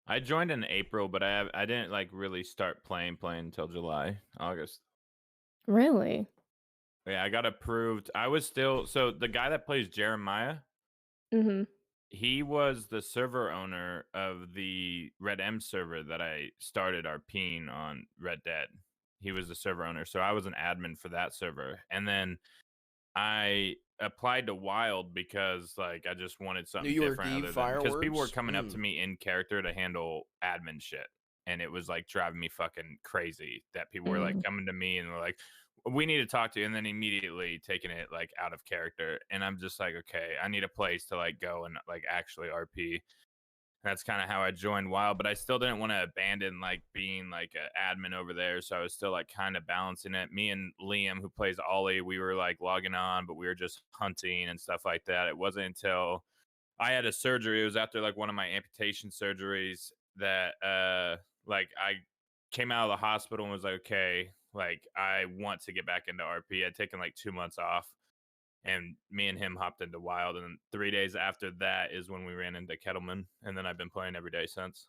I joined in April, but I didn't like really start playing until July, August. Really? Yeah, I got approved. I was still so the guy that plays Jeremiah, Mm-hmm. he was the server owner of the Red M server that I started RPing on Red Dead. He was the server owner, so I was an admin for that server. And then I applied to Wild because like I just wanted something New York different Eve because people were fireworks? coming up to me in character to handle admin shit. And it was like driving me fucking crazy that people were like coming to me and were like, we need to talk to you, and then immediately taking it like out of character. And I'm just like, okay, I need a place to like go and like actually RP. And that's kind of how I joined Wild, but I still didn't want to abandon like being like an admin over there. So I was still like kind of balancing it. Me and Liam, who plays Ollie, we were like logging on, but we were just hunting and stuff like that. It wasn't until I had a surgery. It was after like one of my amputation surgeries that like I came out of the hospital and was like, okay, like I want to get back into RP. I'd taken like 2 months off, and me and him hopped into Wild. And 3 days after that is when we ran into Kettleman, and then I've been playing every day since.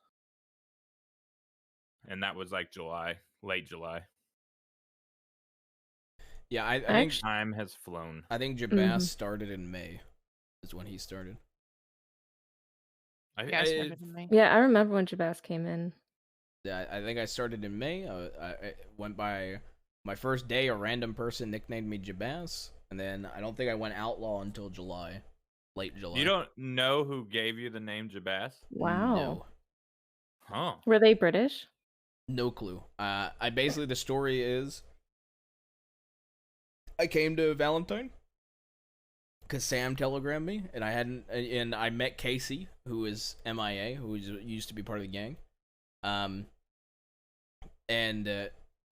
And that was like July, late July. Yeah, I think time has flown. I think Jabaz started in May. Is when he started. Yeah, I started in May. Yeah, I remember when Jabaz came in. Yeah, I think I started in May. I went by my first day. A random person nicknamed me Jabaz, and then I don't think I went outlaw until July, late July. You don't know who gave you the name Jabaz? Wow. No. Huh. Were they British? No clue. I basically the story is I came to Valentine because Sam telegrammed me, and I met Casey, who is MIA, who used to be part of the gang.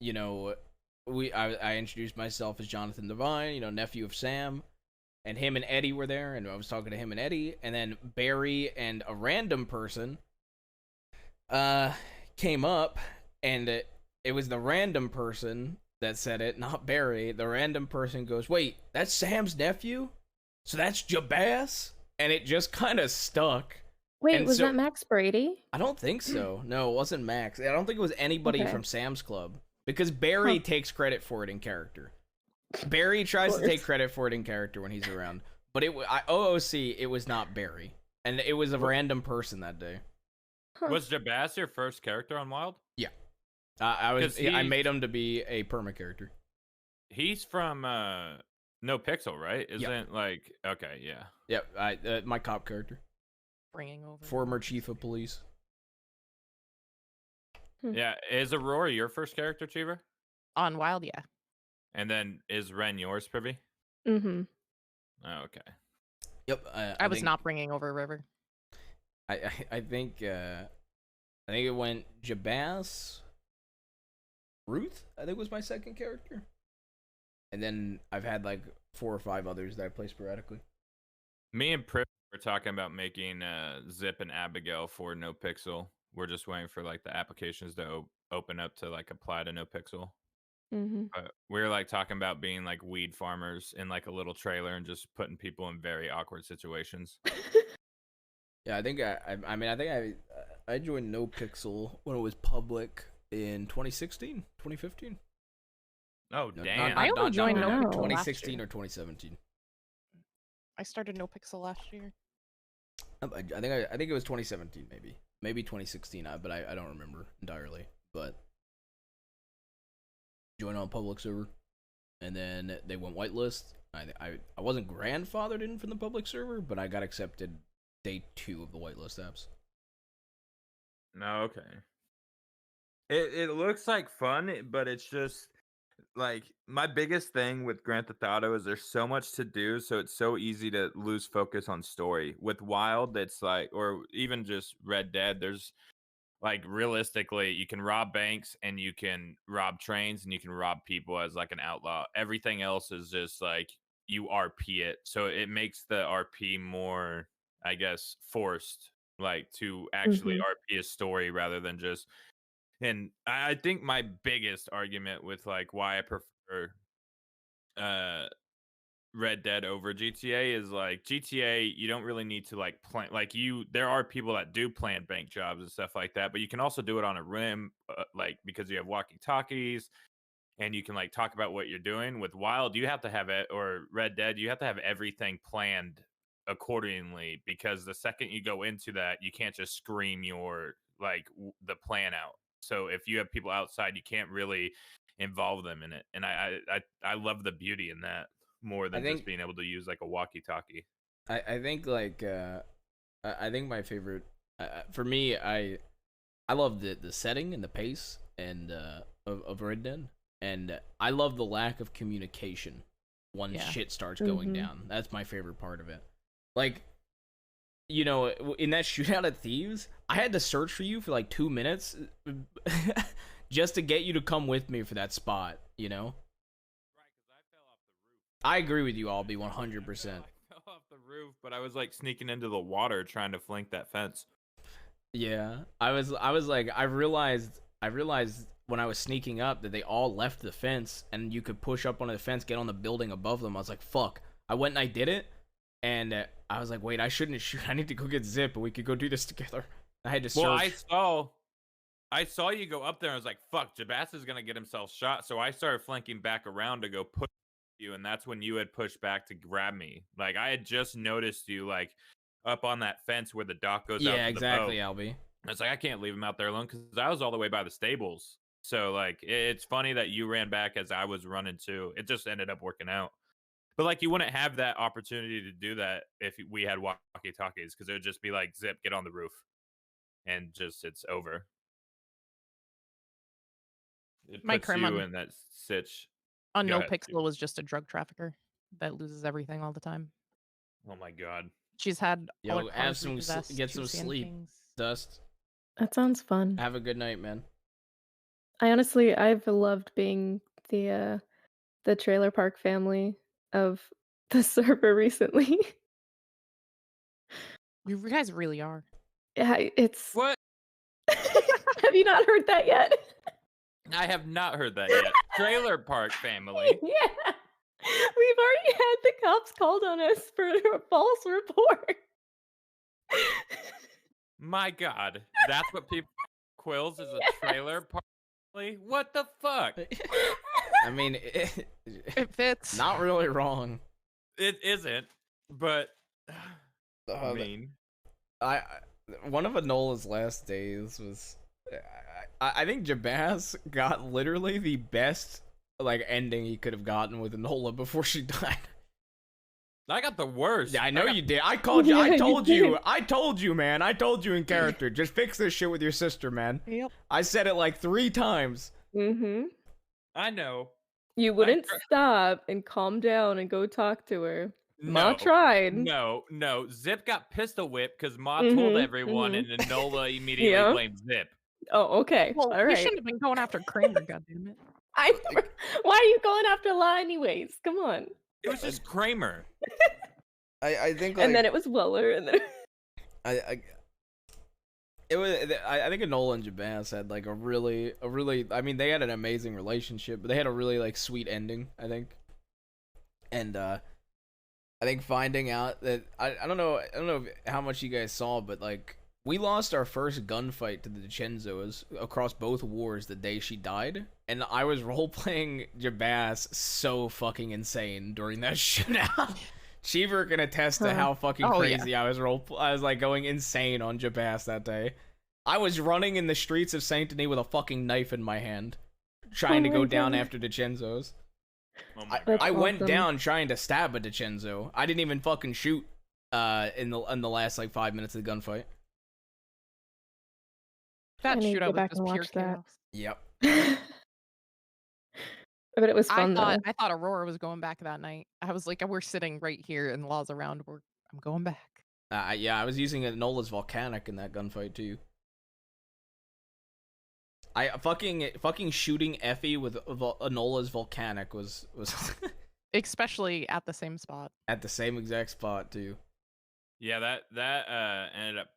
You know, I introduced myself as Jonathan Devine, you know, nephew of Sam, and him and Eddie were there, and I was talking to him and Eddie, and then Barry and a random person came up, and it was the random person that said it, not Barry. The random person goes, "Wait, that's Sam's nephew? So that's Jabaz?" And it just kind of stuck. Wait, And was so- that Max Brady? I don't think so. No, it wasn't Max. I don't think it was anybody Okay. from Sam's Club. Because Barry takes credit for it in character. Barry tries to take credit for it in character when he's around. But OOC, it was not Barry. And it was a random person that day. Was Jabaz your first character on Wild? Yeah. I made him to be a perma character. He's from No Pixel, right? Isn't like okay, yeah. Yep, my cop character. Bringing over. Former chief of police. Yeah, is Aurora your first character, Cheever? On Wild, yeah. And then is Ren yours, Privy? Mm-hmm. Oh, okay. Yep. I was not bringing over River. I think it went Jabaz, Ruth, I think was my second character. And then I've had like 4 or 5 others that I play sporadically. Me and Priv were talking about making Zip and Abigail for No Pixel. We're just waiting for like the applications to open up to like apply to No Pixel. Mm-hmm. We're like talking about being like weed farmers in like a little trailer and just putting people in very awkward situations. Yeah, I think I joined No Pixel when it was public in 2016, 2015. Oh, damn. I only joined No Pixel 2016 last or 2017. I started No Pixel last year. I think it was 2017 maybe 2016, but I don't remember entirely. But joined on public server, and then they went whitelist. I wasn't grandfathered in from the public server, but I got accepted day 2 of the whitelist apps. No, okay. It looks like fun, but it's just Like, my biggest thing with Grand Theft Auto is there's so much to do, so it's so easy to lose focus on story. With Wild, it's like, or even just Red Dead, there's like realistically, you can rob banks and you can rob trains and you can rob people as like an outlaw. Everything else is just like you RP it. So it makes the RP more, I guess, forced, like to actually Mhm. RP a story rather than just. And I think my biggest argument with like why I prefer uh Red Dead over GTA is like GTA, you don't really need to like plan, like there are people that do plan bank jobs and stuff like that, but you can also do it on a whim, like because you have walkie talkies and you can like talk about what you're doing. With Wild, you have to have it, or Red Dead, you have to have everything planned accordingly, because the second you go into that, you can't just scream your like the plan out. So if you have people outside, you can't really involve them in it. And I love the beauty in that more I than just think being able to use like a walkie-talkie. I think like I think my favorite for me I love the setting and the pace and of Red Dead, and I love the lack of communication once Yeah. shit starts going Mhm. down. That's my favorite part of it. Like, you know, in that shootout at Thieves, I had to search for you for like 2 minutes just to get you to come with me for that spot, you know? I agree with you, Albie, 100%. I fell off the roof, but I was like sneaking into the water trying to flank that fence. Yeah. I was like I realized when I was sneaking up that they all left the fence and you could push up on the fence, get on the building above them. I was like, fuck. I went and I did it, and I was like, wait, I shouldn't shoot. I need to go get Zip and we could go do this together. I had to search. Well, I saw you go up there and I was like, fuck, Jabas is gonna get himself shot. So I started flanking back around to go push you, and that's when you had pushed back to grab me. Like I had just noticed you like up on that fence where the dock goes out Yeah, to exactly, the boat. Albie. I was like, I can't leave him out there alone because I was all the way by the stables. So like it's funny that you ran back as I was running too. It just ended up working out. But like you wouldn't have that opportunity to do that if we had walkie talkies, because it would just be like, Zip, get on the roof, and just it's over. It My puts crim you on, in that sitch. on Go No ahead. Pixel was just a drug trafficker that loses everything all the time. Oh my god. She's had all her Yo, cars repossessed, get two some Sand sleep, Kings. Dust. That sounds fun. Have a good night, man. I've loved being the trailer park family of the server recently. You guys really are. Yeah, it's. What? Have you not heard that yet? I have not heard that yet. Trailer Park Family. Yeah. We've already had the cops called on us for a false report. My god. That's what people Quills is a trailer park family? What the fuck? I mean, it fits. Not really wrong. It isn't, but I Uh, mean, I one of Enola's last days was I think Jabaz got literally the best like ending he could have gotten with Enola before she died. I got the worst. Yeah, I know you did. I called you. I told you. I told you, man. I told you in character. Just fix this shit with your sister, man. Yep. I said it like 3 times. Mm-hmm. I know. You wouldn't stop and calm down and go talk to her. Ma No, tried. no. Zip got pistol whipped because Ma told everyone, and Enola immediately Yeah. blamed Zip. Oh, okay. Well, All you right. shouldn't have been going after Kramer, goddammit. Why are you going after La anyways? Come on. It was just Kramer. I think And then it was Weller, and then I think Enola and Jabaz had like a really I mean they had an amazing relationship, but they had a really like sweet ending, I think. And I think finding out that I don't know how much you guys saw, but like we lost our first gunfight to the DiCenzos across both wars the day she died, and I was role playing Jabaz so fucking insane during that shootout. Cheever can attest to how fucking crazy I was I was like going insane on Jabaz that day. I was running in the streets of Saint Denis with a fucking knife in my hand, trying to go down after DiCenzos. Oh my I went down trying to stab a DiCenzo. I didn't even fucking shoot in the last like 5 minutes of the gunfight. That I need to go shootout was back just and pure watch that. chaos. Yep. But it was fun though. I thought Aurora was going back that night. I was like, we're sitting right here and Law's around. I'm going back. Yeah, I was using Enola's Volcanic in that gunfight too. I fucking shooting Effie with Enola's Volcanic was especially at the same spot. At the same exact spot too. Yeah, that ended up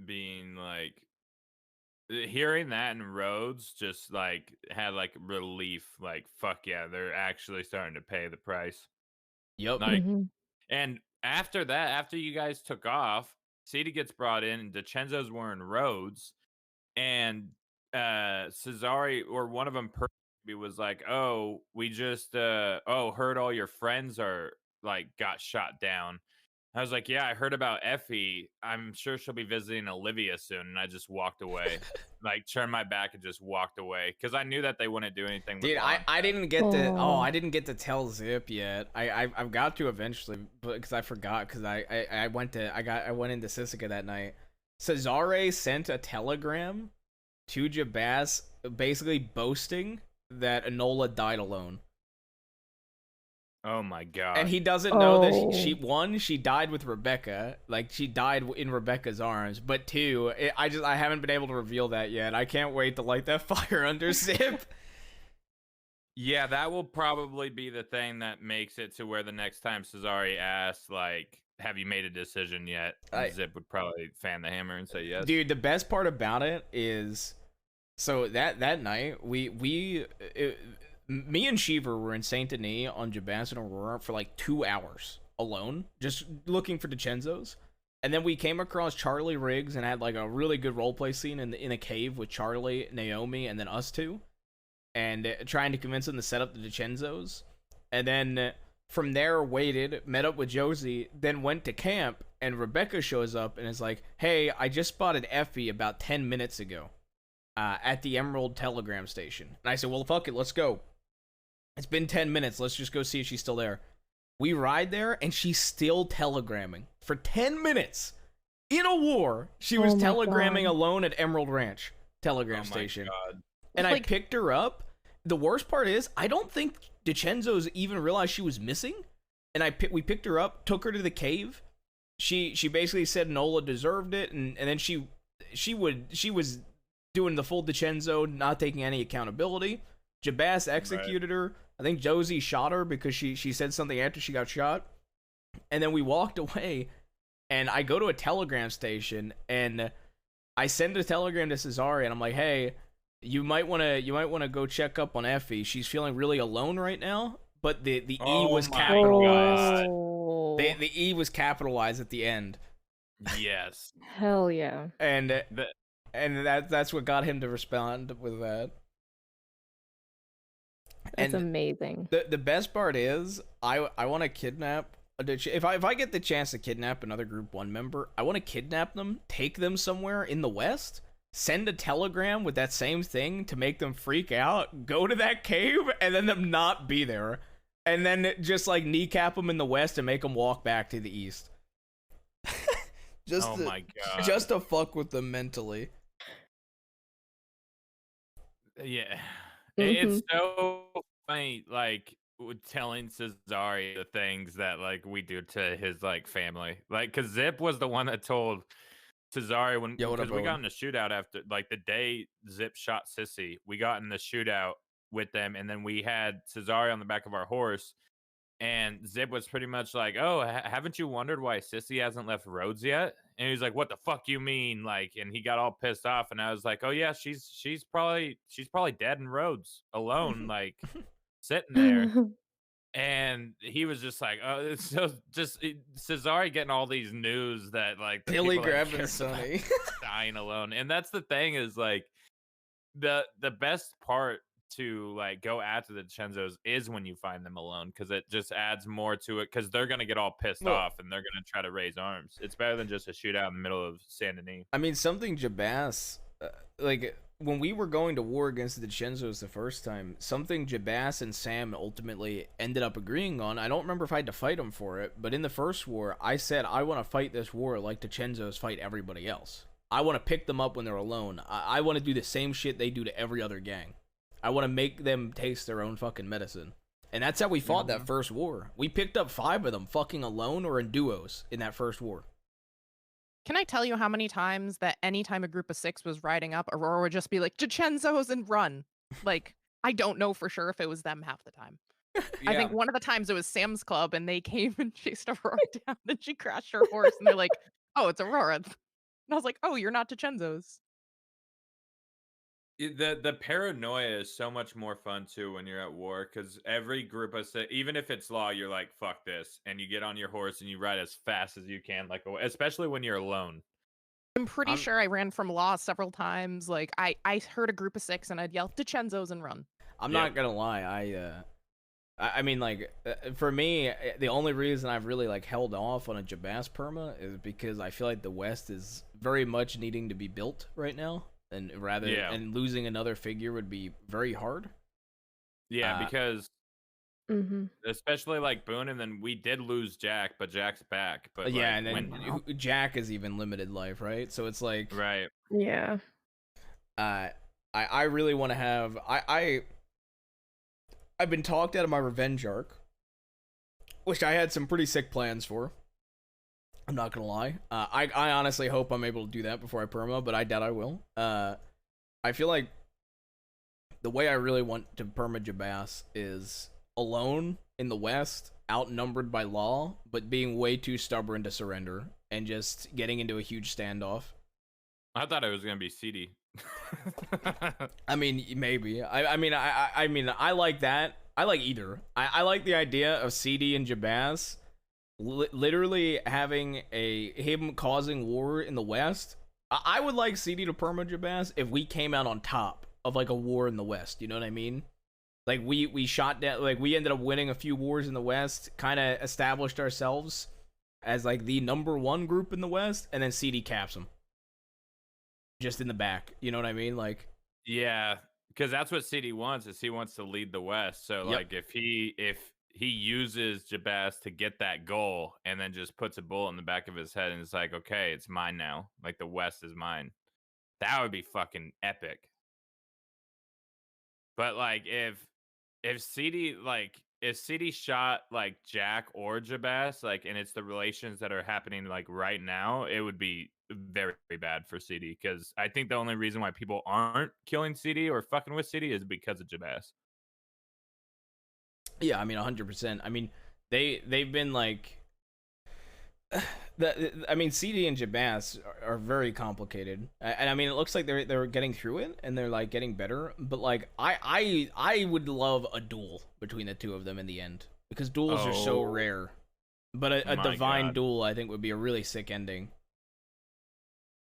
being like hearing that in Rhodes just like had like relief. Like fuck yeah, they're actually starting to pay the price. Yep. Like, and after that, after you guys took off, Cedar gets brought in, and DiCenzo's wearing Rhodes, and Cesare or one of them was like, "Oh, we just heard all your friends are like got shot down." I was like, "Yeah, I heard about Effie. I'm sure she'll be visiting Olivia soon." And I just walked away, like turned my back and just walked away because I knew that they wouldn't do anything. Dude, I didn't get to I didn't get to tell Zip yet. I've got to eventually, but because I forgot because I went into Sisica that night. Cesare sent a telegram to Jabaz basically boasting that Enola died alone. Oh my god! And he doesn't know that she died with Rebecca, like she died in Rebecca's arms. But two, I haven't been able to reveal that yet. I can't wait to light that fire under Zip. Yeah, that will probably be the thing that makes it to where the next time Cesare asks, like, "Have you made a decision yet?" Zip would probably fan the hammer and say yes. Dude, the best part about it is, so that night me and Shiver were in Saint Denis on Jabaz and Aurora for like 2 hours alone, just looking for DiCenzo's. And then we came across Charlie Riggs and had like a really good roleplay scene in a cave with Charlie, Naomi, and then us two, and trying to convince them to set up the DiCenzo's. And then from there, waited, met up with Josie, then went to camp, and Rebecca shows up and is like, "Hey, I just spotted Effie about 10 minutes ago at the Emerald Telegram Station." And I said, "Well, fuck it, let's go. It's been 10 minutes. Let's just go see if she's still there." We ride there, and she's still telegramming. For 10 minutes, in a war, she was telegramming alone at Emerald Ranch Telegram Station. God. And I picked her up. The worst part is, I don't think DiCenzo's even realized she was missing. And we picked her up, took her to the cave. She basically said Nola deserved it, and then she was doing the full DiCenzo, not taking any accountability. Jabaz executed her. I think Josie shot her because she said something after she got shot. And then we walked away, and I go to a telegram station, and I send a telegram to Cesare, and I'm like, "Hey, you might want to go check up on Effie. She's feeling really alone right now." But the E was capitalized. The E was capitalized at the end. Yes. Hell yeah. And that's what got him to respond with that. That's amazing. The best part is, I want to kidnap. If I get the chance to kidnap another Group 1 member, I want to kidnap them, take them somewhere in the West, send a telegram with that same thing to make them freak out, go to that cave, and then them not be there, and then just like kneecap them in the West and make them walk back to the East. My god! Just to fuck with them mentally. Yeah. It's so funny, like telling Cesare the things that like we do to his like family, like because Zip was the one that told Cesare because we got in a shootout after like the day Zip shot Sissy, we got in the shootout with them, and then we had Cesare on the back of our horse, and Zip was pretty much like, "Oh, haven't you wondered why Sissy hasn't left Rhodes yet?" And he's like, "What the fuck you mean?" Like, and he got all pissed off, and I was like, "Oh yeah, she's probably dead in Rhodes alone, like sitting there." And he was just like, "Oh, it's so just Cesare getting all these news that like Billy grabbing Sonny dying alone." And that's the thing is like the best part to like go after the DiCenzo's is when you find them alone, because it just adds more to it, because they're gonna get all pissed off and they're gonna try to raise arms. It's better than just a shootout in the middle of Saint Denis. I mean, something Jabaz, like when we were going to war against the DiCenzo's the first time, something Jabaz and Sam ultimately ended up agreeing on. I don't remember if I had to fight them for it, but in the first war, I said I want to fight this war like DiCenzo's fight everybody else. I want to pick them up when they're alone. I want to do the same shit they do to every other gang. I want to make them taste their own fucking medicine. And that's how we fought that first war. We picked up 5 of them fucking alone or in duos in that first war. Can I tell you how many times that anytime a group of 6 was riding up, Aurora would just be like, "Jachenzo's," and run. Like, I don't know for sure if it was them half the time. I think one of the times it was Sam's Club and they came and chased Aurora down and she crashed her horse and they're like, "Oh, it's Aurora." And I was like, "Oh, you're not Jachenzo's." The paranoia is so much more fun too when you're at war, because every group of even if it's law, you're like, fuck this, and you get on your horse and you ride as fast as you can, like especially when you're alone. I'm pretty sure I ran from law several times. Like I heard a group of 6 and I'd yell Jachenzo's and run. I'm not gonna lie, I mean, like, for me, the only reason I've really, like, held off on a Jabas perma is because I feel like the West is very much needing to be built right now, and and losing another figure would be very hard. Yeah, because especially like Boone, and then we did lose Jack, but Jack's back. But yeah, like, and then Jack is even limited life, right? So it's like, right, yeah. I really want to have I've been talked out of my revenge arc, which I had some pretty sick plans for. I'm not gonna lie. I honestly hope I'm able to do that before I perma, but I doubt I will. I feel like the way I really want to perma Jabas is alone in the West, outnumbered by law, but being way too stubborn to surrender and just getting into a huge standoff. I thought it was gonna be CD. I mean, maybe. I mean, I like that. I like either. I like the idea of CD and Jabaz literally having him causing war in the West. I would like CD to perma Jabaz if we came out on top of like a war in the West. You know what I mean? Like we shot down, like we ended up winning a few wars in the West, kind of established ourselves as like the #1 group in the West, and then CD caps them. Just in the back, you know what I mean? Like, yeah, because that's what CD wants. Is he wants to lead the West. So like, if he uses Jabaz to get that goal, and then just puts a bullet in the back of his head, and it's like, okay, it's mine now. Like the West is mine. That would be fucking epic. But like, if CD shot like Jack or Jabaz, like, and it's the relations that are happening like right now, it would be very, very bad for CD, because I think the only reason why people aren't killing CD or fucking with CD is because of Jabaz. Yeah, I mean 100%. I mean, they've been like I mean, CD and Jabaz are very complicated, and I mean, it looks like they're getting through it and they're like getting better. But like, I would love a duel between the two of them in the end, because duels are so rare. But a divine duel, I think, would be a really sick ending.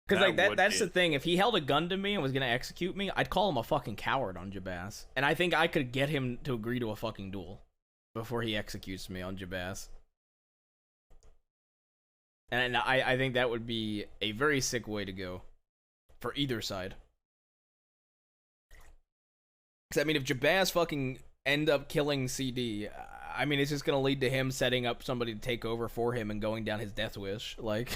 Because like that's the thing. If he held a gun to me and was gonna execute me, I'd call him a fucking coward on Jabaz, and I think I could get him to agree to a fucking duel before he executes me on Jabaz. And I think that would be a very sick way to go for either side. Because, I mean, if Jabaz fucking end up killing CD, I mean, it's just going to lead to him setting up somebody to take over for him and going down his death wish. Like,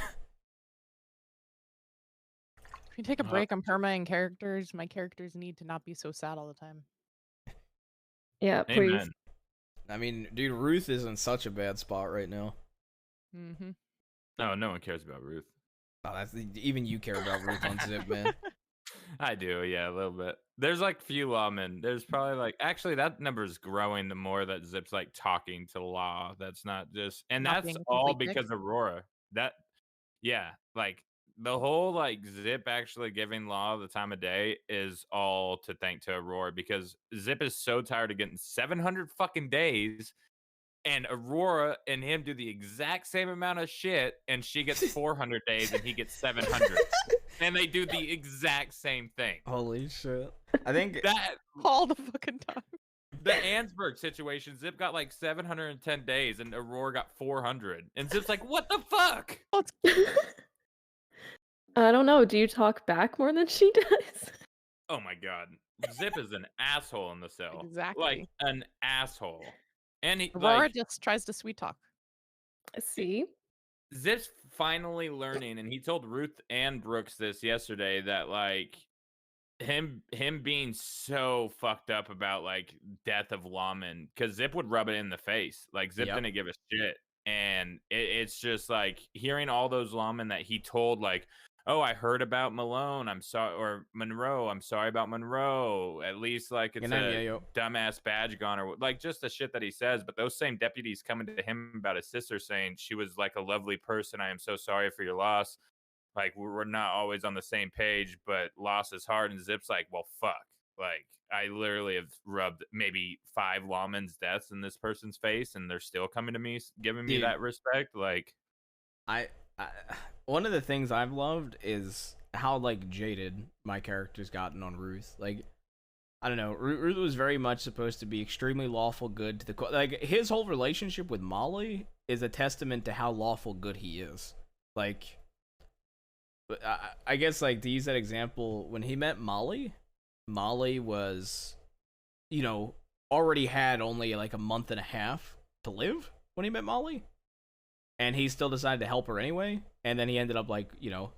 if you take a break on permaing characters, my characters need to not be so sad all the time. Yeah, please. Amen. I mean, dude, Ruth is in such a bad spot right now. Mm-hmm. No, no one cares about Ruth. Oh, even you care about Ruth on Zip, man. I do, yeah, a little bit. There's like few lawmen. There's probably like, actually that number is growing the more that Zip's like talking to law. That's not just, and Not that's being a all complete dick. because of Aurora. That, yeah, like the whole like Zip actually giving law the time of day is all to thank to Aurora, because Zip is so tired of getting 700 fucking days, and Aurora and him do the exact same amount of shit, and she gets 400 days and he gets 700. And they do the exact same thing. Holy shit. I think that all the fucking time. The Ansberg situation, Zip got like 710 days and Aurora got 400. And Zip's like, what the fuck? I don't know. Do you talk back more than she does? Oh my god. Zip is an asshole in the cell. Exactly. Like an asshole. And he, Aurora like, just tries to sweet talk. See? Zip's finally learning, and he told Ruth and Brooks this yesterday, that like him being so fucked up about like death of lawmen, because Zip would rub it in the face. Like Zip didn't give a shit, and it's just like hearing all those lawmen that he told, like, oh, I heard about Malone, I'm sorry, or Monroe, I'm sorry about Monroe. At least like it's a dumbass badge gone, or like just the shit that he says. But those same deputies coming to him about his sister, saying she was like a lovely person. I am so sorry for your loss. Like, we're not always on the same page, but loss is hard. And Zip's like, well, fuck. Like, I literally have rubbed maybe 5 lawmen's deaths in this person's face, and they're still coming to me, giving me that respect. Like, I one of the things I've loved is how like jaded my character's gotten on Ruth. Like, I don't know, Ruth was very much supposed to be extremely lawful good to the like his whole relationship with Molly is a testament to how lawful good he is. Like, I guess, like, to use that example, when he met Molly, Molly was, you know, already had only like a month and a half to live when he met Molly, and he still decided to help her anyway. And then he ended up like, you know,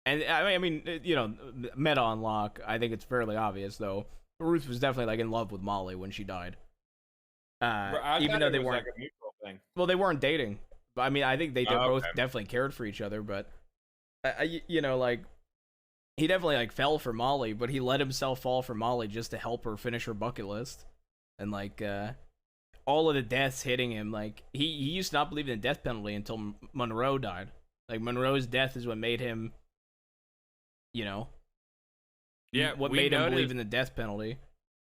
and I mean, you know, meta unlock. I think it's fairly obvious though. Ruth was definitely like in love with Molly when she died. Even though they weren't like a mutual thing. Well, they weren't dating. I mean, I think they both definitely cared for each other, but you know, like, he definitely like fell for Molly, but he let himself fall for Molly just to help her finish her bucket list. And like all of the deaths hitting him, like he used to not believe in the death penalty until Monroe died. Like, Monroe's death is what made him, you know, what made him believe in the death penalty.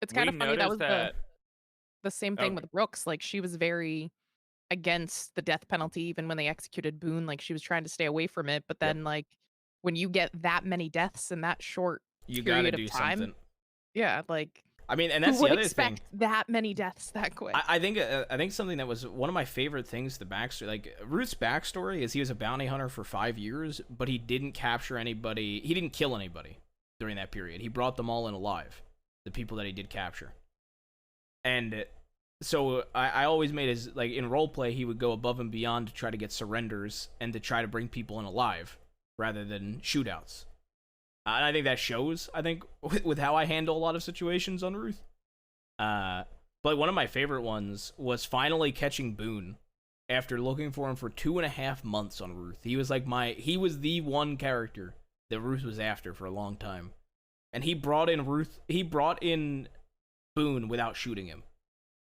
It's kind of funny that was the same thing with Brooks. Like, she was very against the death penalty even when they executed Boone. Like, she was trying to stay away from it, but then like when you get that many deaths in that short period of time, something. Yeah, like, I mean, and that's who the would other expect thing. that many deaths that quick? I think something that was one of my favorite things, the backstory, like Ruth's backstory, is he was a bounty hunter for 5 years, but he didn't capture anybody. He didn't kill anybody during that period. He brought them all in alive, the people that he did capture. And so I always made his, like, in roleplay, he would go above and beyond to try to get surrenders and to try to bring people in alive rather than shootouts. And I think that shows, I think, with how I handle a lot of situations on Ruth. But one of my favorite ones was finally catching Boone after looking for him for 2.5 months on Ruth. He was like he was the one character that Ruth was after for a long time. And he brought in Boone without shooting him.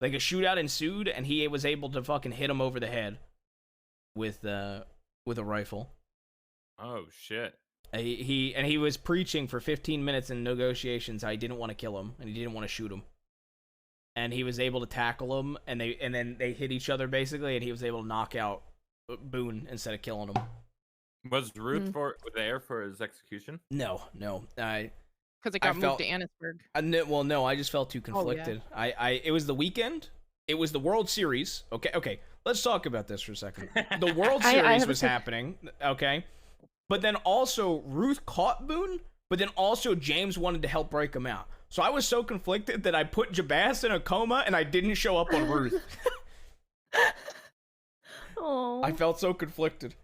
Like, a shootout ensued, and he was able to fucking hit him over the head with a rifle. Oh shit. He was preaching for 15 minutes in negotiations how he didn't want to kill him and he didn't want to shoot him. And he was able to tackle him, and then they hit each other basically, and he was able to knock out Boone instead of killing him. Was Ruth there for his execution? No. Because it got moved to Annisburg. Well, no, I just felt too conflicted. Oh, yeah. It was the weekend. It was the World Series. Okay. Let's talk about this for a second. The World Series was happening. Okay. But then also Ruth caught Boone, but then also James wanted to help break him out. So I was so conflicted that I put Jabaz in a coma and I didn't show up on Ruth. Oh, I felt so conflicted.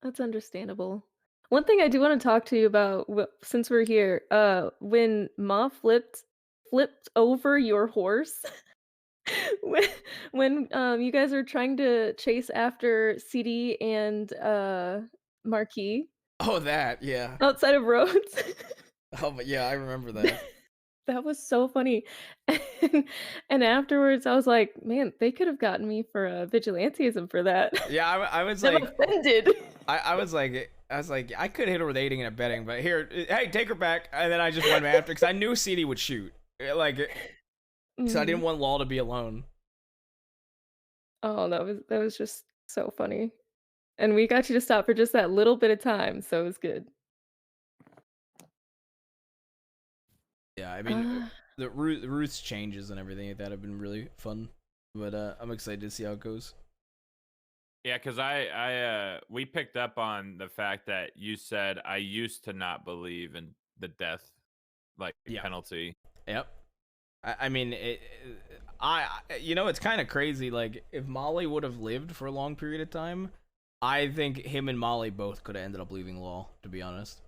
That's understandable. One thing I do want to talk to you about, since we're here, when Ma flipped over your horse, when you guys were trying to chase after CD and Marquis. Oh, that, yeah. Outside of Rhodes. Oh, but yeah, I remember that. That was so funny. And afterwards, I was like, man, they could have gotten me for vigilantism for that. Yeah, I was I'm like offended. I was like, I could hit her with aiding and abetting, but here, hey, take her back. And then I just went after because I knew CD would shoot. Like, so I didn't want Law to be alone. Oh, that was just so funny. And we got you to stop for just that little bit of time, so it was good. Yeah, I mean, the Ruth's changes and everything like that have been really fun, but I'm excited to see how it goes. Yeah, because we picked up on the fact that you said I used to not believe in the death penalty. Yep. I mean, it's kind of crazy. Like, if Molly would have lived for a long period of time, I think him and Molly both could have ended up leaving Law, to be honest.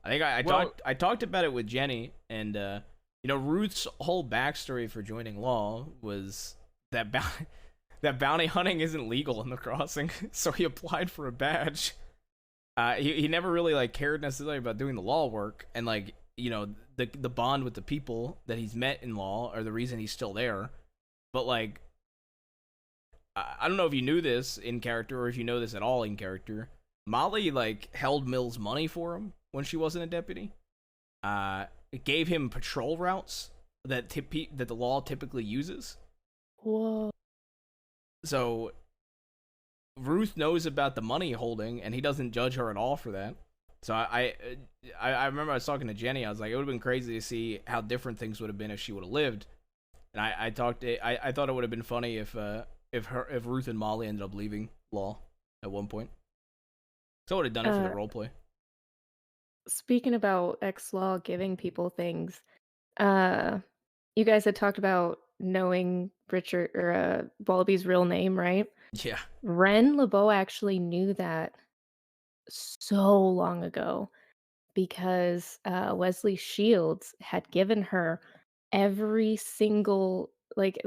I think I talked about it with Jenny, and Ruth's whole backstory for joining law was that that bounty hunting isn't legal in the crossing, so he applied for a badge. He never really like cared necessarily about doing the law work, and like the bond with the people that he's met in law are the reason he's still there. But like, I don't know if you knew this in character or if you know this at all in character. Molly like held Mill's money for him when she wasn't a deputy. It gave him patrol routes that the law typically uses. Whoa. So Ruth knows about the money holding, and he doesn't judge her at all for that. So I remember I was talking to Jenny. I was like, it would have been crazy to see how different things would have been if she would have lived. And I thought it would have been funny if Ruth and Molly ended up leaving law at one point. So I would have done it for the roleplay. Speaking about X-Law giving people things, you guys had talked about knowing Richard or Wallaby's real name, right? Yeah. Ren LeBeau actually knew that so long ago because Wesley Shields had given her every single like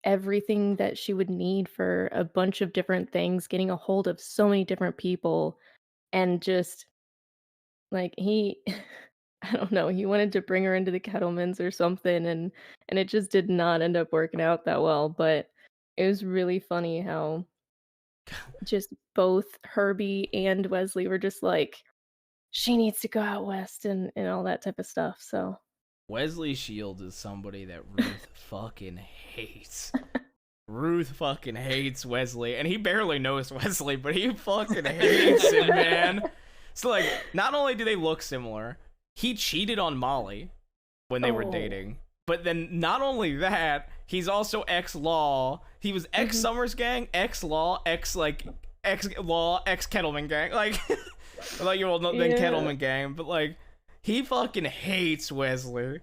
everything that she would need for a bunch of different things, getting a hold of so many different people, and just like he I don't know, he wanted to bring her into the Kettlemans or something, and it just did not end up working out that well. But it was really funny how just both Herbie and Wesley were just like, she needs to go out west and all that type of stuff. So Wesley Shields is somebody that Ruth fucking hates. Ruth fucking hates Wesley, and he barely knows Wesley, but he fucking hates him, man. So like, not only do they look similar, he cheated on Molly when they were dating. But then not only that, he's also ex-law. He was ex-Summers gang, ex-law, ex-law, ex-Kettleman gang. Like, like your old then Kettleman gang. But like, he fucking hates Wesley.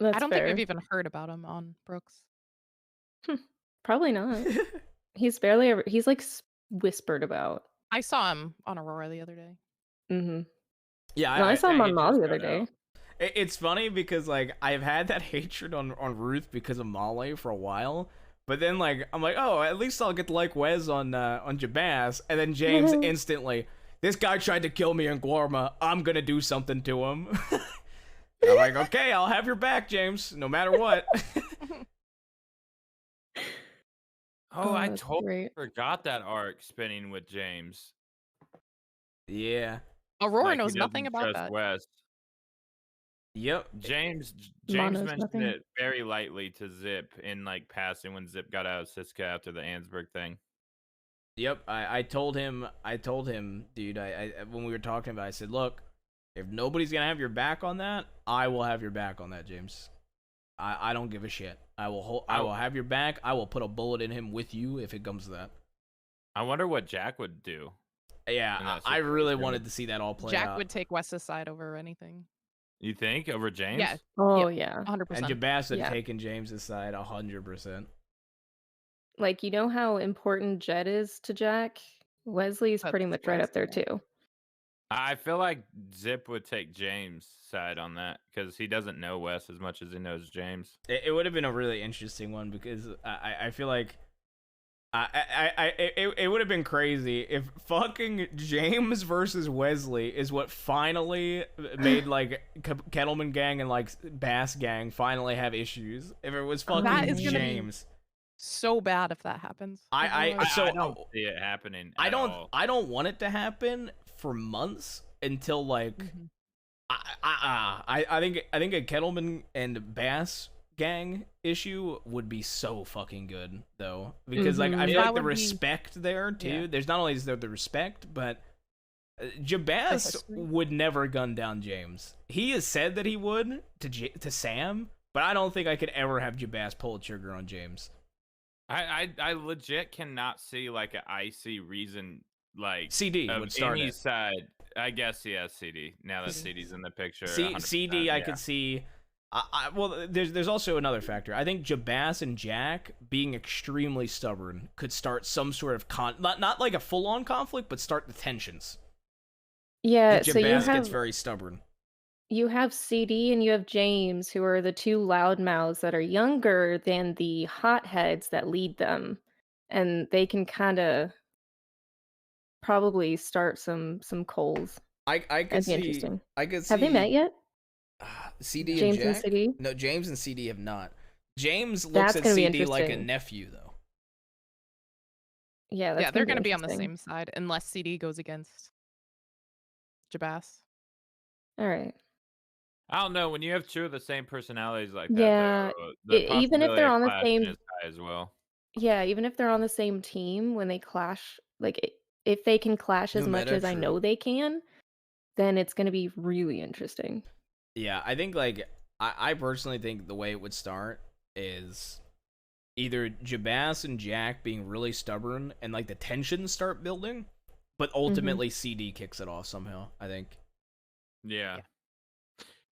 I don't think we've even heard about him on Brooks. Probably not. He's barely ever. He's like whispered about. I saw him on Aurora the other day. Mm-hmm. Yeah, no, I saw him on Molly the other day. It's funny because like I've had that hatred on Ruth because of Molly for a while, but then like I'm like, oh, at least I'll get to like Wes on Jabaz, and then James instantly, this guy tried to kill me in Guarma, I'm gonna do something to him. I'm like, okay, I'll have your back, James, no matter what. I totally forgot that arc spinning with James. Yeah. Aurora Like, knows he nothing doesn't about trust that. Wes. Yep. James knows mentioned nothing. it very lightly to Zip in like passing when Zip got out of Siska after the Ansberg thing. Yep, I told him, dude, I when we were talking about it, I said, look, if nobody's gonna have your back on that, I will have your back on that, James. I don't give a shit. I will have your back. I will put a bullet in him with you if it comes to that. I wonder what Jack would do. Yeah, I really wanted to see that all play out. Jack would take Wes's side over anything. You think over James? Yeah. Oh yeah. 100%. And Jabaz had taken James's side 100%. Like, you know how important Jed is to Jack? Wesley's pretty much right up there too. I feel like Zip would take James' side on that because he doesn't know Wes as much as he knows James. It would have been a really interesting one because I feel like it would have been crazy if fucking James versus Wesley is what finally made like Kettleman gang and like Bass gang finally have issues. If it was fucking James. So bad if that happens. I don't see it happening. I don't want it to happen for months until like I think a Kettleman and Bass gang issue would be so fucking good though, because like I feel like the respect there too. There's not only is there the respect, but Jabaz would never gun down James. He has said that he would to Sam, but I don't think I could ever have Jabaz pull a trigger on James. I legit cannot see like an icy reason like CD would start any it. side. I guess CD. Now that CD's in the picture, CD I could see. Well, there's also another factor. I think Jabaz and Jack being extremely stubborn could start some sort of not like a full-on conflict, but start the tensions. Yeah, If so you Jabaz gets have very stubborn. CD and you have James, who are the two loudmouths that are younger than the hotheads that lead them, and they can kind of probably start some coals. I could That'd be see interesting. I could Have they met see yet? CD and James and Jack? CD? No, James and CD have not. James looks That's at gonna be CD like a interesting. nephew, though. Yeah, that's Yeah, they're gonna gonna be be on the interesting. same side unless CD goes against Jabas. All right. I don't know. When you have two of the same personalities like that, Yeah, though, the even if possibility they're of on the clashing same is high as well. yeah, even if they're on the same team when they clash, like if they can clash as New much meta, as I true. know they can, then it's gonna be really interesting. Yeah, I think like I personally think the way it would start is either Jabas and Jack being really stubborn and like the tensions start building, but ultimately CD kicks it off somehow, I think. Yeah.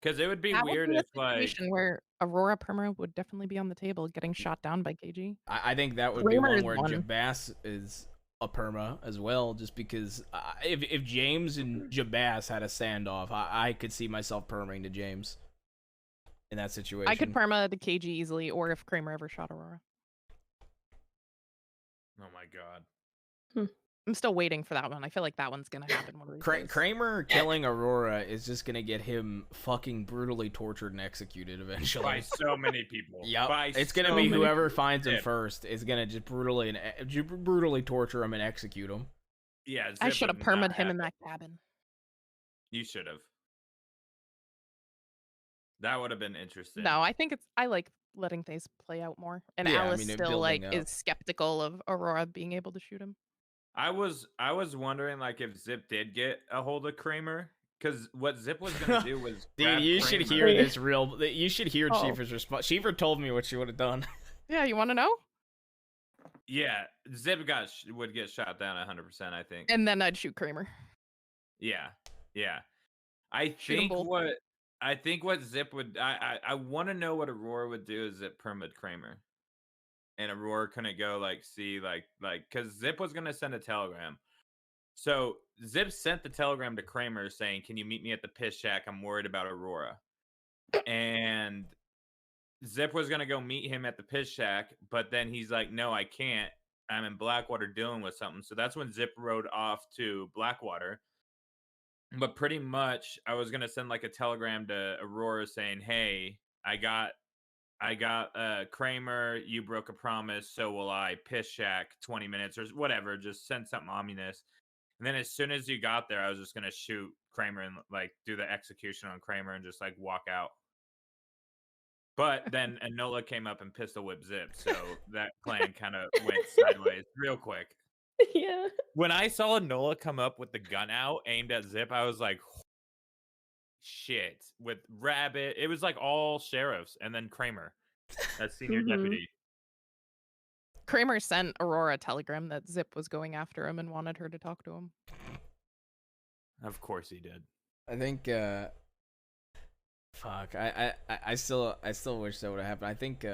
Because it would be That would weird be a if, like, situation where Aurora Perma would definitely be on the table getting shot down by KG. I think that would be Kramer one is where one. Jabas is a perma as well, just because if James and Jabas had a standoff, I could see myself perming to James in that situation. I could perma the KG easily, or if Kramer ever shot Aurora. oh my god. I'm still waiting for that one. I feel like that one's gonna happen one of these days. Kramer killing Aurora is just gonna get him fucking brutally tortured and executed eventually. By so many people. Yep. By It's gonna so be many whoever people. finds him Zip. first is gonna just brutally torture him and execute him. Yeah, I Zip should have would not permed him have in it. that cabin. You should have. That would have been interesting. No, I think I like letting things play out more. And Yeah, I Alice mean, it still like building up. is skeptical of Aurora being able to shoot him. I was wondering, like, if Zip did get a hold of Kramer, because what Zip was gonna do was Dude, grab you should Kramer. hear this real. You should hear Oh. Chief's response. Chief told me what she would have done. Yeah, you want to know? Yeah, Zip would get shot down 100%. I think. And then I'd shoot Kramer. Yeah, yeah. I Shoot 'em think what Zip would. I want to know what Aurora would do is Zip permit Kramer, and Aurora couldn't go see because Zip was gonna send a telegram. So Zip sent the telegram to Kramer saying, "Can you meet me at the piss shack? I'm worried about Aurora." And Zip was gonna go meet him at the piss shack, but then he's like, "No, I can't. I'm in Blackwater dealing with something." So that's when Zip rode off to Blackwater. But pretty much, I was gonna send like a telegram to Aurora saying, "Hey, I got Kramer. You broke a promise, so will I. Piss shack, 20 minutes or whatever. Just send something ominous." And then as soon as you got there, I was just gonna shoot Kramer and like do the execution on Kramer and just like walk out. But then Enola came up and pistol whipped Zip, so that plan kind of went sideways real quick. Yeah. When I saw Enola come up with the gun out aimed at Zip, I was like, shit. With Rabbit, it was like all sheriffs and then Kramer, that senior deputy. Kramer sent Aurora a telegram that Zip was going after him and wanted her to talk to him. Of course he did. I think. Fuck. I still wish that would have happened. I think.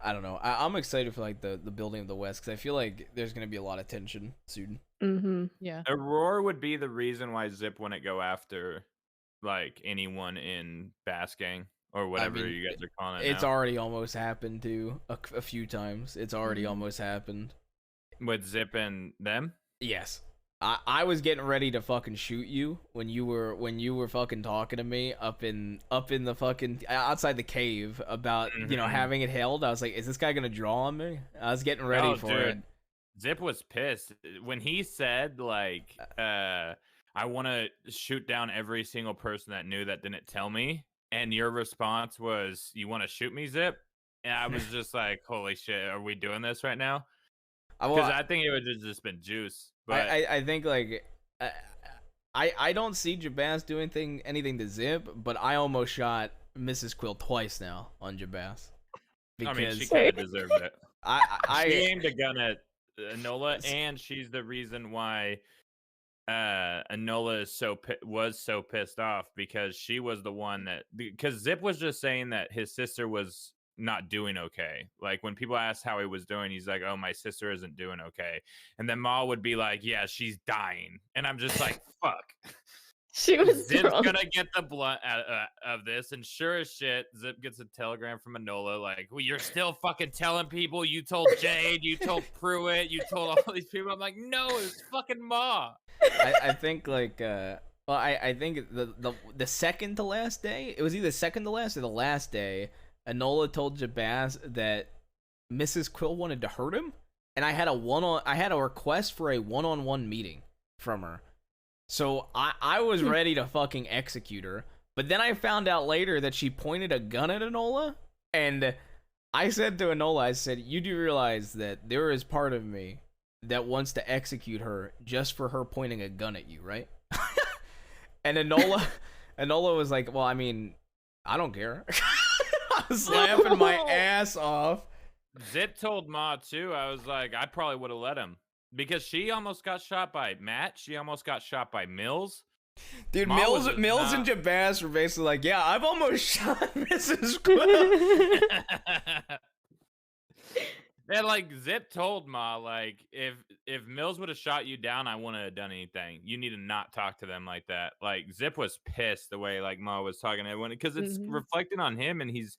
I don't know. I'm excited for like the building of the West because I feel like there's gonna be a lot of tension soon. Mm-hmm. Yeah. Aurora would be the reason why Zip wouldn't go after like anyone in Bass Gang or whatever you guys are calling it. It's now. already almost happened too a few times. It's already almost happened. With Zip and them? Yes. I was getting ready to fucking shoot you when you were fucking talking to me up in the fucking outside the cave about having it held. I was like, is this guy gonna draw on me? I was getting ready for it. Zip was pissed when he said like I want to shoot down every single person that knew that didn't tell me, and your response was you want to shoot me, Zip? And I was just like, holy shit, are we doing this right now? Because I think it would have just been juice. But I think like I don't see Jabaz doing anything to Zip, but I almost shot Mrs. Quill twice now on Jabaz. I mean, she kind of deserved it. I she aimed a gun at Enola, and she's the reason why Enola was so pissed off because she was the one because Zip was just saying that his sister was not doing okay. Like when people asked how he was doing, he's like, "Oh, my sister isn't doing okay," and then Ma would be like, "Yeah, she's dying," and I'm just like, "Fuck." She was Zip's drunk. gonna get the blunt of this, and sure as shit, Zip gets a telegram from Enola like, "Well, you're still fucking telling people. You told Jade, you told Pruitt, you told all these people." I'm like, "No, it's fucking Ma." I think like well, I think the second to last day, it was either second to last or the last day, Enola told Jabaz that Mrs. Quill wanted to hurt him, and I had a request for a one-on-one meeting from her. So I was ready to fucking execute her, but then I found out later that she pointed a gun at Enola, and I said to Enola, I said, "You do realize that there is part of me that wants to execute her just for her pointing a gun at you, right?" And Enola was like, "Well, I mean, I don't care." I was laughing my ass off. Zip told Ma too. I was like, I probably would have let him because she almost got shot by Matt. She almost got shot by Mills. Dude, Ma Mills and Jabaz were basically like, "Yeah, I've almost shot Mrs. Quill." And like Zip told Ma, like, if Mills would have shot you down, I wouldn't have done anything. You need to not talk to them like that. Like Zip was pissed the way like Ma was talking to everyone because it's reflecting on him, and he's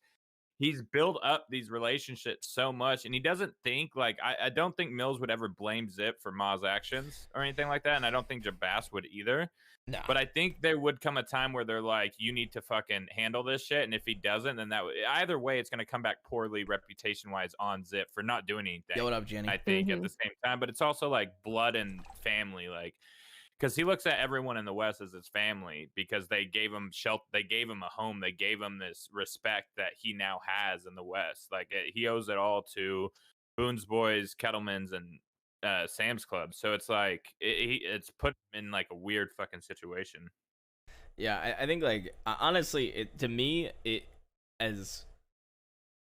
built up these relationships so much, and he doesn't think like I don't think Mills would ever blame Zip for Ma's actions or anything like that, and I don't think Jabaz would either. No. But I think there would come a time where they're like, you need to fucking handle this shit, and if he doesn't, then either way, it's gonna come back poorly reputation wise on Zip for not doing anything. Yo, what up, Jenny? I think at the same time, but it's also like blood and family, like. Because he looks at everyone in the West as his family because they gave him shelter, they gave him a home, they gave him this respect that he now has in the West. Like he owes it all to Boone's Boys, Kettleman's, and Sam's Club. So it's like it's put him in like a weird fucking situation. Yeah, I think like honestly, to me, as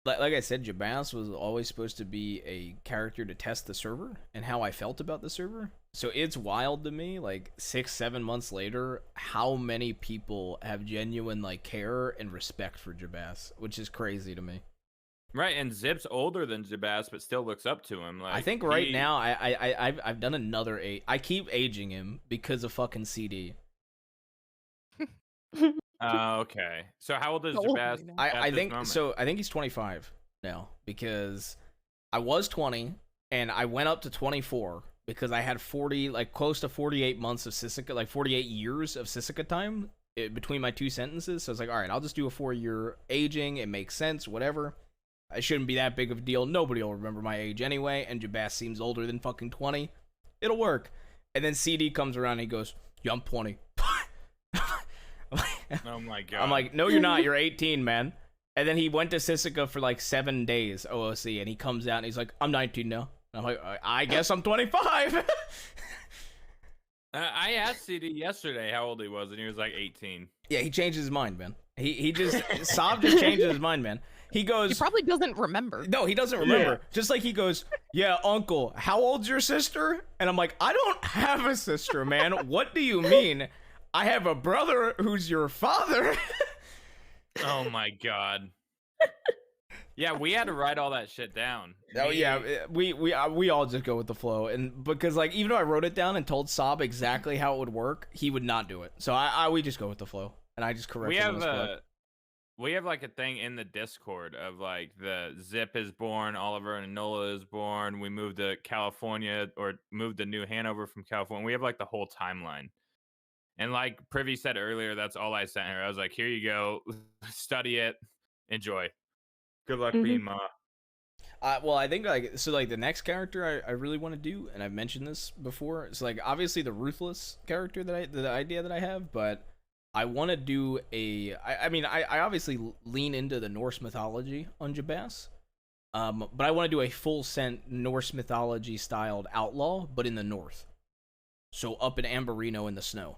like I said, Jabaz was always supposed to be a character to test the server and how I felt about the server. So it's wild to me, like 6-7 months later, how many people have genuine like care and respect for Jabaz, which is crazy to me. Right, and Zip's older than Jabaz, but still looks up to him. Like I think right now, I've done another age. I keep aging him because of fucking CD. Okay. So how old is Jabaz? I think so. I think he's 25 now because I was 20 and I went up to 24 because I had 40, like close to 48 months of Sisika, like 48 years of Sisika time between my two sentences. So I was like, all right, I'll just do a 4-year aging. It makes sense, whatever. It shouldn't be that big of a deal. Nobody will remember my age anyway. And Jabaz seems older than fucking 20. It'll work. And then CD comes around and he goes, "Yeah, I'm 20. Oh my god. I'm like, "No, you're not. You're 18, man." And then he went to Sisika for like 7 days, OOC, and he comes out and he's like, "I'm 19 now." And I'm like, "I guess I'm 25. I asked CD yesterday how old he was, and he was like 18. Yeah, he changed his mind, man. He just Saab just changes his mind, man. He goes. He probably doesn't remember. No, he doesn't remember. Yeah. Just like he goes, "Yeah, uncle, how old's your sister?" And I'm like, "I don't have a sister, man. What do you mean? I have a brother who's your father." Oh my god. Yeah, we had to write all that shit down. Oh yeah, we all just go with the flow, and because like even though I wrote it down and told Saab exactly how it would work, he would not do it. So we just go with the flow, and I just correct. We have like a thing in the Discord of like the Zip is born, Oliver and Enola is born. We moved to California or moved to New Hanover from California. We have like the whole timeline. And like Privy said earlier, that's all I sent her. I was like, "Here you go, study it, enjoy. Good luck being Ma." Well, I think like the next character I really want to do, and I've mentioned this before. It's like obviously the ruthless character the idea that I have, but I want to do I mean I obviously lean into the Norse mythology on Jabaz, but I want to do a full sent Norse mythology styled outlaw, but in the north, so up in Amberino in the snow.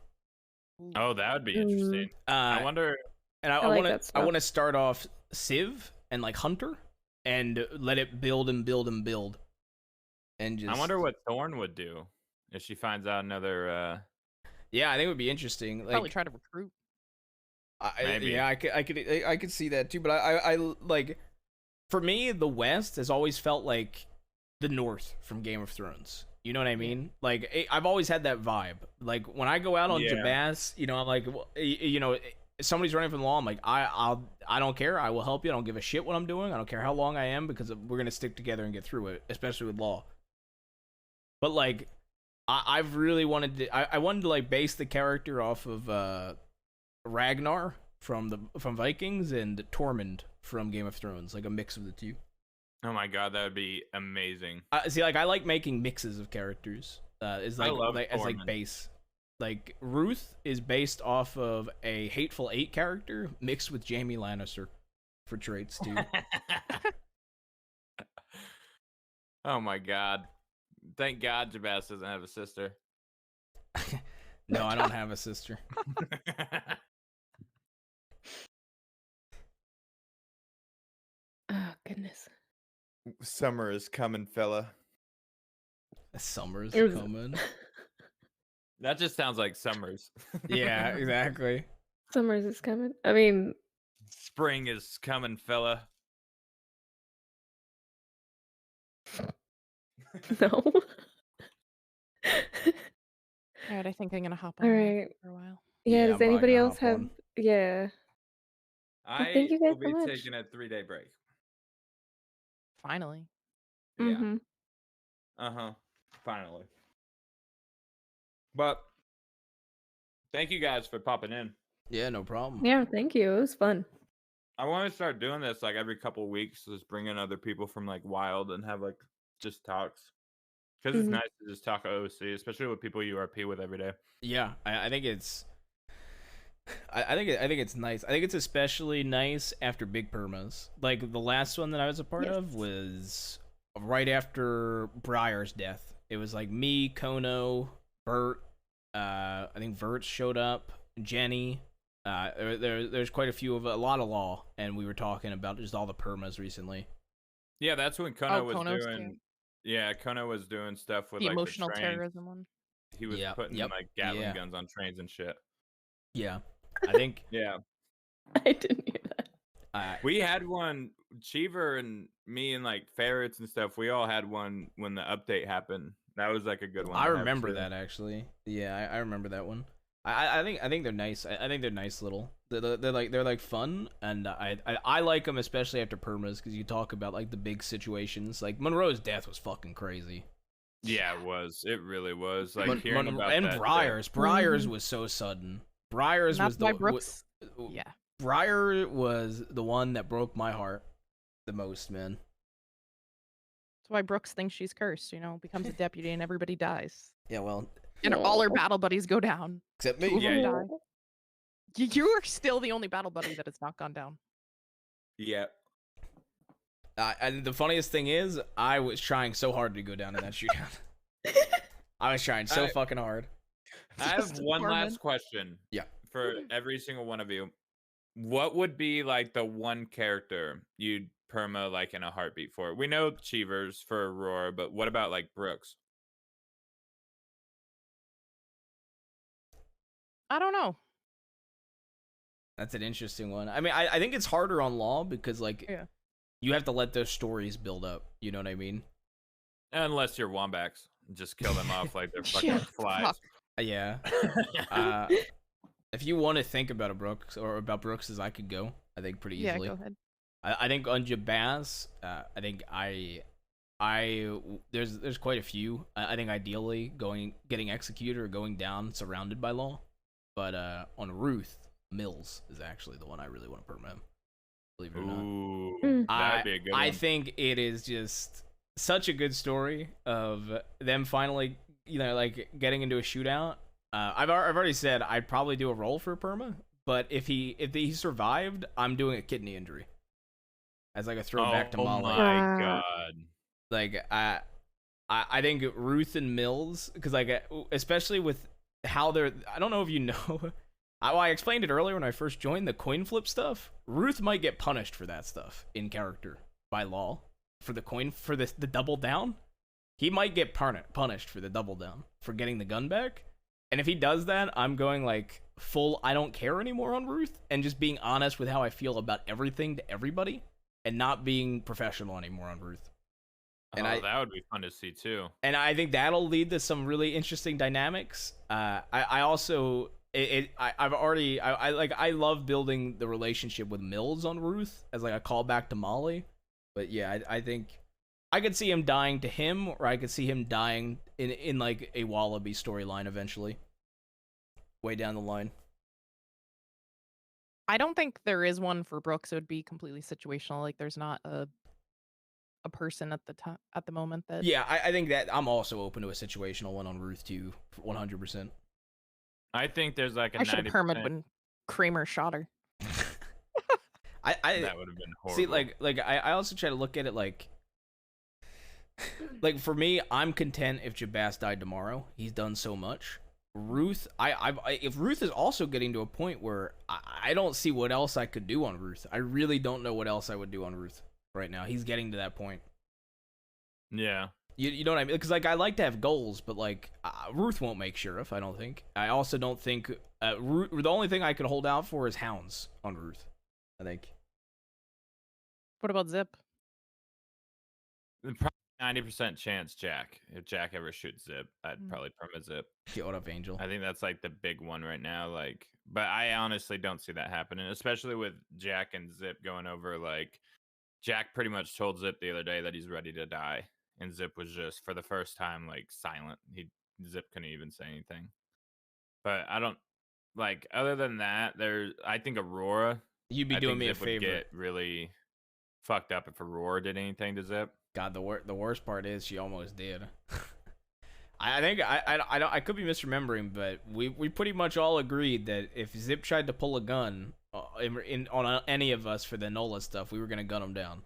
Oh, that would be interesting. I wonder. And I want to start off Civ and like Hunter, and let it build and build and build. And just. I wonder what Thorn would do if she finds out another. Yeah, I think it would be interesting. Like, probably try to recruit. Maybe. Yeah, I could see that too. But I like for me, the West has always felt like the North from Game of Thrones. You know what I mean? Like, I've always had that vibe. Like, when I go out on Jabaz, you know, I'm like, you know, if somebody's running from the law, I'm like, I don't care. I will help you. I don't give a shit what I'm doing. I don't care how long I am, because we're gonna stick together and get through it, especially with law. But like, I've really wanted to. I wanted to like base the character off of Ragnar from Vikings and Tormund from Game of Thrones, like a mix of the two. Oh my god, that would be amazing. See, like I like making mixes of characters. Is like, as like base. Like Ruth is based off of a Hateful Eight character mixed with Jaime Lannister for traits too. Oh my god! Thank God Jabaz doesn't have a sister. No, I don't have a sister. Oh goodness. Summer is coming, fella. Summer's coming. That just sounds like Summers. Yeah, exactly. Summers is coming. I mean, spring is coming, fella. No. All right, I think I'm gonna hop on All mic right. for a while. Yeah, does I'm probably anybody gonna else hop have? on. Yeah. Thank you guys will be so much. taking a 3-day break. Finally. Yeah. Mm-hmm. Finally. But thank you guys for popping in. Yeah, no problem. Yeah, thank you. It was fun. I want to start doing this like every couple weeks, just bring in other people from like Wild and have like just talks. Because it's Mhm. nice to just talk OC, especially with people you RP with every day. Yeah, I think it's. I think it's nice. I think it's especially nice after big permas. Like the last one that I was a part of was right after Briar's death. It was like me, Kono, Bert. I think Vert showed up, Jenny. There's quite a lot of law, and we were talking about just all the permas recently. Yeah, that's when Kono was Kono's doing. too. Yeah, Kono was doing stuff with The like emotional the trains. terrorism one. He was putting like Gatling guns on trains and shit. Yeah, I think. Yeah. I didn't hear that. We had one, Cheever and me and like Ferrets and stuff. We all had one when the update happened. That was like a good one. I to have, remember too. that actually. Yeah, I remember that one. I think they're nice. I think they're nice little. They're like fun, and I like them especially after permas because you talk about like the big situations. Like Monroe's death was fucking crazy. Yeah, it was. It really was. Like hearing about and that. Briar's was so sudden. Briar's Not was by the Brooks. Yeah. Briar was the one that broke my heart the most, man. That's why Brooks thinks she's cursed, becomes a deputy and everybody dies. Yeah, well. And all her battle buddies go down. Except me. Two of them Yeah. die. You are still the only battle buddy that has not gone down. Yeah. And the funniest thing is, I was trying so hard to go down in that shootout. I was trying so fucking hard. I have one last question. Yeah. For every single one of you. What would be like the one character you'd perma like in a heartbeat for? We know Cheevers for Aurora, but what about like Brooks? I don't know. That's an interesting one. I mean, I think it's harder on Law because like you have to let those stories build up. You know what I mean? Unless you're Wombax. Just kill them off like they're fucking flies. Yeah. If you want to think about a Brooks or about Brooks's, I could go. I think pretty easily. Yeah, go ahead. I think on Jabaz, I think there's quite a few. I think ideally getting executed or going down surrounded by Law, but on Ruth, Mills is actually the one I really want to perm him. Believe it or not. Ooh, that'd be a good one. I think it is just such a good story of them finally, like getting into a shootout. I've already said I'd probably do a roll for perma, but if he survived, I'm doing a kidney injury as like a throwback to Molly. Oh my god! Like I think Ruth and Mills, because like especially with how they're, I don't know if you know. I explained it earlier when I first joined the coin flip stuff. Ruth might get punished for that stuff in character by Law for the the double down. He might get punished for the double down for getting the gun back. And if he does that, I'm going like full I don't care anymore on Ruth and just being honest with how I feel about everything to everybody. and not being professional anymore on Ruth. And that would be fun to see too. And I think that'll lead to some really interesting dynamics. I also I love building the relationship with Mills on Ruth as like a callback to Molly. But yeah, I think I could see him dying to him, or I could see him dying in like a Wallaby storyline eventually. Way down the line. I don't think there is one for Brooks. It would be completely situational. Like there's not a person at the moment that. Yeah, I think that I'm also open to a situational one on Ruth too, 100%. I think there's like a. I should have permed when Kramer shot her. I that would have been horrible. See, like I also try to look at it like for me, I'm content if Jabas died tomorrow. He's done so much. Ruth, if Ruth is also getting to a point where I don't see what else I could do on Ruth. I really don't know what else I would do on Ruth right now. He's getting to that point. Yeah. You know what I mean? Because like I like to have goals, but like Ruth won't make sheriff. I don't think. I also don't think Ruth, the only thing I could hold out for is hounds on Ruth. I think. What about Zip? Probably 90% chance Jack. If Jack ever shoots Zip, I'd probably perma Zip. Get what up, Angel? I think that's like the big one right now. Like, but I honestly don't see that happening, especially with Jack and Zip going over. Like, Jack pretty much told Zip the other day that he's ready to die, and Zip was just for the first time like silent. Zip couldn't even say anything. But I don't like other than that. I think Aurora. You'd be doing me a favor. Would get really fucked up if Aurora did anything to Zip. God, the worst part is she almost did. I think I could be misremembering, but we pretty much all agreed that if Zip tried to pull a gun on any of us for the NOLA stuff, we were gonna gun him down.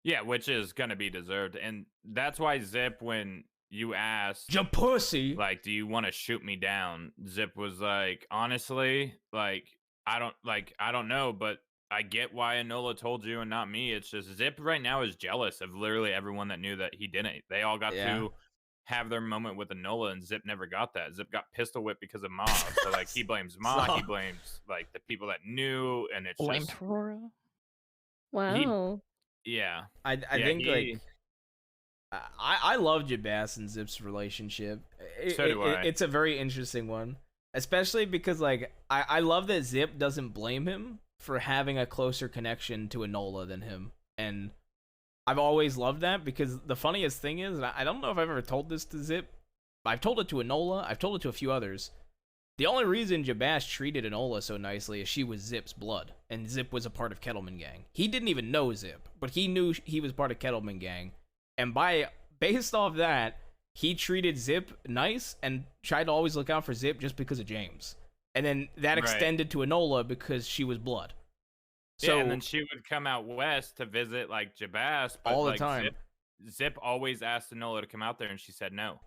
Yeah, which is gonna be deserved, and that's why Zip, when you asked, "Ya pussy," like, do you want to shoot me down? Zip was like, honestly, like, I don't know, but I get why Enola told you and not me. It's just Zip right now is jealous of literally everyone that knew that he didn't. They all got to have their moment with Enola, and Zip never got that. Zip got pistol whipped because of Ma. So like he blames Ma, he blames like the people that knew, and it's blamed just Aurora. Wow. I think like I love Jabas and Zip's relationship. So do I. It's a very interesting one, especially because like I love that Zip doesn't blame him for having a closer connection to Enola than him, and I've always loved that because the funniest thing is, and I don't know if I've ever told this to Zip, I've told it to Enola, I've told it to a few others. The only reason Jabas treated Enola so nicely is she was Zip's blood, and Zip was a part of Kettleman Gang. He didn't even know Zip, but he knew he was part of Kettleman Gang, and based off that, he treated Zip nice and tried to always look out for Zip just because of James. And then that extended to Enola because she was blood. So, and then she would come out west to visit like Jabas, but all the like, time. Zip always asked Enola to come out there, and she said no.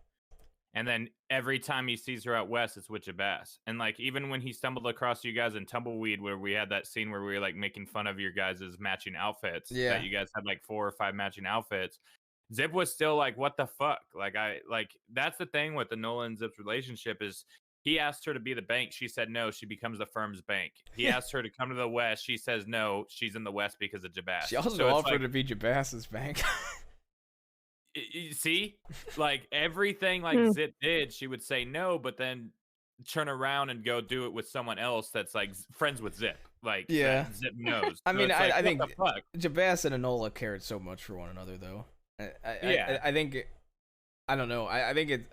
And then every time he sees her out west, it's with Jabas. And like even when he stumbled across you guys in Tumbleweed, where we had that scene where we were like making fun of your guys' matching outfits, that you guys had like 4 or 5 matching outfits. Zip was still like, what the fuck? Like that's the thing with the Enola and Zip's relationship is he asked her to be the bank. She said no. She becomes the firm's bank. He asked her to come to the West. She says no. She's in the West because of Jabas. She also offered to be Jabas's bank. You see, like everything like Zip did, she would say no, but then turn around and go do it with someone else that's like friends with Zip. Like that Zip knows. I mean, like, I think Jabas and Enola cared so much for one another, though. I think. I don't know. I think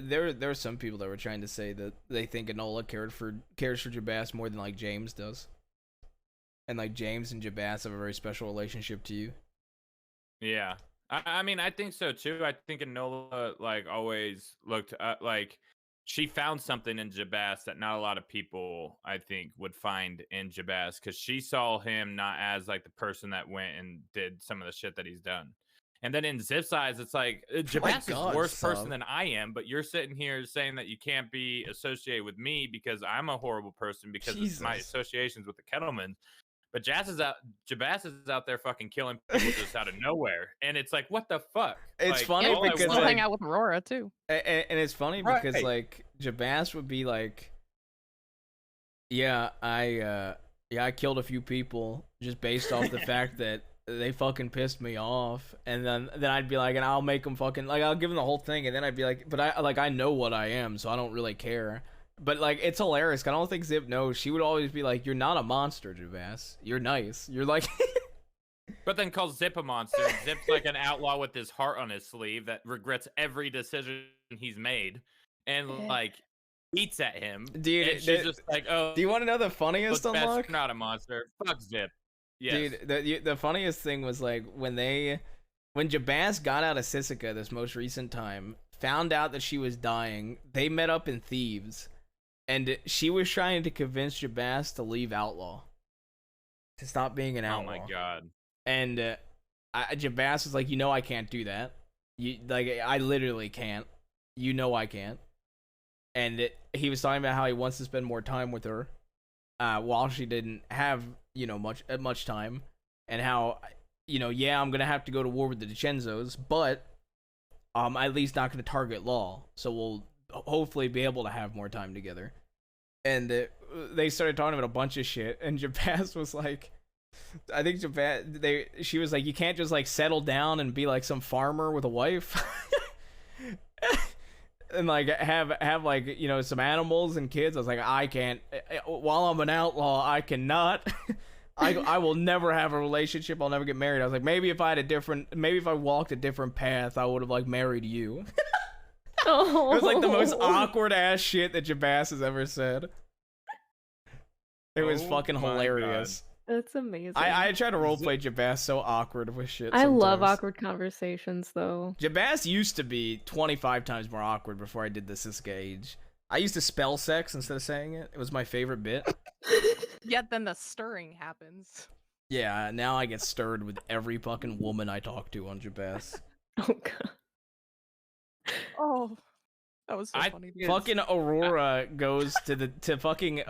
there are some people that were trying to say that they think Enola cares for Jabas more than like James does, and like James and Jabas have a very special relationship to you. Yeah, I mean, I think so too. I think Enola like always looked like she found something in Jabas that not a lot of people I think would find in Jabas, because she saw him not as like the person that went and did some of the shit that he's done. And then in Zip's eyes, it's like, Jabas is a worse person than I am, but you're sitting here saying that you can't be associated with me because I'm a horrible person because of my associations with the Kettlemans. But Jabas is out there fucking killing people just out of nowhere. And it's like, what the fuck? It's like, funny because we'll hang out with Aurora too. And it's funny because like Jabas would be like, I killed a few people just based off the fact that they fucking pissed me off, and then I'd be like, and I'll make them fucking like, I'll give them the whole thing, and then I'd be like, but I know what I am, so I don't really care. But like, it's hilarious. 'Cause I don't think Zip knows. She would always be like, "You're not a monster, Javass. You're nice. You're like." But then calls Zip a monster. Zip's like an outlaw with his heart on his sleeve that regrets every decision he's made, and like eats at him. Dude, and she's just like, "Oh, do you want to know the funniest look, Bess, unlock? you're not a monster. Fuck Zip." Yes. Dude, the funniest thing was like when Jabaz got out of Sisika this most recent time, found out that she was dying. They met up in Thieves, and she was trying to convince Jabaz to leave Outlaw, to stop being an outlaw. Oh my god. And Jabaz was like, I can't do that. I literally can't. I can't. And he was talking about how he wants to spend more time with her, while she didn't have much time, and how I'm gonna have to go to war with the DiCenzos, but I'm at least not gonna target Law, so we'll hopefully be able to have more time together. And they started talking about a bunch of shit, and Jabaz was like, I think she was like, you can't just like settle down and be like some farmer with a wife and like have like some animals and kids. I was like, I can't. While I'm an outlaw, I cannot. I will never have a relationship. I'll never get married. I was like, maybe if I walked a different path, I would have like married you. Oh. It was like the most awkward ass shit that Jabaz has ever said. It was fucking hilarious. That's amazing. I try to roleplay Jabaz so awkward with shit. I love sometimes. awkward conversations, though. Jabaz used to be 25 times more awkward before I did the Siska age. I used to spell sex instead of saying it. It was my favorite bit. Yet then the stirring happens. Yeah, now I get stirred with every fucking woman I talk to on Jabaz. Oh god. Oh, that was so funny. Fucking Aurora goes to fucking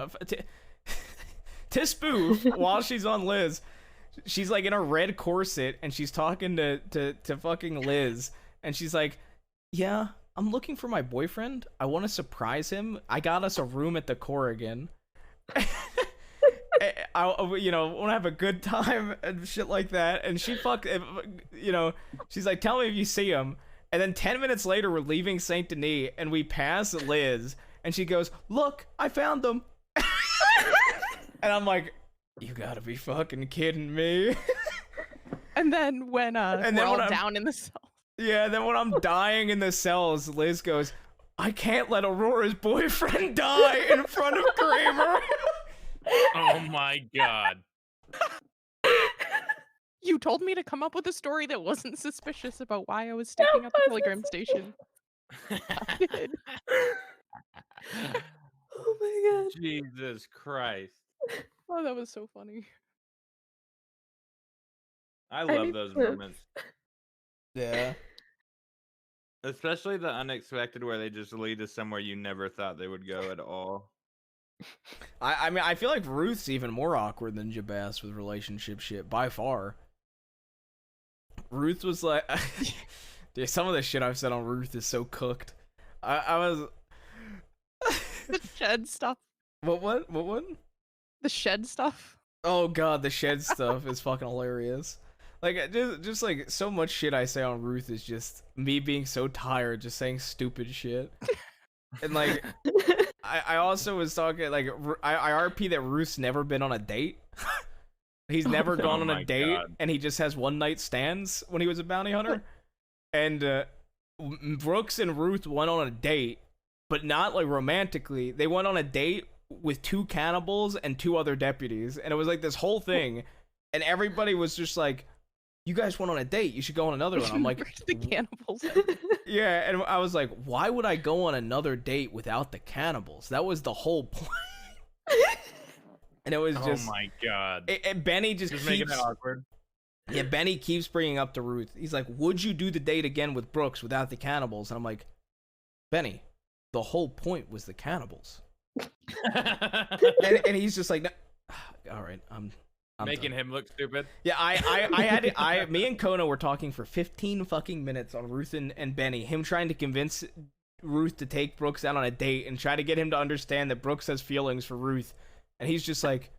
to spoof while she's on Liz. She's like in a red corset and she's talking to fucking Liz, and she's like, "Yeah, I'm looking for my boyfriend. I want to surprise him. I got us a room at the Corrigan. I want to have a good time and shit like that." And she she's like, "Tell me if you see him." And then 10 minutes later, we're leaving Saint Denis and we pass Liz, and she goes, "Look, I found them." And I'm like, you gotta be fucking kidding me. And then when we're all down in the cell. Yeah, then when I'm dying in the cells, Liz goes, "I can't let Aurora's boyfriend die in front of Kramer." Oh my god. You told me to come up with a story that wasn't suspicious about why I was sticking at the telegram station. I did. Oh my god. Jesus Christ. Oh, that was so funny. I love those moments. Yeah. Especially the unexpected where they just lead to somewhere you never thought they would go at all. I mean, I feel like Ruth's even more awkward than Jabaz with relationship shit, by far. Ruth was like... Dude, some of the shit I've said on Ruth is so cooked. I was... The shed stuff. What? The shed stuff. Oh god, the shed stuff is fucking hilarious. Like, just like so much shit I say on Ruth is just me being so tired, just saying stupid shit. And like, I also was talking like I RP that Ruth's never been on a date. He's never gone on a date, and he just has one night stands when he was a bounty hunter. And Brooks and Ruth went on a date, but not like romantically. They went on a date with 2 cannibals and 2 other deputies, and it was like this whole thing, and everybody was just like, "You guys went on a date, you should go on another one." I'm like, the cannibals. Yeah, and I was like, why would I go on another date without the cannibals? That was the whole point. And it was just, oh my god. Benny just keeps making it awkward. Yeah, Benny keeps bringing up to Ruth. He's like, "Would you do the date again with Brooks without the cannibals?" And I'm like, "Benny, the whole point was the cannibals." and he's just like, "No." All right, I'm making done. him look stupid. Yeah, me and Kona were talking for 15 fucking minutes on Ruth and Benny. Him trying to convince Ruth to take Brooks out on a date and try to get him to understand that Brooks has feelings for Ruth, and he's just like,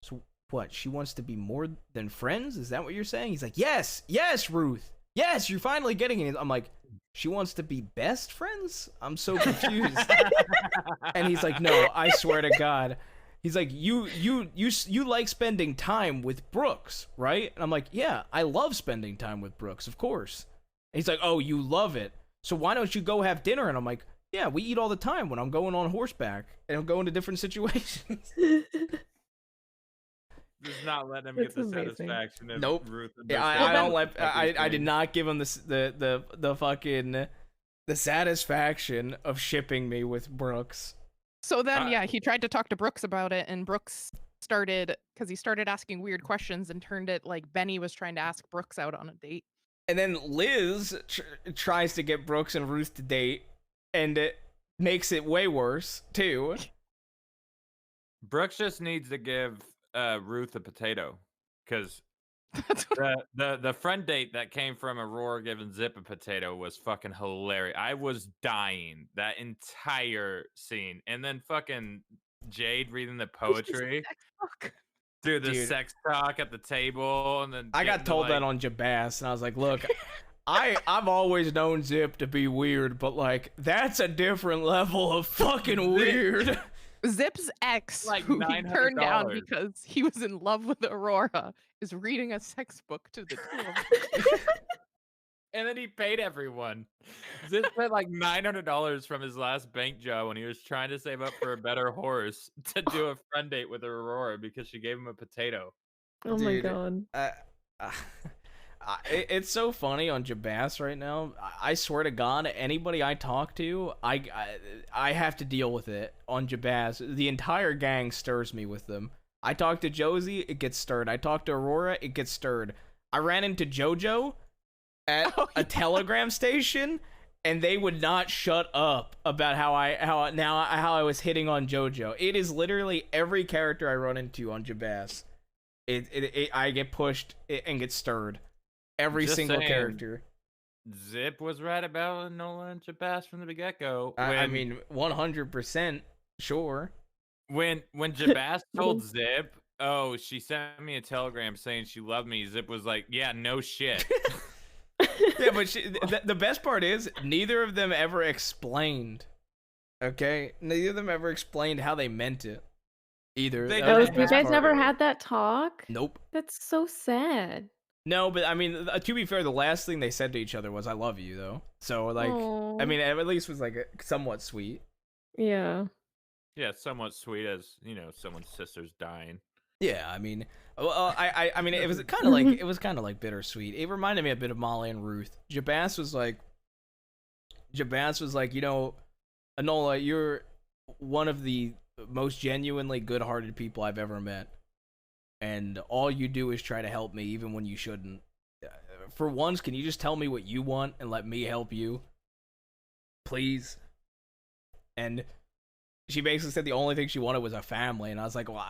"So what? She wants to be more than friends? Is that what you're saying? He's like, yes, Ruth. Yes, you're finally getting it. I'm like, she wants to be best friends? I'm so confused. And he's like, no, I swear to God. He's like, you like spending time with Brooks, right? And I'm like, yeah, I love spending time with Brooks, of course. And he's like, oh, you love it. So why don't you go have dinner? And I'm like, yeah, we eat all the time when I'm going on horseback and I'm going to different situations. Just not letting him get the satisfaction of Nope. Ruth. And Yeah, I don't let. I did not give him the fucking the satisfaction of shipping me with Brooks. So then, yeah, he tried to talk to Brooks about it, and Brooks started asking weird questions and turned it like Benny was trying to ask Brooks out on a date. And then Liz tries to get Brooks and Ruth to date, and it makes it way worse too. Brooks just needs to give Ruth a potato, because the friend date that came from Aurora giving Zip a potato was fucking hilarious. I was dying that entire scene, and then fucking Jade reading the poetry. Dude, the sex talk at the table, and then I got told that on Jabas, and I was like, look, I've always known Zip to be weird, but like that's a different level of fucking weird. Zip's ex, who he turned down because he was in love with Aurora, is reading a sex book to the two of them. And then he paid everyone. Zip spent like $900 from his last bank job when he was trying to save up for a better horse to do a friend date with Aurora because she gave him a potato. Oh my god. It's so funny on Jabas right now. I swear to God, anybody I talk to, I have to deal with it on Jabas. The entire gang stirs me with them. I talk to Josie, it gets stirred. I talk to Aurora, it gets stirred. I ran into JoJo at a telegram station, and they would not shut up about how I was hitting on JoJo. It is literally every character I run into on Jabas. I get pushed and get stirred. Every Just single saying, character. Zip was right about Nola and Jabas from the get-go. I mean, 100% sure. When Jabas told Zip, oh, she sent me a telegram saying she loved me, Zip was like, yeah, no shit. Yeah, but the best part is neither of them ever explained. Okay? Neither of them ever explained how they meant it. Either. Oh, so you guys never had that talk? Nope. That's so sad. No, but I mean, to be fair, the last thing they said to each other was "I love you," though. So, like, Aww. I mean, it at least was like somewhat sweet. Yeah. Yeah, somewhat sweet, as you know, someone's sister's dying. Yeah, I mean, well, I mean, it was kind of like bittersweet. It reminded me a bit of Molly and Ruth. Jabas was like, you know, Enola, you're one of the most genuinely good-hearted people I've ever met. And all you do is try to help me even when you shouldn't. For once, can you just tell me what you want and let me help you? Please? And she basically said the only thing she wanted was a family, and I was like, well,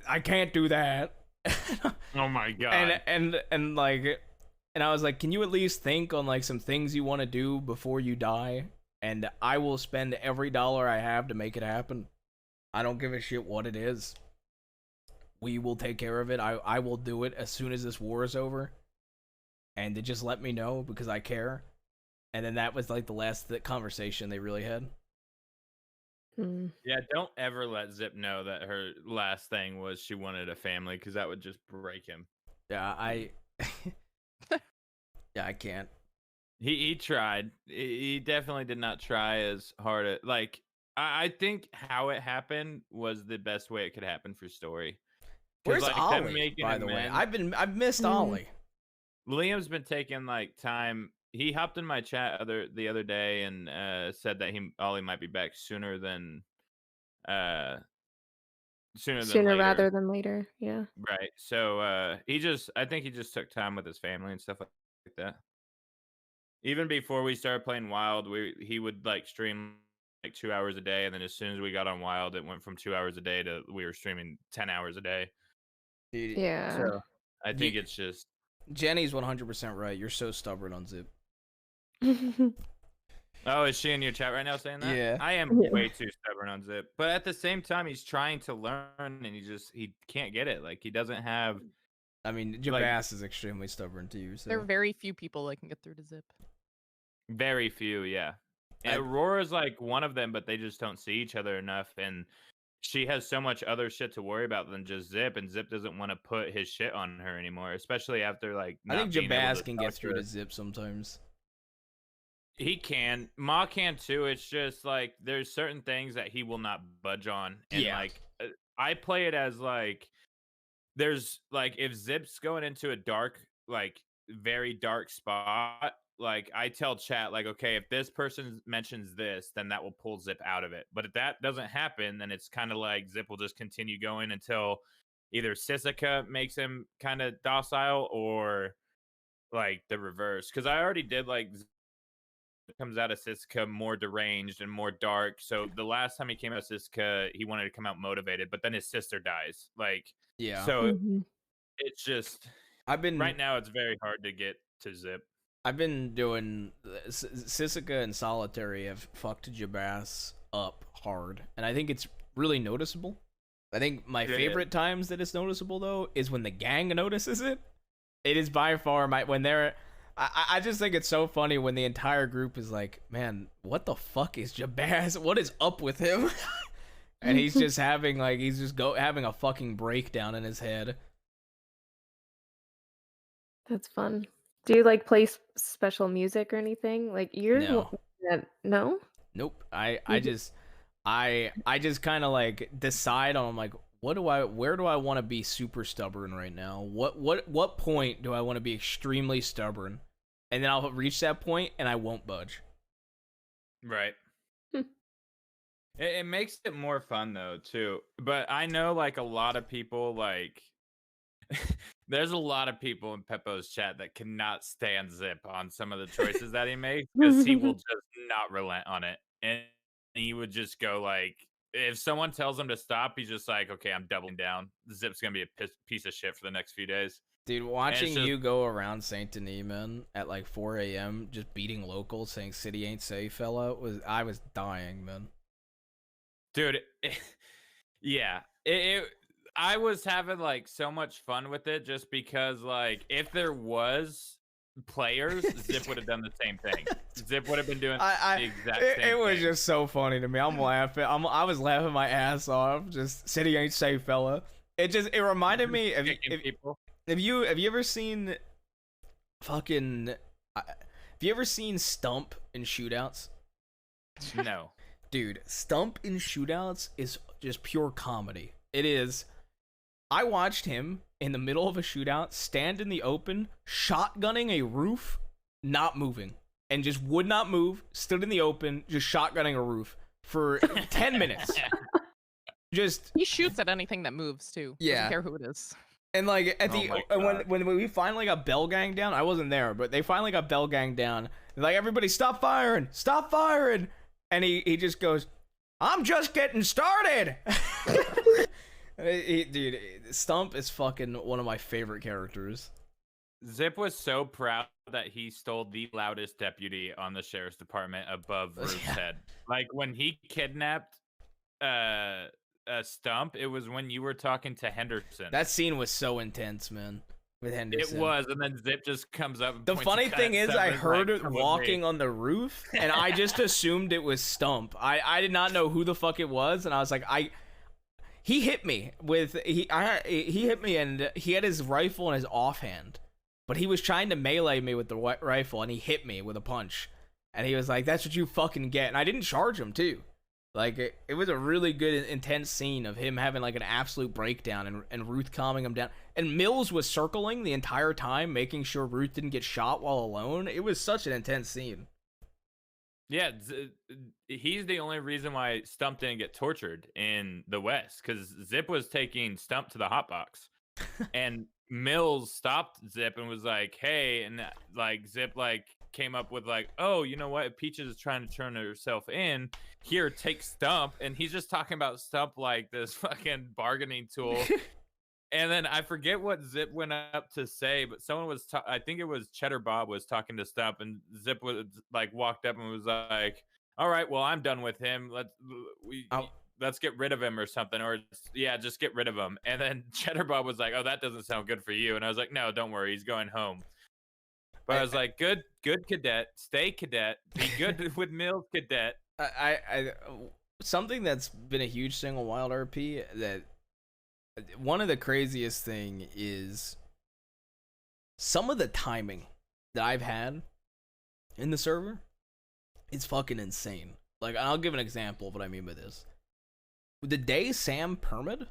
I can't do that. Oh my god. And like, and I was like, can you at least think on like some things you want to do before you die? And I will spend every dollar I have to make it happen. I don't give a shit what it is. We will take care of it. I will do it as soon as this war is over. And to just let me know because I care. And then that was like the last conversation they really had. Yeah, don't ever let Zip know that her last thing was she wanted a family, because that would just break him. Yeah, yeah, I can't. He tried. He definitely did not try as hard at, like, I think how it happened was the best way it could happen for story. Where's like, Ollie, by the way? I've missed Ollie. Liam's been taking like time. He hopped in my chat the other day and said that Ollie might be back sooner later. Rather than later. Yeah. Right. So I think he just took time with his family and stuff like that. Even before we started playing Wild, he would like stream like 2 hours a day, and then as soon as we got on Wild, it went from 2 hours a day to we were streaming 10 hours a day. Yeah. So I think it's just Jenny's 100% right. You're so stubborn on Zip. Oh, is she in your chat right now saying that? Yeah. I am way too stubborn on Zip, but at the same time, he's trying to learn and he can't get it. Like he doesn't have. I mean, Like- Jabas is extremely stubborn too. So There are very few people that can get through to Zip. Very few, yeah. And Aurora's like one of them, but they just don't see each other enough. And she has so much other shit to worry about than just Zip, and Zip doesn't want to put his shit on her anymore, especially after like. I think not being able Jabaz to can talk get through her. to Zip sometimes. He can. Ma can too. It's just like there's certain things that he will not budge on. And Yeah. like I play it as like there's like if Zip's going into a dark, like very dark spot, like I tell chat, like, okay, if this person mentions this, then that will pull Zip out of it. But if that doesn't happen, then it's kind of like Zip will just continue going until either Sisika makes him kind of docile or like the reverse. Because I already did like comes out of Siska more deranged and more dark. So the last time he came out of Siska, he wanted to come out motivated, but then his sister dies. Like, Yeah. So it's just I've been right now. It's very hard to get to Zip. I've been doing Sisika and Solitary have fucked Jabas up hard, and I think it's really noticeable. I think my favorite times that it's noticeable though is when the gang notices it. It is by far when they're. I just think it's so funny when the entire group is like, man, what the fuck is Jabaz? What is up with him? And he's just having having a fucking breakdown in his head. That's fun. Do you like play special music or anything? Like you're no? Nope. I just kind of like decide on like where do I want to be super stubborn right now? What point do I want to be extremely stubborn? And then I'll reach that point and I won't budge. Right. It makes it more fun though too. But I know like a lot of people like there's a lot of people in Peppo's chat that cannot stand Zip on some of the choices that he makes because he will just not relent on it. And he would just go like if someone tells him to stop, he's just like, okay, I'm doubling down. Zip's gonna be a piece of shit for the next few days. Dude, watching you go around Saint Denis, man, at like 4 a.m. just beating locals, saying "City ain't safe, fella," I was dying, man. Dude, yeah, I was having like so much fun with it just because like if there was players, Zip would have done the same thing. Zip would have been doing the exact same thing. It was just so funny to me. I'm laughing. I was laughing my ass off. Just "City ain't safe, fella." It reminded me of people. Have you ever seen fucking have you ever seen Stump in shootouts? No. Dude, Stump in shootouts is just pure comedy. It is. I watched him in the middle of a shootout stand in the open, shotgunning a roof, not moving, and just would not move, stood in the open, just shotgunning a roof for 10 minutes. Just he shoots at anything that moves too. Yeah. Doesn't care who it is. And like at when we finally got bell gang down, I wasn't there, but they finally got bell gang down. Like, everybody stop firing, and he just goes, "I'm just getting started." Dude, Stump is fucking one of my favorite characters. Zip was so proud that he stole the loudest deputy on the sheriff's department above Ruth's head. Like when he kidnapped Stump, it was when you were talking to Henderson. That scene was so intense, man. With Henderson. It was, and then Zip just comes up. And the funny thing is, I heard it like, walking on the roof, and I just assumed it was Stump. I did not know who the fuck it was, and I was like, he hit me with he hit me, and he had his rifle in his offhand, but he was trying to melee me with the rifle, and he hit me with a punch, and he was like, "That's what you fucking get," and I didn't charge him too. Like, it was a really good, intense scene of him having, like, an absolute breakdown and Ruth calming him down. And Mills was circling the entire time, making sure Ruth didn't get shot while alone. It was such an intense scene. Yeah, he's the only reason why Stump didn't get tortured in the West, because Zip was taking Stump to the hotbox. And Mills stopped Zip and was like, hey, and, like, Zip, like, came up with like, oh, you know what? If Peaches is trying to turn herself in, here, take Stump. And he's just talking about Stump like this fucking bargaining tool. And then I forget what Zip went up to say, but someone was, I think it was Cheddar Bob was talking to Stump, and Zip was like walked up and was like, "All right, well, I'm done with him. Let's get rid of him or something, or yeah, just get rid of him." And then Cheddar Bob was like, "Oh, that doesn't sound good for you." And I was like, "No, don't worry, he's going home." But I was like, "Good, cadet. Stay cadet. Be good with Mills, cadet." Something that's been a huge thing on Wild RP, that one of the craziest thing is some of the timing that I've had in the server is fucking insane. Like, I'll give an example of what I mean by this. The day Sam permed,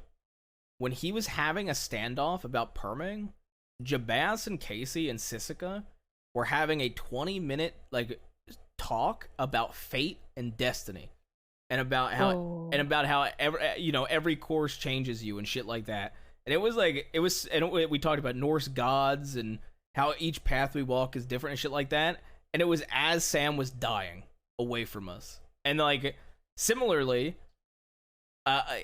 when he was having a standoff about perming, Jabaz and Casey and Sisica were having a 20-minute like talk about fate and destiny, and about how every course changes you and shit like that. And we talked about Norse gods and how each path we walk is different and shit like that. And it was as Sam was dying away from us. And like similarly,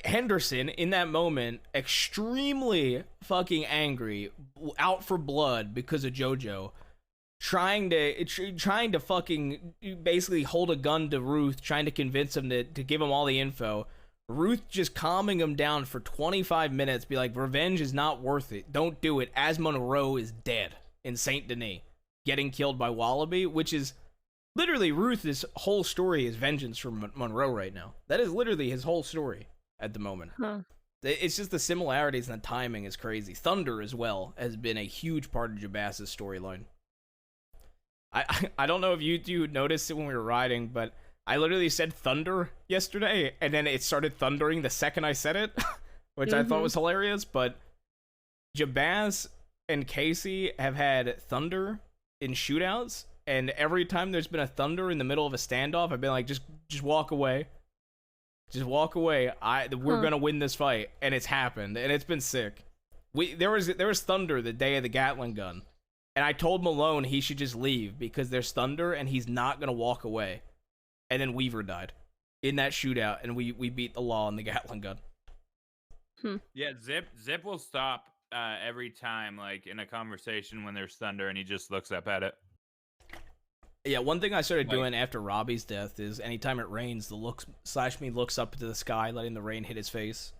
Henderson in that moment, extremely fucking angry, out for blood because of JoJo, trying to fucking basically hold a gun to Ruth, trying to convince him to give him all the info. Ruth just calming him down for 25 minutes, be like, revenge is not worth it. Don't do it. As Monroe is dead in Saint Denis, getting killed by Wallaby, which is literally Ruth's whole story is vengeance from Monroe right now. That is literally his whole story at the moment. Huh. It's just the similarities and the timing is crazy. Thunder as well has been a huge part of Jabaz's storyline. I don't know if you noticed it when we were riding, but I literally said thunder yesterday, and then it started thundering the second I said it, which I thought was hilarious. But Jabaz and Casey have had thunder in shootouts, and every time there's been a thunder in the middle of a standoff, I've been like, just walk away. Just walk away. We're gonna win this fight, and it's happened, and it's been sick. There was thunder the day of the Gatling gun. And I told Malone he should just leave because there's thunder and he's not going to walk away. And then Weaver died in that shootout, and we beat the law on the Gatling gun. Yeah, Zip will stop every time, like in a conversation when there's thunder, and he just looks up at it. Yeah, one thing I started doing after Robbie's death is anytime it rains, me looks up to the sky, letting the rain hit his face.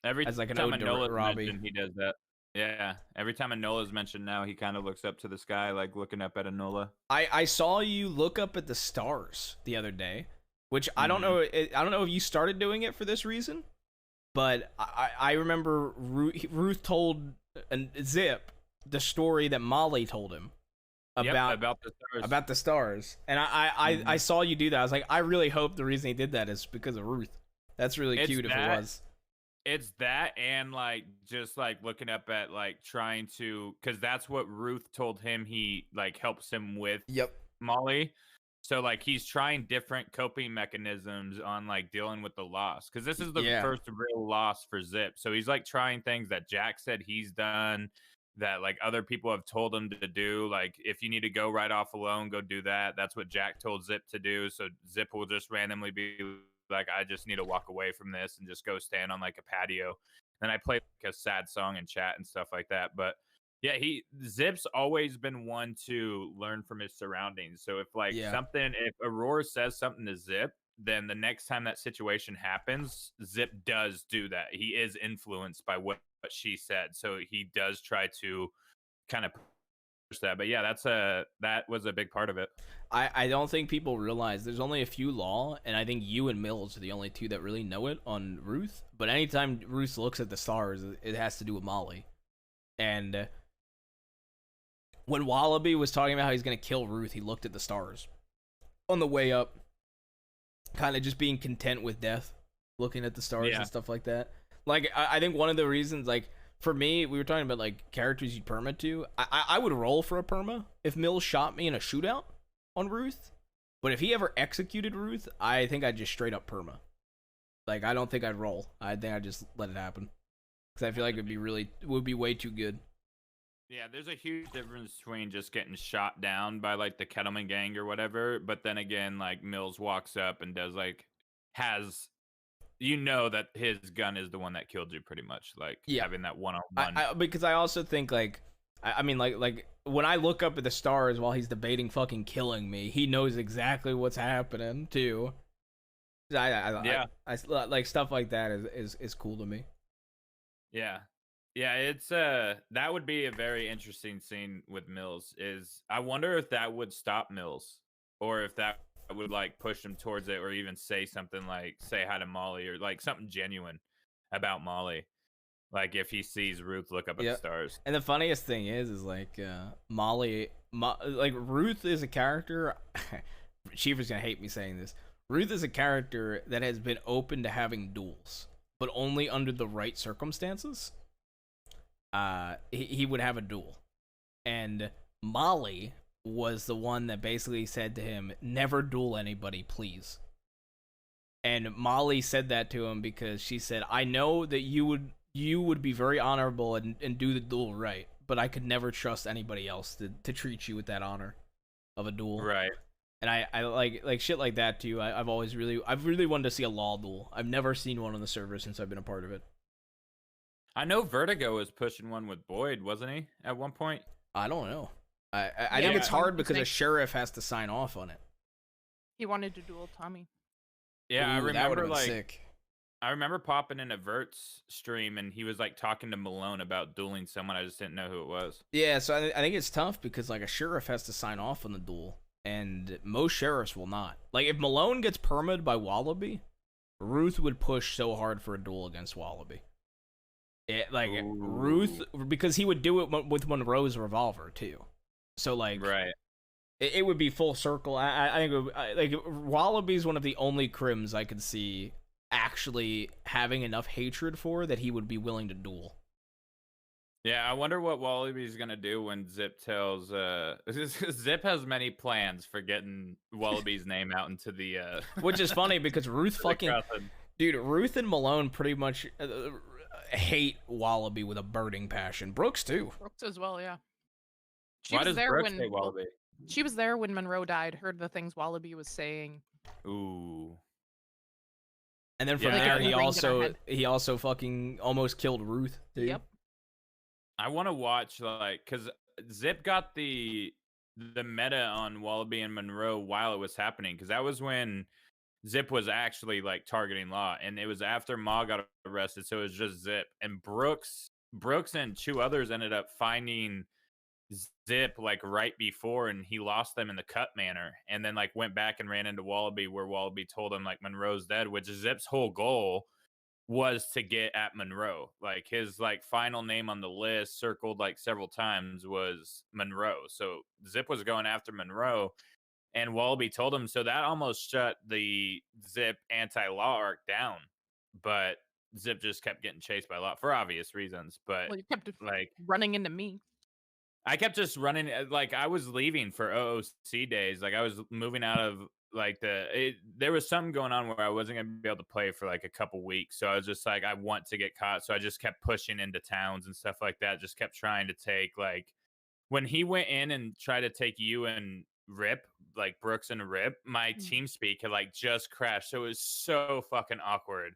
As like an ode to Robbie. He does that. Yeah, every time Enola is mentioned now, he kind of looks up to the sky, like looking up at Enola. I saw you look up at the stars the other day, which I don't know. I don't know if you started doing it for this reason, but I remember Ruth told Zip the story that Molly told him about the stars, and I saw you do that. I was like, I really hope the reason he did that is because of Ruth. That's really cute if it was. It's that, and like just like looking up at like trying to, because that's what Ruth told him he like helps him with. Yep. Molly. So like he's trying different coping mechanisms on like dealing with the loss, because this is the first real loss for Zip. So he's like trying things that Jack said he's done, that like other people have told him to do. Like if you need to go right off alone, go do that. That's what Jack told Zip to do. So Zip will just randomly be like, I just need to walk away from this and just go stand on like a patio. And I play like a sad song and chat and stuff like that. But yeah, Zip's always been one to learn from his surroundings. So if like if Aurora says something to Zip, then the next time that situation happens, Zip does do that. He is influenced by what she said. So he does try to kind of push that. But yeah, that was a big part of it. I don't think people realize there's only a few law, and I think you and Mills are the only two that really know it on Ruth. But anytime Ruth looks at the stars, it has to do with Molly. And when Wallaby was talking about how he's going to kill Ruth, he looked at the stars on the way up, kind of just being content with death, looking at the stars and stuff like that. Like, I think one of the reasons, like, for me, we were talking about, like, characters you'd perma to. I would roll for a perma if Mills shot me in a shootout on Ruth. But if he ever executed Ruth, I think I'd just straight up perma. Like, I don't think I'd roll. I think I'd just let it happen. Because I feel like it would be way too good. Yeah, there's a huge difference between just getting shot down by, like, the Kettleman gang or whatever. But then again, like, Mills walks up and does, like, has you know that his gun is the one that killed you, pretty much. Like having that one-on-one. Because I also think like, I mean like when I look up at the stars while he's debating fucking killing me, he knows exactly what's happening too. I like stuff like that is cool to me. Yeah. Yeah, it's that would be a very interesting scene with Mills. I wonder if that would stop Mills, or if that would like push him towards it, or even say something like say hi to Molly, or like something genuine about Molly. Like if he sees Ruth look up at the stars. And the funniest thing is like Molly, like Ruth is a character. Cheever's gonna hate me saying this. Ruth is a character that has been open to having duels, but only under the right circumstances. He would have a duel, and Molly was the one that basically said to him, "Never duel anybody, please." And Molly said that to him because she said, "I know that you would be very honorable and do the duel right, but I could never trust anybody else to treat you with that honor of a duel." Right. And I like shit like that too. I've really wanted to see a law duel. I've never seen one on the server since I've been a part of it. I know Vertigo was pushing one with Boyd, wasn't he, at one point? I don't know. I think it's hard because a sheriff has to sign off on it. He wanted to duel Tommy. Yeah, I Ooh, remember like sick. I remember popping in a Vert's stream and he was like talking to Malone about dueling someone. I just didn't know who it was. Yeah, so I think it's tough because like a sheriff has to sign off on the duel, and most sheriffs will not. Like if Malone gets perma'd by Wallaby, Ruth would push so hard for a duel against Wallaby. Ruth, because he would do it with Monroe's revolver too. So like, right, it would be full circle. I think it would, like Wallaby's one of the only crims I could see actually having enough hatred for that he would be willing to duel. Yeah, I wonder what Wallaby's gonna do when Zip tells. Zip has many plans for getting Wallaby's name out into the. Which is funny because Ruth fucking, dude, Ruth and Malone pretty much hate Wallaby with a burning passion. Brooks too. Brooks as well, yeah. Why does Brooks hate Wallaby? She was there when Monroe died. Heard the things Wallaby was saying. Ooh. And then from there, he also fucking almost killed Ruth. Dude. Yep. I want to watch like because Zip got the meta on Wallaby and Monroe while it was happening, because that was when Zip was actually like targeting Law, and it was after Ma got arrested, so it was just Zip and Brooks and two others ended up finding Zip like right before, and he lost them in the cut manor, and then like went back and ran into Wallaby, where Wallaby told him like Monroe's dead, which is Zip's whole goal was to get at Monroe. Like his like final name on the list circled like several times was Monroe. So Zip was going after Monroe, and Wallaby told him, so that almost shut the Zip anti-Law arc down. But Zip just kept getting chased by Law for obvious reasons. But well, you kept like running into me. I kept just running, like I was leaving for OOC days. Like I was moving out of like there was something going on where I wasn't gonna be able to play for like a couple weeks. So I was just like, I want to get caught. So I just kept pushing into towns and stuff like that. Just kept trying to take, like when he went in and tried to take you and Rip, like Brooks and Rip, my team speak had like just crashed. So it was so fucking awkward.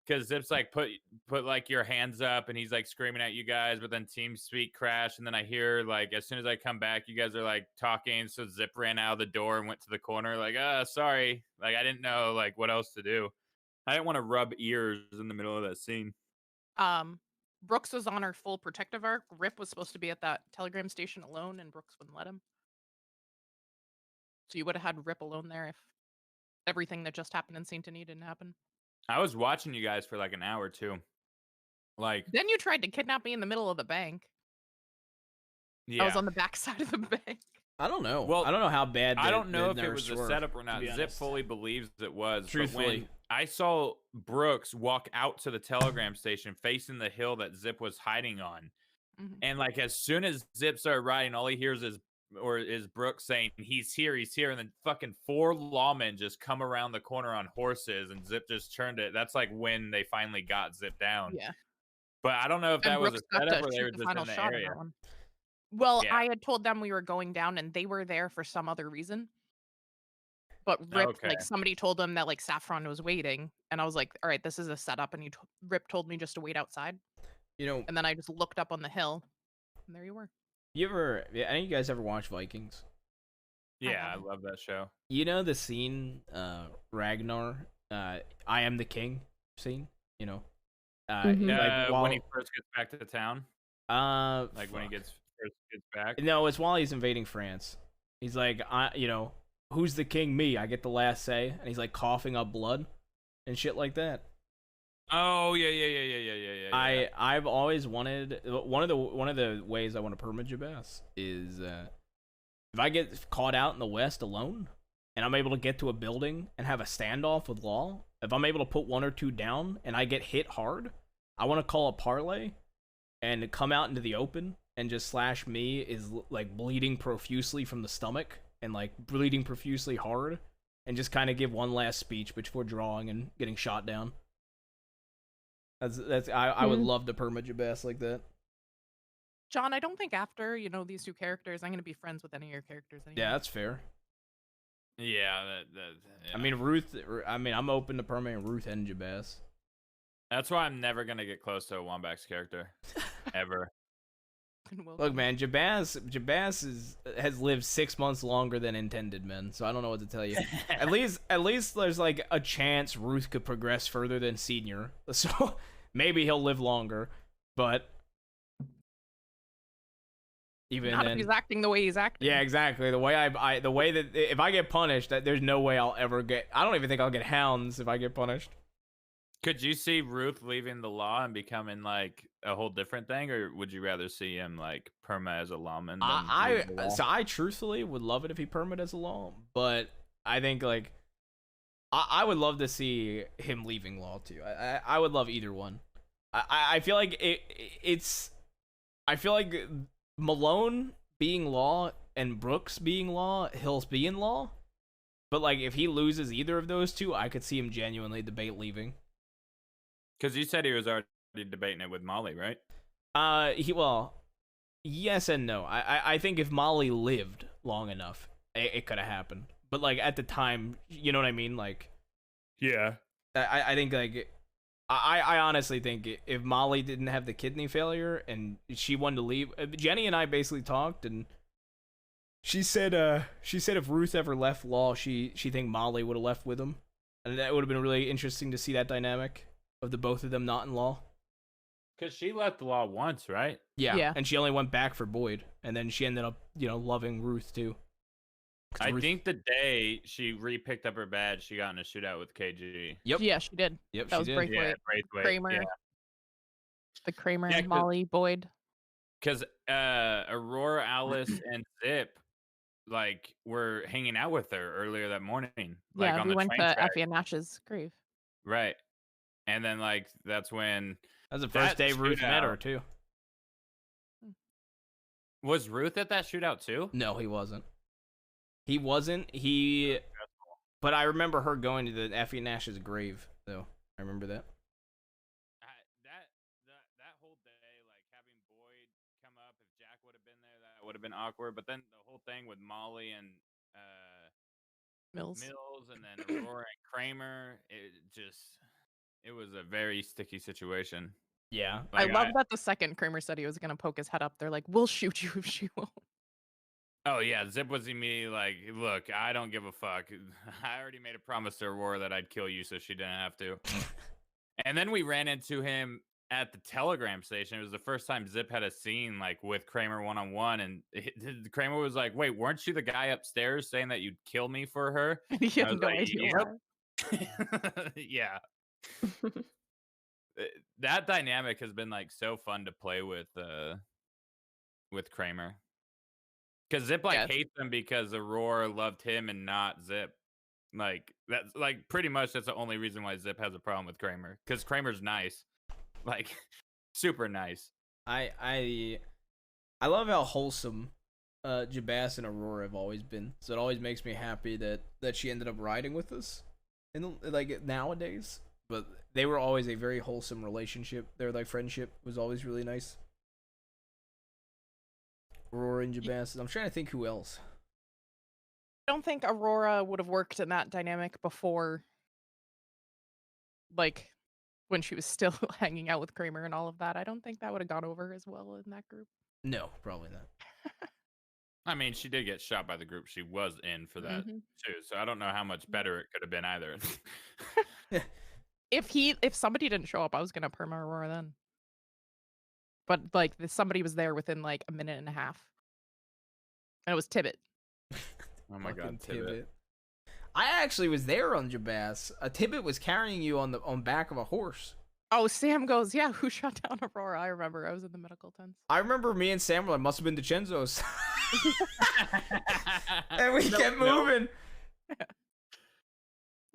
Because Zip's like put like your hands up, and he's like screaming at you guys, but then TeamSpeak crashed, and then I hear like as soon as I come back, you guys are like talking. So Zip ran out of the door and went to the corner, like, sorry, like I didn't know like what else to do. I didn't want to rub ears in the middle of that scene. Brooks was on our full protective arc. Rip was supposed to be at that telegram station alone, and Brooks wouldn't let him. So you would have had Rip alone there if everything that just happened in Saint Denis didn't happen. I was watching you guys for like an hour too. Like then you tried to kidnap me in the middle of the bank. Yeah. I was on the back side of the bank. I don't know. Well, I don't know how bad. I don't know if it was a setup or not. Zip fully believes it was. Truthfully, but when I saw Brooks walk out to the telegram station facing the hill that Zip was hiding on, and like as soon as Zip started riding, all he hears is Brooks saying, he's here, and then fucking 4 lawmen just come around the corner on horses, and Zip just turned it. That's like when they finally got Zip down. Yeah. But I don't know if that was a setup or they were just in the area. Well, yeah. I had told them we were going down, and they were there for some other reason. But Rip, Okay. like somebody told him that like Saffron was waiting, and I was like, all right, this is a setup. And Rip told me just to wait outside. You know, And then I just looked up on the hill, and there you were. Any of you guys ever watch Vikings? Yeah, I love that show. You know the scene, Ragnar, I am the king scene, you know? When he first gets back to town? Like when he first gets back? No, it's while he's invading France. He's like, who's the king? Me. I get the last say. And he's like coughing up blood and shit like that. Oh yeah. I've always wanted one of the ways I want to perma Jabas is if I get caught out in the West alone and I'm able to get to a building and have a standoff with law, if I'm able to put one or two down and I get hit hard, I want to call a parlay and come out into the open and just slash me is like bleeding profusely from the stomach and like bleeding profusely hard and just kind of give one last speech before drawing and getting shot down. I would love to perma Jabas like that. John, I don't think after these two characters, I'm gonna be friends with any of your characters anymore. Yeah, that's fair. Yeah, I mean, Ruth. I mean, I'm open to permanent Ruth and Jabas. That's why I'm never gonna get close to a Wombax character, ever. Look, man, Jabas has lived 6 months longer than intended, man. So I don't know what to tell you. at least there's like a chance Ruth could progress further than Senior. So maybe he'll live longer, but even Not then, if he's acting the way he's acting. yeah, exactly. The way the way that if I get punished, that there's no way I'll ever get. I don't even think I'll get hounds if I get punished. Could you see Ruth leaving the law and becoming like a whole different thing, or would you rather see him like perma as a lawman? I truthfully would love it if he permit as a law, but I think like I would love to see him leaving law too. I would love either one. I feel like it's I feel like Malone being law and Brooks being law, he'll be in law. But like if he loses either of those two, I could see him genuinely debate leaving. Because you said he was already debating it with Molly, right? Yes and no. I think if Molly lived long enough, it could have happened. But like at the time, you know what I mean? Like, yeah. I think like I honestly think if Molly didn't have the kidney failure and she wanted to leave, Jenny and I basically talked and she said if Ruth ever left law, she think Molly would have left with him, and that would have been really interesting to see that dynamic of the both of them not in law. Because she left the law once, right? Yeah, and she only went back for Boyd, and then she ended up, loving Ruth too. I think the day she re-picked up her badge, she got in a shootout with KG. Yep. Yeah, she did. Yep, that was did. Braithwaite. Yeah, Braithwaite. Kramer. Yeah. The Kramer, Yeah, Molly, Boyd. Because Aurora, Alice, and Zip, like, were hanging out with her earlier that morning. Like, Yeah, on we the went train to track. Effie and Nash's grave. Right. And then, like, that's when... That was the first day Ruth met her, too. Was Ruth at that shootout, too? No, he wasn't. He wasn't. But I remember her going to the Effie Nash's grave, though. I remember that. That whole day, like, having Boyd come up, if Jack would have been there, that would have been awkward. But then the whole thing with Molly and Mills and then Aurora and Kramer, it was a very sticky situation. Yeah. Like, I love that the second Kramer said he was going to poke his head up. They're like, we'll shoot you if she won't. Oh, yeah. Zip was immediately like, look, I don't give a fuck. I already made a promise to Aurora that I'd kill you so she didn't have to. And then we ran into him at the telegram station. It was the first time Zip had a scene like with Kramer one-on-one. And Kramer was like, wait, weren't you the guy upstairs saying that you'd kill me for her? He had no idea. Yep. Yeah. That dynamic has been like so fun to play with Kramer. Because Zip hates him because Aurora loved him and not Zip. Like that's like pretty much that's the only reason why Zip has a problem with Kramer. Because Kramer's nice, like super nice. I love how wholesome Jabas and Aurora have always been. So it always makes me happy that she ended up riding with us, like nowadays. But they were always a very wholesome relationship. Their like friendship was always really nice. Aurora and Jabas. I'm trying to think who else. I don't think Aurora would have worked in that dynamic before, like, when she was still hanging out with Kramer and all of that. I don't think that would have gone over as well in that group. No, probably not. I mean, she did get shot by the group she was in for that too, so I don't know how much better it could have been either. If somebody didn't show up, I was gonna perma Aurora then. But like somebody was there within like a minute and a half. And it was Tibbet. Oh my god, Tibbet. I actually was there on Jabaz. A Tibbet was carrying you on back of a horse. Oh, Sam goes, yeah, who shot down Aurora? I remember. I was in the medical tent. I remember me and Sam were like, must have been DiCenzo's. And we kept moving.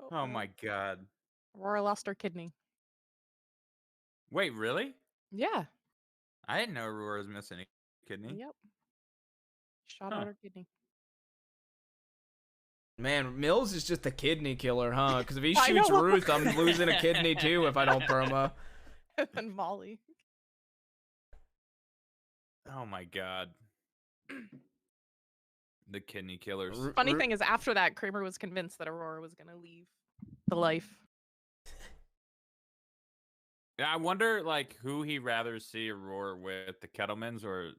Oh my god. Aurora lost her kidney. Wait, really? Yeah. I didn't know Aurora was missing a kidney. Yep. Shot out her kidney. Man, Mills is just a kidney killer, huh? Because if he I shoots know. Ruth, I'm losing a kidney too if I don't perma. And Molly. Oh my god. The kidney killers. Funny thing is, after that, Kramer was convinced that Aurora was gonna leave the life. Yeah, I wonder, like, who he'd rather see Aurora with, the Kettlemans or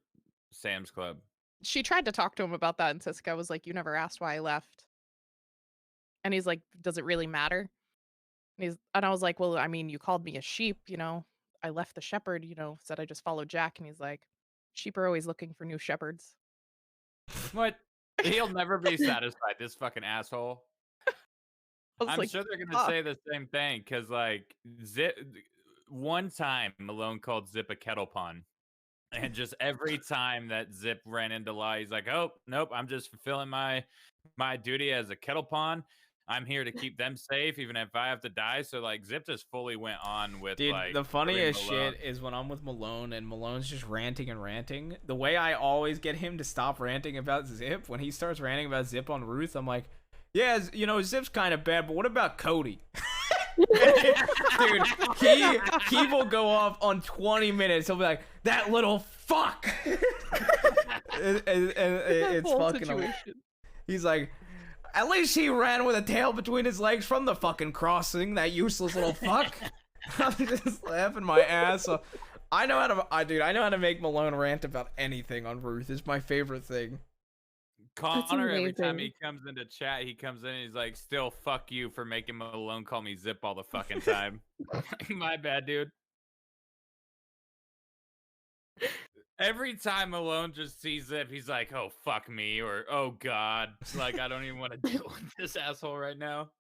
Sam's Club? She tried to talk to him about that, and Siska was like, "You never asked why I left." And he's like, "Does it really matter?" And I was like, "Well, I mean, you called me a sheep, you know. I left the shepherd, you know, said I just followed Jack." And he's like, "Sheep are always looking for new shepherds." What? He'll never be satisfied, this fucking asshole. I'm like, sure they're gonna say the same thing, because, like, one time Malone called Zip a kettle pun. And just every time that Zip ran into Law, he's like, "Oh, nope, I'm just fulfilling my duty as a kettle pawn. I'm here to keep them safe, even if I have to die." So, like, Zip just fully went on with, Dude, like, the funniest Malone. shit is when I'm with Malone and Malone's just ranting and ranting. The way I always get him to stop ranting about Zip, when he starts ranting about Zip on Ruth, I'm like, yeah, you know, Zip's kind of bad, but what about Cody? Dude, he will go off on 20 minutes. He'll be like, that little fuck. and it's fucking. He's like, at least he ran with a tail between his legs from the fucking crossing. That useless little fuck. I'm just laughing my ass off. I know how to make Malone rant about anything on Ruth. It's my favorite thing. Connor, every time he comes into chat, he comes in and he's like, "Still fuck you for making Malone call me Zip all the fucking time." My bad, dude. Every time Malone just sees Zip, he's like, "Oh, fuck me," or "Oh, God." Like, I don't even want to deal with this asshole right now.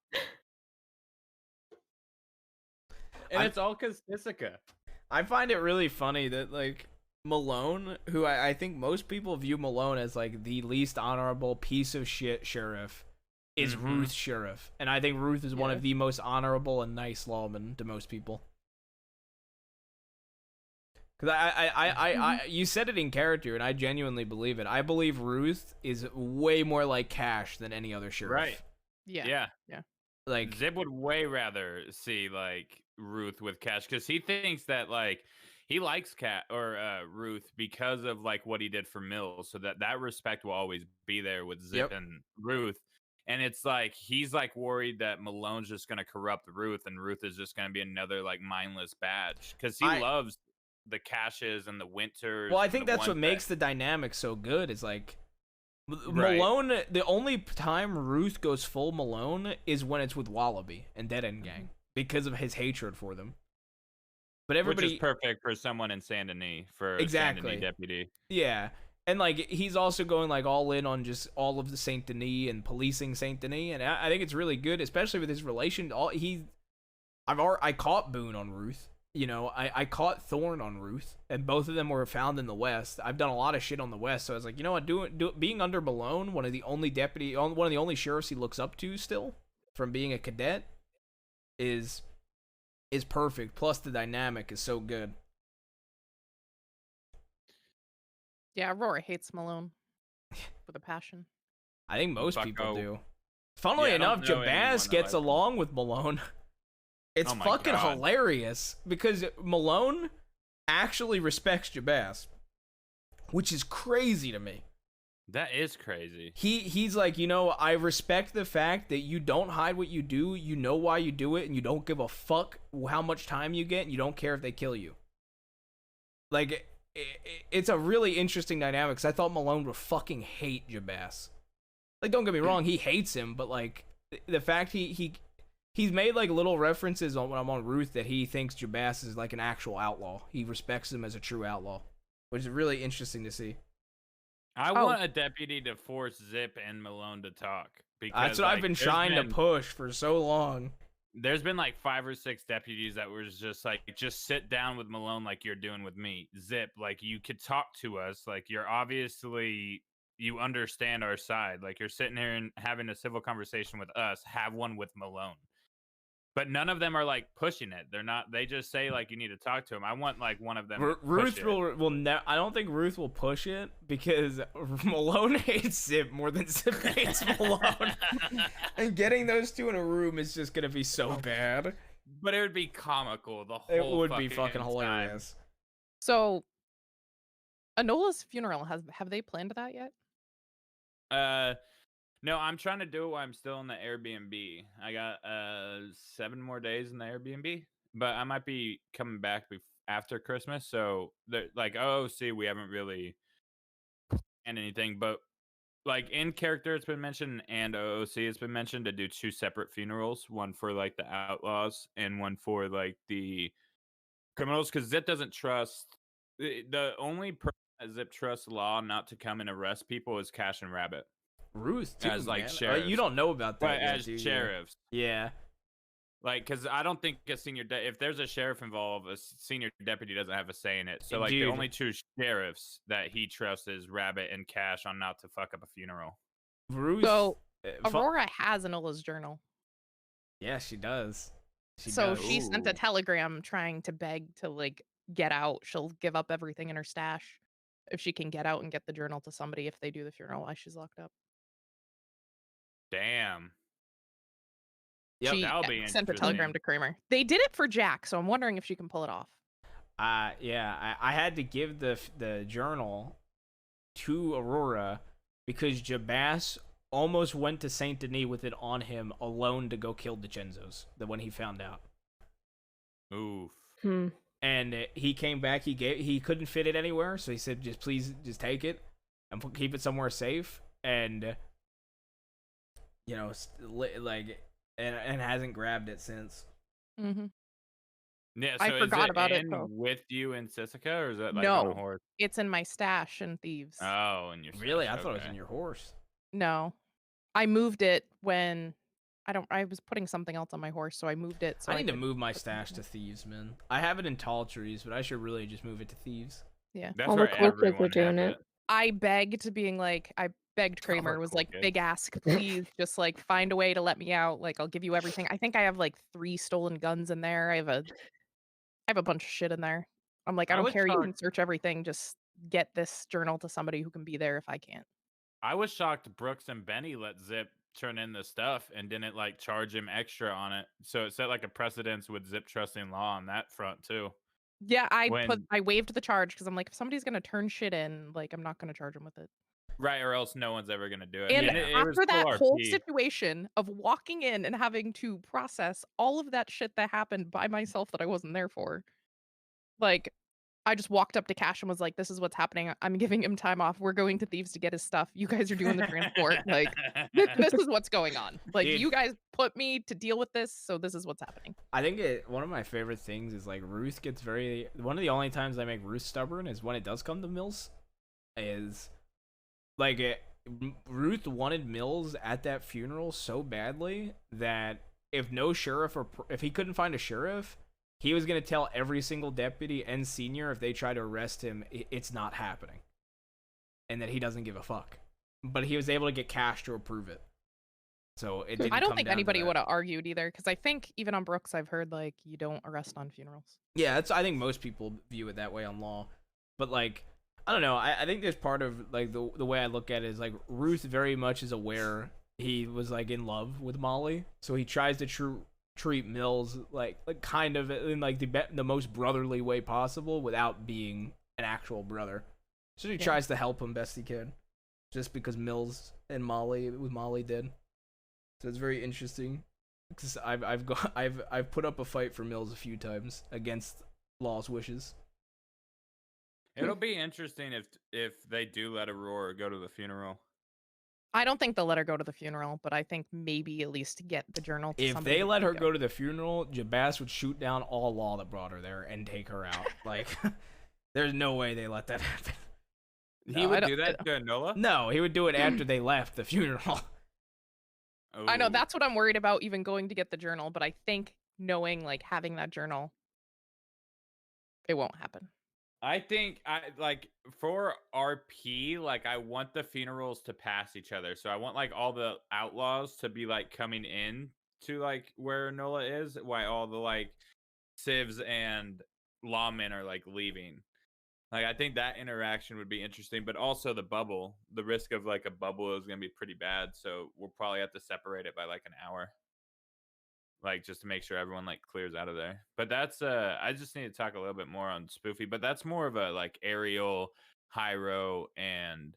And it's all because Jessica. I find it really funny that, like, Malone, who I think most people view Malone as, like, the least honorable piece of shit sheriff, is Ruth sheriff. And I think Ruth is one of the most honorable and nice lawmen to most people. Because you said it in character, and I genuinely believe it. I believe Ruth is way more like Cash than any other sheriff. Right. Yeah. Like, Zip would way rather see, like, Ruth with Cash, because he thinks that, like, he likes Ruth because of, like, what he did for Mills, so that respect will always be there with Zip and Ruth. And it's like, he's, like, worried that Malone's just going to corrupt Ruth, and Ruth is just going to be another, like, mindless badge, because he loves the Cashes and the Winters. Well, I think that's what makes the dynamic so good, is, like, Malone, the only time Ruth goes full Malone is when it's with Wallaby and Dead End Gang, because of his hatred for them. But everybody, which is perfect for someone in Saint Denis, for a Saint Denis deputy. Yeah, and, like, he's also going, like, all in on just all of the Saint Denis and policing Saint Denis, and I think it's really good, especially with his relation. I caught Boone on Ruth. You know, I caught Thorn on Ruth, and both of them were found in the West. I've done a lot of shit on the West, so I was like, you know what, being under Malone, one of the only sheriffs he looks up to still, from being a cadet, is perfect. Plus, the dynamic is so good. Yeah, Aurora hates Malone with a passion. I think most people do. Funnily enough, Jabaz gets along with Malone. It's fucking hilarious, because Malone actually respects Jabaz, which is crazy to me. That is crazy. He's like, you know, I respect the fact that you don't hide what you do. You know why you do it, and you don't give a fuck how much time you get, and you don't care if they kill you. Like, it's a really interesting dynamic, because I thought Malone would fucking hate Jabas. Like, don't get me wrong, he hates him, but, like, the fact he's made, like, little references when I'm on Ruth that he thinks Jabas is, like, an actual outlaw. He respects him as a true outlaw, which is really interesting to see. I want a deputy to force Zip and Malone to talk. Because, that's what I've been trying to push for so long. There's been like 5 or 6 deputies that were just like, just sit down with Malone like you're doing with me. Zip, like you could talk to us. Like you're obviously, you understand our side. Like you're sitting here and having a civil conversation with us. Have one with Malone. But none of them are like pushing it. They're not. They just say like you need to talk to him. I want like one of them. Ruth will never. I don't think Ruth will push it because Malone hates Zip more than Zip hates Malone. And getting those two in a room is just gonna be so bad. But it would be comical. The whole. It would be fucking hilarious. So, Enola's funeral have they planned that yet? No, I'm trying to do it while I'm still in the Airbnb. I got 7 more days in the Airbnb, but I might be coming back after Christmas. So, like OOC, we haven't really planned anything, but like in character, it's been mentioned, and OOC has been mentioned to do 2 separate funerals, one for like the outlaws and one for like the criminals, because Zip doesn't trust. The only person that Zip trusts law not to come and arrest people is Cash and Rabbit. Ruth too, as like man. sheriffs. You don't know about that but yet, as do you? sheriffs. Yeah. Like, because I don't think a senior if there's a sheriff involved, a senior deputy doesn't have a say in it. So like Dude. the only 2 sheriffs that he trusts is Rabbit and Cash on not to fuck up a funeral. Ruth. So Aurora has Enola's journal. Yeah, she does. She sent a telegram trying to beg to like get out. She'll give up everything in her stash if she can get out and get the journal to somebody if they do the funeral while she's locked up. Damn. Yep, she that'll be sent a telegram to Kramer. They did it for Jack, so I'm wondering if she can pull it off. Yeah, I had to give the journal to Aurora because Jabas almost went to Saint Denis with it on him alone to go kill DiCenzo's when he found out. Oof. And he came back. He couldn't fit it anywhere, so he said, "Please take it and keep it somewhere safe." And you know, like, and hasn't grabbed it since. Mm-hmm. Yeah, so I forgot about it. With you in Sisika, or is it like no, on a horse? It's in my stash in Thieves. Oh, in your really? I thought it was in your horse. No, I moved it when I was putting something else on my horse, so I moved it. So I need to move my stash to Thieves, man. I have it in Tall Trees, but I should really just move it to Thieves. Yeah, that's where everyone are doing it. I begged, I begged Kramer, was like, big ask, please, just like find a way to let me out. Like, I'll give you everything. I think I have like 3 stolen guns in there. I have a bunch of shit in there. I'm like, I don't care. You can search everything. Just get this journal to somebody who can be there if I can't. I was shocked Brooks and Benny let Zip turn in the stuff and didn't like charge him extra on it. So it set like a precedence with Zip trusting law on that front too. Yeah, I waived the charge because I'm like, if somebody's gonna turn shit in, like, I'm not gonna charge them with it. Right, or else no one's ever gonna do it. And it after that whole situation of walking in and having to process all of that shit that happened by myself that I wasn't there for, like, I just walked up to Cash and was like, this is what's happening. I'm giving him time off. We're going to Thieves to get his stuff. You guys are doing the transport. Like, this is what's going on. Like, Dude. You guys put me to deal with this, so this is what's happening. I think one of my favorite things is like Ruth gets one of the only times I make Ruth stubborn is when it does come to Mills. Is like Ruth wanted Mills at that funeral so badly that if no sheriff if he couldn't find a sheriff, he was going to tell every single deputy and senior if they try to arrest him, it's not happening. And that he doesn't give a fuck. But he was able to get Cash to approve it. So it didn't I don't come think down to anybody that. would have argued either, because I think even on Brooks, I've heard, like, you don't arrest on funerals. Yeah, I think most people view it that way on law. But, like, I don't know. I think there's part of, like, the way I look at it is, like, Ruth very much is aware he was, like, in love with Molly. So he tries to treat Mills like kind of in like the most brotherly way possible without being an actual brother. So he tries to help him best he can. just because Mills and Molly did. So it's very interesting because I've put up a fight for Mills a few times against Law's wishes. It'll be interesting if they do let Aurora go to the funeral. I don't think they'll let her go to the funeral, but I think maybe at least get the journal to If somebody. they let her go to the funeral, Jabas would shoot down all Law that brought her there and take her out. Like, there's no way they let that happen. He would do that to Enola? No, he would do it after they left the funeral. I know, that's what I'm worried about, even going to get the journal, but I think knowing, like, having that journal, it won't happen. I think for RP, like I want the funerals to pass each other. So I want like all the outlaws to be like coming in to like where Nola is, while all the like civs and lawmen are like leaving. Like I think that interaction would be interesting, but also the bubble, the risk of like a bubble is gonna be pretty bad. So we'll probably have to separate it by like an hour. Like just to make sure everyone like clears out of there. But that's I just need to talk a little bit more on Spoofy, but that's more of a like Ariel, Hyro, and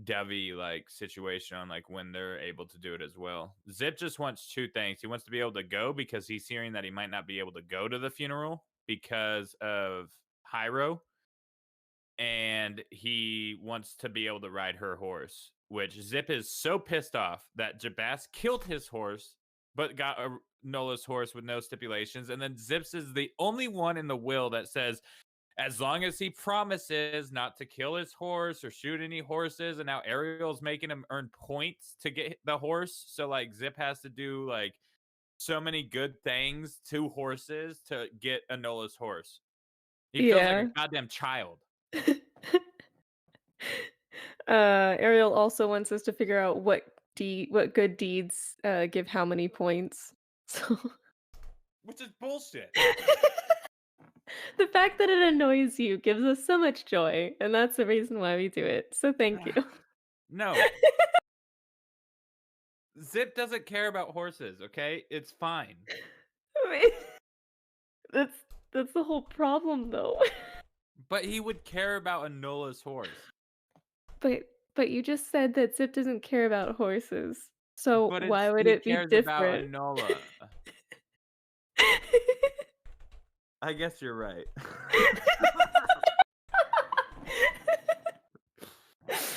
Devi like situation on like when they're able to do it as well. Zip just wants two things. He wants to be able to go because he's hearing that he might not be able to go to the funeral because of Hyro. And he wants to be able to ride her horse, which Zip is so pissed off that Jabas killed his horse but got Nola's horse with no stipulations. And then Zips is the only one in the will that says, as long as he promises not to kill his horse or shoot any horses, and now Ariel's making him earn points to get the horse. So like Zip has to do like so many good things to horses to get Enola's horse. He feels like a goddamn child. Ariel also wants us to figure out what good deeds give how many points. So which is bullshit. The fact that it annoys you gives us so much joy, and that's the reason why we do it. So thank you. No. Zip doesn't care about horses, okay? It's fine. I mean, that's the whole problem, though. But he would care about Enola's horse. But you just said that Zip doesn't care about horses. So But why would he it be cares different? about Enola. I guess you're right.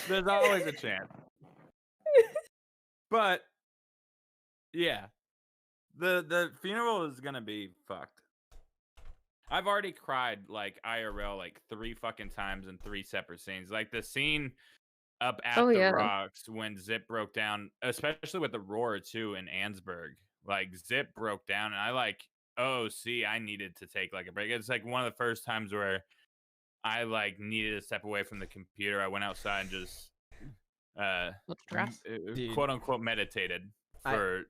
There's always a chance. But yeah. The funeral is gonna be fucked. I've already cried like IRL like 3 fucking times in 3 separate scenes. Like the scene up at the rocks when Zip broke down, especially with the roar too in Ansburg. Like Zip broke down and I like, oh, see, I needed to take like a break. It's like one of the first times where I like needed to step away from the computer. I went outside and just quote unquote meditated for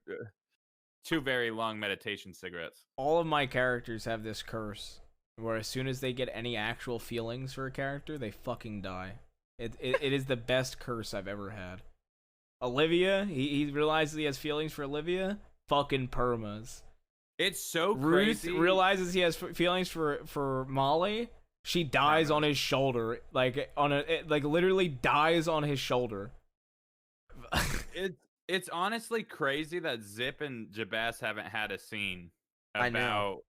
2 very long meditation cigarettes. All of my characters have this curse where as soon as they get any actual feelings for a character, they fucking die. It is the best curse I've ever had. Olivia, he realizes he has feelings for Olivia, fucking permas. It's so Ruth crazy. realizes he has feelings for Molly. She dies on his shoulder, like literally dies on his shoulder. It's honestly crazy that Zip and Jabas haven't had a scene about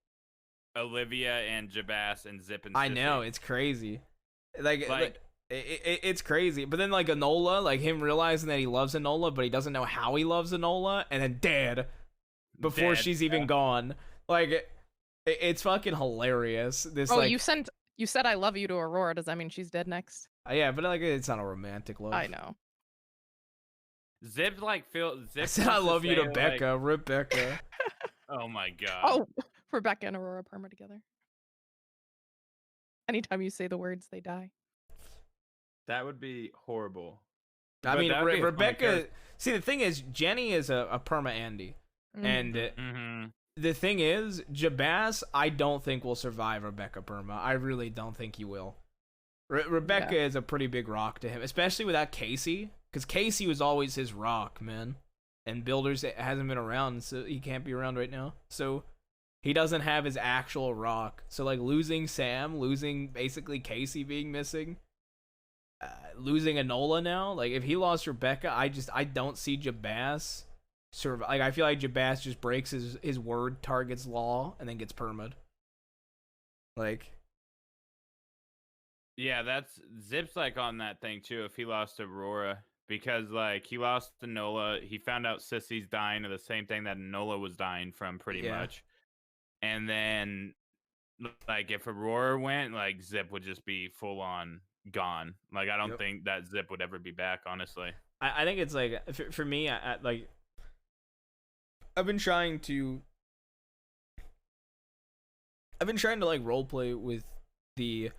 Olivia and Jabas and Zip and Sissy. I know, it's crazy. It's crazy. But then like Enola, like him realizing that he loves Enola, but he doesn't know how he loves Enola, and then dead before she's even gone. Like it's fucking hilarious. This you said I love you to Aurora. Does that mean she's dead next? Yeah, but like it's not a romantic love. I know. Zip like Zip I said I love you to Becca, Rebecca. Oh my god. Oh, Rebecca and Aurora perma together. Anytime you say the words, they die. That would be horrible. I mean, Rebecca. See, the thing is, Jenny is a perma Andy, and the thing is, Jabas, I don't think will survive Rebecca perma. I really don't think he will. Rebecca is a pretty big rock to him, especially without Casey, because Casey was always his rock, man. And Builders hasn't been around, so he can't be around right now. So he doesn't have his actual rock. So like losing Sam, losing basically Casey being missing, losing Enola now. Like if he lost Rebecca, I don't see Jabas like I feel like Jabas just breaks his word, targets Law, and then gets perma'd. Like Yeah, that's Zip's like on that thing too. If he lost Aurora, because like he lost to Nola, he found out Sissy's dying of the same thing that Nola was dying from, pretty much. And then, like if Aurora went, like Zip would just be full on gone. Like I don't think that Zip would ever be back, honestly. I think it's like for me, like I've been trying to like roleplay with the.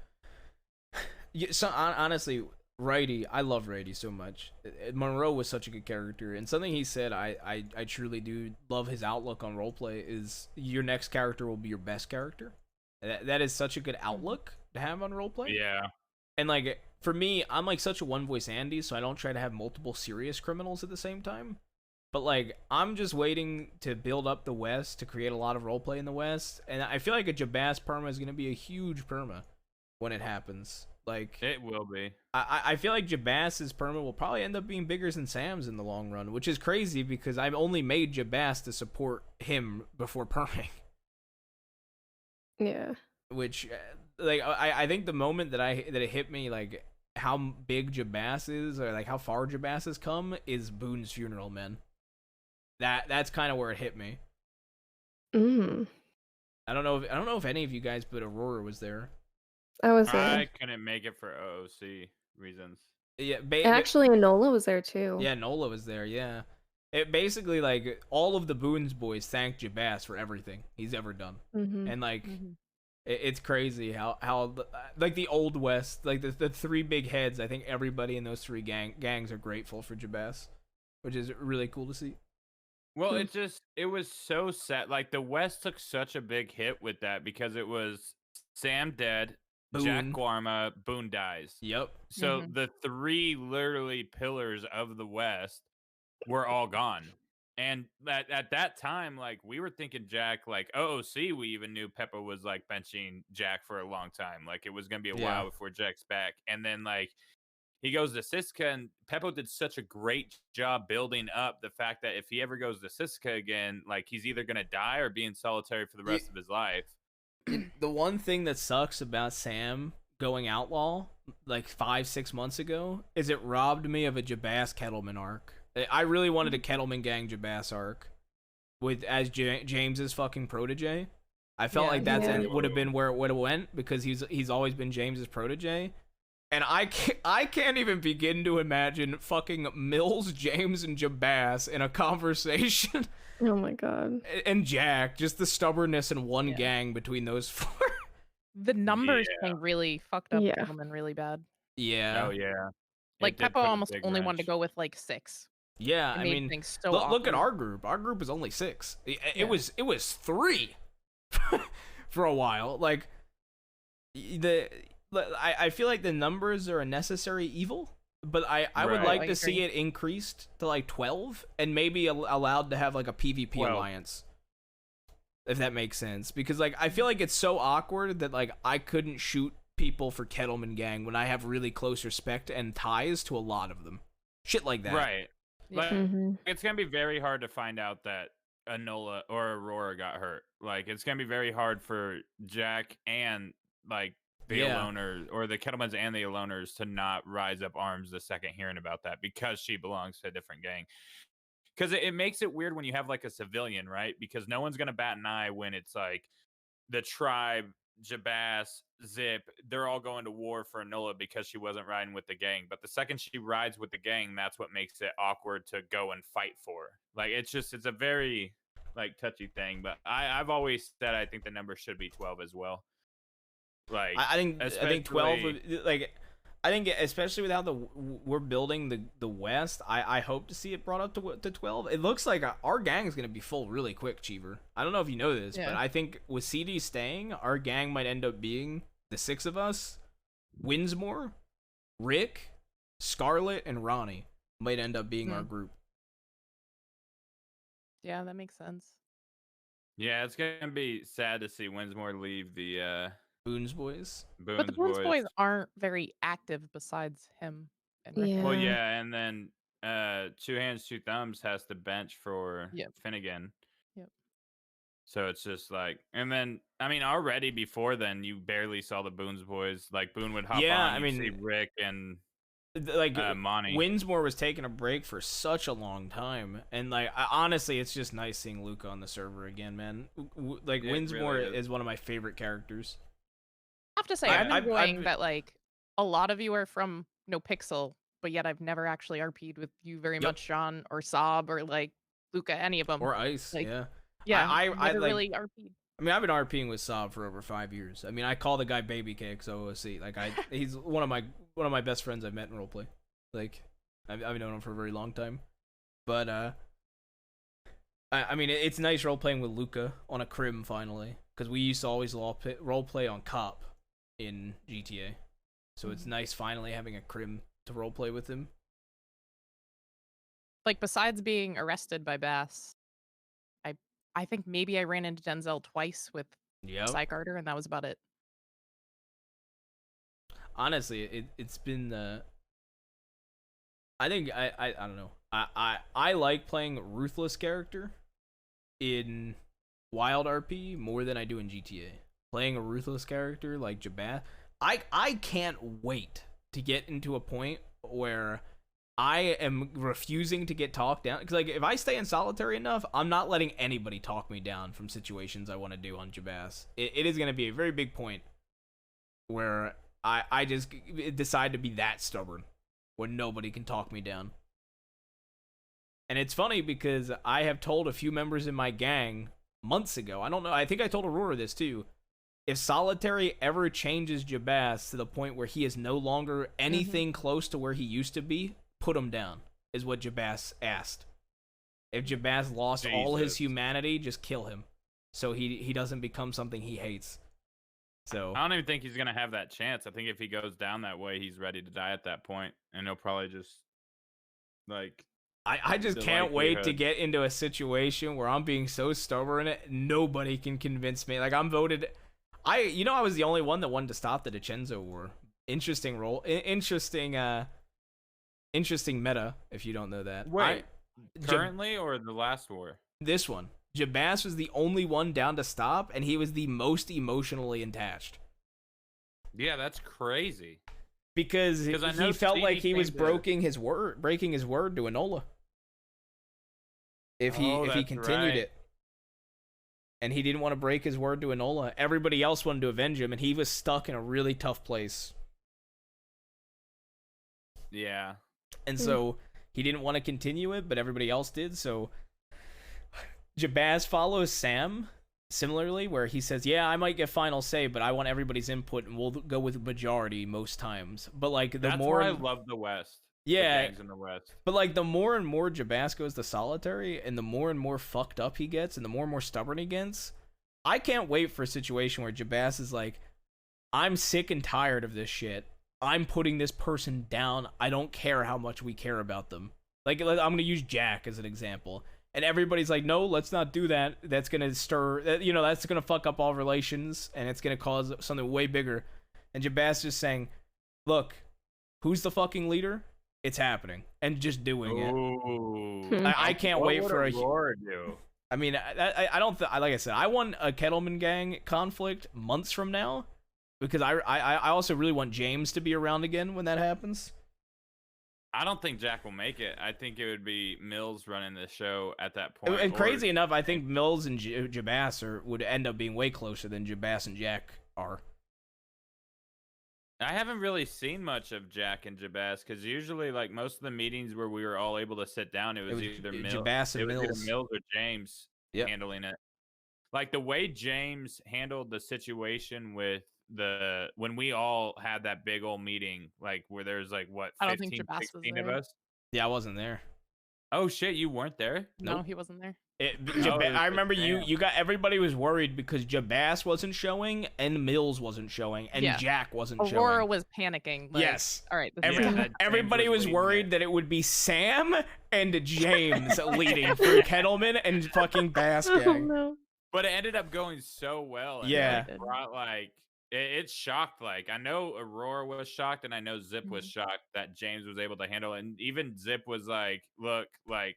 So honestly, Righty, I love Righty so much. Monroe was such a good character, and something he said I truly do love his outlook on roleplay is your next character will be your best character. That is such a good outlook to have on roleplay. Yeah. And like for me, I'm like such a one voice Andy, so I don't try to have multiple serious criminals at the same time. But like I'm just waiting to build up the West to create a lot of roleplay in the West, and I feel like a Jabas perma is gonna be a huge perma when it happens. Like it will be. I feel like Jabas's perma will probably end up being bigger than Sam's in the long run, which is crazy because I've only made Jabas to support him before perming. Yeah. Which, like, I think the moment that it hit me, like how big Jabas is, or like how far Jabas has come, is Boone's funeral, man. That's kind of where it hit me. I don't know if any of you guys, but Aurora was there. I couldn't make it for OOC reasons. Yeah, actually, Enola was there too. Yeah, Nola was there. Yeah, it basically like all of the Boone's boys thanked Jabas for everything he's ever done, and like it's crazy how like the Old West, like the three big heads. I think everybody in those three gangs are grateful for Jabas, which is really cool to see. Well, it was so sad. Like the West took such a big hit with that because it was Sam dead. Boone. Jack Guarma, Boone dies. Yep. So the three literally pillars of the West were all gone. And at that time, like we were thinking Jack, like OOC, we even knew Peppa was like benching Jack for a long time. Like it was gonna be a while before Jack's back. And then like he goes to Siska, and Peppo did such a great job building up the fact that if he ever goes to Siska again, like he's either gonna die or be in solitary for the rest of his life. The one thing that sucks about Sam going outlaw like 5-6 months ago is it robbed me of a Jabas Kettleman arc. I really wanted a Kettleman gang Jabas arc with as James's fucking protege. I felt like that would have been where it would have went because he's always been James's protege. And I can't even begin to imagine fucking Mills, James, and Jabas in a conversation. Oh my god. And Jack, just the stubbornness in one gang between those four. The numbers thing really fucked up Kettleman really bad. Yeah. Oh yeah. Like Peppo almost only wanted to go with like 6. Yeah, I mean, things so look at awkward. our group. Our group is only 6. It was 3 for a while. Like I feel like the numbers are a necessary evil, but I would like to see it increased to like 12 and maybe allowed to have like a PvP alliance, if that makes sense. Because like I feel like it's so awkward that like I couldn't shoot people for Kettleman gang when I have really close respect and ties to a lot of them. Shit like that. Right. Like it's gonna be very hard to find out that Enola or Aurora got hurt. Like it's gonna be very hard for Jack and like the Aloners or the Kettlemans and the Aloners to not rise up arms the second hearing about that because she belongs to a different gang. Because it makes it weird when you have like a civilian, right? Because no one's gonna bat an eye when it's like the tribe, Jabas, Zip, they're all going to war for Enola because she wasn't riding with the gang. But the second she rides with the gang, that's what makes it awkward to go and fight for her. Like it's a very like touchy thing. But I've always said I think the number should be 12 as well. Like I think 12 like I think especially with how we're building the West, I hope to see it brought up to 12. It looks like our gang is going to be full really quick, Cheever. I don't know if you know this, but I think with CD staying, our gang might end up being the 6 of us. Winsmore, Rick, Scarlett, and Ronnie might end up being our group. Yeah, that makes sense. Yeah, it's gonna be sad to see Winsmore leave the Boone's Boys. But the Boone's Boys aren't very active besides him and Rick. Well, yeah, and then Two Hands, Two Thumbs has to bench for Finnegan. Yep. So it's just like, and then I mean, already before then, you barely saw the Boone's Boys. Like Boone would hop on, you'd see Rick and like Monty. Winsmore was taking a break for such a long time, and like honestly, it's just nice seeing Luca on the server again, man. Like Winsmore really is one of my favorite characters. I have to say, I'm enjoying that like a lot of you are from No Pixel, but yet I've never actually RP'd with you very much, Sean or Sob or like Luca, any of them. Or Ice, like, yeah. Yeah, I never like, really RP'd. I mean, I've been RPing with Sob for over 5 years. I mean, I call the guy Baby Cakes OOC. Like, he's one of my best friends I've met in roleplay. Like, I've known him for a very long time. But I mean, it's nice roleplaying with Luca on a crim finally, because we used to always roleplay on Cop in GTA. So it's nice finally having a crim to roleplay with him. Like, besides being arrested by Bass, I think maybe I ran into Denzel twice with Psych Arter, and that was about it. Honestly, it's been I think I don't know. I like playing Ruthless character in Wild RP more than I do in GTA. Playing a Ruthless character like Jabath, I can't wait to get into a point where I am refusing to get talked down, because like if I stay in solitary enough, I'm not letting anybody talk me down from situations I want to do on Jabaz. It is going to be a very big point where I just decide to be that stubborn, where nobody can talk me down. And it's funny because I have told a few members in my gang months ago, I don't know, I think I told Aurora this too, if solitary ever changes Jabaz to the point where he is no longer anything close to where he used to be, put him down, is what Jabaz asked. If Jabaz lost all his humanity, just kill him, so he doesn't become something he hates. So I don't even think he's gonna have that chance. I think if he goes down that way, he's ready to die at that point, and he'll probably just like. I just can't wait to get into a situation where I'm being so stubborn, nobody can convince me. Like I'm voted. I was the only one that wanted to stop the DiCenzo war. Interesting role. Interesting meta, if you don't know that. Wait, currently or the last war? This one. Jabaz was the only one down to stop, and he was the most emotionally attached. Yeah, that's crazy. Because he felt like he was breaking his word to Enola. If he continued it. And he didn't want to break his word to Enola. Everybody else wanted to avenge him, and he was stuck in a really tough place. Yeah. And so he didn't want to continue it, but everybody else did. So Jabaz follows Sam similarly, where he says, yeah, I might get final say, but I want everybody's input, and we'll go with majority most times. But like That's why I love the West. Yeah, the gangs in the West. But like the more and more Jabaz goes to solitary, and the more and more fucked up he gets, and the more and more stubborn he gets, I can't wait for a situation where Jabaz is like, I'm sick and tired of this shit. I'm putting this person down. I don't care how much we care about them. Like, I'm going to use Jack as an example. And everybody's like, no, let's not do that. That's going to stir, that's going to fuck up all relations, and it's going to cause something way bigger. And Jabaz just saying, look, who's the fucking leader? It's happening. And just doing it. I can't wait for a... Aurora do? I mean, I don't... like I said, I want a Kettleman gang conflict months from now. Because I also really want James to be around again when that happens. I don't think Jack will make it. I think it would be Mills running the show at that point. And crazy enough, I think Mills and Jabaz would end up being way closer than Jabaz and Jack are. I haven't really seen much of Jack and Jabaz, because usually, like, most of the meetings where we were all able to sit down, it was either Jabaz and Mills. Either Mills or James handling it. Like, the way James handled the situation with when we all had that big old meeting, like where there's like what, 15, 16 of us. Yeah, I wasn't there. Oh shit, you weren't there? No, he wasn't there. I remember you got, everybody was worried because Jabaz wasn't showing and Mills wasn't showing and Jack wasn't showing. Aurora was panicking. Like, yes. All right. Everybody was worried that it would be Sam and James leading for Kettleman and fucking Bass gang. Oh, no. But it ended up going so well. And yeah. It brought like It shocked. Like I know Aurora was shocked, and I know Zip was shocked that James was able to handle it. And even Zip was like, "Look, like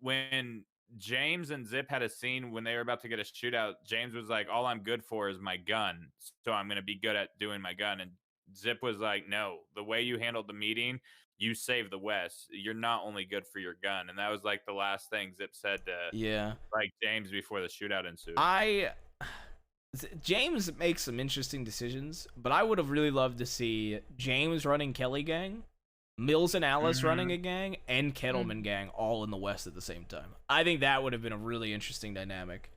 when James and Zip had a scene when they were about to get a shootout, James was like, all I'm good for is my gun, so I'm gonna be good at doing my gun." And Zip was like, "No, the way you handled the meeting, you saved the West. You're not only good for your gun." And that was like the last thing Zip said to like James before the shootout ensued. James makes some interesting decisions, but I would have really loved to see James running Kelly Gang, Mills and Alice running a gang, and Kettleman Gang all in the West at the same time. I think that would have been a really interesting dynamic.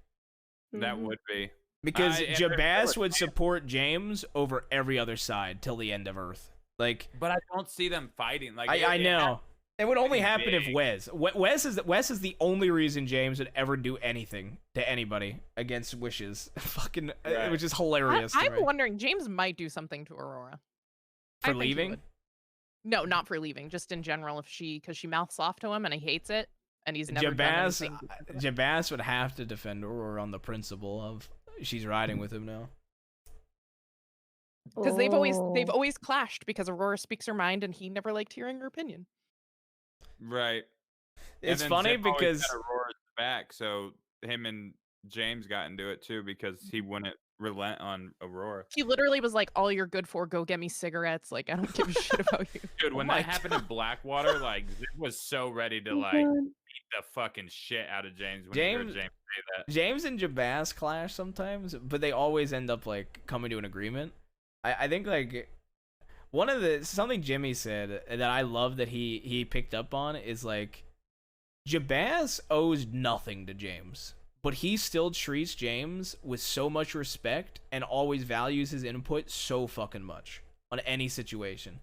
That would be. Because Jabaz would support James over every other side till the end of Earth. Like, but I don't see them fighting. Like I know. It would only happen if Wes is the only reason James would ever do anything to anybody against wishes. Fucking, which is hilarious. I'm wondering, James might do something to Aurora for leaving. No, not for leaving. Just in general, because she mouths off to him and he hates it, and he's never done anything. Jabaz would have to defend Aurora on the principle of she's riding with him now. Because they've always clashed because Aurora speaks her mind and he never liked hearing her opinion. Right. It's funny because Aurora's back, so him and James got into it too because he wouldn't relent on Aurora. He literally was like, "All you're good for, go get me cigarettes. Like, I don't give a shit about you." Dude, when that happened in Blackwater, like Zip was so ready to like beat the fucking shit out of James when he heard James say that. James and Jabaz clash sometimes, but they always end up like coming to an agreement. I think like something Jimmy said that I love that he picked up on is like Jabaz owes nothing to James, but he still treats James with so much respect and always values his input so fucking much on any situation.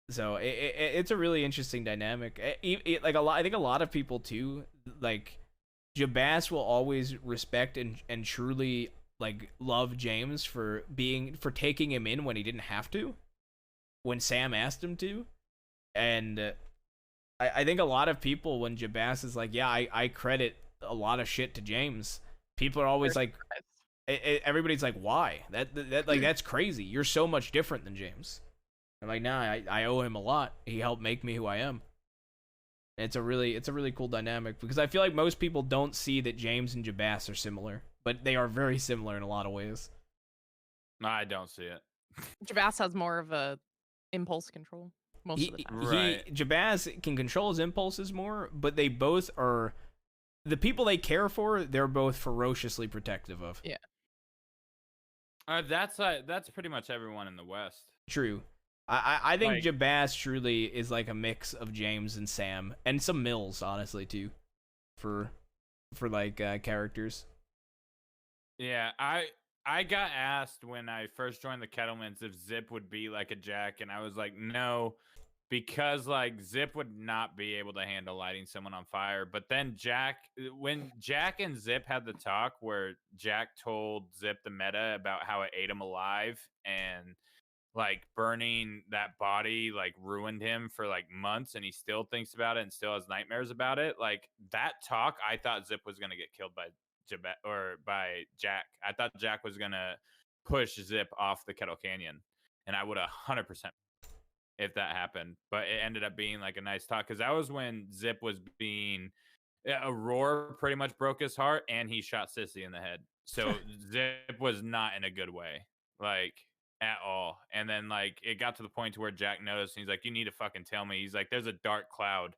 So it's a really interesting dynamic. Like I think a lot of people too, like Jabaz will always respect and truly like love James for taking him in when he didn't have to, when Sam asked him to. And I think a lot of people, when Jabaz is like, yeah, I credit a lot of shit to James, people are always like, everybody's like, why? That like that's crazy. You're so much different than James. I'm like, nah, I owe him a lot. He helped make me who I am. And it's a really cool dynamic because I feel like most people don't see that James and Jabaz are similar, but they are very similar in a lot of ways. No, I don't see it. Jabaz has more of a impulse control most of the time. Jabaz can control his impulses more, but they both are the people they care for. They're both ferociously protective of. Yeah. That's pretty much everyone in the West. True. I think Jabaz truly is like a mix of James and Sam and some Mills, honestly, too, for like characters. Yeah, I got asked when I first joined the Kettlemans if Zip would be like a Jack, and I was like, no, because like Zip would not be able to handle lighting someone on fire. But then when Jack and Zip had the talk where Jack told Zip the meta about how it ate him alive and like burning that body like ruined him for like months, and he still thinks about it and still has nightmares about it. Like that talk, I thought Zip was gonna get killed by Jack. I thought Jack was gonna push Zip off the Kettle Canyon, and I would 100% if that happened. But it ended up being like a nice talk because that was when Zip was being Aurora pretty much broke his heart, and he shot Sissy in the head. So Zip was not in a good way, like at all. And then like it got to the point to where Jack noticed, and he's like, "You need to fucking tell me." He's like, "There's a dark cloud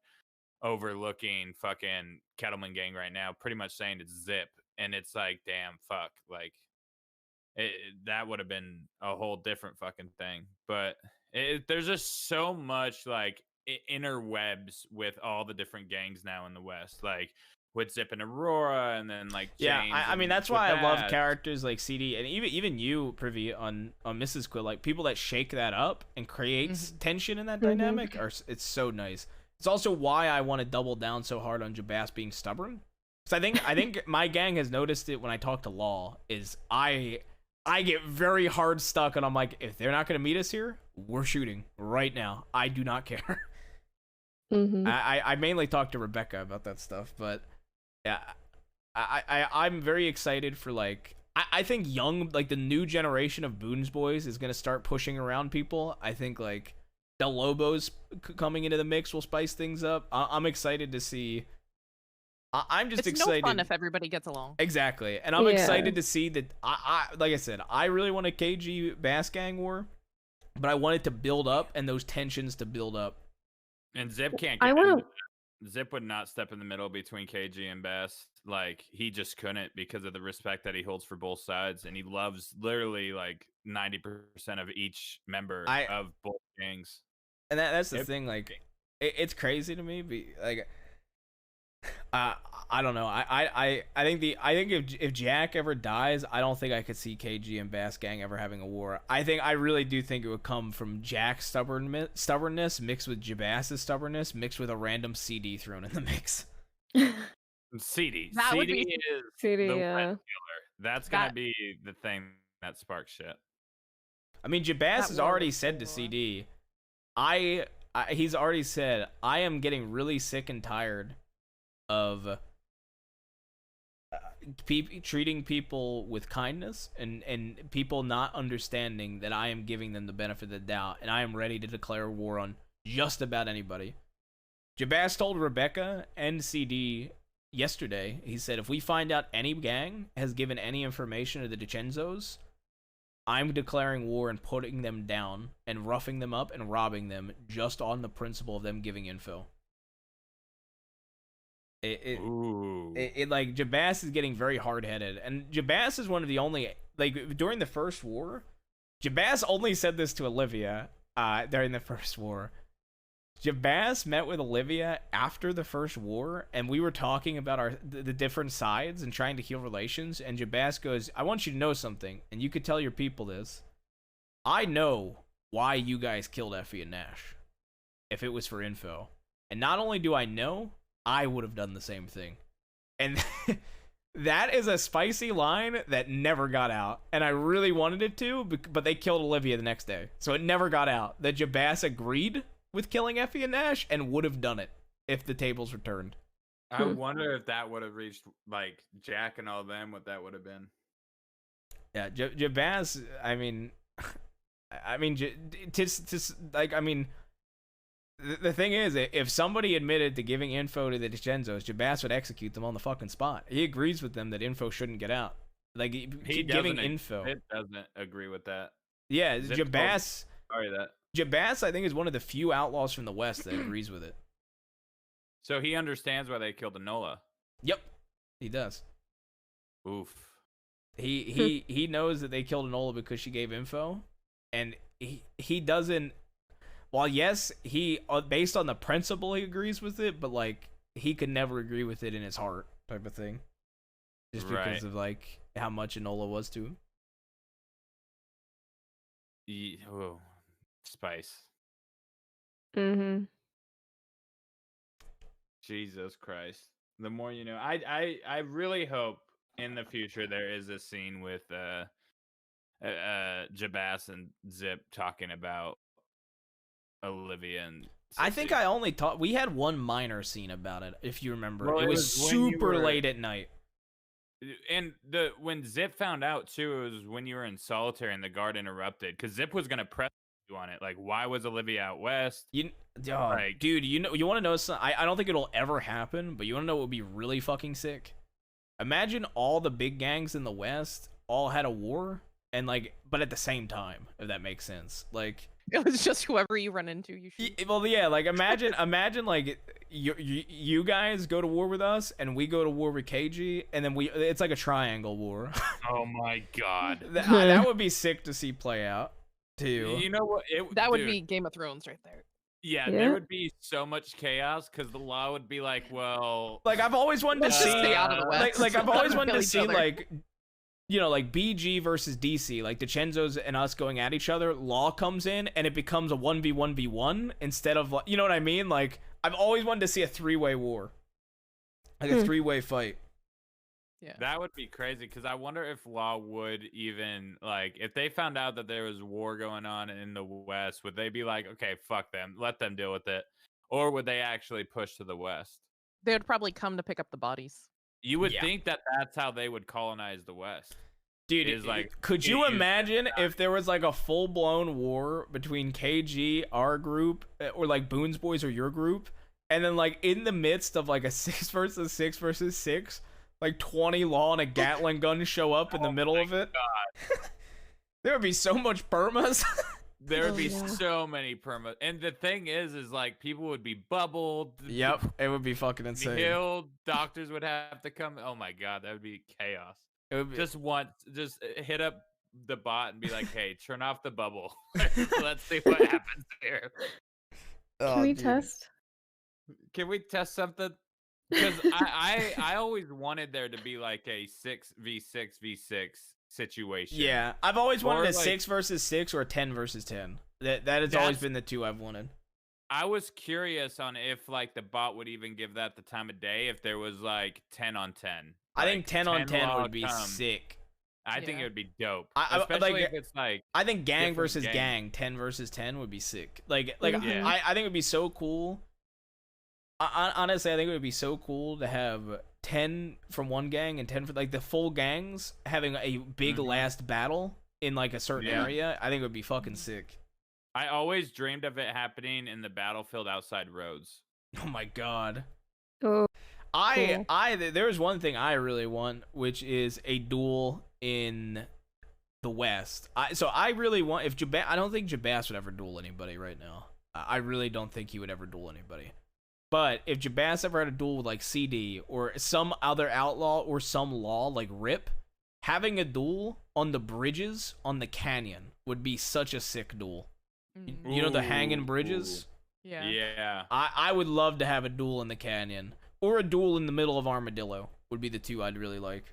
overlooking fucking Kettleman Gang right now," pretty much saying it's Zip. And it's like, damn, fuck, like that would have been a whole different fucking thing. But there's just so much like interwebs with all the different gangs now in the West, like with Zip and Aurora, and then like James. I mean that's why I love characters like CD and even you, Privy, on Mrs. Quill, like people that shake that up and creates tension in that dynamic. It's so nice. It's also why I want to double down so hard on Jabaz being stubborn. Because I think my gang has noticed it when I talk to Law, is I get very hard stuck, and I'm like, if they're not going to meet us here, we're shooting right now. I do not care. I mainly talk to Rebecca about that stuff, but yeah, I'm very excited for like, I think the new generation of Boone's Boys is gonna start pushing around people. I think like Del Lobo's coming into the mix will spice things up. I'm excited to see. I'm just excited. It's no fun if everybody gets along. Exactly, and I'm excited to see that. Like I said, I really want a KG Bass Gang war, but I want it to build up and those tensions to build up. And Zip can't. Zip would not step in the middle between KG and Bass. Like he just couldn't because of the respect that he holds for both sides, and he loves literally like 90% of each member of both gangs. And that's the thing. Like, it's crazy to me. I don't know. I think if Jack ever dies, I don't think I could see KG and Bass Gang ever having a war. I really do think it would come from Jack's stubbornness mixed with Jabass's stubbornness mixed with a random CD thrown in the mix. CD. That would be is CD, the yeah. red killer. That's gonna be the thing that sparks shit. I mean, Jabass has already said to CD, he's already said, I am getting really sick and tired of treating people with kindness and people not understanding that I am giving them the benefit of the doubt, and I am ready to declare war on just about anybody. Jabass told Rebecca and CD yesterday, he said, if we find out any gang has given any information to the DiCenzos, I'm declaring war and putting them down and roughing them up and robbing them just on the principle of them giving info. Like Jabass is getting very hard-headed, and Jabass is one of the only, like, during the first war, Jabass only said this to Olivia during the first war. Jabass met with Olivia after the first war, and we were talking about the different sides and trying to heal relations, and Jabass goes, I want you to know something, and you could tell your people this. I know why you guys killed Effie and Nash if it was for info. And not only do I know, I would have done the same thing. And that is a spicy line that never got out. And I really wanted it to, but they killed Olivia the next day. So it never got out. That Jabass agreed with killing Effie and Nash and would have done it if the tables were turned. I wonder if that would have reached, like, Jack and all them, what that would have been. Yeah, Jabass, I mean, the thing is, if somebody admitted to giving info to the DiCenzos, Jabass would execute them on the fucking spot. He agrees with them that info shouldn't get out. Like, He giving info. It doesn't agree with that. Yeah, Zip Jabass. Sorry that. Jabass, I think, is one of the few outlaws from the West that agrees with it. So he understands why they killed Enola. Yep, he does. Oof. He knows that they killed Enola because she gave info, and he doesn't. While yes, he based on the principle he agrees with it, but like he could never agree with it in his heart, type of thing, just because of like how much Enola was to him. Oh, spice. Mm-hmm. Jesus Christ. The more you know. I really hope in the future there is a scene with Jabass and Zip talking about Olivia and Sissy. I think I only taught. We had one minor scene about it, if you remember. Well, it was super late at night. And when Zip found out too, it was when you were in solitary and the guard interrupted because Zip was gonna press you on it. Like, why was Olivia out west? Dude, you want to know something? I don't think it'll ever happen, but you want to know what would be really fucking sick? Imagine all the big gangs in the West all had a war, and like, but at the same time, if that makes sense. Like, it was just whoever you run into. You shoot. Well, yeah, like imagine like you guys go to war with us, and we go to war with KG, and then it's like a triangle war. Oh my god, that would be sick to see play out too. You know what? That would be Game of Thrones right there. Yeah, there would be so much chaos because the law would be like, well, like I've always wanted to see, stay out of the West. like I've always wanted to Kill each see, other. like, you know, like BG versus DC, like DiCenzos and us going at each other. Law comes in and it becomes a 1v1v1 instead of, you know what I mean? Like I've always wanted to see a 3-way war, like a 3-way fight. Yeah, that would be crazy because I wonder if Law would even, like, if they found out that there was war going on in the West, would they be like, okay, fuck them, let them deal with it, or would they actually push to the West? They would probably come to pick up the bodies. You would think that that's how they would colonize the West. Dude, is like. could you imagine if there was like a full-blown war between KG, our group, or like Boone's Boys or your group, and then like in the midst of like a 6 versus 6 versus 6, like 20 Law and a Gatling gun show up in the middle of it? There would be so much permas. There would be so many perma, and the thing is like people would be bubbled. Yep, it would be fucking insane. Healed, doctors would have to come. Oh my god, that would be chaos. It would be... just hit up the bot and be like, "Hey, turn off the bubble. Let's see what happens here." Can we test? Can we test something? Because I always wanted there to be like a 6v6v6 situation. Yeah, I've always wanted a 6 versus 6 or a 10 versus 10. That has always been the two I've wanted. I was curious on if like the bot would even give that the time of day if there was like 10 on 10. I think 10 on 10 would be sick. I think it would be dope. Especially like, if it's like I think gang versus gang, 10 versus 10 would be sick. Like I think it would be so cool. Honestly, I think it would be so cool to have 10 from one gang and 10 for like the full gangs having a big last battle in like a certain area. I think it would be fucking sick. I always dreamed of it happening in the battlefield outside roads. Oh my god. Oh. There's one thing I really want, which is a duel in the West. I really want I don't think Jabas would ever duel anybody right now. I really don't think he would ever duel anybody. But if Jabas ever had a duel with like CD or some other outlaw or some law like Rip, having a duel on the bridges on the canyon would be such a sick duel. You know the hanging bridges? Yeah. Yeah. I would love to have a duel in the canyon or a duel in the middle of Armadillo would be the two I'd really like.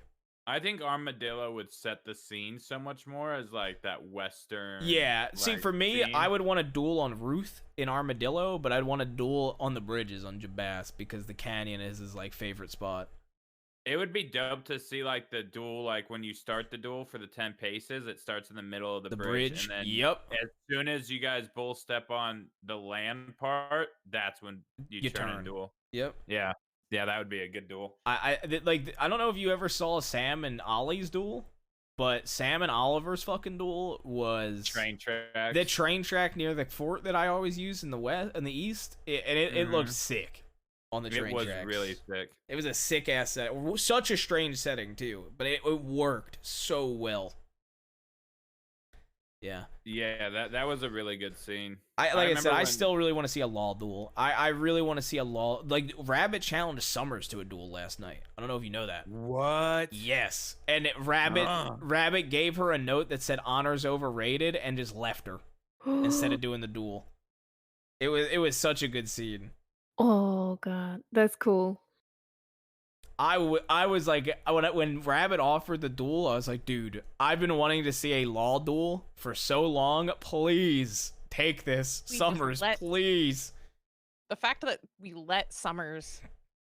I think Armadillo would set the scene so much more as like that Western. Yeah. See, like, for me, scene. I would want a duel on Ruth in Armadillo, but I'd want a duel on the bridges on Jabas because the canyon is his like favorite spot. It would be dope to see like the duel, like when you start the duel for the 10 paces, it starts in the middle of the bridge. And then as soon as you guys both step on the land part, that's when you turn and duel. Yep. Yeah. Yeah, that would be a good duel. I don't know if you ever saw Sam and Ollie's duel, but Sam and Oliver's fucking duel was train track. The train track near the fort that I always use in the east. It looked sick on the train tracks. It was really sick. It was a sick ass set. Such a strange setting too, but it worked so well. Yeah. Yeah, that was a really good scene. I said, I still really want to see a law duel. I really want to see a law. Like, Rabbit challenged Summers to a duel last night. I don't know if you know that. What? Yes. And Rabbit gave her a note that said honor's overrated and just left her instead of doing the duel. It was such a good scene. Oh, God. That's cool. I was like, when Rabbit offered the duel, I was like, dude, I've been wanting to see a law duel for so long. Please take this. Summers, please. The fact that we let Summers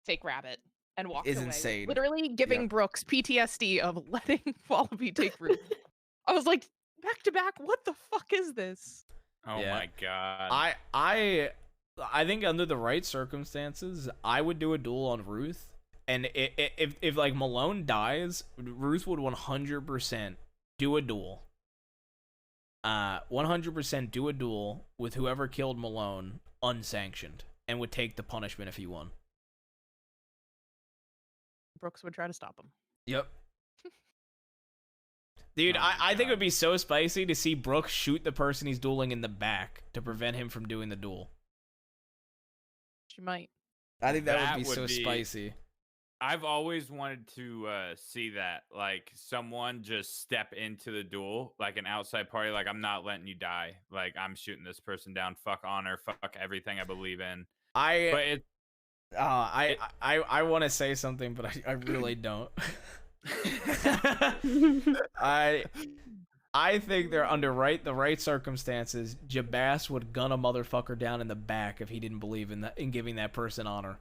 take Rabbit and walk is away, insane. Literally giving Brooks PTSD of letting Wallaby take Ruth. I was like, back to back, what the fuck is this? Oh my god. I think under the right circumstances, I would do a duel on Ruth. And if like Malone dies, Ruth would 100% do a duel. 100% do a duel with whoever killed Malone unsanctioned and would take the punishment if he won. Brooks would try to stop him. Yep. Dude, I think it would be so spicy to see Brooks shoot the person he's dueling in the back to prevent him from doing the duel. She might. I think that would be so spicy. I've always wanted to see that, like someone just step into the duel, like an outside party, like I'm not letting you die, like I'm shooting this person down. Fuck honor, fuck everything I believe in. I want to say something, but I really don't. I think they're under the right circumstances. Jabas would gun a motherfucker down in the back if he didn't believe in giving that person honor.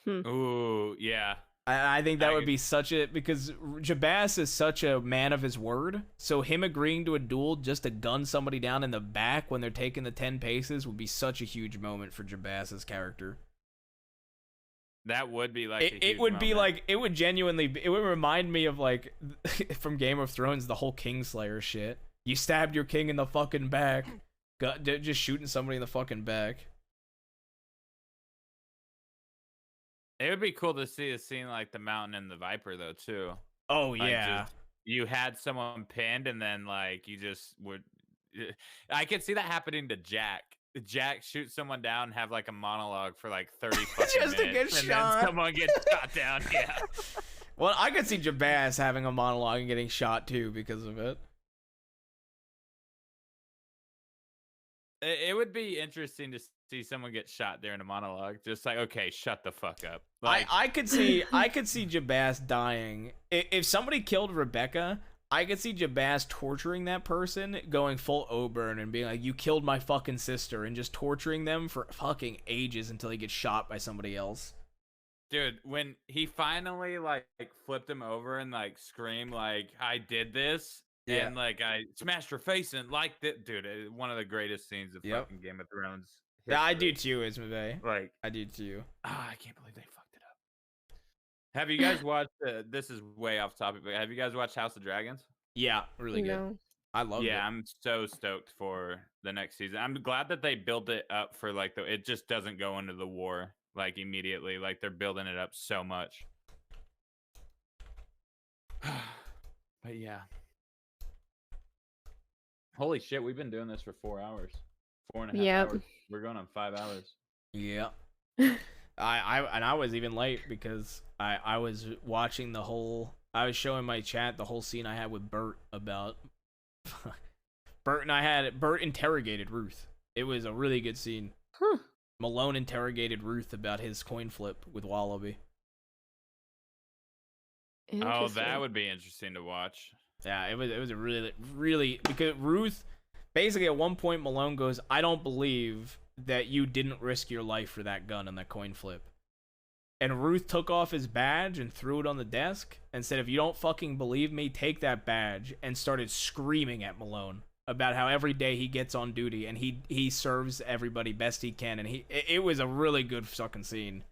Ooh, yeah. I think that would be because Jabas is such a man of his word. So him agreeing to a duel just to gun somebody down in the back when they're taking the 10 paces would be such a huge moment for Jabas's character. That would be like it would be like it would genuinely it would remind me of like from Game of Thrones, the whole Kingslayer shit. You stabbed your king in the fucking back. Just shooting somebody in the fucking back. It would be cool to see a scene like the Mountain and the Viper though too. Oh Like, yeah. You had someone pinned and then like you just would. I could see that happening to Jack. Jack shoots someone down and have like a monologue for like 30 fucking Just to minutes, get and shot. then someone gets shot down. Yeah. Well, I could see Jabaz having a monologue and getting shot too because of it. It would be interesting to see someone get shot during a monologue. Just like, okay, shut the fuck up. Like, I could see Jabaz dying. If somebody killed Rebecca, I could see Jabaz torturing that person, going full Oburn and being like, you killed my fucking sister, and just torturing them for fucking ages until he gets shot by somebody else. dude, when he finally like flipped him over and like screamed like, I did this, Yeah. and like I smashed her face and like that, dude, one of the greatest scenes of fucking Game of Thrones. Yeah, I do too, Ismabe. Like, I do too. I can't believe they fucked it up. Have you guys watched? This is way off topic, but have you guys watched House of Dragons? Yeah, really good. No. I love it. Yeah, I'm so stoked for the next season. I'm glad that they built it up for like it just doesn't go into the war like immediately. Like they're building it up so much. But yeah. Holy shit, we've been doing this for 4 hours. 4.5 Yep. hours. We're going on 5 hours. Yeah. I was even late because I was watching the whole. I was showing my chat the whole scene I had with Bert about. Bert interrogated Ruth. It was a really good scene. Huh. Malone interrogated Ruth about his coin flip with Wallaby. Oh, that would be interesting to watch. Yeah, it was a really because Ruth basically at one point Malone goes, I don't believe that you didn't risk your life for that gun and that coin flip. And Ruth took off his badge and threw it on the desk and said, if you don't fucking believe me, take that badge, and started screaming at Malone about how every day he gets on duty and he serves everybody best he can, and it was a really good fucking scene.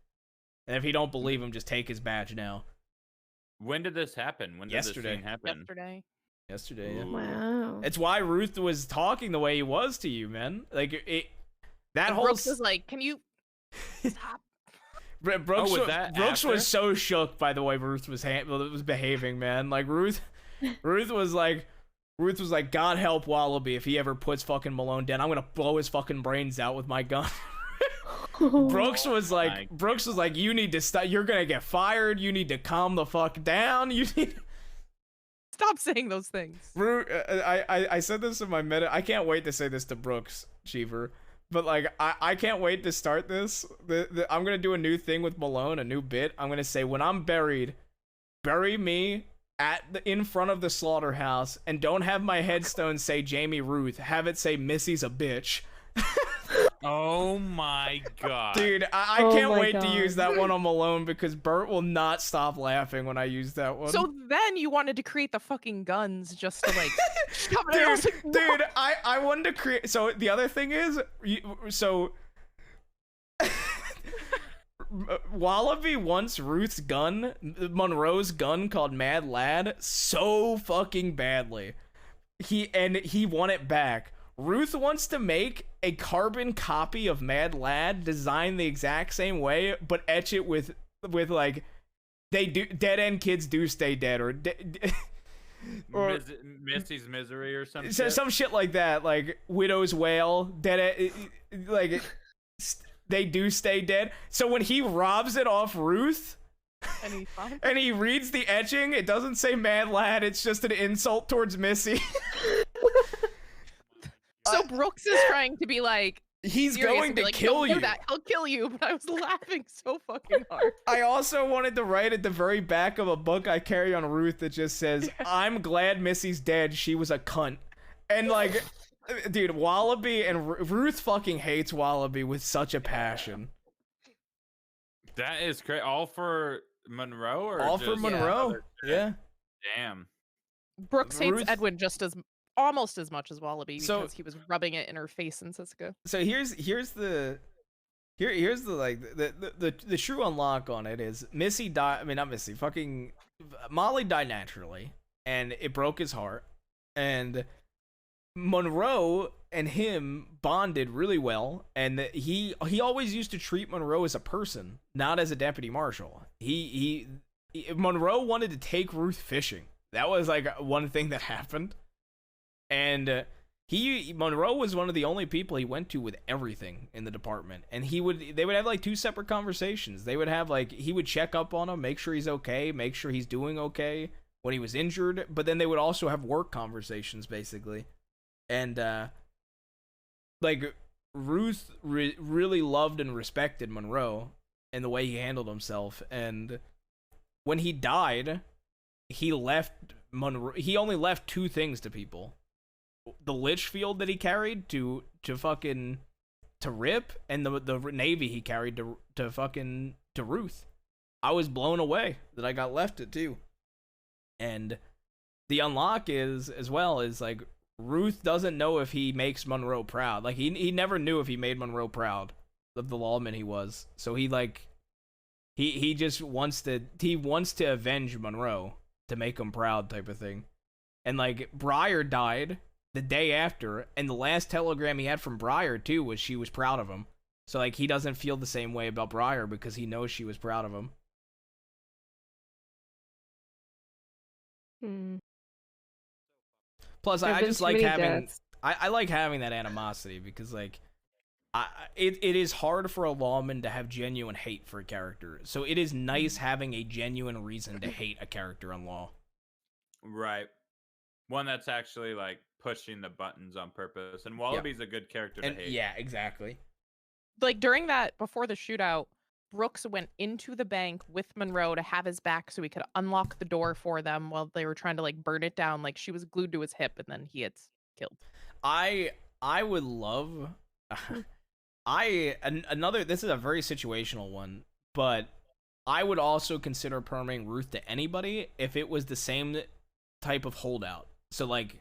And if you don't believe him, just take his badge now. When did this happen? When did Yesterday. this scene happen? Yesterday. Yeah. Wow. It's why Ruth was talking the way he was to you, man. Like that And whole Brooks was like, "Can you stop?" Brooks, was that Brooks after? was so shook by the way Ruth was behaving, man. Like Ruth was like, God help Wallaby if he ever puts fucking Malone down. I'm gonna blow his fucking brains out with my gun. Brooks was like, you need to stop. You're gonna get fired. You need to calm the fuck down. You need. Stop saying those things. I said this in my meta. I can't wait to say this to Brooks, Cheever. But like, I can't wait to start this. I'm gonna do a new thing with Malone, a new bit. I'm gonna say, when I'm buried, bury me in front of the slaughterhouse, and don't have my headstone say Jamie Ruth. Have it say Missy's a bitch. Oh my god. Dude, I can't wait to use that one on Malone because Bert will not stop laughing when I use that one. So then you wanted to create the fucking guns just to like shove it. I was like, no. Dude, I wanted to create. So the other thing is, Wallaby wants Ruth's gun, Monroe's gun called Mad Lad, so fucking badly. He want it back. Ruth wants to make a carbon copy of Mad Lad, designed the exact same way, but etch it with like, they do dead end kids do stay dead, or Misty's Misery or something. Some shit like that, like Widow's Wail, dead like they do stay dead. So when he robs it off Ruth, and he reads the etching, it doesn't say Mad Lad, it's just an insult towards Missy. So Brooks is trying to be like, he's furious going and be to like, kill "Don't do you." that. He'll kill you." But I was laughing so fucking hard. I also wanted to write at the very back of a book I carry on Ruth that just says, I'm glad Missy's dead, she was a cunt. And like, dude, Wallaby and Ruth fucking hates Wallaby with such a passion. That is great. All for Monroe, or all for Monroe? Yeah. Damn. Brooks hates Ruth- Edwin almost as much as Wallaby because So- he was rubbing it in her face in Cisco. So here's Here's the the true unlock on it is Missy died. I mean, not Missy. Fucking Molly died naturally, and it broke his heart. And Monroe and him bonded really well, and he always used to treat Monroe as a person, not as a deputy marshal. Monroe wanted to take Ruth fishing. That was like one thing that happened, and Monroe was one of the only people he went to with everything in the department, and they would have like two separate conversations. They would have like he would check up on him, make sure he's okay, make sure he's doing okay when he was injured, but then they would also have work conversations basically. And like Ruth really loved and respected Monroe and the way he handled himself, and when he died, he left Monroe. He only left two things to people: the Litchfield that he carried to Rip, and the Navy he carried to Ruth. I was blown away that I got left it too. And the unlock is like Ruth doesn't know if he makes Monroe proud. Like he never knew if he made Monroe proud of the lawman he was. So he just wants to avenge Monroe to make him proud type of thing. And like Briar died the day after, and the last telegram he had from Briar too was she was proud of him. So like he doesn't feel the same way about Briar because he knows she was proud of him. Plus, I just like having I like having that animosity because like it is hard for a lawman to have genuine hate for a character. So it is nice having a genuine reason to hate a character in law. Right. One that's actually like pushing the buttons on purpose. And Wallaby's a good character to hate. Yeah, exactly. Like during that, before the shootout, Brooks went into the bank with Monroe to have his back so he could unlock the door for them while they were trying to like burn it down. Like she was glued to his hip and then he gets killed. I would love this is a very situational one, but I would also consider perming Ruth to anybody if it was the same type of holdout. So like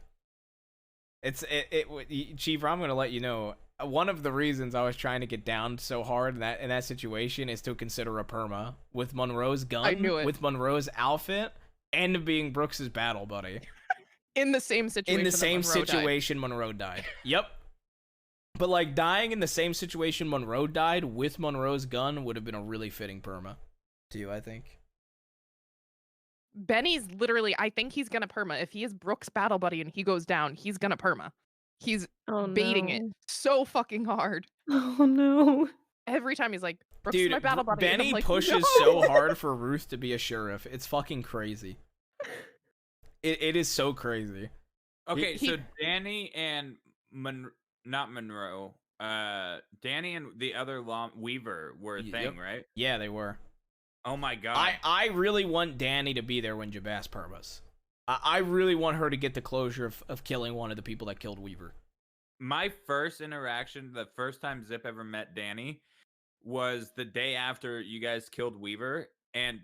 Chief, I'm gonna let you know, one of the reasons I was trying to get down so hard in that situation is to consider a perma with Monroe's gun, I knew it. with Monroe's outfit, and being Brooks's battle buddy. In the same situation. In the same Monroe situation, Monroe died. Yep. But like dying in the same situation Monroe died with Monroe's gun would have been a really fitting perma, too, I think. Benny's literally, I think he's gonna perma. If he is Brooks' battle buddy and he goes down, he's gonna perma. He's baiting it so fucking hard. Oh no. Every time he's like, Brooks is my battle buddy. Benny and I'm like, pushes no! so hard for Ruth to be a sheriff. It's fucking crazy. It is so crazy. Okay, so Danny and not Monroe. Danny and the other Weaver were a thing, right? Yeah, they were. Oh my god. I really want Danny to be there when Jabaz permas. I really want her to get the closure of killing one of the people that killed Weaver. My first interaction, the first time Zip ever met Danny, was the day after you guys killed Weaver, and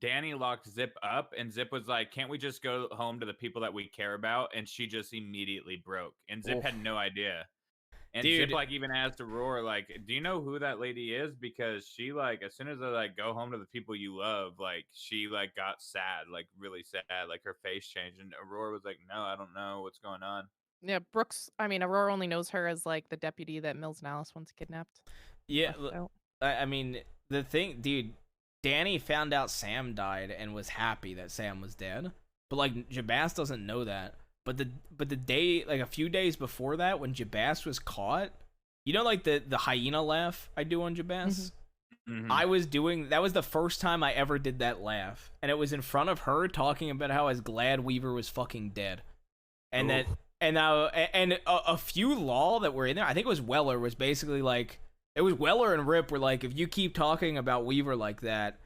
Danny locked Zip up, and Zip was like, can't we just go home to the people that we care about? And she just immediately broke, and Zip had no idea. And Zip like even asked Aurora, like, do you know who that lady is? Because she like, as soon as I like go home to the people you love, like she like got sad, like really sad, like her face changed. And Aurora was like, no, I don't know what's going on. Yeah, Brooks, I mean, Aurora only knows her as like the deputy that Mills and Alice once kidnapped. Yeah, I mean, the thing, dude, Danny found out Sam died and was happy that Sam was dead. But like Jabaz doesn't know that. But the day, like a few days before that, when Jabaz was caught, you know, like the hyena laugh I do on Jabaz? Mm-hmm. I was doing, that was the first time I ever did that laugh. And it was in front of her talking about how I was glad Weaver was fucking dead. And that, and a few law that were in there, I think it was Weller, was basically like, it was Weller and Rip were like, if you keep talking about Weaver like that,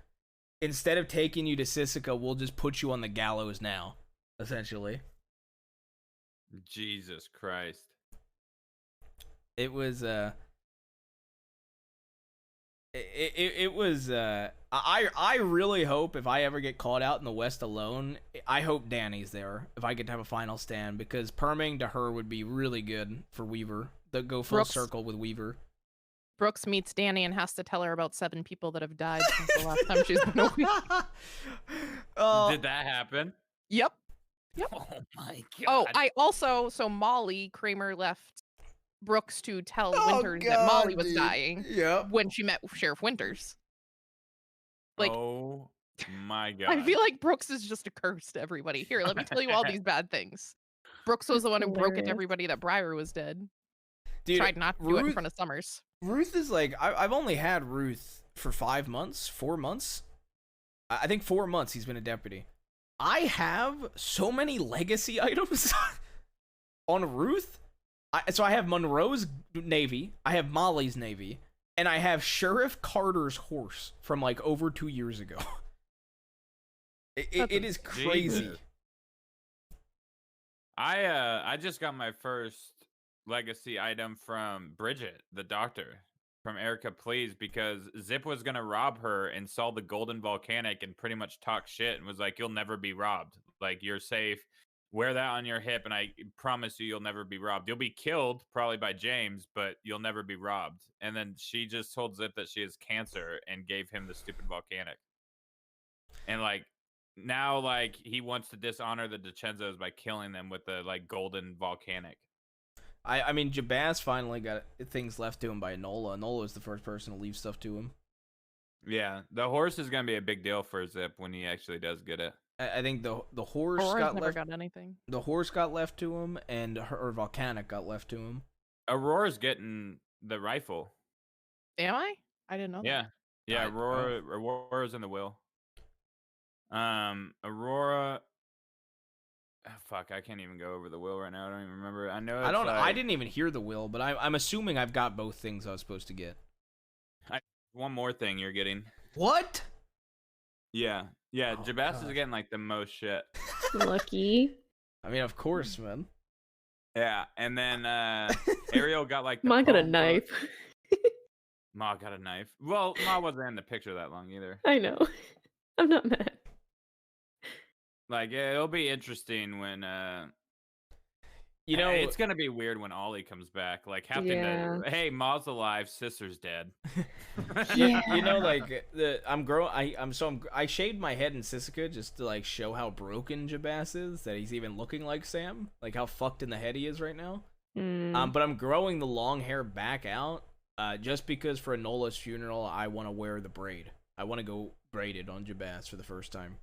instead of taking you to Sisika, we'll just put you on the gallows now, essentially. Jesus Christ. It was it was I really hope if I ever get called out in the West alone, I hope Danny's there if I get to have a final stand, because perming to her would be really good for Weaver. The go full circle with Weaver. Brooks meets Danny and has to tell her about 7 people that have died since the last time she's been away. Did that happen? Yep. Yep. Oh my god. Oh, I also Molly Kramer left Brooks to tell Winters that Molly was dying. Yep. When she met Sheriff Winters. Like, oh my god. I feel like Brooks is just a curse to everybody. Here, let me tell you all these bad things. Brooks was the one who broke it to everybody that Briar was dead. Dude, Tried not to do it in front of Summers. Ruth is like, I've only had Ruth for 4 months. I think 4 months he's been a deputy. I have so many legacy items on Ruth. So I have Monroe's Navy, I have Molly's Navy, and I have Sheriff Carter's horse from like over 2 years ago. It is crazy. Jesus. I just got my first legacy item from Bridget, the doctor, from Erica Please, because Zip was gonna rob her and saw the golden volcanic and pretty much talk shit and was like, "You'll never be robbed. Like, you're safe. Wear that on your hip, and I promise you'll never be robbed. You'll be killed probably by James, but you'll never be robbed." And then she just told Zip that she has cancer and gave him the stupid volcanic. And like now, like he wants to dishonor the DeCenzos by killing them with the like golden volcanic. I mean, Jabaz finally got things left to him by Nola. Nola was the first person to leave stuff to him. Yeah, the horse is gonna be a big deal for Zip when he actually does get it. I think the horse Aurora's got never left. got anything. The horse got left to him, and her volcanic got left to him. Aurora's getting the rifle. Am I? I didn't know. Yeah, yeah. Aurora's in the will. Aurora. Oh, fuck, I can't even go over the will right now. I don't even remember. I know. I don't. Like, I didn't even hear the will, but I'm assuming I've got both things I was supposed to get. One more thing you're getting. What? Yeah, yeah. Oh, Jabaz is God. getting like the most shit. Lucky. I mean, of course, man. Yeah, and then Ariel got like the Ma got a phone book. knife. Ma got a knife. Well, Ma wasn't in the picture that long either. I know. I'm not mad. Like, it'll be interesting when You know, it's gonna be weird when Ollie comes back. Like having Yeah. to, hey, Ma's alive, sister's dead. you know, like I shaved my head in Sisika just to like show how broken Jabaz is, that he's even looking like Sam, like how fucked in the head he is right now. But I'm growing the long hair back out, just because for Enola's funeral I want to wear the braid. I want to go braided on Jabaz for the first time.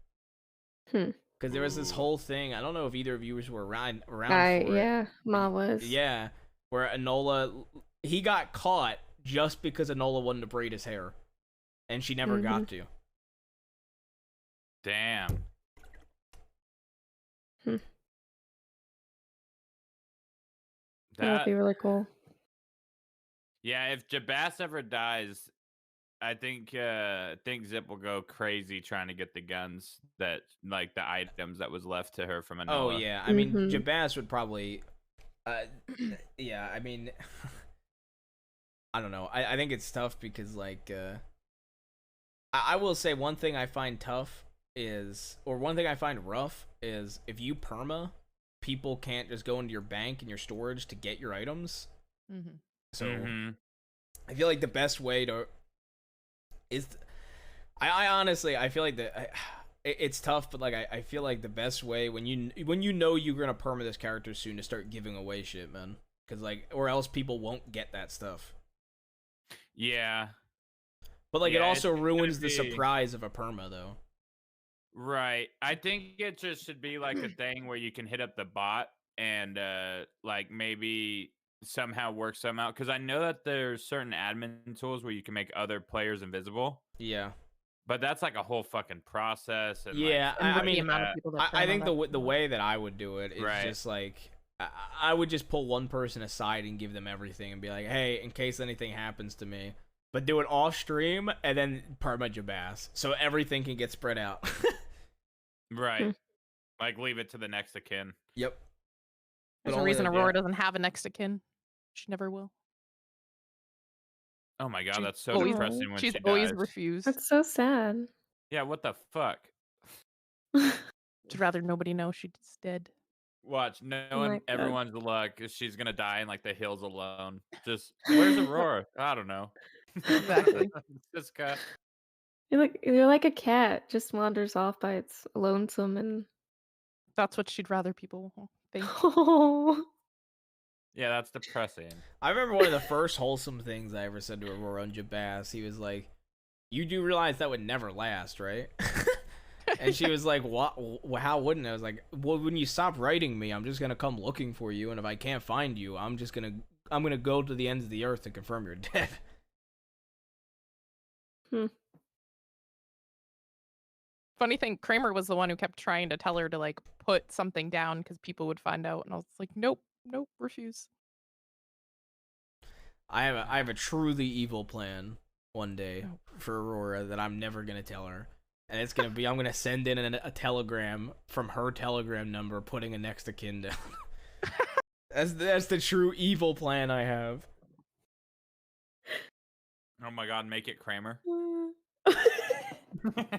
Because there was this whole thing. I don't know if either of you were around for it. Yeah, Ma was. Yeah, where Enola, he got caught just because Enola wanted to braid his hair, and she never got to. Damn. That'd be really cool. Yeah, if Jabaz ever dies, I think Zip will go crazy trying to get the guns that, like, the items that was left to her from Enola. Oh yeah, I mean Jabaz would probably, yeah. I mean, I don't know. I think it's tough because like, I will say one thing I find tough is, or one thing I find rough is if you perma, people can't just go into your bank and your storage to get your items. So I feel like the best way to is, I honestly I feel like it's tough, but like I feel like the best way when you know you're gonna perma this character soon to start giving away shit, man, because like or else people won't get that stuff. Yeah. But like Yeah, it also it's ruins gonna the be- surprise of a perma though. Right. I think it just should be like a thing where you can hit up the bot and like maybe somehow work some out, because I know that there's certain admin tools where you can make other players invisible. Yeah. But that's like a whole fucking process. And Yeah, like, I mean, that I turn think on the way that I would do it is Right. just like I would just pull one person aside and give them everything and be like, hey, in case anything happens to me, but do it off stream and then perma Jabaz so everything can get spread out. Right. Like leave it to the next of kin. Yep. There's But a only reason like, Aurora yeah. doesn't have a next of kin. She never will. Oh my god, She's that's so always- depressing when she's she always dies. refused. That's so sad. Yeah, what the fuck? She'd rather nobody know she's dead. Watch, Oh my knowing God. everyone's luck, she's gonna die in like the hills alone. Just where's Aurora? I don't know. Exactly. Siska. You're like a cat, just wanders off by its lonesome and. That's what she'd rather people think. Oh. Yeah, that's depressing. I remember one of the first wholesome things I ever said to Aurora and Jabaz. He was like, "You do realize that would never last, right?" And she was like, "What? How wouldn't it?" I was like, "Well, when you stop writing me, I'm just gonna come looking for you, and if I can't find you, I'm gonna go to the ends of the earth to confirm you're dead." Funny thing, Kramer was the one who kept trying to tell her to like put something down because people would find out, and I was like, nope, refuse. I have a truly evil plan one day for Aurora that I'm never gonna tell her, and it's gonna be I'm gonna send in a telegram from her telegram number, putting a next of kin down. That's the true evil plan I have. Oh my god, make it Kramer.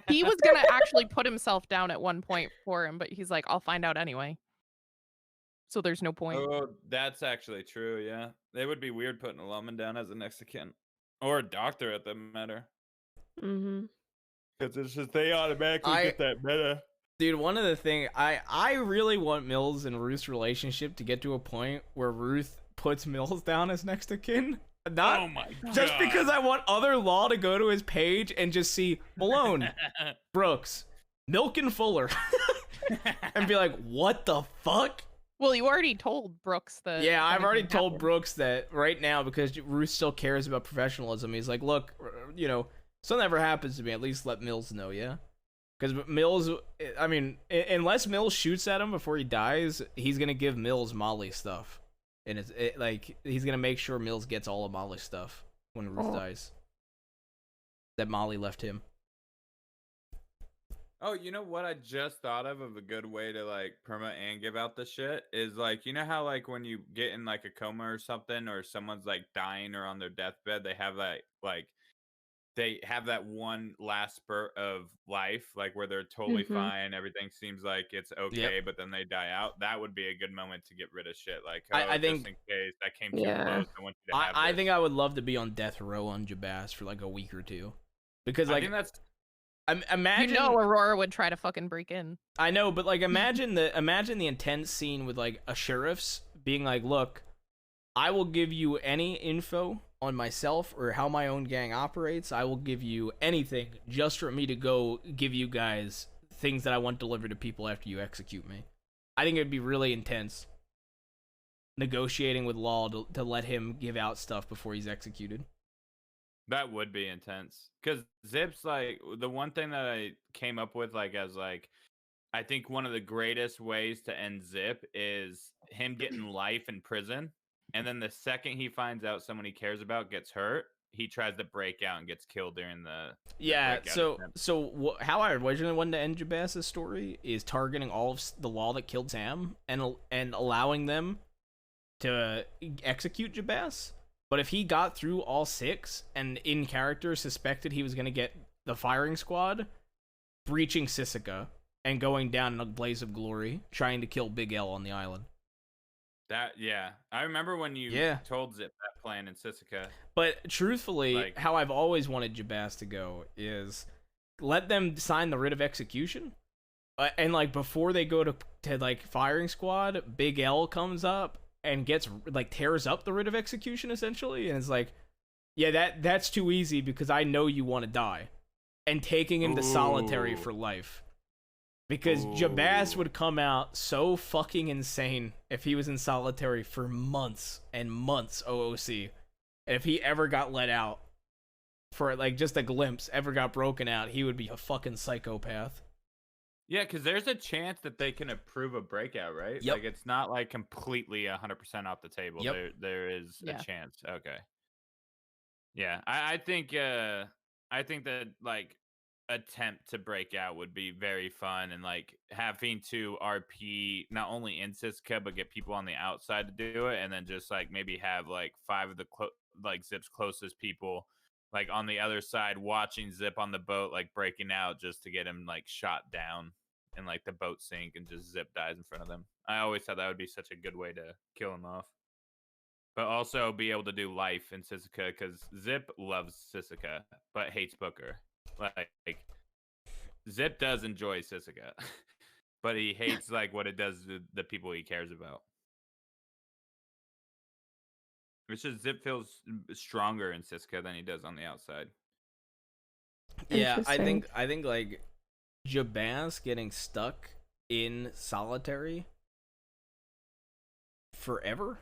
He was gonna actually put himself down at one point for him, but he's like, I'll find out anyway. So there's no point. Oh, that's actually true, yeah. It would be weird putting a lawman down as a next of kin. Or a doctor at the matter. Mm-hmm. Because it's just they automatically get that meta. Dude, one of the things I really want Mills and Ruth's relationship to get to a point where Ruth puts Mills down as next of kin. Not oh my God. Just because I want other law to go to his page and just see Malone, Brooks, Milk and Fuller, and be like, what the fuck? Well, you already told Brooks that. Yeah, I've already told Brooks that right now because Ruth still cares about professionalism. He's like, look, you know, something ever happens to me, at least let Mills know, yeah? Because Mills, I mean, unless Mills shoots at him before he dies, he's going to give Mills Molly stuff. And like, he's going to make sure Mills gets all of Molly's stuff when Ruth dies. That Molly left him. Oh, you know what I just thought of a good way to like perma and give out the shit is like, you know how like when you get in like a coma or something or someone's like dying or on their deathbed, they have that like they have that one last spurt of life, like where they're totally fine, everything seems like it's okay, but then they die out. That would be a good moment to get rid of shit. Like, I think, just in case that came too close, I want you to have I think I would love to be on death row on Jabaz for like a week or two, because like I think that's. Imagine, you know, Aurora would try to fucking break in. I know, but like imagine the intense scene with like a sheriff's being like, look, I will give you any info on myself or how my own gang operates. I will give you anything just for me to go give you guys things that I want delivered to people after you execute me. I think it'd be really intense negotiating with Law to let him give out stuff before he's executed. That would be intense. Because Zip's like, the one thing that I came up with, like, as like, I think one of the greatest ways to end Zip is him getting life in prison. And then the second he finds out someone he cares about gets hurt, he tries to break out and gets killed during the how I originally wanted to end Jabaz's story is targeting all of the Law that killed Sam and allowing them to execute Jabaz. But if he got through all 6 and in character suspected he was going to get the firing squad, breaching Sisika and going down in a blaze of glory, trying to kill Big L on the island. I remember when you told Zip that plan in Sisika. But truthfully, like, how I've always wanted Jabaz to go is let them sign the writ of execution. And like before they go to like firing squad, Big L comes up and gets like tears up the writ of execution essentially, and it's like, yeah, that's too easy because I know you want to die, and taking him to solitary for life, because Jabaz would come out so fucking insane if he was in solitary for months and months. OOC, and if he ever got let out for like just a glimpse, ever got broken out, he would be a fucking psychopath. Yeah, because there's a chance that they can approve a breakout, right? Yep. Like, it's not, like, completely 100% off the table. Yep. There is a chance. Okay. Yeah, I think that, like, attempt to break out would be very fun, and, like, having to RP not only in Siska, but get people on the outside to do it, and then just, like, maybe have, like, 5 of the, Zip's closest people, like, on the other side watching Zip on the boat, like, breaking out just to get him, like, shot down. and like the boat sink and just Zip dies in front of them. I always thought that would be such a good way to kill him off. But also be able to do life in Sisika, because Zip loves Sisika but hates Booker. Like Zip does enjoy Sisika, but he hates like what it does to the people he cares about. It's just Zip feels stronger in Sisika than he does on the outside. Yeah, I think like Jabaz getting stuck in solitary forever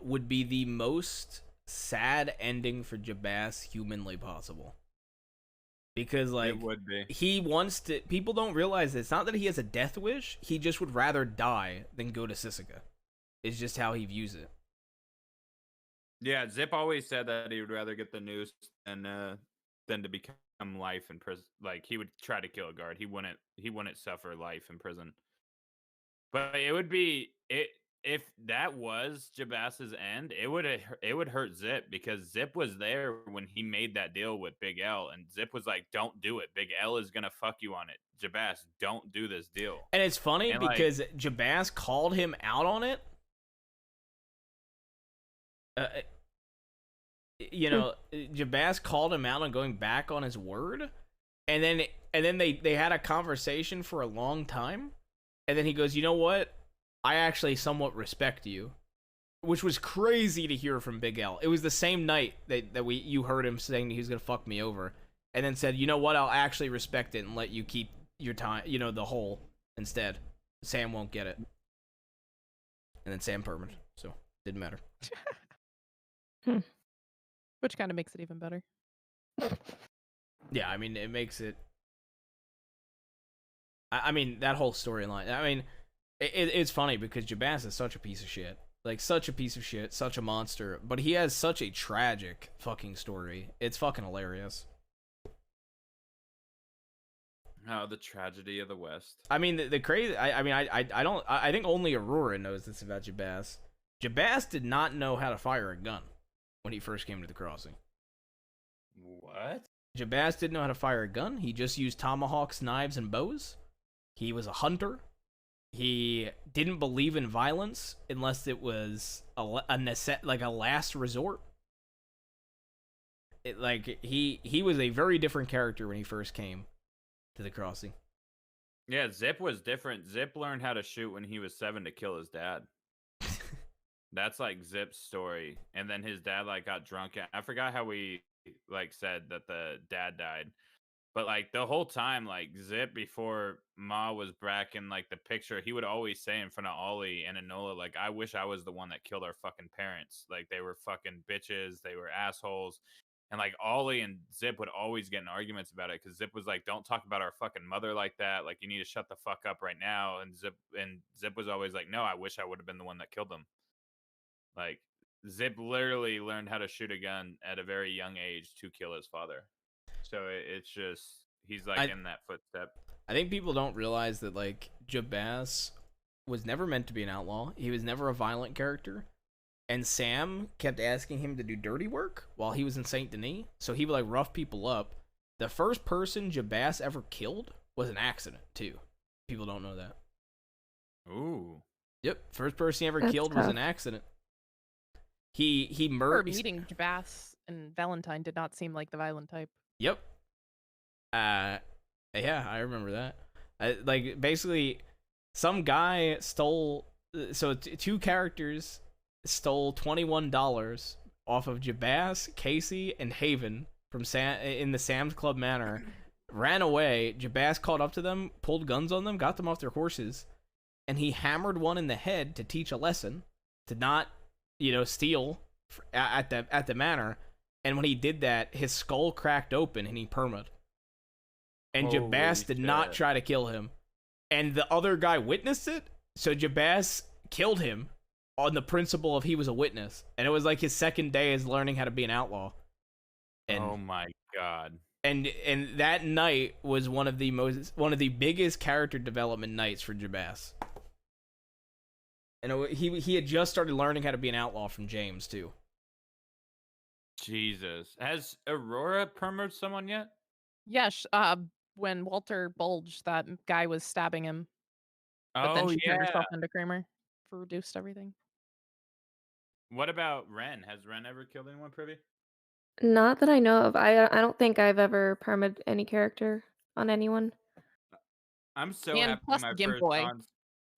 would be the most sad ending for Jabaz humanly possible. Because like it would be. He wants to, people don't realize it's not that he has a death wish, he just would rather die than go to Sisika. It's just how he views it. Yeah, Zip always said that he would rather get the noose than to become life in prison. Like he would try to kill a guard. He wouldn't suffer life in prison. But it would be if that was Jabaz's end, it would hurt Zip, because Zip was there when he made that deal with Big L, and Zip was like, "Don't do it. Big L is gonna fuck you on it. Jabaz, don't do this deal." And it's funny because Jabaz called him out on it. Jabaz called him out on going back on his word, and then they had a conversation for a long time, and then he goes, "You know what? I actually somewhat respect you," which was crazy to hear from Big L. It was the same night that you heard him saying he was gonna fuck me over, and then said, "You know what? I'll actually respect it and let you keep your time. The hole instead. Sam won't get it." And then Sam permanent, so didn't matter. Which kind of makes it even better. Yeah, I mean, it makes it. I mean, that whole storyline. I mean, it's funny because Jabaz is such a piece of shit. Like, such a piece of shit, such a monster. But he has such a tragic fucking story. It's fucking hilarious. Oh, the tragedy of the West. I mean, the crazy. I think only Aurora knows this about Jabaz. Jabaz did not know how to fire a gun when he first came to the crossing. What? Jabaz didn't know how to fire a gun. He just used tomahawks, knives, and bows. He was a hunter. He didn't believe in violence unless it was a last resort. He was a very different character when he first came to the crossing. Yeah, Zip was different. Zip learned how to shoot when he was 7 to kill his dad. That's like Zip's story. And then his dad like got drunk. I forgot how we like said that the dad died. But like the whole time, like Zip, before Ma was back in like the picture, he would always say in front of Ollie and Enola, like, "I wish I was the one that killed our fucking parents. Like they were fucking bitches, they were assholes." And like Ollie and Zip would always get in arguments about it, because Zip was like, "Don't talk about our fucking mother like that. Like you need to shut the fuck up right now." And Zip was always like, "No, I wish I would have been the one that killed them." Like Zip literally learned how to shoot a gun at a very young age to kill his father. So it's just, he's like in that footstep. I think people don't realize that like Jabaz was never meant to be an outlaw. He was never a violent character. And Sam kept asking him to do dirty work while he was in Saint Denis. So he would like rough people up. The first person Jabaz ever killed was an accident too. People don't know that. Ooh. Yep. First person he ever killed was an accident. He murdered. Meeting Jabaz and Valentine did not seem like the violent type. Yep. Yeah, I remember that. Like basically, some guy stole. So two characters stole $21 off of Jabaz, Casey, and Haven from in the Sam's Club Manor. Ran away. Jabaz caught up to them, pulled guns on them, got them off their horses, and he hammered one in the head to teach a lesson to not, steal at the manor. And when he did that, his skull cracked open and he permaed. And Jabaz did not try to kill him. And the other guy witnessed it, so Jabaz killed him on the principle of he was a witness. And it was like his second day as learning how to be an outlaw. And, oh my god. And that night was one of the biggest character development nights for Jabaz. And he had just started learning how to be an outlaw from James too. Jesus. Has Aurora permered someone yet? Yes. when Walter bulged, that guy was stabbing him. But then Oh she turned yeah. herself into Kramer for reduced everything. What about Ren? Has Ren ever killed anyone, Privy? Not that I know of. I don't think I've ever permed any character on anyone. I'm so And happy plus my Gimp first Boy. on.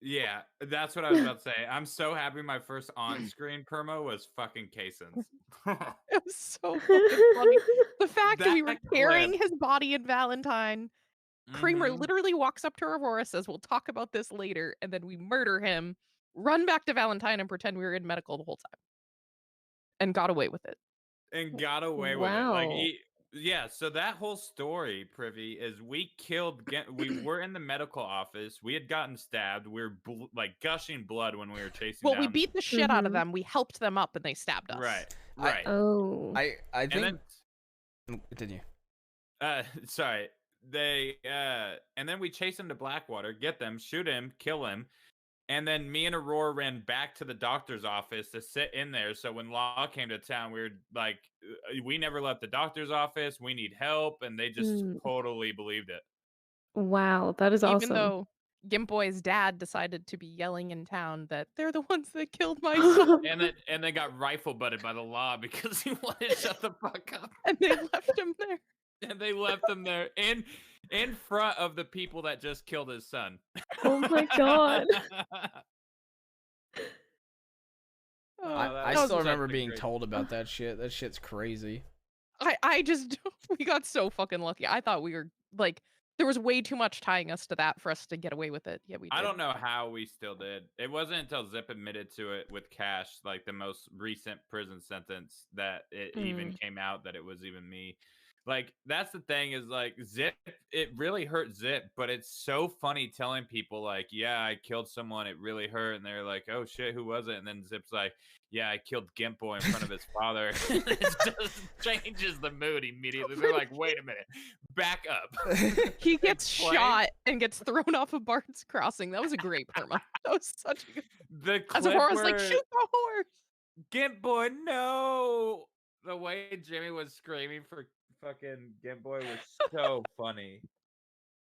Yeah, that's what I was about to say. I'm so happy my first on-screen perma was fucking Kason's. It was so fucking funny. The fact we were That carrying clip. his body in Valentine. Kramer Mhm. literally walks up to Aurora, says, "We'll talk about this later," and then we murder him, run back to Valentine, and pretend we were in medical the whole time. And got away with it. And got away with it. Like, yeah, so that whole story, Privy, is we killed. We were in the medical office. We had gotten stabbed. We were like gushing blood when we were chasing. Well, down. we beat the shit out of them. We helped them up, and they stabbed us. Right. Right. I think. And then, continue. Sorry. They and then we chase him to Blackwater, get them, shoot him, kill him. And then me and Aurora ran back to the doctor's office to sit in there. So when Law came to town, we were like, we never left the doctor's office. We need help. And they just totally believed it. Wow, that is Even awesome. though Gimp Boy's dad decided to be yelling in town that they're the ones that killed my son. and they got rifle butted by the law because he wanted to shut the fuck up. And they left him there. And they left him there in front of the people that just killed his son. Oh my god. I still remember being told about that shit. That shit's crazy. I just, we got so fucking lucky. I thought we were, like, there was way too much tying us to that for us to get away with it. Yeah, we did. I don't know how we still did. It wasn't until Zip admitted to it with Cash, like the most recent prison sentence, that it even came out that it was even me. Like, that's the thing is, like, Zip, it really hurt Zip, but it's so funny telling people, like, yeah, I killed someone, it really hurt, and they're like, oh shit, who was it? And then Zip's like, yeah, I killed Gimp Boy in front of his father. It just changes the mood immediately. They're like, wait a minute, back up. He gets shot and gets thrown off of Bart's Crossing. That was a great perma. That was such a good... The As clip Aurora's like, where shoot the horse! Gimp Boy, no! The way Jimmy was screaming for fucking Gimp Boy was so funny.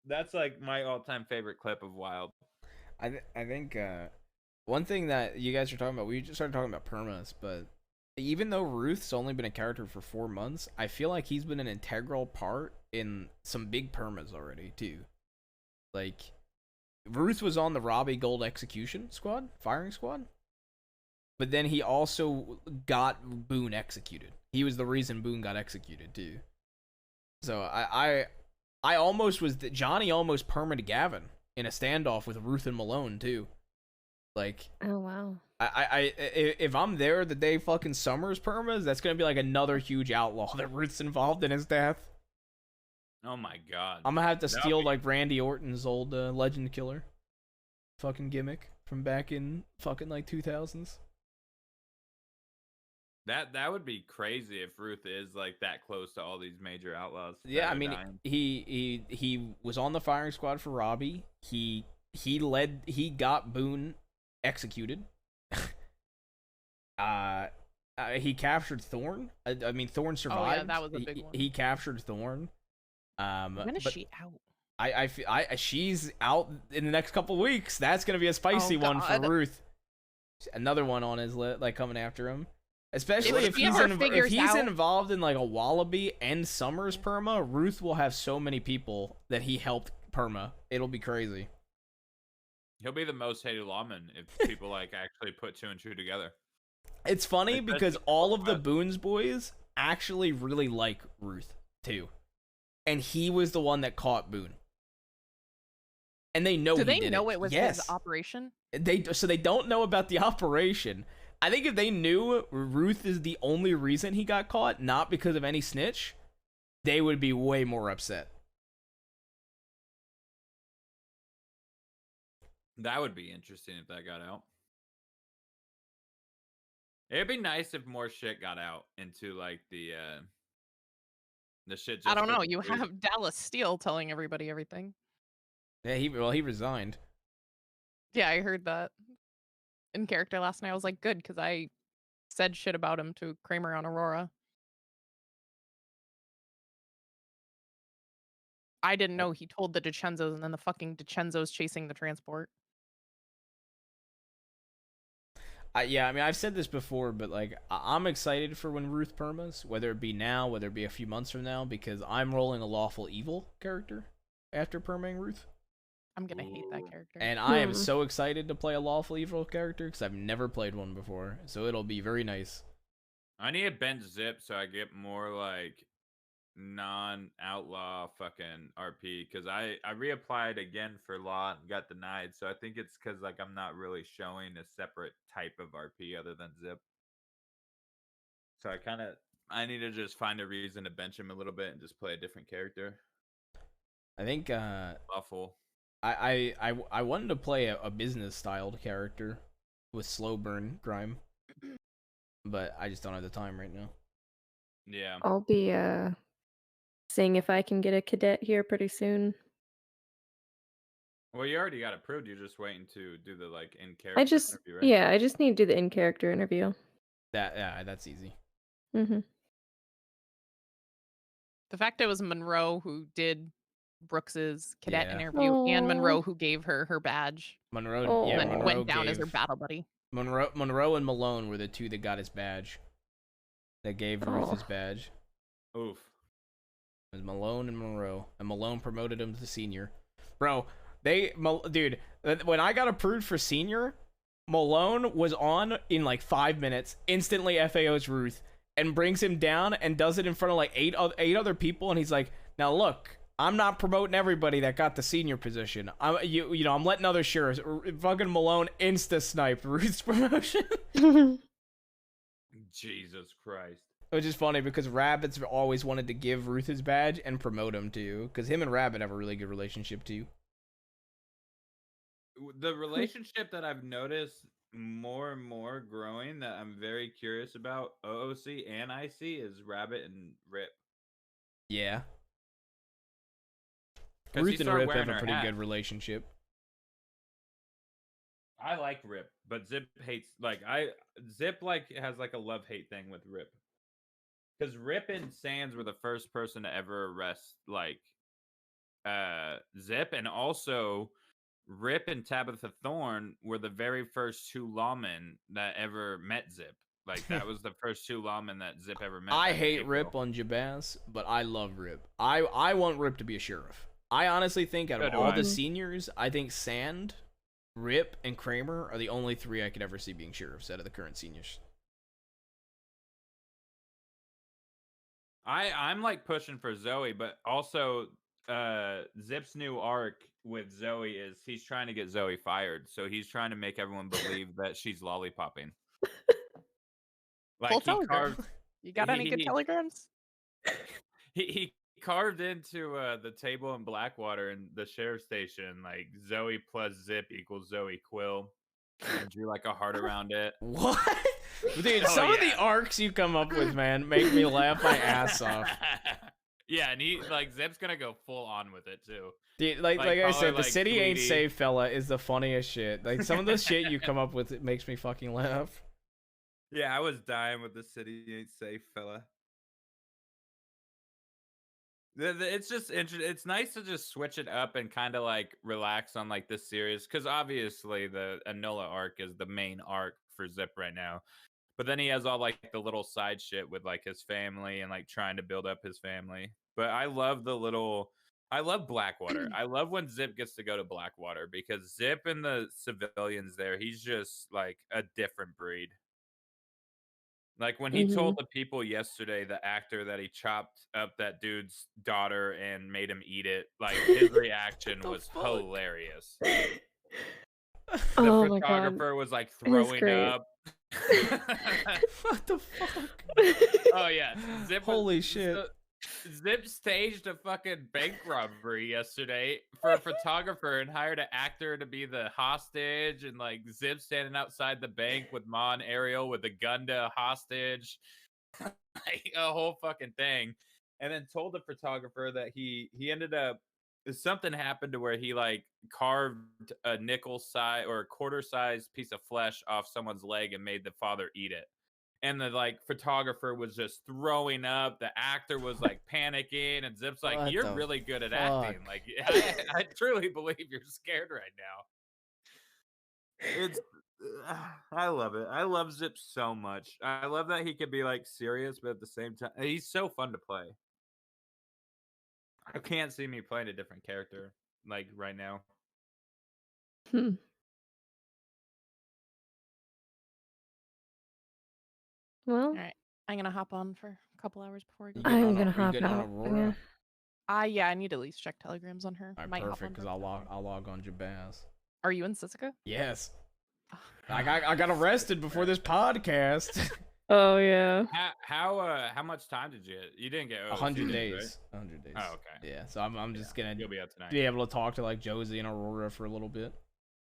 That's like my all-time favorite clip of Wild. I think one thing that you guys are talking about, we just started talking about permas, but even though Ruth's only been a character for 4 months, I feel like he's been an integral part in some big permas already too. Like, Ruth was on the Robbie Gold execution squad, firing squad, but then he also got Boone executed. He was the reason Boone got executed too. So I almost was Johnny almost permaned Gavin in a standoff with Ruth and Malone too. Like, oh wow. If I'm there the day fucking Summers permas, that's gonna be like another huge outlaw that Ruth's involved in his death. Oh my god. I'm gonna have to steal like Randy Orton's old legend killer fucking gimmick from back in fucking like 2000s. That would be crazy if Ruth is like that close to all these major outlaws. Yeah, I mean, he was on the firing squad for Robbie. He got Boone executed. He captured Thorn. I mean, Thorn survived. Oh yeah, that was a big one. He captured Thorn. When is she out? She's out in the next couple weeks. That's gonna be a spicy one for Ruth. Another one on his list, like coming after him. Especially if he's involved in like a Wallaby and Summers perma, Ruth will have so many people that he helped perma. It'll be crazy. He'll be the most hated lawman if people like actually put 2 and 2 together. It's funny because all of the Boone's boys actually really like Ruth too, and he was the one that caught Boone. And they know. Do they know it was his operation? They don't know about the operation. I think if they knew Ruth is the only reason he got caught, not because of any snitch, they would be way more upset. That would be interesting if that got out. It'd be nice if more shit got out into like the shit. Just I don't know. You have Dallas Steele telling everybody everything. Yeah, he resigned. Yeah, I heard that in character last night. I was like, good, because I said shit about him to Kramer on Aurora. I didn't know he told the DiCenzos, and then the fucking DiCenzos chasing the transport. Yeah, I mean, I've said this before, but like, I'm excited for when Ruth permas, whether it be now, whether it be a few months from now, because I'm rolling a lawful evil character after permaing Ruth. I'm gonna hate that character. And I am so excited to play a lawful evil character because I've never played one before, so it'll be very nice. I need to bench Zip so I get more like non-outlaw fucking RP because I reapplied again for law and got denied. So I think it's because like I'm not really showing a separate type of RP other than Zip. So I need to just find a reason to bench him a little bit and just play a different character. I think Awful. I wanted to play a business styled character with slow burn grime, but I just don't have the time right now. Yeah. I'll be seeing if I can get a cadet here pretty soon. Well, you already got approved. You're just waiting to do the like in character interview, right? Yeah, I just need to do the in character interview. That's easy. Mm-hmm. The fact it was Monroe who did Brooks's cadet Yeah. interview and Aw. Monroe who gave her her badge. Monroe, yeah, and Monroe went down gave, as her battle buddy. Monroe and Malone were the two that got his badge. That gave Ruth his badge. Oof. It was Malone and Monroe, and Malone promoted him to senior. Bro, dude, when I got approved for senior, Malone was on in like 5 minutes, instantly FAOs Ruth, and brings him down and does it in front of like eight other people, and he's like, "Now look, I'm not promoting everybody that got the senior position. I'm letting other sheriffs." Fucking Malone insta sniped Ruth's promotion. Jesus Christ. Which is funny because Rabbit's always wanted to give Ruth his badge and promote him too, because him and Rabbit have a really good relationship too. The relationship that I've noticed more and more growing that I'm very curious about, OOC and IC, is Rabbit and Rip. Yeah. 'Cause Ruth he and started Rip wearing have a her pretty hat. good relationship. I like Rip, but Zip hates Zip has like a love-hate thing with Rip. Because Rip and Sands were the first person to ever arrest Zip, and also Rip and Tabitha Thorne were the very first two lawmen that ever met Zip. Like that was the first two lawmen that Zip ever met. I back in hate April. Rip on Jabaz, but I love Rip. I want Rip to be a sheriff. I honestly think out of So do all I. the seniors, I think Sand, Rip, and Kramer are the only three I could ever see being sheriffs out of the current seniors. I'm like pushing for Zoe, but also Zip's new arc with Zoe is he's trying to get Zoe fired. So he's trying to make everyone believe that she's lollipopping. Like Full he telegram. carved You got any good telegrams? he carved into the table in Blackwater in the sheriff station like Zoe plus Zip equals Zoe Quill and drew like a heart around it. What? Dude, Oh, some of the yeah. arcs you come up with, man, make me laugh my ass off. Yeah, and he like Zip's gonna go full on with it too. Dude, like I probably, said, the like, city ain't Tweety. safe, fella, is the funniest shit. Like some of the shit you come up with, it makes me fucking laugh. Yeah, I was dying with the city ain't safe, fella. It's just it's nice to just switch it up and kind of like relax on like this series because obviously the Enola arc is the main arc for Zip right now, but then he has all like the little side shit with like his family and like trying to build up his family. But I love Blackwater. I love when Zip gets to go to Blackwater because Zip and the civilians there, he's just like a different breed. Like when he told the people yesterday, the actor, that he chopped up that dude's daughter and made him eat it, like his reaction was hilarious. The Oh my god. photographer was like It was throwing great. up. What the fuck? Oh yeah, Holy shit. Zip staged a fucking bank robbery yesterday for a photographer and hired an actor to be the hostage, and like Zip standing outside the bank with Ma and Ariel with a gun to a hostage, like a whole fucking thing, and then told the photographer that he ended up something happened to where he like carved a nickel size or a quarter size piece of flesh off someone's leg and made the father eat it. and the like photographer was just throwing up. The actor was like panicking, and Zip's like, What "You're the really good at fuck? acting. Like, I truly believe you're scared right now." It's I love it. I love Zip so much. I love that he can be like serious, but at the same time, he's so fun to play. I can't see me playing a different character like right now. Hmm. Well, All right. I'm gonna hop on for a couple hours before I go. I'm gonna Are you hop getting on out. Aurora? Yeah, I need to at least check telegrams on her. All right, Might hop perfect. on Because for I'll log on Jabaz. Are you in Sisika? Yes. I got arrested before this podcast. Oh yeah. How much time did you get? You didn't get 100 OC, days. right? 100 days. Oh, okay. Yeah. So I'm just gonna You'll be out tonight. be able to talk to like Josie and Aurora for a little bit,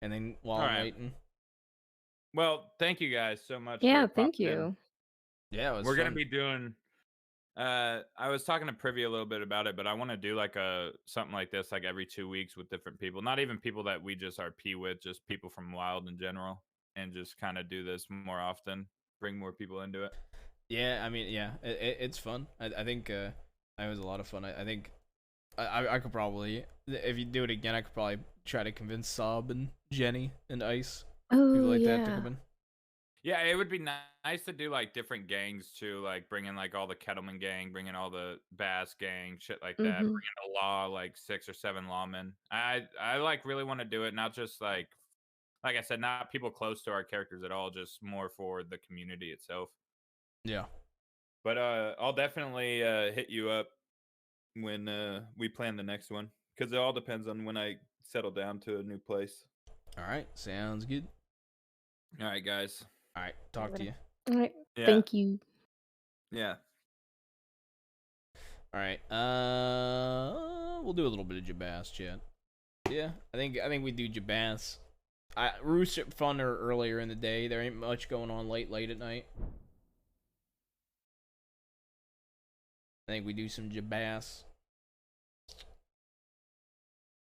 and then while I'm Alright. waiting. Well, thank you guys so much. Yeah, for thank popping in. you. Yeah, it was We're gonna fun. be doing. I was talking to Privy a little bit about it, but I want to do like something like this, like every 2 weeks with different people. Not even people that we just RP with, just people from Wild in general, and just kind of do this more often. Bring more people into it. Yeah, I mean, yeah, it's fun. I think it was a lot of fun. I think I could probably, if you do it again, I could probably try to convince Sob and Jenny and Ice, Oh people like that to yeah. come in. Yeah, it would be nice to do like different gangs too, like bring in like all the Kettleman gang, bring in all the Bass gang, shit like that. Mhm. Bring in the law, like 6 or 7 lawmen. I like really want to do it, not just like I said, not people close to our characters at all, just more for the community itself. Yeah. But I'll definitely hit you up when we plan the next one, because it all depends on when I settle down to a new place. All right, sounds good. All right, guys. All right, talk to you. All right. Yeah. Thank you. Yeah. All right. We'll do a little bit of Jabaz chat. Yeah, I think we do Jabaz. Roost funner earlier in the day. There ain't much going on late at night. I think we do some Jabaz.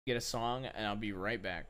Get a song, and I'll be right back.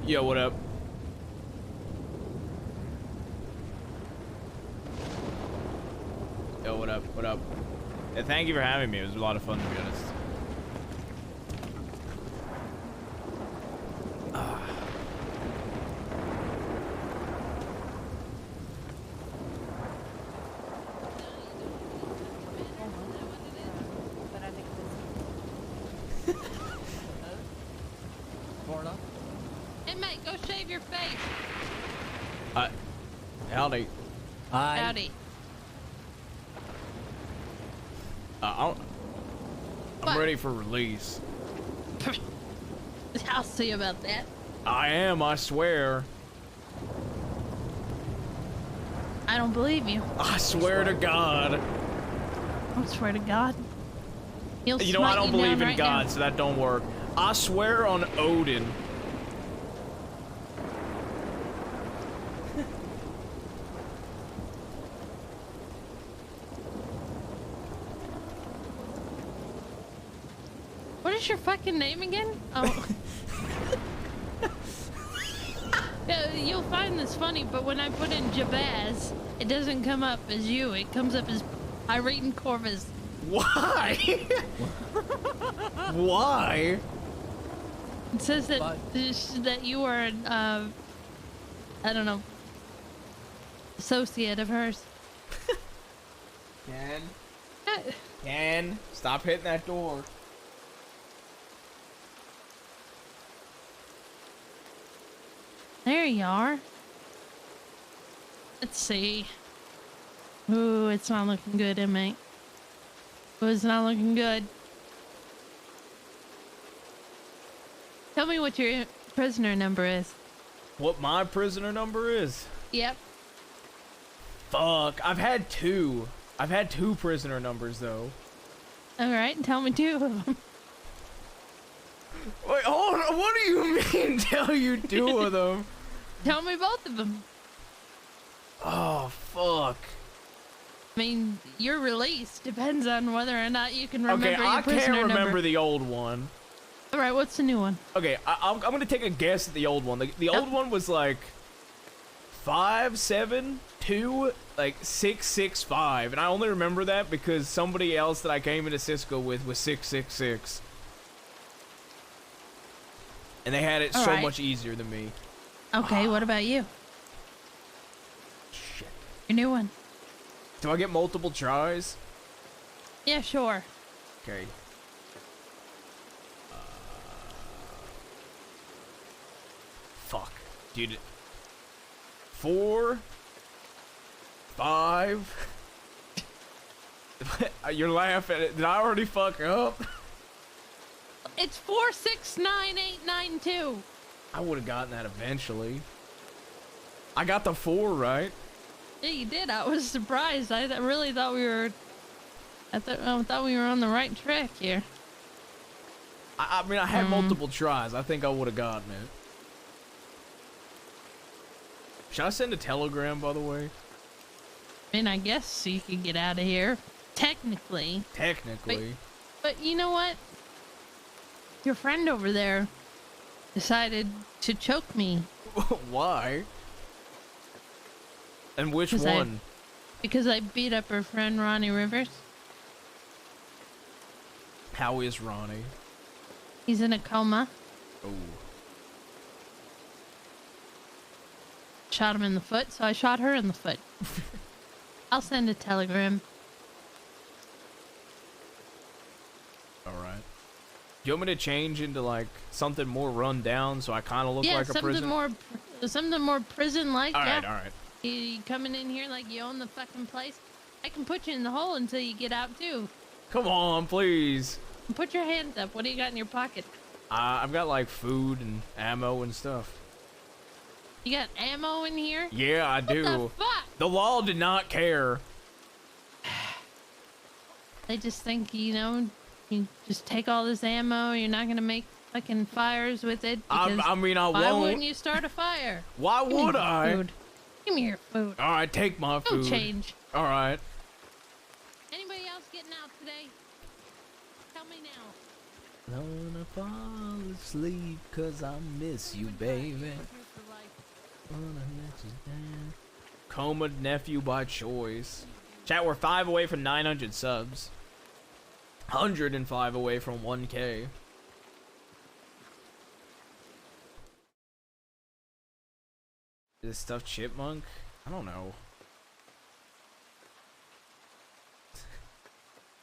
Yo, what up? Yo, what up? What up? Yeah, thank you for having me. It was a lot of fun, to be honest. Hey, mate, go shave your face. Howdy. Howdy. I'm ready for release. I'll see about that. I am, I swear. I don't believe you. I swear to God. I swear to God. He'll You know, I smite don't you believe down in right God, now. so that don't work. I swear on Odin. What is your fucking name again? Oh. Yeah, you'll find this funny, but when I put in Jabaz, it doesn't come up as you. It comes up as Irene Corvus. Why? Why? It says that that you are an, I don't know, associate of hers. Ken, stop hitting that door. There you are. Let's see. Ooh, it's not looking good, mate. Ooh, it's not looking good. Tell me what your prisoner number is. What my prisoner number is? Yep. Fuck, I've had two. I've had two prisoner numbers, though. Alright, tell me two of them. Wait, hold on. What do you mean, tell you two of them? Tell me both of them. Oh, fuck. I mean, your release depends on whether or not you can remember Okay, your I prisoner can't remember number. the old one. Alright, what's the new one? Okay, I'm gonna take a guess at the old one. The old one was like 572 like 665, and I only remember that because somebody else that I came into Cisco with was 666, and they had it so Alright. much easier than me. Okay, what about you? Shit. Your new one. Do I get multiple tries? Yeah, sure. Okay. Fuck, dude. 4, 5. You're laughing. Did I already fuck up? It's 469892. I would have gotten that eventually. I got the 4 right. Yeah, you did. I was surprised. I really thought we were. I thought we were on the right track here. I mean, I had multiple tries. I think I would have gotten it. Should I send a telegram, by the way? I mean, I guess so you could get out of here. Technically. Technically. But you know what? Your friend over there decided to choke me. Why? And which Because one? Because I beat up her friend Ronnie Rivers. How is Ronnie? He's in a coma. Oh. Shot him in the foot, so I shot her in the foot. I'll send a telegram. Alright. Do you want me to change into like something more run down so I kind of look like a prisoner? Something more prison-like. Alright, yeah. alright. You coming in here like you own the fucking place? I can put you in the hole until you get out too. Come on, please. Put your hands up. What do you got in your pocket? I've got like food and ammo and stuff. You got ammo in here? Yeah, I do. What the fuck? The law did not care. They just think, you know, you just take all this ammo, you're not gonna make fucking fires with it. I mean, I why won't. wouldn't you start a fire? Why Give me would your I? food. Give me your food. Alright, take my No food. change. Alright. Anybody else getting out today? Tell me now. Gonna fall asleep 'cause I miss you, baby. Coma nephew by choice. Chat, we're 5 away from 900 subs. 105 away from 1K. Is this stuffed chipmunk? I don't know.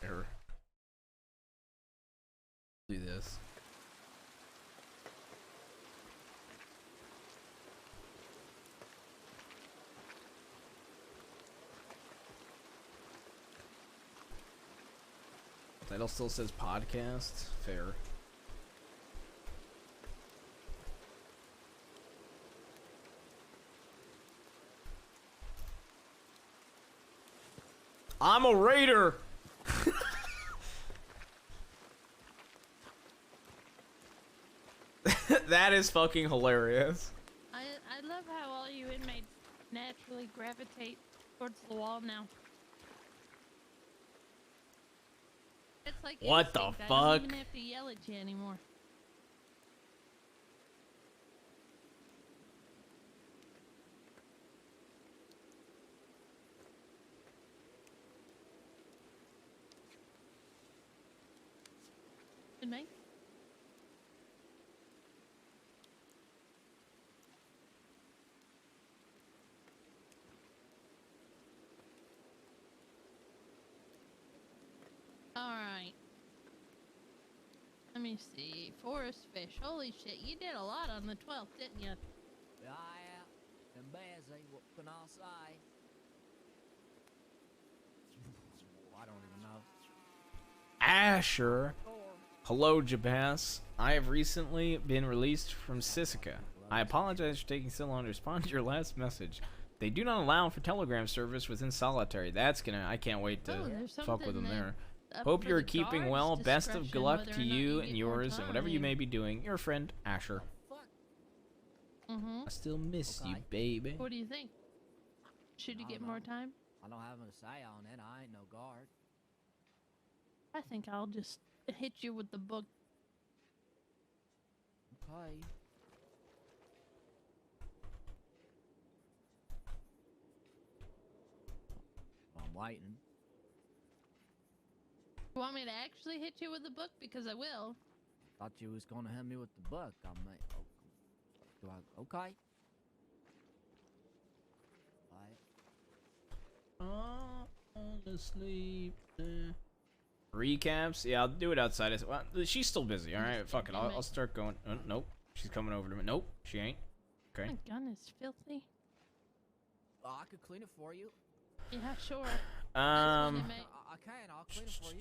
Error. Do this. Title still says podcast. Fair. I'm a raider. That is fucking hilarious. I love how all you inmates naturally gravitate towards the wall now. It's like What the instinct. I fuck? don't even have to yell at you anymore. Good night. Alright. Let me see. Forest fish. Holy shit, you did a lot on the 12th, didn't you? Yeah, them bears ain't what can I say? I don't even know. Asher. Hello, Jabas. I have recently been released from Sisika. I apologize for taking so long to respond to your last message. They do not allow for Telegram service within solitary. I can't wait to fuck with them there. Hope you're keeping well. Best of luck to you and yours and whatever you may be doing. Your friend, Asher. Mm-hmm. I still miss you, baby. What do you think? Should you get more time? I don't have a say on it. I ain't no guard. I think I'll just hit you with the book. Okay. I'm waiting. You want me to actually hit you with the book? Because I will. Thought you was gonna hit me with the book. I may. Do I? Okay. Asleep. Recaps? Yeah, I'll do it outside. Well, she's still busy. All right, fuck it. I'll start going. Nope, she's coming over to me. Nope, she ain't. Okay. My gun is filthy. I could clean it for you. Yeah, sure. I can. I'll clean it for you.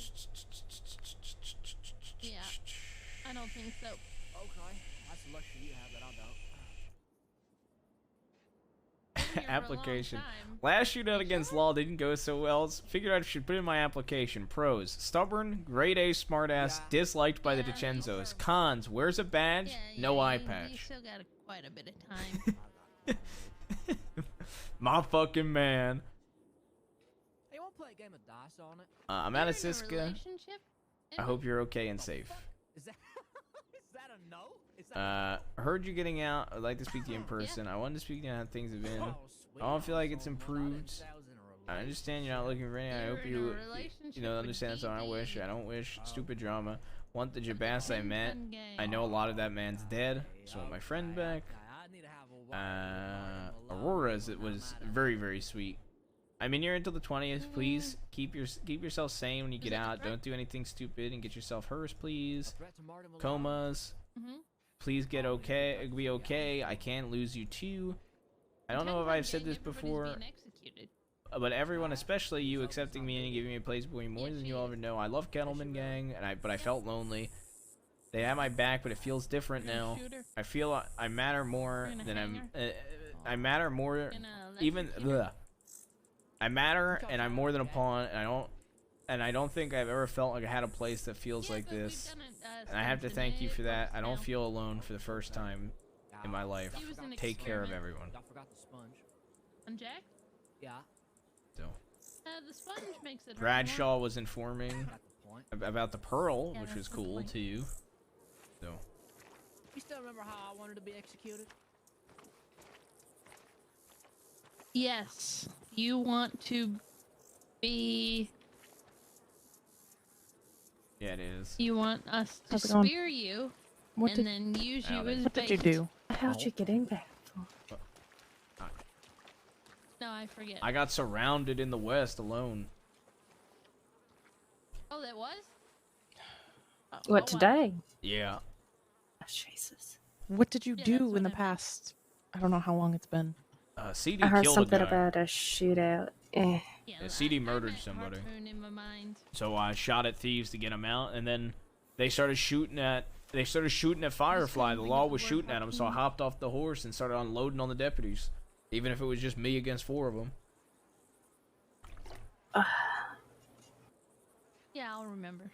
Yeah, I don't think so. Okay, that's the luxury you have that I don't. Application. Last shootout against Law didn't go so well. Figured I should put in my application. Pros: stubborn, grade A smartass, disliked by the DiCenzos. Cons: wears a badge, no eye You patch. still got quite a bit of time. My fucking man. Hey, you wanna play a game of dice on it? I'm out of Siska. I hope you're okay and safe. Is that a no? Is that Heard you getting out. I'd like to speak to you in person. I wanted to speak to you on how things have been. I don't feel like it's improved. I understand you're not looking for any. I hope you understand that's all I wish. I don't wish stupid drama. Want the Jabas I met. I know a lot of that man's dead. So want my friend back. Aurora's, it was very, very sweet. I'm in here until the 20th. Please keep yourself sane when you get out. Don't do anything stupid and get yourself hers, please. Comas. Please be okay. I can't lose you too. I don't know if I've said this before, but everyone, especially you, accepting me and giving me a place more than you'll ever know. I love Kettleman Gang, but I felt lonely. They have my back, but it feels different now. I feel I matter more than I matter more. I matter, and I'm more than a pawn. And I don't think I've ever felt like I had a place that feels like this. And I have to thank you for that. I don't feel alone for the first time in my life. Take care of everyone. I forgot the sponge. Unjacked? Yeah. So. The sponge makes it. Bradshaw was informing about the pearl, which was cool too. So. You still remember how I wanted to be executed? Yes, you want to be. Yeah, it is. You want us to How's it going? spear you, What and did- then use you Howdy. as What did you bait. do? How'd you get in there? No, I forget. I got surrounded in the west alone. Oh, that was. What, wow. today? Yeah. Oh, Jesus. What did you Yeah, that's do what in the I meant. past? I don't know how long it's been. CD I heard killed something a guy. about a shootout. Eh. Yeah, CD murdered somebody. Harpoon in my mind. So I shot at thieves to get them out, and then they started shooting at Firefly. The law was shooting at him, so I hopped off the horse and started unloading on the deputies, even if it was just me against 4 of them. Yeah, I'll remember.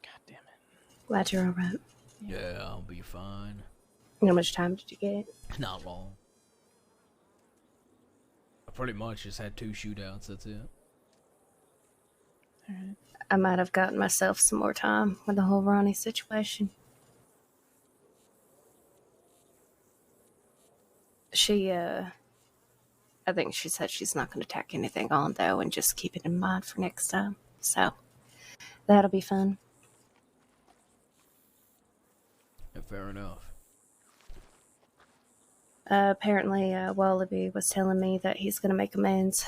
God damn it. Glad you're alright. Yeah, I'll be fine. How much time did you get? Not long. I pretty much just had 2 shootouts. That's it. Alright. I might have gotten myself some more time with the whole Ronnie situation. She, I think she said she's not going to tack anything on, though, and just keep it in mind for next time. So, that'll be fun. Yeah, fair enough. Apparently, Wallaby was telling me that he's going to make amends.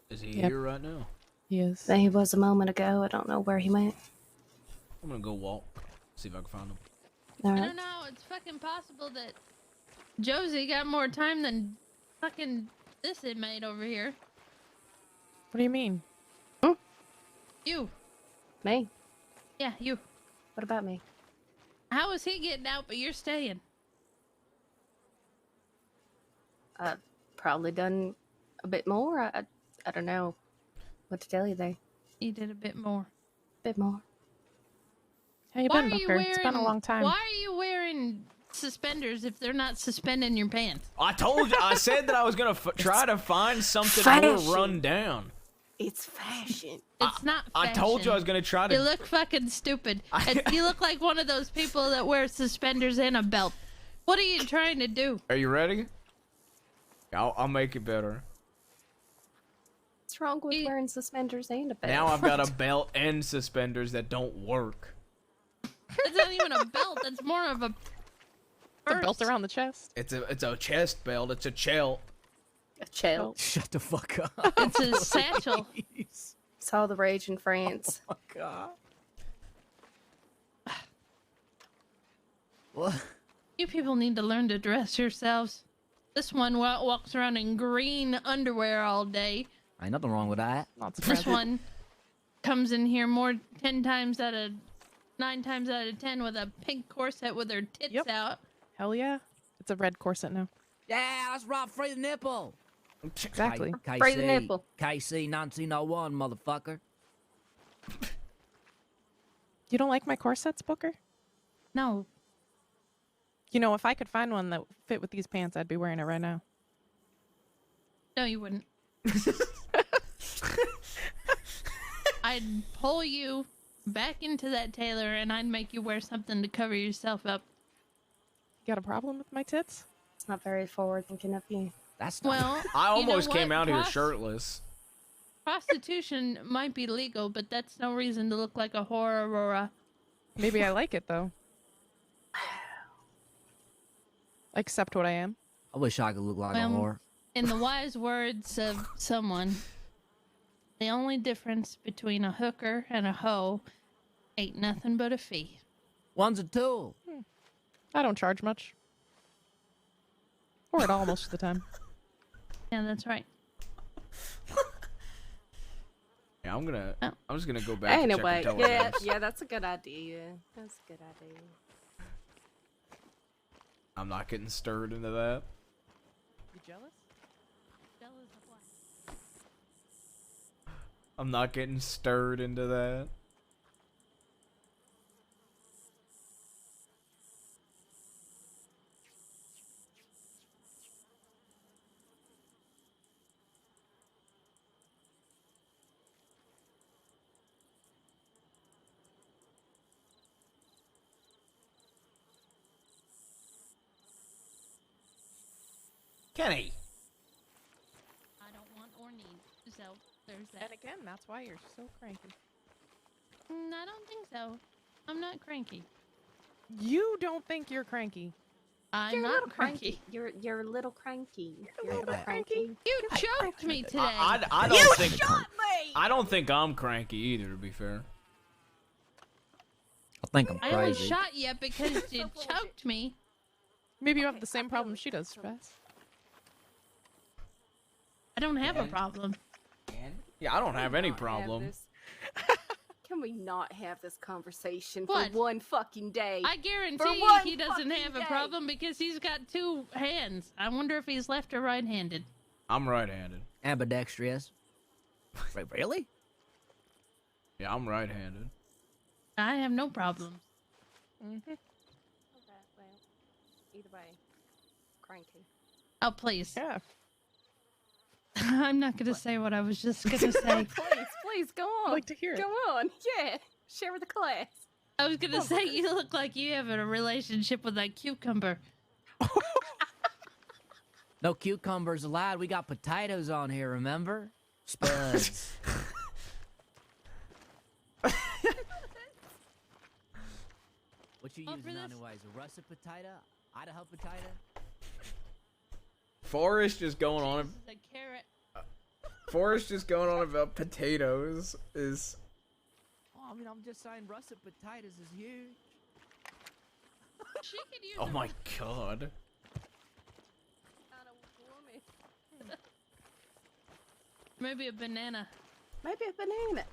Is he Yep. here right now? He is. That he was a moment ago. I don't know where he went. I'm gonna go walk, see if I can find him. All I right. don't know. It's fucking possible that Josie got more time than fucking this inmate over here. What do you mean? You. Me? Yeah, you. What about me? How is he getting out, but you're staying? Probably done a bit more. I don't know what to tell you there. You did a bit more. Bit more. How you Why been, are you Booker? wearing? It's been a long time. Why are you wearing suspenders if they're not suspending your pants? I told you. I said that I was gonna try to find something fashion. more run down. It's fashion. It's not. I told you I was gonna try to. You look fucking stupid. You look like one of those people that wear suspenders and a belt. What are you trying to do? Are you ready? I'll make it better. What's wrong with wearing suspenders and a belt? Now I've got a belt and suspenders that don't work. That's not even a belt. That's more of a. The belt around the chest. It's a chest belt. It's a chelt. A chelt. Shut the fuck up. It's a satchel. Saw the rage in France. Oh my god. What? You people need to learn to dress yourselves. This one walks around in green underwear all day. Ain't nothing wrong with that. This one comes in here 9 times out of 10 with a pink corset with her tits out. Hell yeah. It's a red corset now. Yeah, that's right. Free the nipple. Exactly. Free the nipple. KC 1901, motherfucker. You don't like my corsets, Booker? No. You know, if I could find one that fit with these pants, I'd be wearing it right now. No, you wouldn't. I'd pull you back into that tailor and I'd make you wear something to cover yourself up. You got a problem with my tits? It's not very forward thinking of you. That's Well, I you know almost came what? out here shirtless. Prostitution might be legal, but that's no reason to look like a whore, Aurora. Maybe I like it, though. Accept what I am. I wish I could look like a Well, whore. in the wise words of someone, the only difference between a hooker and a hoe ain't nothing but a fee. One's a tool. I don't charge much. Or at all most of the time. Yeah, that's right. Yeah, I'm just gonna go back. Anyway, and check the yeah, telegrams. yeah, that's a good idea. That's a good idea. I'm not getting stirred into that. You jealous? Jealous of what? I'm not getting stirred into that. Kenny. I don't want or need. So there's that. And again, that's why you're so cranky. I don't think so. I'm not cranky. You don't think you're cranky. I'm You're a not little cranky. You're a little cranky. You're a little cranky. You choked me today. I don't You think. shot me! I don't think I'm cranky either. To be fair. I think I'm I only crazy. shot you because you choked me. Maybe you have the same problem she does, Stress. I don't have a problem. Yeah, I don't have any Not problem. this- Can we not have this conversation What? for one fucking day? I For guarantee one he doesn't fucking have a day. problem because he's got two hands. I wonder if he's left or right-handed. I'm right-handed. Ambidextrous. Wait, really? Yeah, I'm right-handed. I have no problem. Okay, well, either way, cranky. Oh, please. Yeah. I'm not going to say what I was just going to say. Please, go on. I'd like to hear it. Go on, yeah. Share with the class. I was going to say you look like you have a relationship with that cucumber. No cucumbers allowed. We got potatoes on here, remember? Spuds. What you using anyways? A russet potato? Idaho potato? Forrest just going on. The carrot. Forrest just going on about potatoes is. Oh, I mean, I'm just saying russet potatoes is huge. She could use Oh my god. Maybe a banana. Maybe a banana.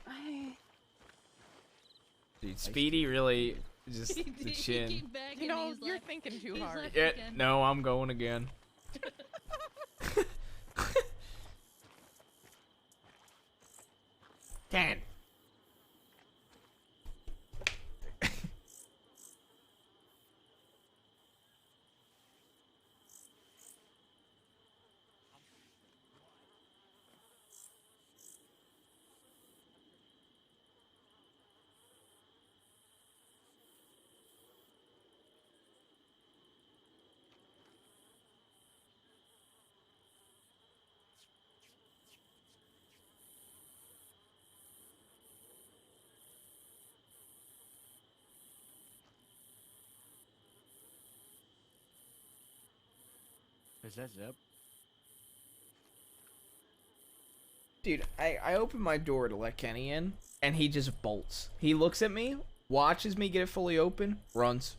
Dude, Speedy really just the chin. Keep back You know, and he's you're left. thinking too He's hard. left Yeah, again. no, I'm going again. Dan. Is that up? Dude, I open my door to let Kenny in, and he just bolts. He looks at me, watches me get it fully open, runs.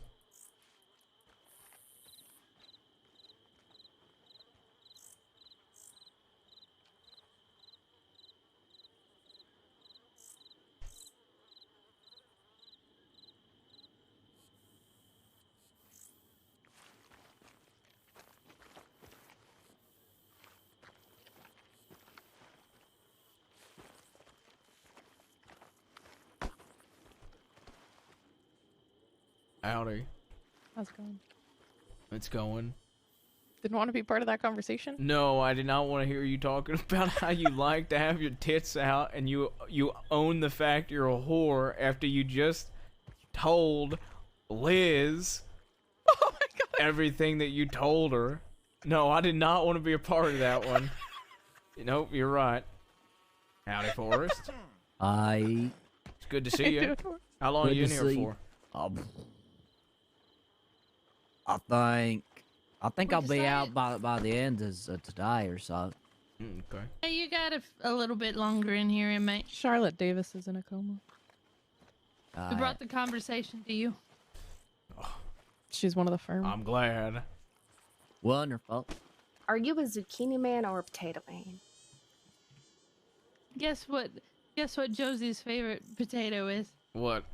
Howdy. How's it going? It's going. Didn't want to be part of that conversation? No, I did not want to hear you talking about how you like to have your tits out and you own the fact you're a whore after you just told Liz everything that you told her. No, I did not want to be a part of that one. Nope, you're right. Howdy, Forrest. It's good to see you. How long are you in here for? I think I'll be out by the end of today or so. Okay. Hey, you got a little bit longer in here, inmate. Charlotte Davis is in a coma. Who brought the conversation to you? She's one of the firm. I'm glad. Wonderful. Are you a zucchini man or a potato man? Guess what? Guess what Josie's favorite potato is? What?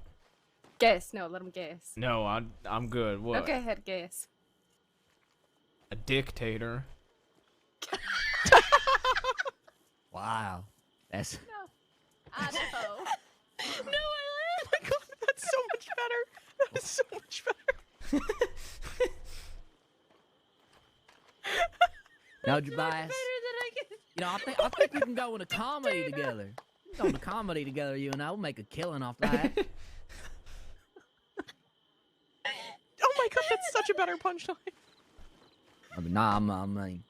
Guess. No, let him guess. No, I'm good. What? Okay, ahead, guess. A dictator. Wow. That's Idaho. No, I Oh my god, that's so much better. That is so much better. no, Tobias. You know, I think we can go in a comedy together. We can go in a comedy together, you and I. We'll make a killing off that. Oh my god, that's such a better punchline. I mean, nah, I mean,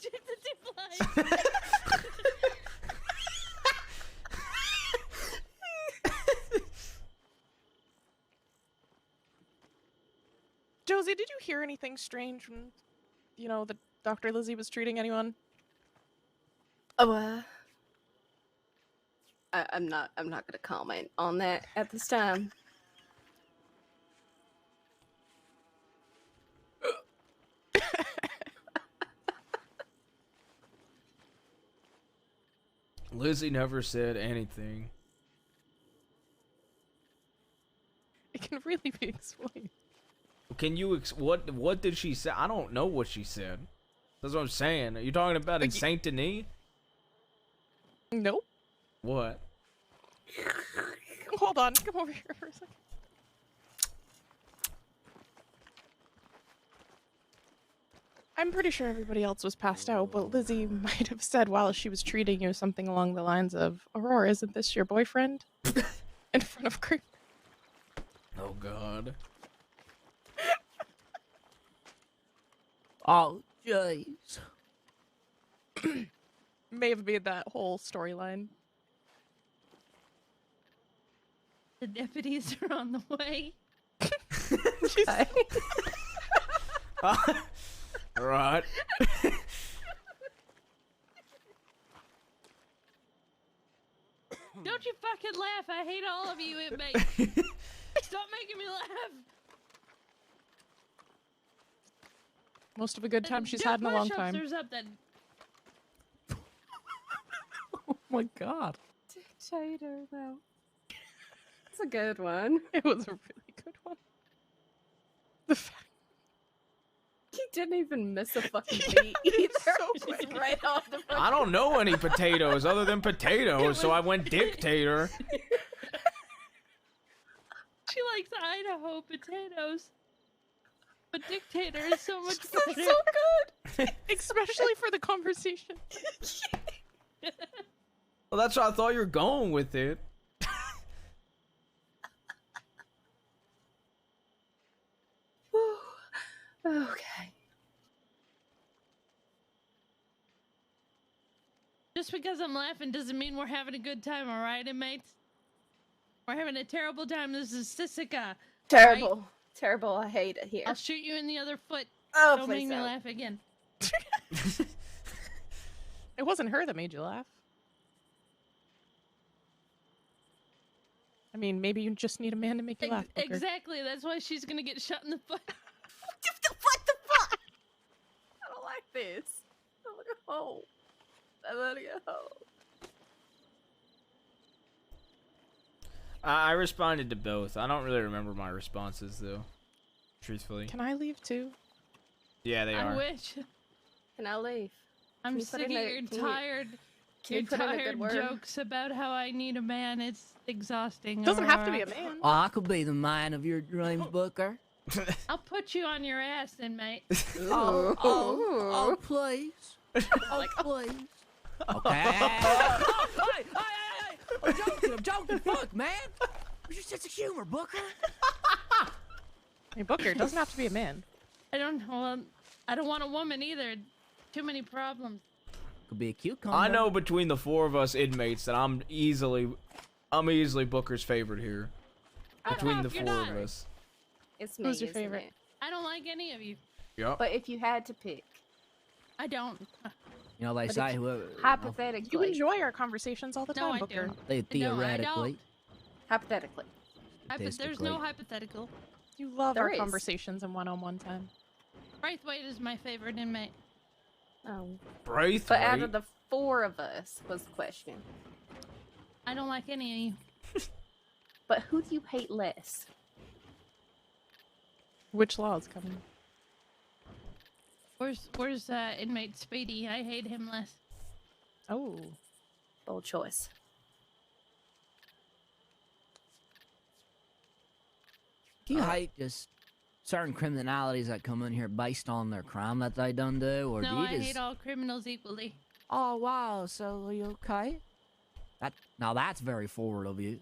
check the tip line. Josie, did you hear anything strange when, that Dr. Lizzie was treating anyone? Oh, I'm not gonna comment on that at this time. Lizzie never said anything. It can really be explained. Can you what did she say? I don't know what she said. That's what I'm saying. Are you talking about in Saint Denis? Nope. What? Hold on, come over here for a second. I'm pretty sure everybody else was passed out, but Lizzie might have said while she was treating you something along the lines of, Aurora, isn't this your boyfriend? In front of Creep. Oh God. Oh, jeez. May have made that whole storyline. The deputies are on the way. Right. Don't you fucking laugh. I hate all of you inmates. Stop making me laugh. Most of a good time she's Don't had in a long push-ups time. or something. Oh my God. Dictator, though. It's a good one. It was a really good one. The fact he didn't even miss a fucking beat either. Just right off the front. I don't know any potatoes other than potatoes, so I went dictator. She likes Idaho potatoes. But dictator is so much better. So good. Especially for the conversation. Well, that's what I thought you were going with it. Okay. Just because I'm laughing doesn't mean we're having a good time, alright, inmates? We're having a terrible time. This is Sisica. Terrible. Right? Terrible. I hate it here. I'll shoot you in the other foot. Oh, Don't please make me don't. laugh again. It wasn't her that made you laugh. I mean, maybe you just need a man to make you laugh. Booker. Exactly. That's why she's gonna get shot in the foot. What the fuck? I don't like this. I want to go home. I want to go home. I responded to both. I don't really remember my responses though. Truthfully. Can I leave too? Yeah, they are. I wish. Can I leave? I'm Can you put sick of in a- your can you- tired, can you your put in a good tired word? jokes about how I need a man. It's exhausting. Doesn't have to be Aurora. a man. Oh, I could be the man of your dreams, Booker. I'll put you on your ass, inmate. Oh, please. Oh, please. Okay. Hey, I'm joking. Fuck, man. Where's your sense of humor, Booker? Hey, Booker, it doesn't have to be a man. I don't want a woman either. Too many problems. Could be a cucumber. I know between the four of us inmates that I'm easily Booker's favorite here. Between the if you're four not. of us. It's me. Who's your isn't favorite? it? I don't like any of you. Yep. But if you had to pick, I don't. You know, they But say if- whoever. hypothetically, You enjoy our conversations all the No, time, I Booker. don't. They No, I theoretically. hypothetically, There's Statistically. no hypothetical. You love There our is. conversations in one-on-one time. Braithwaite is my favorite inmate. Braithwaite. but out of the four of us was the question. I don't like any of you. But who do you hate less? Which law is coming? Where's inmate Speedy? I hate him less. Oh, bold choice. Do you hate just certain criminalities that come in here based on their crime that they done do, or No, do you I just? hate all criminals equally. Oh wow, so are you okay? Now that's very forward of you.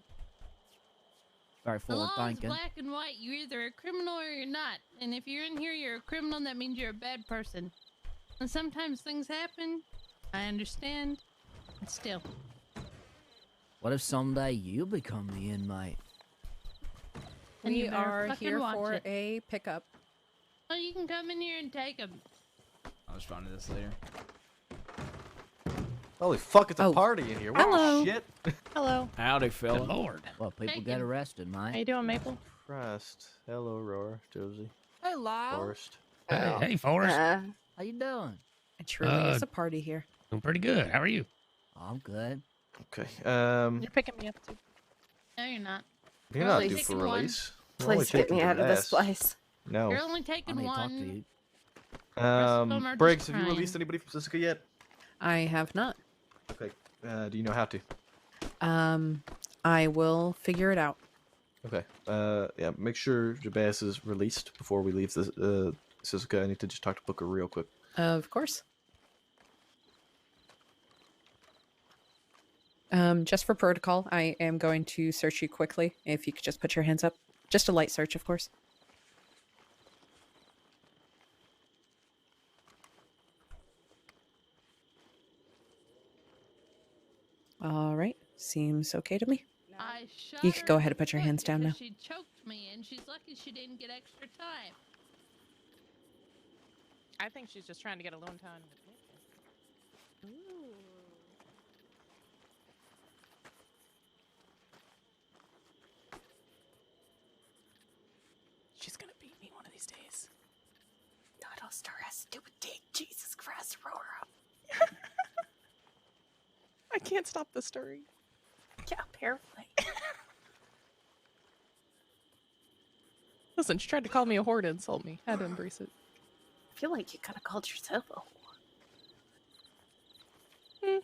Very The forward law is thinking. black and white. You're either a criminal or you're not. And if you're in here, you're a criminal, and that means you're a bad person. And sometimes things happen. I understand. But still. What if someday you become the inmate? And you We better are fucking here watch for it. a pickup. Well, you can come in here and take them. I'll respond to this later. Holy fuck, it's a Oh. party in here. What Hello. the shit? Hello. Howdy, fella. Good lord. Well, people Take get him. arrested, mate. How you doing, Maple? Christ. Hello, Aurora, Josie, Hey, Lyle. Forrest. Hey, Forrest. How you doing? It truly is a party here. Doing pretty good. How are you? I'm good. Okay. You're picking me up too. No, you're not. You're You're not only due for taking one. release. We're only Please get taking me your out of this ass. place. No. You're only taking I need to talk to one. you. of them are Briggs, just have you crying. released anybody from Sisika yet? I have not. Okay. Do you know how to? I will figure it out. Okay. Yeah, make sure Jabaz is released before we leave this Sisika. I need to just talk to Booker real quick. Of course. Just for protocol, I am going to search you quickly. If you could just put your hands up. Just a light search, of course. All right. Seems okay to me. I shot You could her go in ahead the and put your foot hands down now. because She choked me, and she's lucky she didn't get extra time. I think she's just trying to get alone time with me. She's gonna beat me one of these days. No, don't start a stupid dick. Jesus Christ, Aurora. I can't stop the story. Yeah, apparently. Listen, she tried to call me a whore to insult me. Had to embrace it. I feel like you kind of called yourself a whore.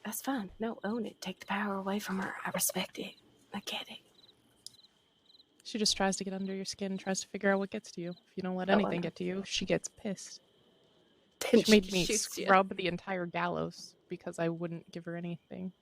That's fine. No, own it. Take the power away from her. I respect it. I get it. She just tries to get under your skin, tries to figure out what gets to you. If you don't let Oh, I anything know. get to you, she gets pissed. Then She made she me shoots you. scrub the entire gallows because I wouldn't give her anything.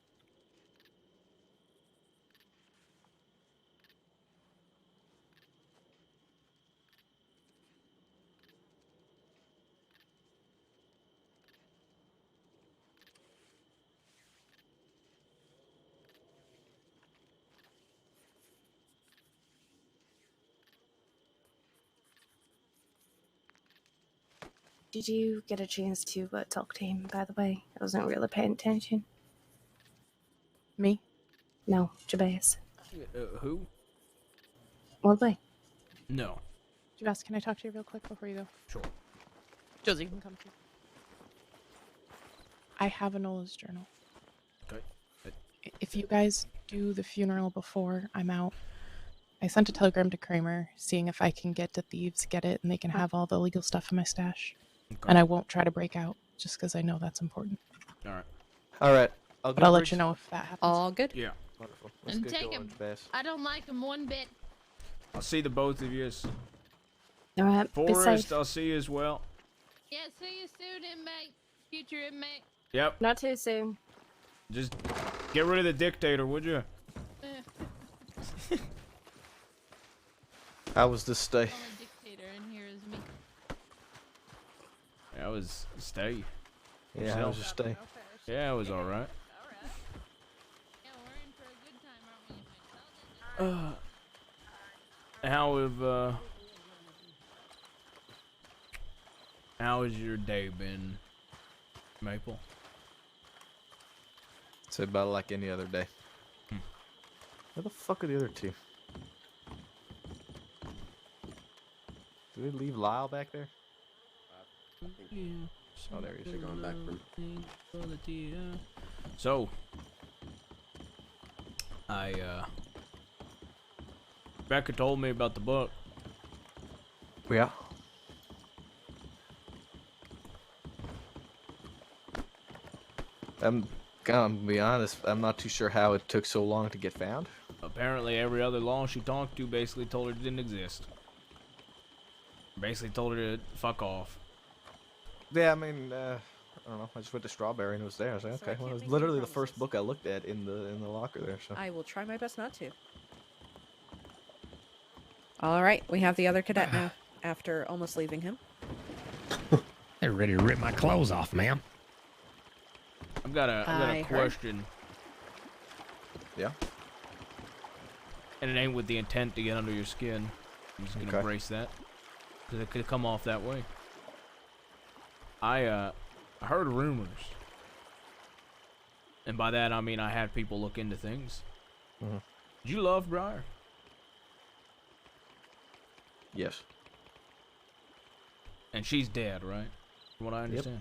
Did you get a chance to talk to him, by the way? I wasn't really paying attention. Me? No, Jabez. Who? Well, wait. No. Jabez, can I talk to you real quick before you go? Sure. Josie, you can come too. I have Enola's journal. Okay. If you guys do the funeral before I'm out, I sent a telegram to Kramer seeing if I can get to Thieves, get it, and they can have all the legal stuff in my stash. Okay. And I won't try to break out, just because I know that's important. All right. All right. But I'll let you know if that happens. All good? Yeah. Wonderful. Let's And get take going, him. Jabaz. I don't like him one bit. I'll see the both of you. All right. Be Forrest, safe. I'll see you as well. Yeah, see you soon, inmate. Future inmate. Yep. Not too soon. Just get rid of the dictator, would you? How was this stay? Only dictator in here is me. That was stay. Yeah, how was your stay? Yeah, it was all right. Yeah, we're in for a good time, aren't we, inmates? How has your day been, Maple? It's about like any other day. Where the fuck are the other two? Did we leave Lyle back there? Oh, there he is. Going back for... So, Becca told me about the book. Yeah. I'm gonna be honest, I'm not too sure how it took so long to get found. Apparently, every other law she talked to basically told her it didn't exist. Basically told her to fuck off. Yeah, I mean, I don't know. I just went to Strawberry and it was there. I was like, okay, well, it was literally the first book I looked at in the locker there. So. I will try my best not to. All right, we have the other cadet now, after almost leaving him. They're ready to rip my clothes off, ma'am. I've got a question. Yeah. And it ain't with the intent to get under your skin. I'm just gonna brace that, because it could come off that way. I heard rumors, and by that I mean I had people look into things. Mm-hmm. Did you love Briar? Yes. And she's dead, right? From what I understand.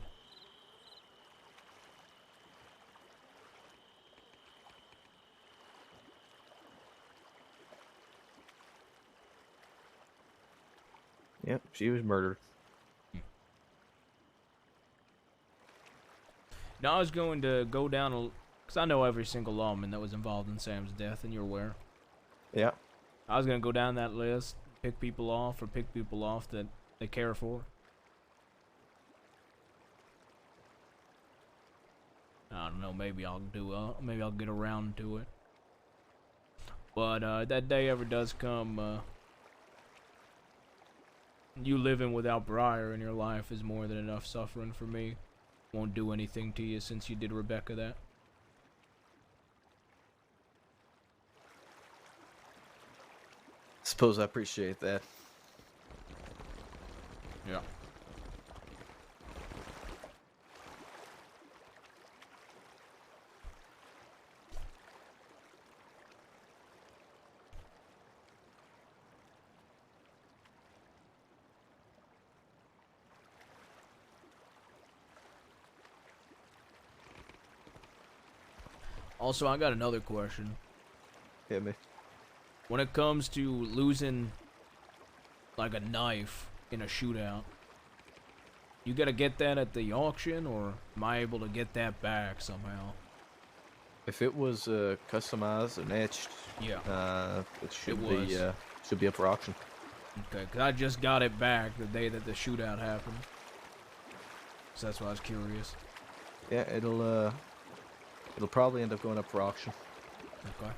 Yep, she was murdered. Now I was going to go down, because I know every single lawman that was involved in Sam's death, and you're aware. Yeah. I was going to go down that list, pick people off that they care for. I don't know, maybe I'll get around to it. But that day ever does come, you living without Briar in your life is more than enough suffering for me. Won't do anything to you since you did Rebecca that. Suppose I appreciate that. Yeah. Also, I got another question. Hit me. When it comes to losing, like, a knife in a shootout, you gotta get that at the auction, or am I able to get that back somehow? If it was customized and etched, it should be up for auction. Okay, because I just got it back the day that the shootout happened. So that's why I was curious. Yeah, it'll probably end up going up for auction. Okay.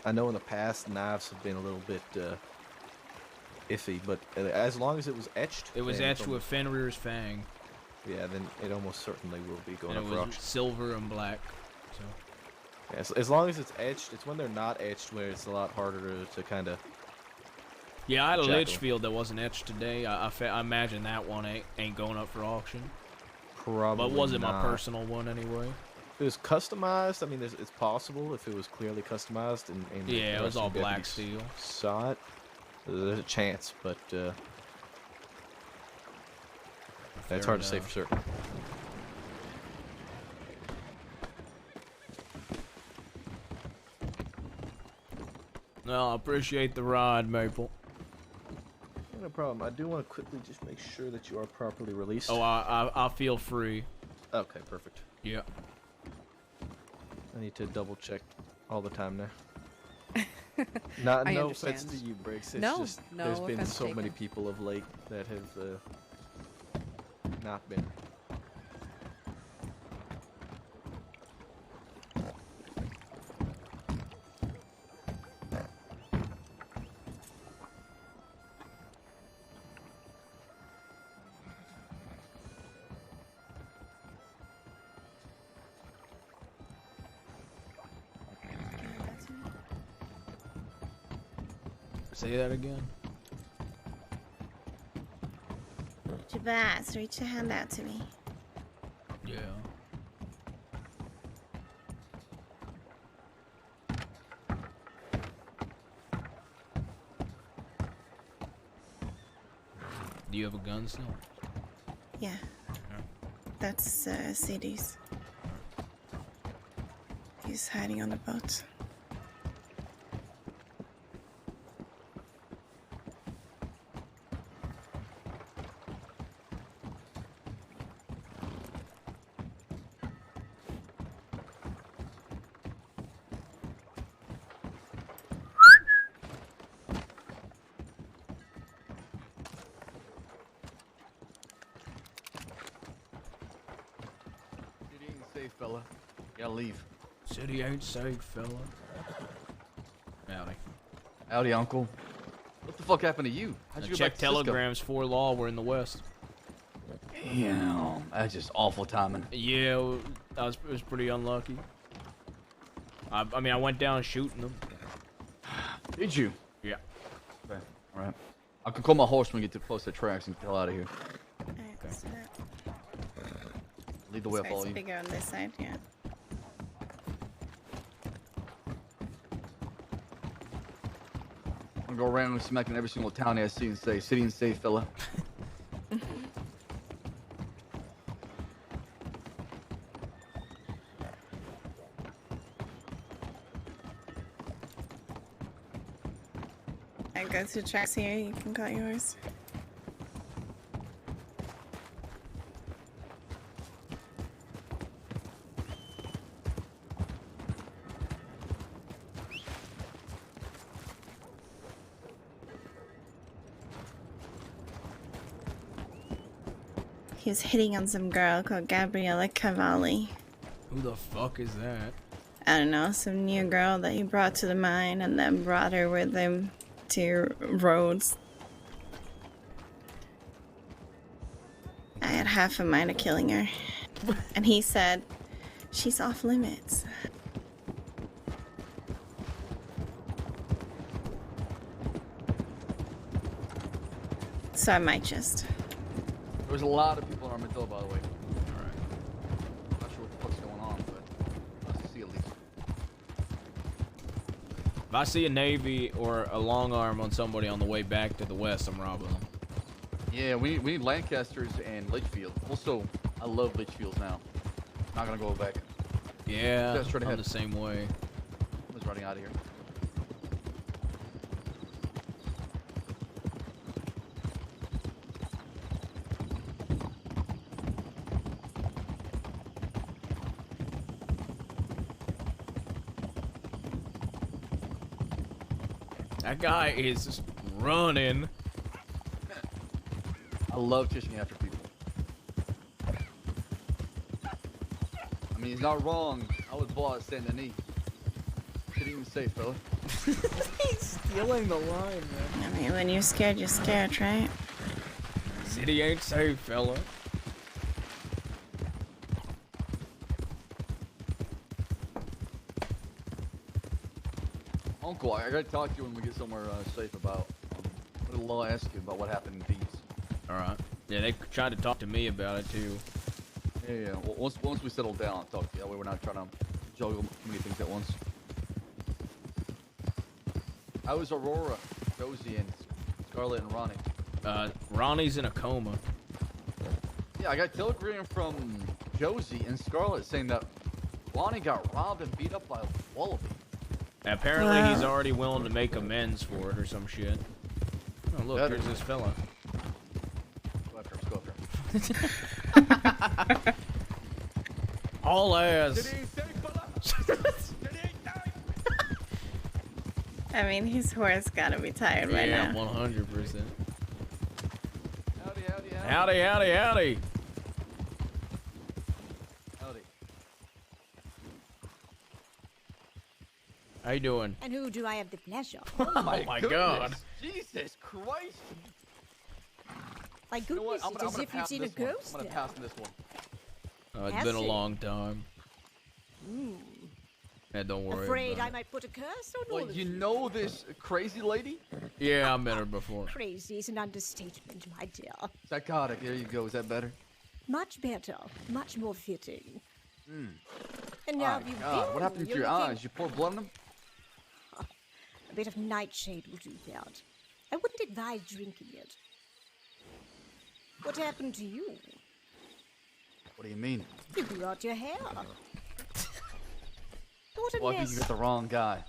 I know in the past knives have been a little bit iffy, but as long as it was etched, it was etched with Fenrir's fang. Yeah, then it almost certainly will be going and up for auction. Silver and black. So. Yeah, as long as it's etched, it's when they're not etched where it's a lot harder to kind of. Yeah, I had a Litchfield that wasn't etched today. I imagine that one ain't going up for auction. Probably. But wasn't not. my personal one anyway. If it was customized, I mean, it's possible if it was clearly customized and yeah, it was all black steel. Saw it. There's a chance, but it's hard to say for certain. No, I appreciate the ride, Maple. No problem. I do want to quickly just make sure that you are properly released. Oh, I feel free. Okay, perfect. Yeah. I need to double check all the time now. No offense to you, Briggs. It's just there's been so many people of late that have not been. Say that again. Jabaz, reach your hand out to me. Yeah. Do you have a gun still? Yeah. That's CD's. He's hiding on the boat. Fella, you gotta leave. City ain't safe, fella. Howdy. Howdy, Uncle. What the fuck happened to you? How'd you go check back to Cisco? telegrams for law. We're in the west. Damn, that's just awful timing. Yeah, it was pretty unlucky. I mean, I went down shooting them. Did you? Yeah. Okay, all right. I can call my horseman, get too close to the tracks, and get the hell out of here. Lead the way, I'll follow you. Bigger on this side, yeah. I'm gonna go around and smacking every single town I see and say, "City and safe, fella." I go to the tracks here, you can cut yours. He was hitting on some girl called Gabriella Cavalli. Who the fuck is that? I don't know, some new girl that he brought to the mine and then brought her with him to Rhodes. I had half a mind of killing her. And he said, she's off limits. So I might just. There's a lot of people in Armadillo, by the way. Alright. Not sure what the fuck's going on, but let's see at least. If I see a Navy or a long arm on somebody on the way back to the west, I'm robbing them. Yeah, we need Lancasters and Litchfield. Also, I love Litchfields now. Not gonna go back. Yeah, Just I'm the same way. I was running out of here. That guy is running. I love chasing after people. I mean, he's not wrong. I was boss Saint Denis. Shouldn't even say, fella. He's stealing the line, man. I mean, when you're scared, right? City ain't safe, fella. Uncle, I gotta talk to you when we get somewhere safe about. What did Law ask you about what happened in Thieves? Alright. Yeah, they tried to talk to me about it, too. Yeah. Well, once we settle down, I'll talk to you. That way we're not trying to juggle too many things at once. How is Aurora, Josie, and Scarlett and Ronnie? Ronnie's in a coma. Yeah, I got a telegram from Josie and Scarlett saying that Ronnie got robbed and beat up by a wallaby. Apparently he's already willing to make amends for it or some shit. Oh, look, there's this fella. Go after him, go after him. All ass. I mean, his horse gotta be tired right now. Yeah, 100%. Howdy, howdy, howdy. Howdy, howdy, howdy. Howdy. How you doing? And who do I have the pleasure? Oh my God. Jesus Christ. My goodness, it's as if you've seen a ghost. I'm gonna pass on this one. Oh, it's been a long time. Mm. Yeah, don't worry. Afraid about I might put a curse on all Well, of you know this crazy lady? Yeah, I met her before. Crazy is an understatement, my dear. Psychotic, there you go. Is that better? Much better, much more fitting. Hmm. And now My you've God, been. what happened to You're your looking- eyes? You poured blood in them? A bit of nightshade will do that. I wouldn't advise drinking it. What happened to you? What do you mean? You blew out your hair. What a Well, I think mess. you got the wrong guy.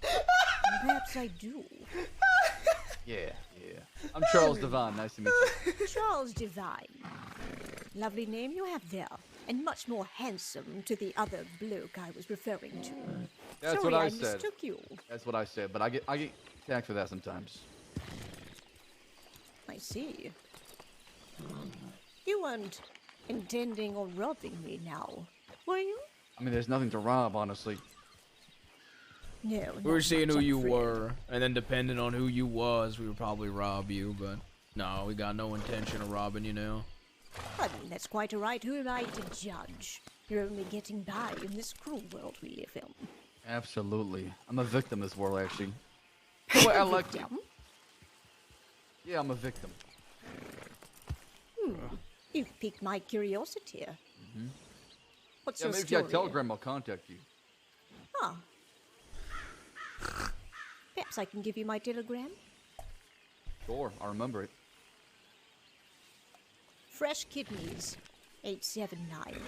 Perhaps I do. Yeah. I'm Charles Devine. Nice to meet you. Charles Devine. Lovely name you have there, and much more handsome to the other bloke I was referring to. That's Sorry, what I I said. mistook you. That's what I said, but I get tagged for that sometimes. I see. You weren't intending on robbing me now, were you? I mean, there's nothing to rob, honestly. No. We were not seeing much, who I'm you afraid. were, and then depending on who you was, we would probably rob you, but no, we got no intention of robbing you now. I mean, that's quite all right. Who am I to judge? You're only getting by in this cruel world we live in. Absolutely. I'm a victim of this world, actually. Well, I like you. Yeah, I'm a victim. You've piqued my curiosity. Mm-hmm. What's Yeah, your maybe if story? you got a telegram, I'll contact you. Huh. Perhaps I can give you my telegram. Sure, I'll remember it. Fresh kidneys, 879.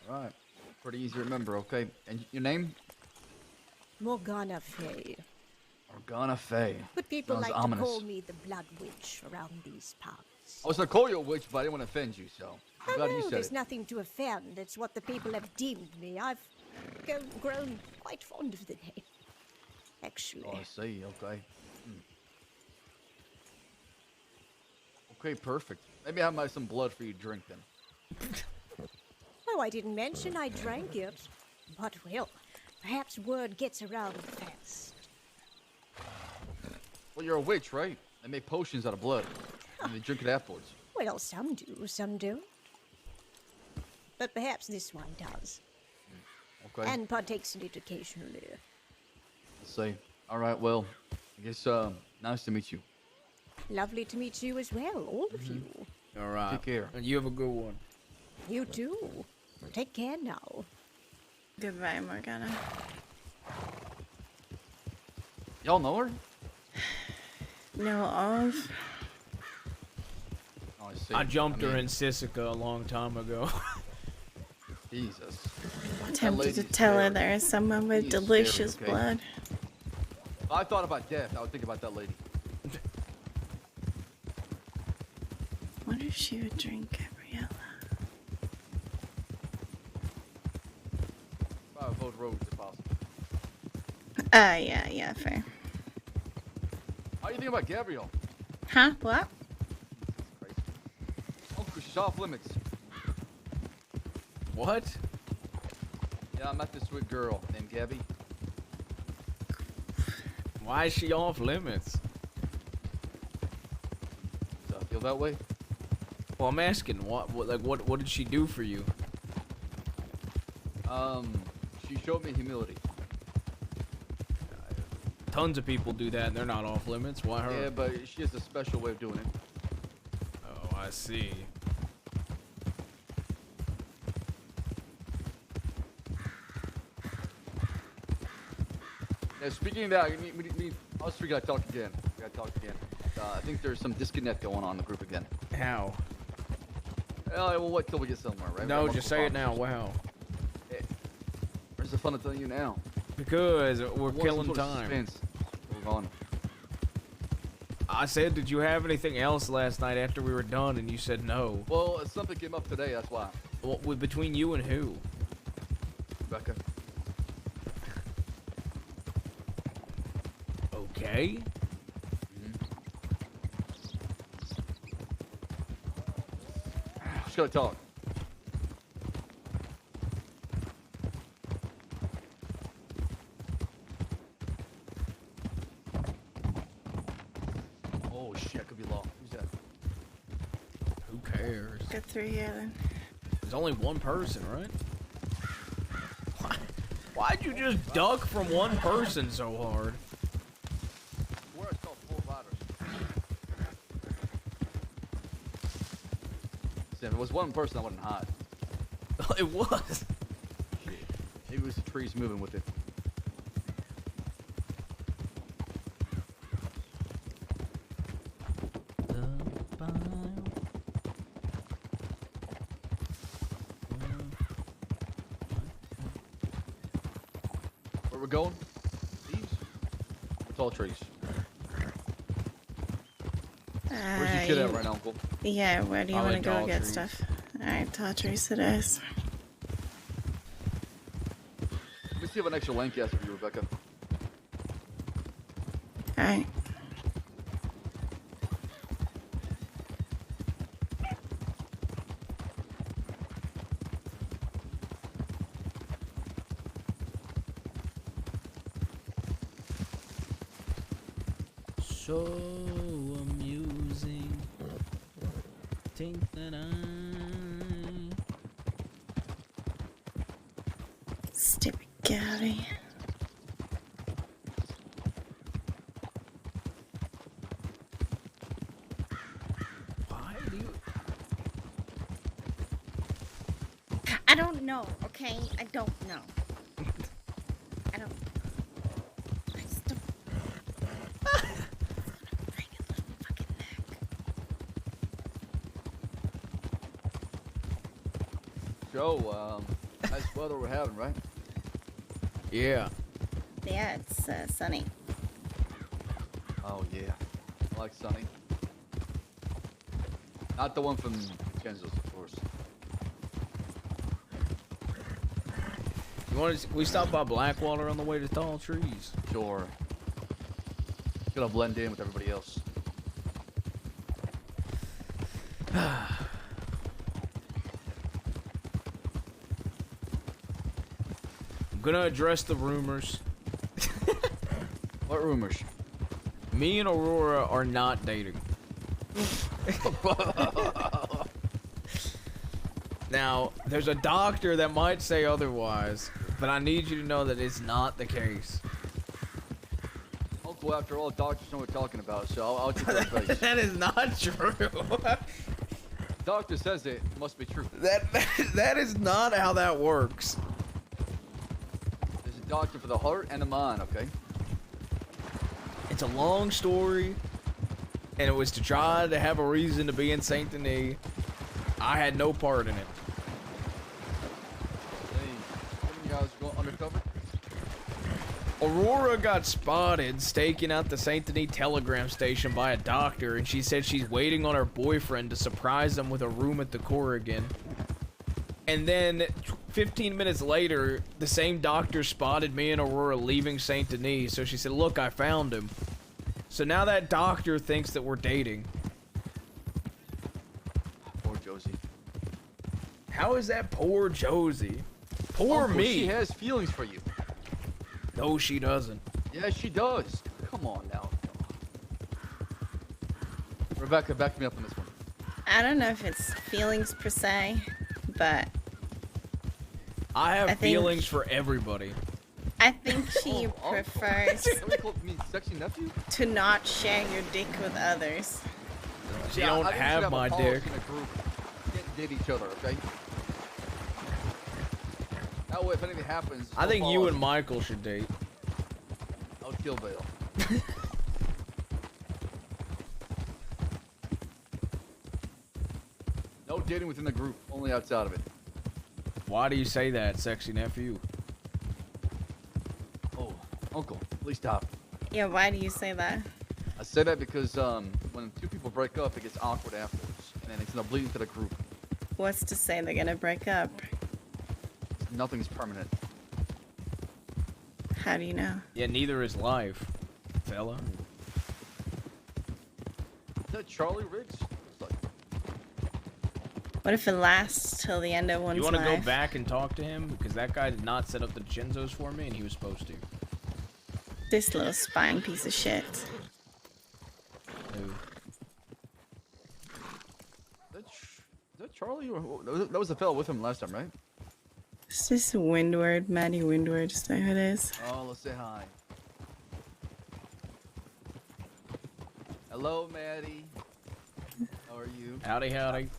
All right. Pretty easy to remember, okay? And your name? Morgana Fay. Morgana Fay. But people Sounds like ominous. to call me the Blood Witch around these parts. I was gonna call you a witch, but I didn't want to offend you, so I'm glad you said There's it. nothing to offend. It's what the people have deemed me. I've grown quite fond of the name, actually. Oh, I see. Okay. Okay, perfect. Maybe I might have some blood for you to drink then. Oh, I didn't mention I drank it. But, well, perhaps word gets around fast. Well, you're a witch, right? They make potions out of blood, and they drink it afterwards. Well, some do, some don't. But perhaps this one does. Okay. And partakes in it occasionally. Let's see. All right. Well, I guess nice to meet you. Lovely to meet you as well, all of you. All right. Take care. And you have a good one. You too. Take care now. Goodbye, Morgana. Y'all know her? Know of? Oh, I see. I jumped her in Sisica a long time ago. Jesus. Tempted to tell her there is someone with delicious blood. If I thought about death, I would think about that lady. Wonder if she would drink Gabriella. I would vote Rose if possible. Yeah, fair. How do you think about Gabrielle? Huh? What? Oh, 'cause she's off limits. What? Yeah, I met this sweet girl named Gabby. Why is she off limits? So I feel that way. Well, I'm asking, what did she do for you? She showed me humility. Tons of people do that, and they're not off limits. Why her? Yeah, but she has a special way of doing it. Oh, I see. Yeah, speaking of that, us three gotta talk again. I think there's some disconnect going on in the group again. How? We'll wait till we get somewhere, right? No, just say it now. Wow. Where's the fun of telling you now? Because we're Want killing some sort of time. suspense. We're gone. I said, did you have anything else last night after we were done? And you said no. Well, something came up today, that's why. Well, between you and who? Becca. Okay. Just gotta talk. Oh shit, I could be law. Who's that? Who cares? Get through here then. There's only one person, right? Why'd you just duck from one person so hard? Where I saw 4 ladders. See, if it was one person, I wouldn't hide. It was. Maybe it was the trees moving with it. Where we're going? These? Tall trees. Where's your shit at right now, Uncle? Yeah, where do you want to go tall get trees. stuff? Alright, tall trees it is. Let me see if an extra Lancaster for you, Rebecca. Alright. So amusing. think that Stupid Gabby. Why do you... I don't know, okay? I don't know. I don't. I just don't. Joe, nice weather we're having, right? Yeah. Yeah, it's sunny. Oh yeah, I like Sunny. Not the one from Kansas, of course. You want to? We stop by Blackwater on the way to Tall Trees. Sure. Gonna blend in with everybody else. I'm gonna address the rumors. What rumors? Me and Aurora are not dating. Now, there's a doctor that might say otherwise, but I need you to know that it's not the case. Uncle, after all, doctors know what we're talking about, so I'll take their advice. That is not true. Doctor says it must be true. That is not how that works. There's a doctor for the heart and the mind, okay? It's a long story, and it was to try to have a reason to be in Saint Denis. I had no part in it. Hey, you guys going undercover? Aurora got spotted staking out the Saint Denis telegram station by a doctor, and she said she's waiting on her boyfriend to surprise them with a room at the Corrigan. And then 15 minutes later, the same doctor spotted me and Aurora leaving Saint Denis, so she said, look, I found him. So now that doctor thinks that we're dating. Poor Josie. How is that poor Josie? Poor Uncle, me. She has feelings for you. No, she doesn't. Yeah, she does. Come on now. Rebecca, back me up on this one. I don't know if it's feelings per se, but I have feelings for everybody. I think she prefers sexy nephew? to not share your dick with others. She don't I think we should have my a policy dick. in a group. Can't date each other, okay? That way, if anything happens, I think you and Michael should date. I'll kill Vale. No dating within the group, only outside of it. Why do you say that, sexy nephew? Oh, Uncle, please stop. Yeah, why do you say that? I say that because when two people break up, it gets awkward afterwards, and then it's gonna bleed into the group. What's to say they're gonna break up? Nothing's permanent. How do you know? Yeah, neither is life, fella. Is that Charlie Riggs? What if it lasts till the end of one's You want to life? go back and talk to him? Because that guy did not set up the Chinzos for me, and he was supposed to. This little spying piece of shit. Who? Is that Charlie? Or that was the fellow with him last time, right? Is this Windward? Maddie Windward, is that who it is? Oh, let's say hi. Hello, Maddie. How are you? Howdy, howdy.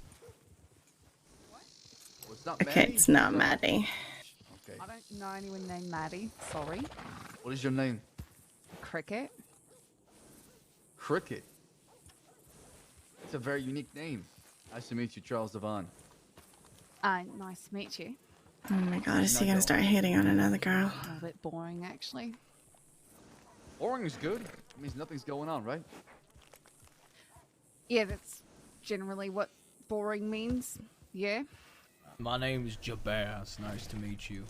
Oh, it's not Okay, Maddie? it's not Maddie. Okay. I don't know anyone named Maddie. Sorry. What is your name? Cricket. Cricket. It's a very unique name. Nice to meet you, Charles Devon. Nice to meet you. Oh my god, is he gonna start hitting on another girl? A little bit boring, actually. Boring is good. It means nothing's going on, right? Yeah, that's generally what boring means. Yeah. My name's Jabaz. Nice to meet you.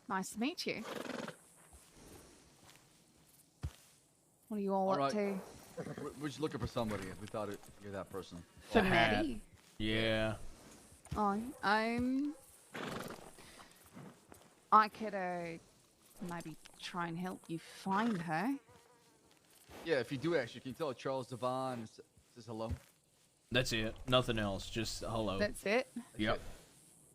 Nice to meet you. What are you all All up right. to? We're just looking for somebody. We thought you're that person. For Maddie? Yeah. I could maybe try and help you find her. Yeah, if you do actually, can you tell Charles Devon says hello? That's it. Nothing else. Just hello. That's it. Yep.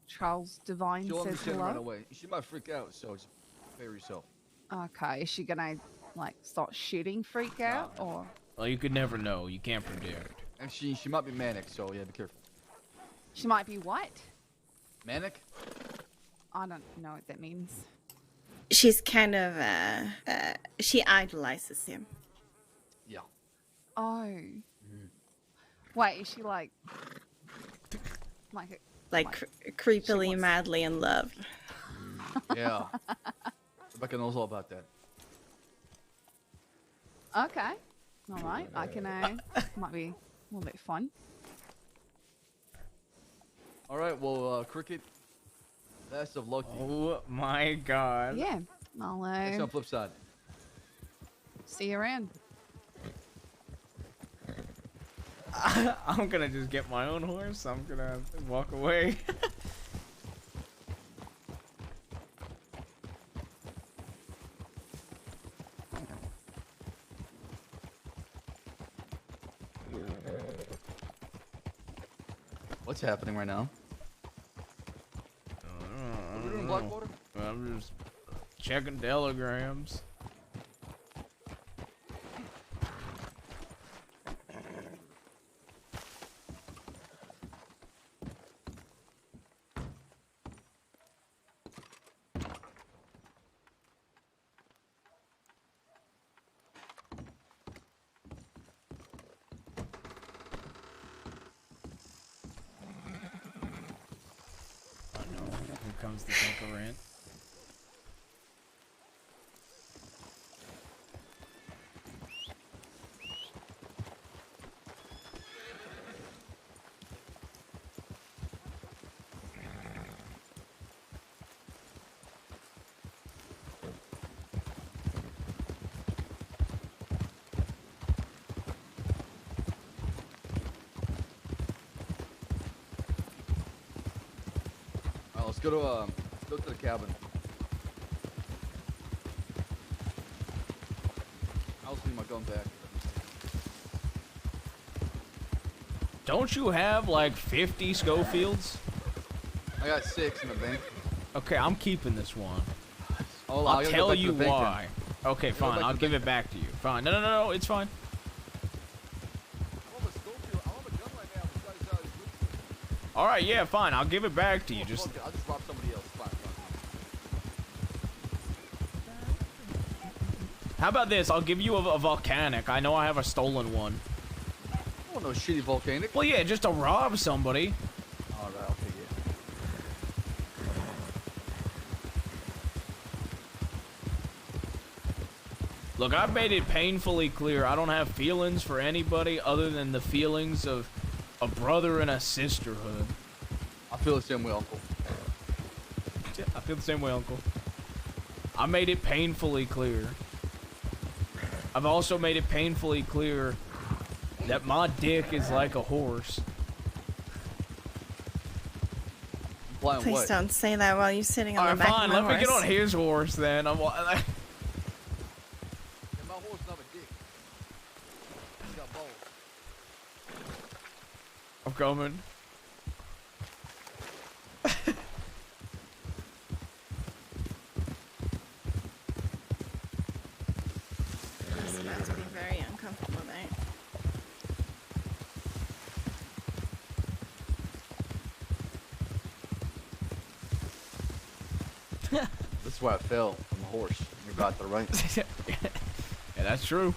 Charles Divine She'll says understand and run hello. away. She might freak out, so just prepare yourself. Okay, is she gonna like start shooting, freak out, or? Well, you could never know. You can't predict. And she might be manic, so yeah, be careful. She might be what? Manic? I don't know what that means. She's kind of, she idolizes him. Yeah. Oh. Wait, is she like Creepily, madly in love. Yeah. Rebecca knows all about that. Okay. All right. I can. Might be a little bit fun. All right. Well, Cricket. Best of luck. Oh my God. Yeah. I'll Next on flip side. see you around. I'm gonna just get my own horse. I'm gonna walk away. What's happening right now? What are we doing, Blackwater? I'm just checking telegrams. Comes the Tinker Rant. Let's go to the cabin. I'll leave my gun back. Don't you have like 50 Schofields? I got 6 in the bank. Okay, I'm keeping this one. Hold on, I'll I gotta go tell back to you the bank then. why. Okay, fine. I'll give it back to you. Fine. No, it's fine. All right, yeah, fine. I'll give it back to you. Just I'll just rob somebody else. Fine. how about this? I'll give you a volcanic. I know I have a stolen one. I want no shitty volcanic. Well, yeah, just to rob somebody. All right, I'll take it. Look, I've made it painfully clear I don't have feelings for anybody other than the feelings of a brother and a sisterhood. I feel the same way, Uncle. I feel the same way, Uncle. I made it painfully clear. I've also made it painfully clear that my dick is like a horse. Please don't say that while you're sitting on All the right, back fine. of my Let me get horse. on his horse then. Yeah, my horse not a dick. He's got balls. I'm coming. This is about to be very uncomfortable night. That's why I fell from the horse. You're about the right. Yeah, that's true.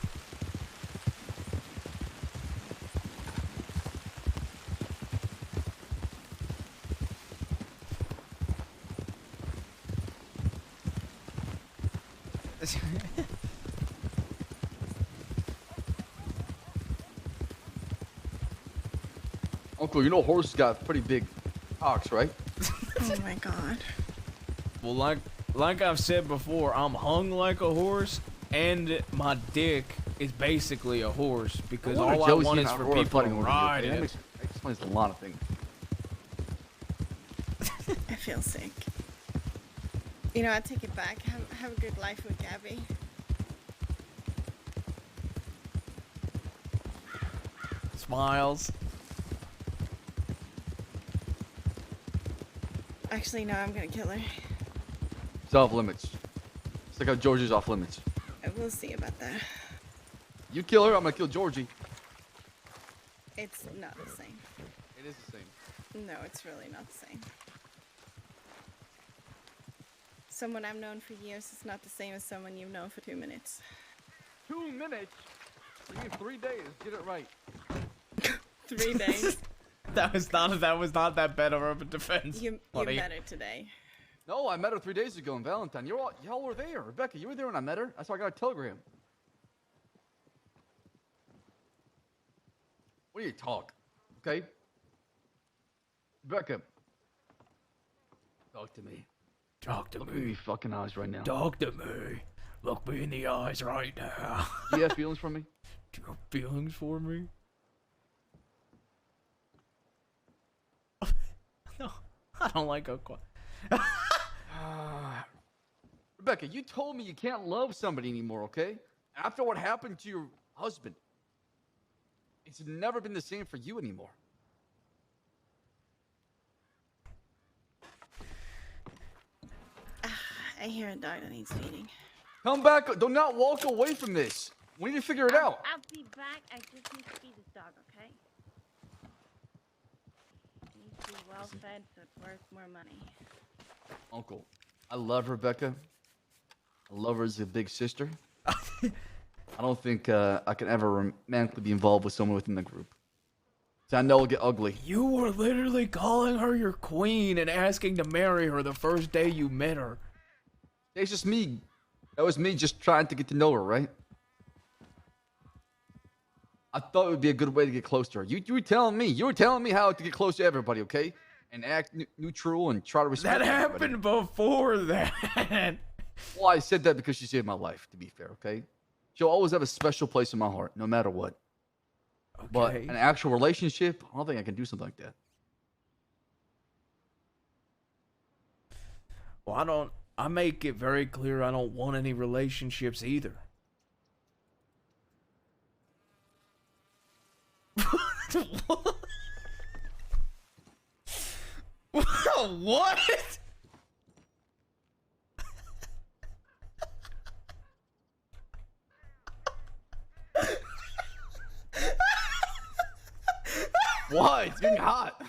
Uncle, you know horses got pretty big cocks, right? Oh my god. Well, like I've said before, I'm hung like a horse, and my dick is basically a horse because all I want is for people to ride That it. explains a lot of things. I feel sick. You know, I take it back. Have a good life with Gabby. Smiles. Actually, no, I'm gonna kill her. It's off limits. It's like how Georgie's off limits. We'll see about that. You kill her, I'm gonna kill Georgie. It's not the same. It is the same. No, it's really not the same. Someone I've known for years is not the same as someone you've known for 2 minutes. 2 minutes? You mean 3 days? Get it right. 3 days. That was not that bad of a defense. You met her today. No, I met her 3 days ago in Valentine. Y'all were there. Rebecca, you were there when I met her. That's why I got a telegram. What do you talk? Okay? Rebecca. Talk to me. Talk to Look me. me in your fucking eyes right now. Talk to me. Look me in the eyes right now. Do you have feelings for me? Do you have feelings for me? No, I don't like Aqua. Rebecca, you told me you can't love somebody anymore, okay? After what happened to your husband, it's never been the same for you anymore. I hear a dog that needs feeding. Come back. Do not walk away from this. We need to figure it out. I'll be back. I just need to feed this dog, okay? He needs to be well fed so it's worth more money. Uncle, I love Rebecca. I love her as a big sister. I don't think I can ever romantically be involved with someone within the group. So I know it'll get ugly. You were literally calling her your queen and asking to marry her the first day you met her. It's just me. That was me just trying to get to know her, right? I thought it would be a good way to get close to her. You were telling me how to get close to everybody, okay? And act neutral and try to respect That everybody. happened before that. Well, I said that because she saved my life, to be fair, okay? She'll always have a special place in my heart, no matter what. Okay. But an actual relationship, I don't think I can do something like that. Well, I make it very clear I don't want any relationships either. What? What? It's getting hot.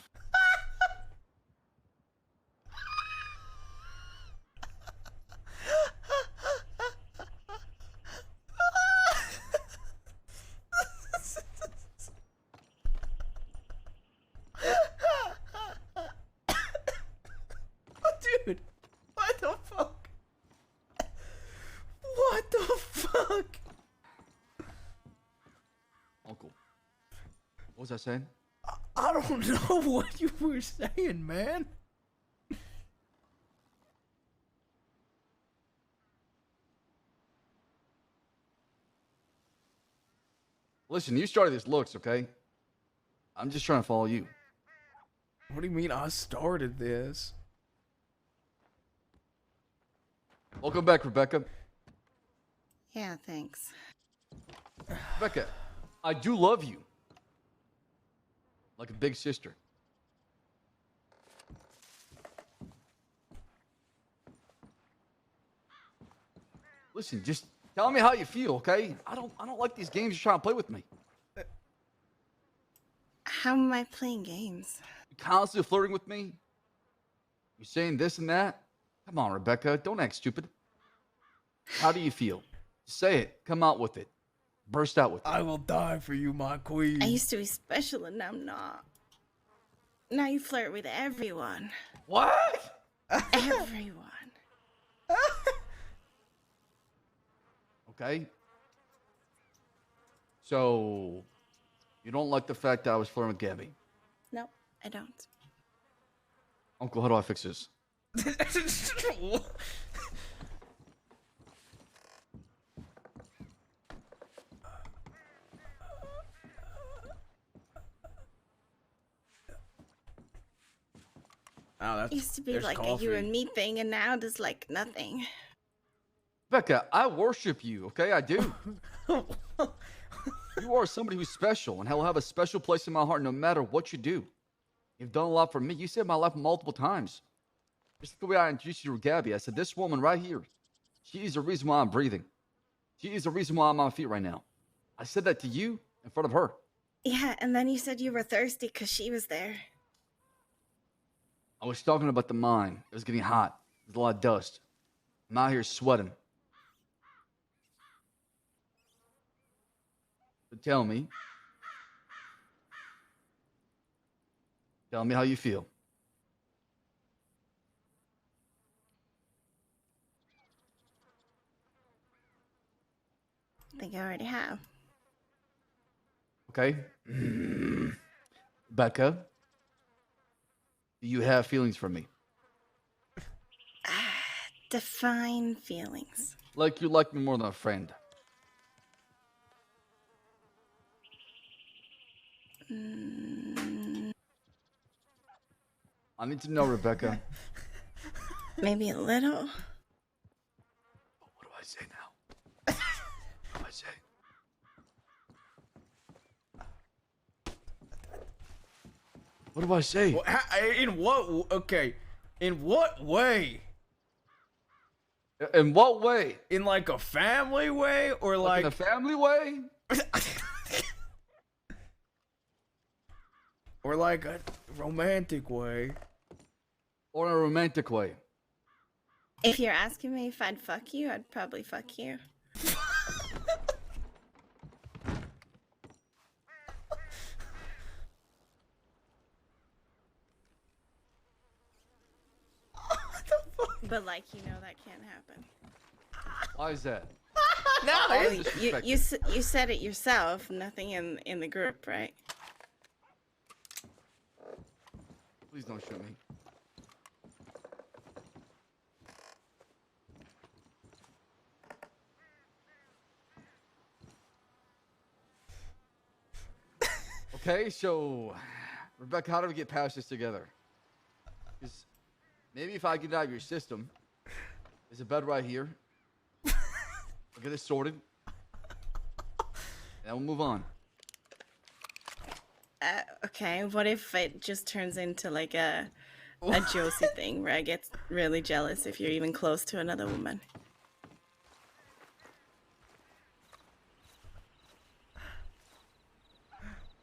Dude, what the fuck? What the fuck? Uncle, what was I saying? I don't know what you were saying, man. Listen, you started this looks, okay? I'm just trying to follow you. What do you mean I started this? Welcome back, Rebecca. Yeah, thanks. Rebecca, I do love you. Like a big sister. Listen, just tell me how you feel, okay? I don't like these games you're trying to play with me. How am I playing games? You're constantly flirting with me. You're saying this and that. Come on, Rebecca, don't act stupid. How do you feel? Say it. Come out with it. Burst out with it. I will die for you, my queen. I used to be special and now I'm not. Now you flirt with everyone. What? Everyone. Okay. So, you don't like the fact that I was flirting with Gabby? No, I don't. Uncle, how do I fix this? Oh, that's, It used to be there's like coffee. a you and me thing, and now there's like nothing. Becca, I worship you, okay? I do. You are somebody who's special, and he'll have a special place in my heart no matter what you do. You've done a lot for me. You saved my life multiple times. Just the way I introduced you to Gabby. I said, this woman right here, she is the reason why I'm breathing. She is the reason why I'm on my feet right now. I said that to you in front of her. Yeah, and then you said you were thirsty because she was there. I was talking about the mine. It was getting hot. There's a lot of dust. I'm out here sweating. But tell me how you feel. I think I already have. Okay? Becca, do you have feelings for me? Define feelings. Like you like me more than a friend. I need to know, Rebecca. Maybe a little. What do I say now? What do I say? What do I say? In what? Okay. In what way? In what way? In like a family way, or like in a family way? Or like a romantic way? Or in a romantic way? If you're asking me if I'd fuck you, I'd probably fuck you. But like, you know, that can't happen. Why is that? No, you said it yourself. Nothing in the group, right? Please don't shoot me. Okay, so Rebecca, how do we get past this together? Because maybe if I get it out of your system, there's a bed right here. I'll get it sorted, and we'll move on. Okay, what if it just turns into like a Josie thing where I get really jealous if you're even close to another woman?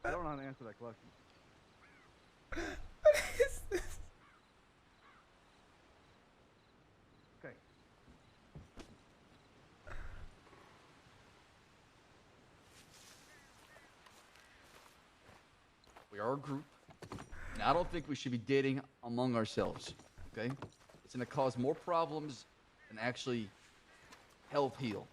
I don't know how to answer that question. What is this? Okay. We are a group, and I don't think we should be dating among ourselves, okay? It's going to cause more problems than actually help heal.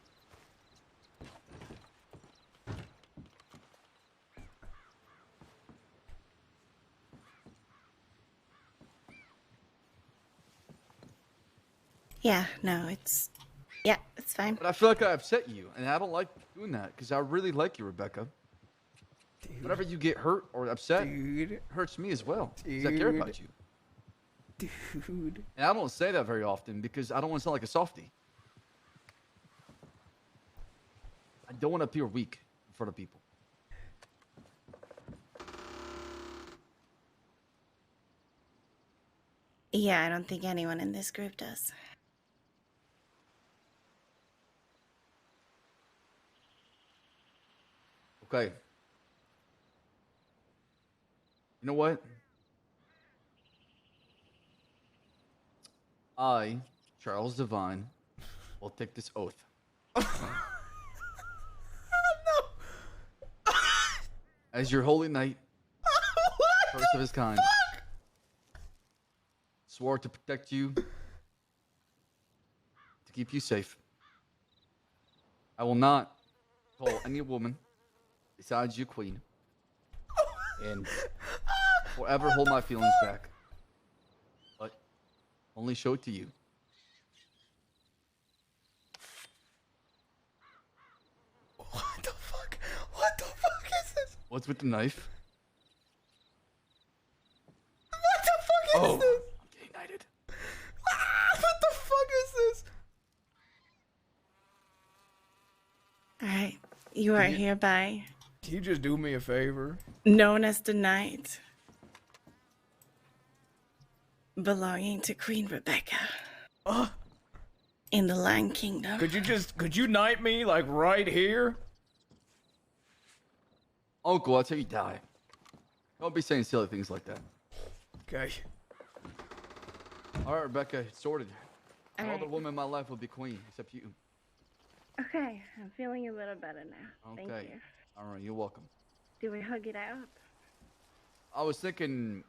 Yeah, no, it's fine. But I feel like I upset you, and I don't like doing that, because I really like you, Rebecca. Dude. Whenever you get hurt or upset, it hurts me as well, because I care about you. Dude. And I don't say that very often, because I don't want to sound like a softie. I don't want to appear weak in front of people. Yeah, I don't think anyone in this group does. Okay. You know what? I, Charles Devine, will take this oath. As your holy knight, first of his kind, swore to protect you, to keep you safe. I will not call any woman besides you queen, and forever hold my feelings back, but only show it to you. What the fuck? What the fuck is this? What's with the knife? What the fuck is this? I'm getting knighted. What the fuck is this? Alright, you are hereby Can you just do me a favor? known as the knight. belonging to Queen Rebecca. In the Land Kingdom. Could you knight me, like, right here? Uncle, that's how you die. Don't be saying silly things like that. Okay. All right, Rebecca, it's sorted. All All right. the women in my life will be queen, except you. Okay, I'm feeling a little better now. Okay. Thank you. All right, you're welcome. Do we hug it out? I was thinking,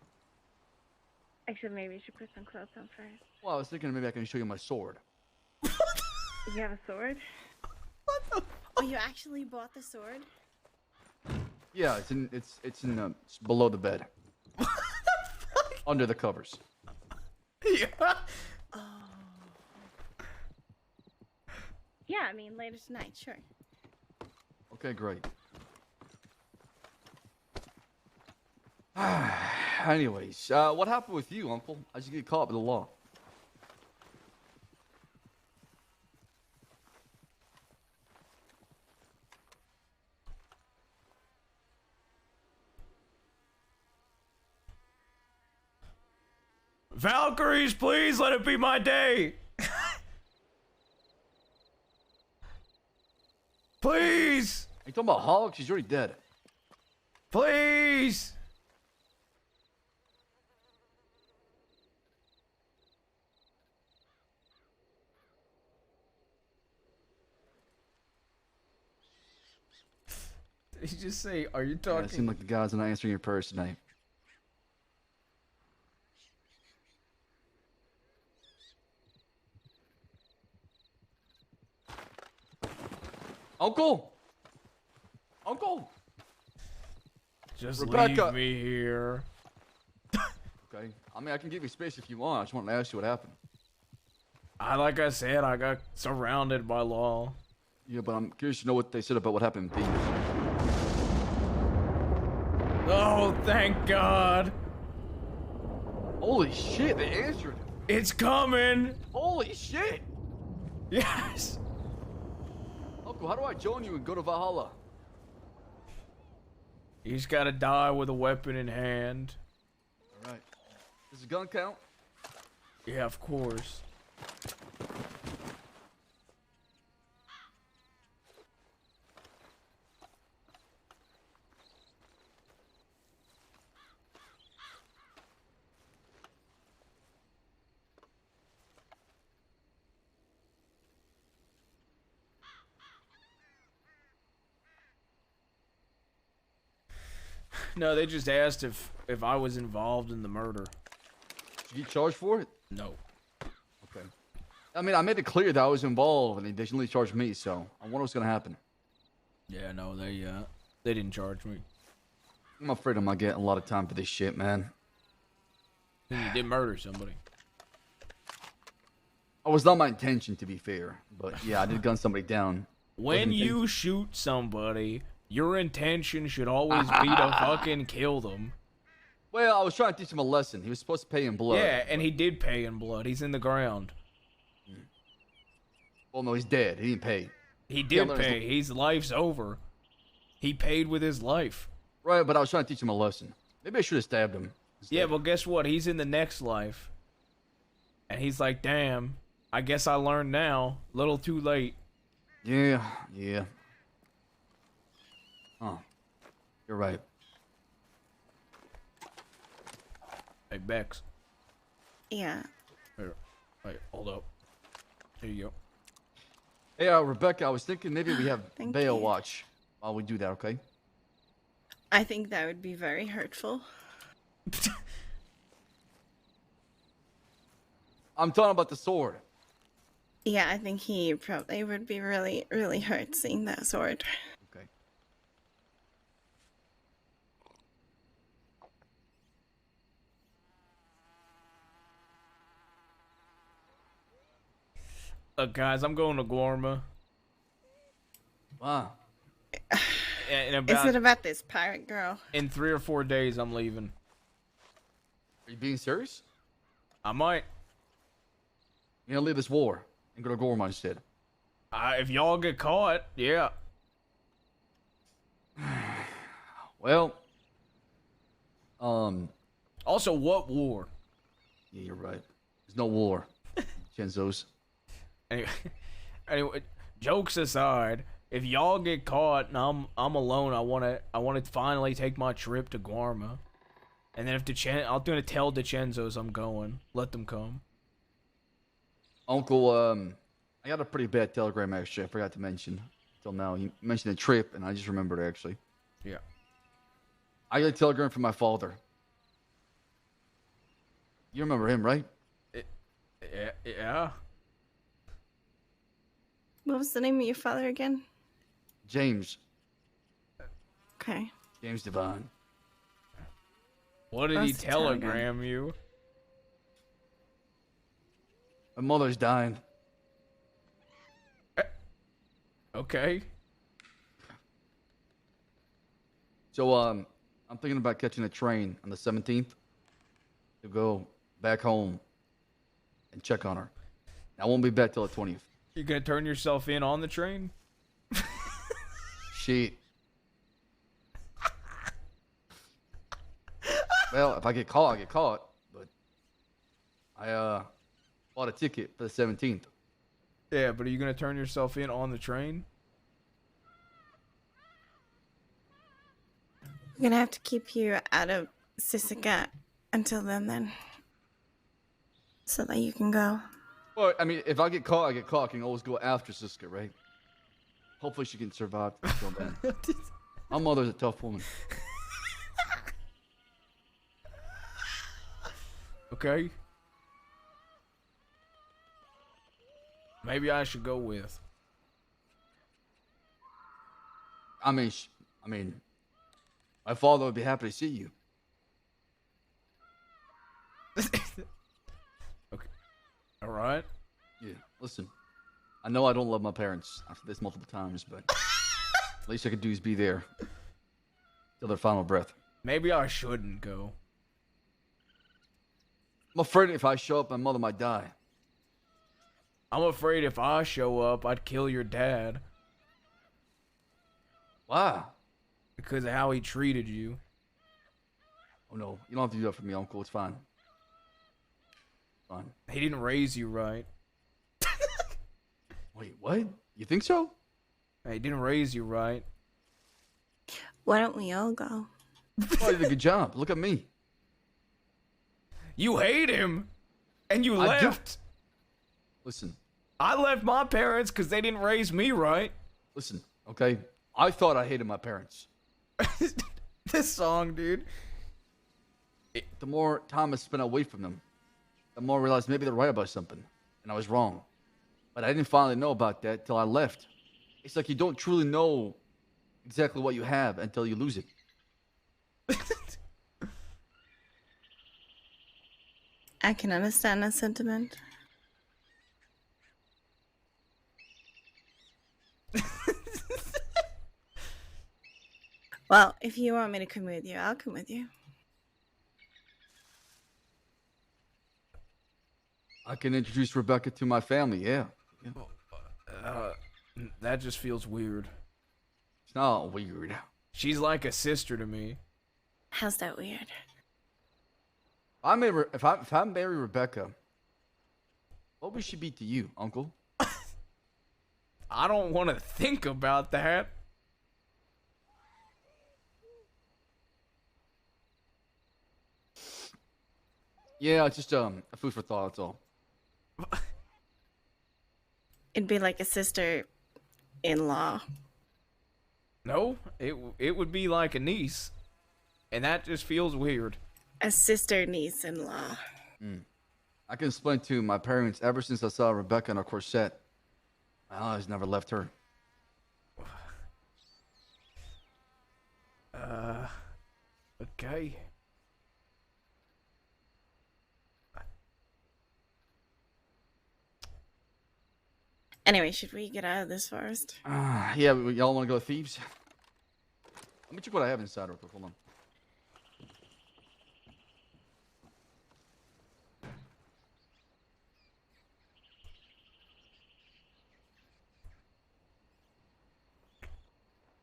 Actually, maybe you should put some clothes on first. well, I was thinking maybe I can show you my sword. You have a sword? Oh, you actually bought the sword? Yeah, it's it's below the bed. Under the covers. Yeah. Yeah, I mean, later tonight, sure. Okay, great. Anyways, what happened with you, Uncle? How'd you get caught with the law? Valkyries, please let it be my day. Please. Are you talking about Hog? She's already dead. Please. Did he just say, are you Yeah, talking? it seemed like the gods are not answering your prayers tonight. Uncle! Uncle! Just Rebecca. leave me here. Okay. I mean, I can give you space if you want. I just wanted to ask you what happened. Like I said, I got surrounded by law. Yeah, but I'm curious to know what they said about what happened in Thebes. Oh, thank God. Holy shit, they answered. It's coming. Holy shit. Yes. Uncle, how do I join you and go to Valhalla? He's got to die with a weapon in hand. All right. Does the gun count? Yeah, of course. No, they just asked if I was involved in the murder. Did you get charged for it? No. Okay. I mean, I made it clear that I was involved, and they didn't charge me, so I wonder what's gonna happen. Yeah, no, they didn't charge me. I'm afraid I'm not getting a lot of time for this shit, man. You did murder somebody. It was not my intention, to be fair, but yeah, I did gun somebody down. When you shoot somebody, your intention should always be to fucking kill them. Well, I was trying to teach him a lesson. He was supposed to pay in blood. Yeah, and he did pay in blood. He's in the ground. Well, no, he's dead. He didn't pay. He did pay. His life's over. He paid with his life. Right, but I was trying to teach him a lesson. Maybe I should have stabbed him. Yeah, well, guess what? He's in the next life. And he's like, damn, I guess I learned now. Little too late. Yeah. Oh, you're right. Hey, Bex. Yeah. Here, wait, hold up. Here you go. Hey, Rebecca, I was thinking maybe we have Thank Bail you. watch while we do that, okay? I think that would be very hurtful. I'm talking about the sword. Yeah, I think he probably would be really, really hurt seeing that sword. Okay. Look, guys, I'm going to Gorma. Wow. Is it about this pirate girl? In 3 or 4 days, I'm leaving. Are you being serious? I might. You're gonna leave this war and go to Gorma instead. If y'all get caught, yeah. Well, Also, what war? Yeah, you're right. There's no war, Chenzos. Anyway, jokes aside, if y'all get caught and I'm alone, I wanna finally take my trip to Guarma, and then if I'm gonna tell DeCenzos I'm going. Let them come. Uncle, I got a pretty bad telegram actually. I forgot to mention until now. You mentioned a trip, and I just remembered actually. Yeah. I got a telegram from my father. You remember him, right? Yeah. What was the name of your father again? James. Okay. James Devine. What did he telegram you? My mother's dying. Okay. So, I'm thinking about catching a train on the 17th to go back home and check on her. I won't be back till the 20th. You gonna turn yourself in on the train? Shit. Well, if I get caught, I get caught. But I bought a ticket for the 17th. Yeah, but are you gonna turn yourself in on the train? We're gonna have to keep you out of Sisika until then. So that you can go. Well, I mean, if I get caught, I get caught. I can always go after Siska, right? Hopefully she can survive until then. My mother's a tough woman. Okay. Maybe I should go with. I mean, my father would be happy to see you. Okay. All right. Yeah. Listen, I know I don't love my parents after this multiple times, but at least I could do is be there till their final breath. Maybe I shouldn't go. I'm afraid if I show up, my mother might die. I'm afraid if I show up, I'd kill your dad. Why? Because of how he treated you. Oh no, you don't have to do that for me, Uncle. It's fine. Fine. He didn't raise you right. Wait, what? You think so? He didn't raise you right. Why don't we all go? Oh, you did a good job. Look at me. You hate him, and you I do. left. Listen. I left my parents because they didn't raise me right. Listen, okay? I thought I hated my parents. This song, dude. The more time I spent away from them, the more I realized maybe they're right about something, and I was wrong. But I didn't finally know about that till I left. It's like you don't truly know exactly what you have until you lose it. I can understand that sentiment. Well, if you want me to come with you, I'll come with you. I can introduce Rebecca to my family, yeah. That just feels weird. It's not weird. She's like a sister to me. How's that weird? If I marry Rebecca, what would she be to you, Uncle? I don't want to think about that. Yeah, it's just a food for thought, that's all. It'd be like a sister-in-law. No, it would be like a niece, and that just feels weird. A sister-niece-in-law. I can explain to my parents ever since I saw Rebecca in a corset. My eyes never left her. Okay. Anyway, should we get out of this forest? Yeah, y'all want to go thieves? Let me check what I have inside real quick. Hold on.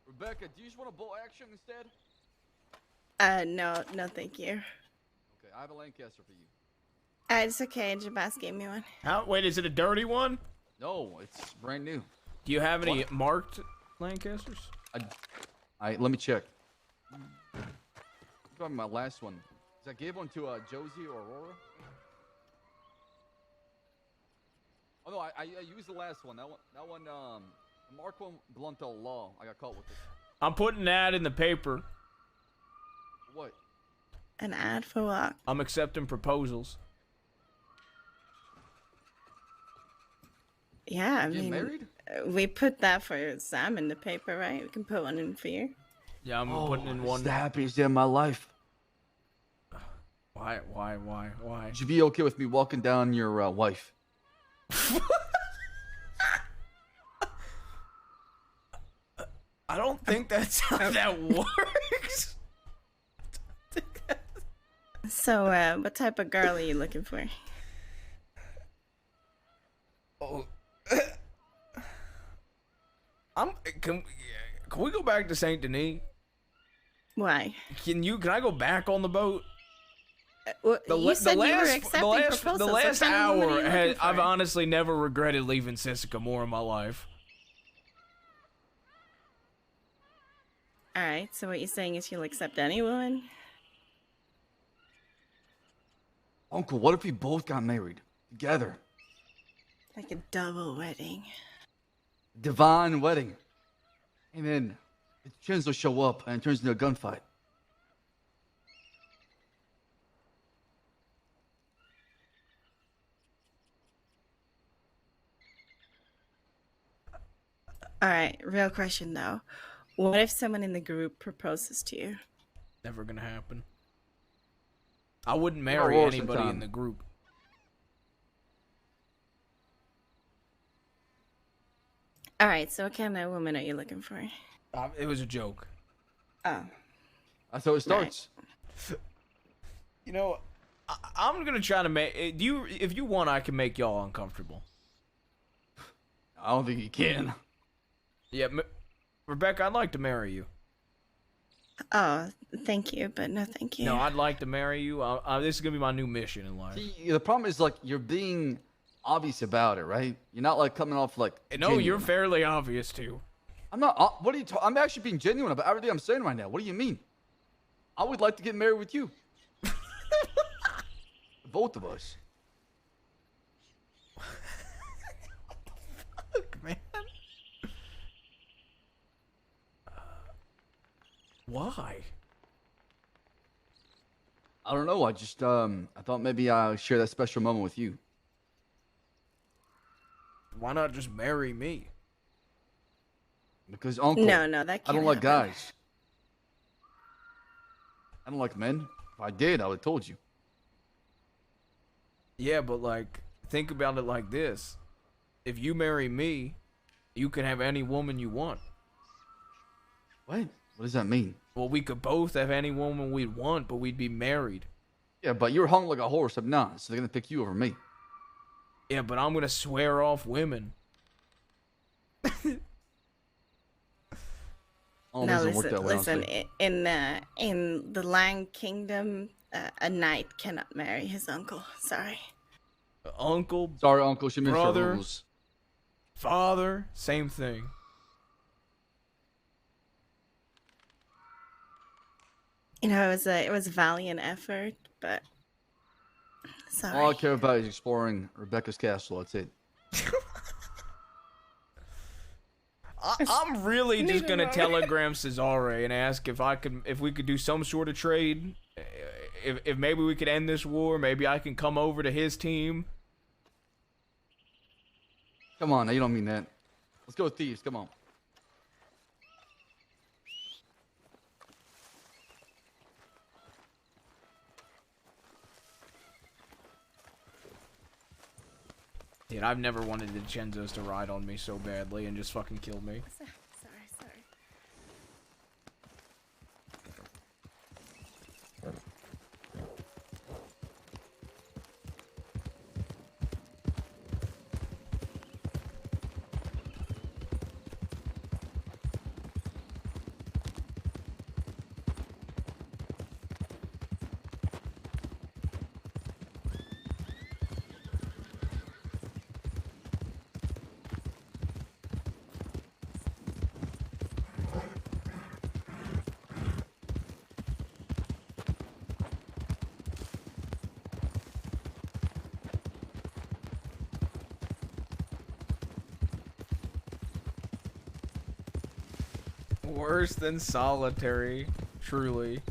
Rebecca, do you just want a bolt action instead? No, thank you. Okay, I have a Lancaster for you. It's okay. Jabas gave me one. Wait, is it a dirty one? No, it's brand new. Do you have any marked Lancasters? Let me check. Probably my last one. I gave one to Josie or Aurora. Oh no, I used the last one. That one, the mark one belonged to law. I got caught with it. I'm putting an ad in the paper. What? An ad for what? I'm accepting proposals. Yeah, I You mean, married? We put that for Sam in the paper, right? We can put one in for you. Yeah, I'm putting in one. It's the happiest day of my life. Why? You should be okay with me walking down your wife. I don't think that's how that works. So, what type of girl are you looking for? Oh, can we go back to Saint Denis? Why? Can I go back on the boat? You said you were accepting proposals. The last What kind of woman are hour, you looking I've for? honestly never regretted leaving Sisica more in my life. All right. So what you're saying is you'll accept any woman? Uncle, what if we both got married together? Like a double wedding. Divine wedding. And then the chins will show up and it turns into a gunfight. All right. Real question though. What if someone in the group proposes to you? Never gonna happen. I wouldn't marry Aurora anybody sometime. in the group. All right. So what kind of woman are you looking for? It was a joke. Oh. That's how it starts. You know, I'm gonna try to make. If you want, I can make y'all uncomfortable. I don't think you can. Yeah, Rebecca, I'd like to marry you. Oh, thank you, but no thank you. No, I'd like to marry you. This is gonna be my new mission in life. See, the problem is, like, you're being obvious about it, right? You're not, like, coming off, like, No, genuine. you're fairly obvious too. I'm not. What are you I'm actually being genuine about everything I'm saying right now. What do you mean? I would like to get married with you. Both of us. Fuck, man. Why? I don't know. I just, I thought maybe I'll share that special moment with you. Why not just marry me? Because, Uncle, No, that I can't don't like happen. guys. I don't like men. If I did, I would have told you. Yeah, but like, think about it like this. If you marry me, you can have any woman you want. What? What does that mean? Well, we could both have any woman we'd want, but we'd be married. Yeah, but you're hung like a horse. I'm not, so they're gonna pick you over me. Yeah, but I'm gonna swear off women. Oh, No, doesn't work that way, listen. honestly. In the Lang Kingdom, a knight cannot marry his uncle. Sorry. Uncle, Sorry, Uncle. She missed her brother, rules. father, same thing. You know, it was a valiant effort, but sorry. All I care about is exploring Rebecca's castle. That's it. I'm really just gonna telegram Cesare and ask if we could do some sort of trade. If maybe we could end this war, maybe I can come over to his team. Come on, now you don't mean that. Let's go with thieves. Come on. Dude, I've never wanted the Chenzos to ride on me so badly and just fucking kill me. Sorry. Worse than solitary, truly.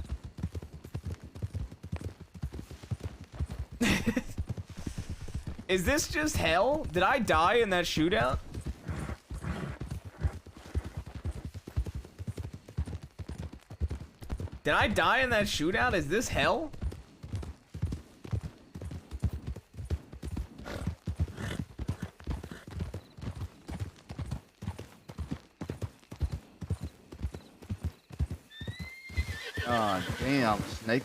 Is this just hell? Did I die in that shootout? Did I die in that shootout? Is this hell? Ah, damn, snake.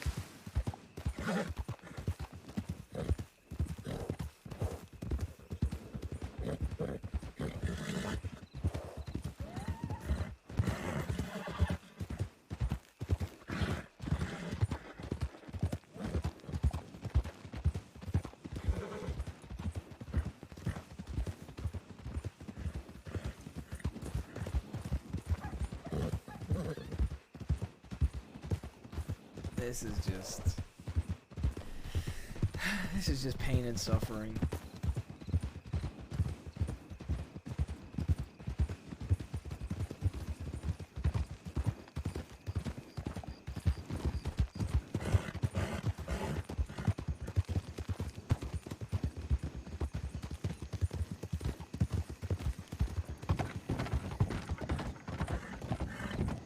This is just pain and suffering.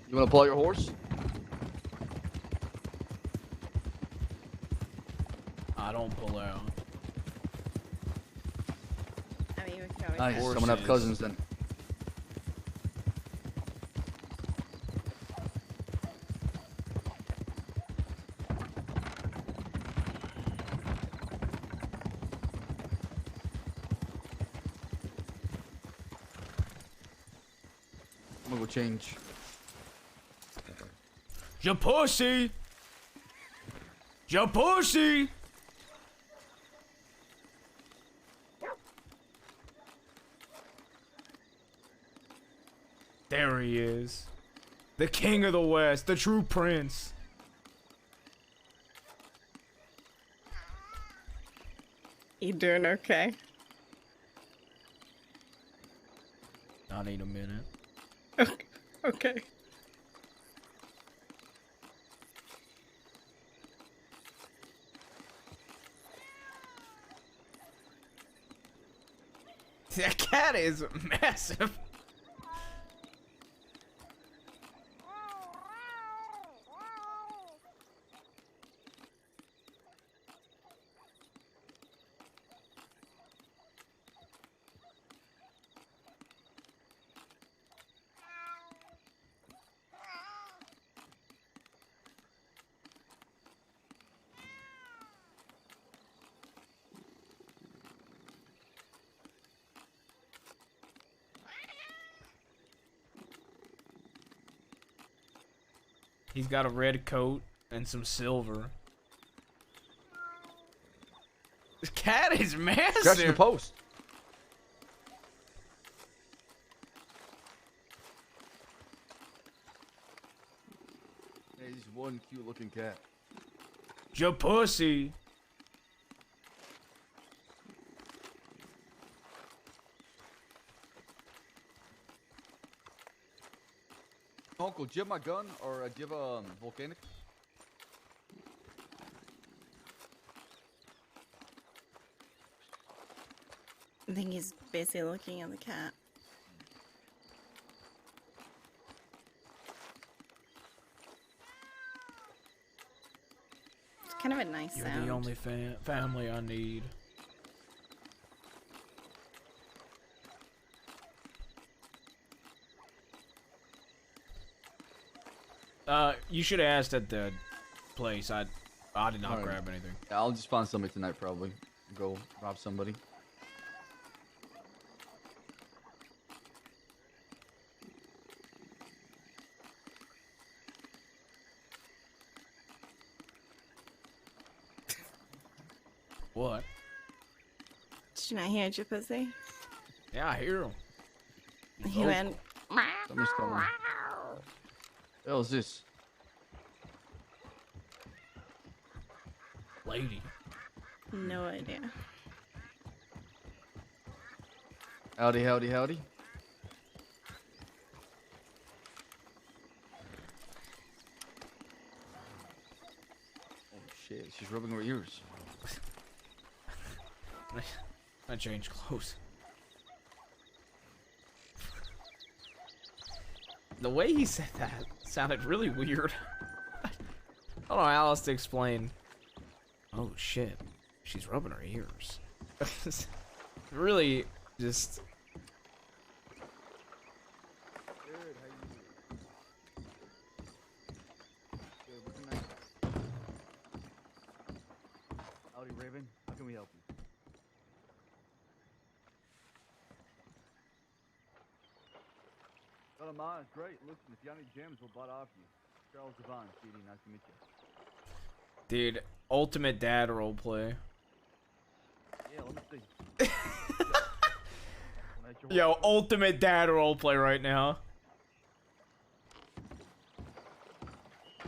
You want to pull out your horse? I don't pull out. I mean, we can always Nice. Someone have cousins then. I'm gonna go change. Ya pussy! Ya pussy! There he is. The king of the West, the true prince. You doing okay? I need a minute. Okay. That cat is massive. He's got a red coat and some silver. This cat is massive. Scratching the post. Hey, he's one cute looking cat. Ya pussy. Uncle, do you have my gun or do you have a volcanic? I think he's busy looking at the cat. It's kind of a nice You're sound. the only family I need. You should have asked at the place. I did not Alright. grab anything. Yeah, I'll just find somebody tonight probably. Go rob somebody. What? Did you not hear your pussy? Yeah, I hear him. He went. Somebody's coming. The hell is this? Lady. No idea. Howdy, howdy, howdy. She's rubbing her ears. I changed clothes. The way he said that sounded really weird. I don't know how else to explain. Oh shit, she's rubbing her ears. Really, just. Howdy, Raven. How can we help you? Got a mind, it's great. Listen, if you have any gems, we'll butt off you. Charles Devon, CD, nice to meet you. Dude, ultimate dad roleplay. Yeah, let me see. Yo, ultimate dad roleplay right now.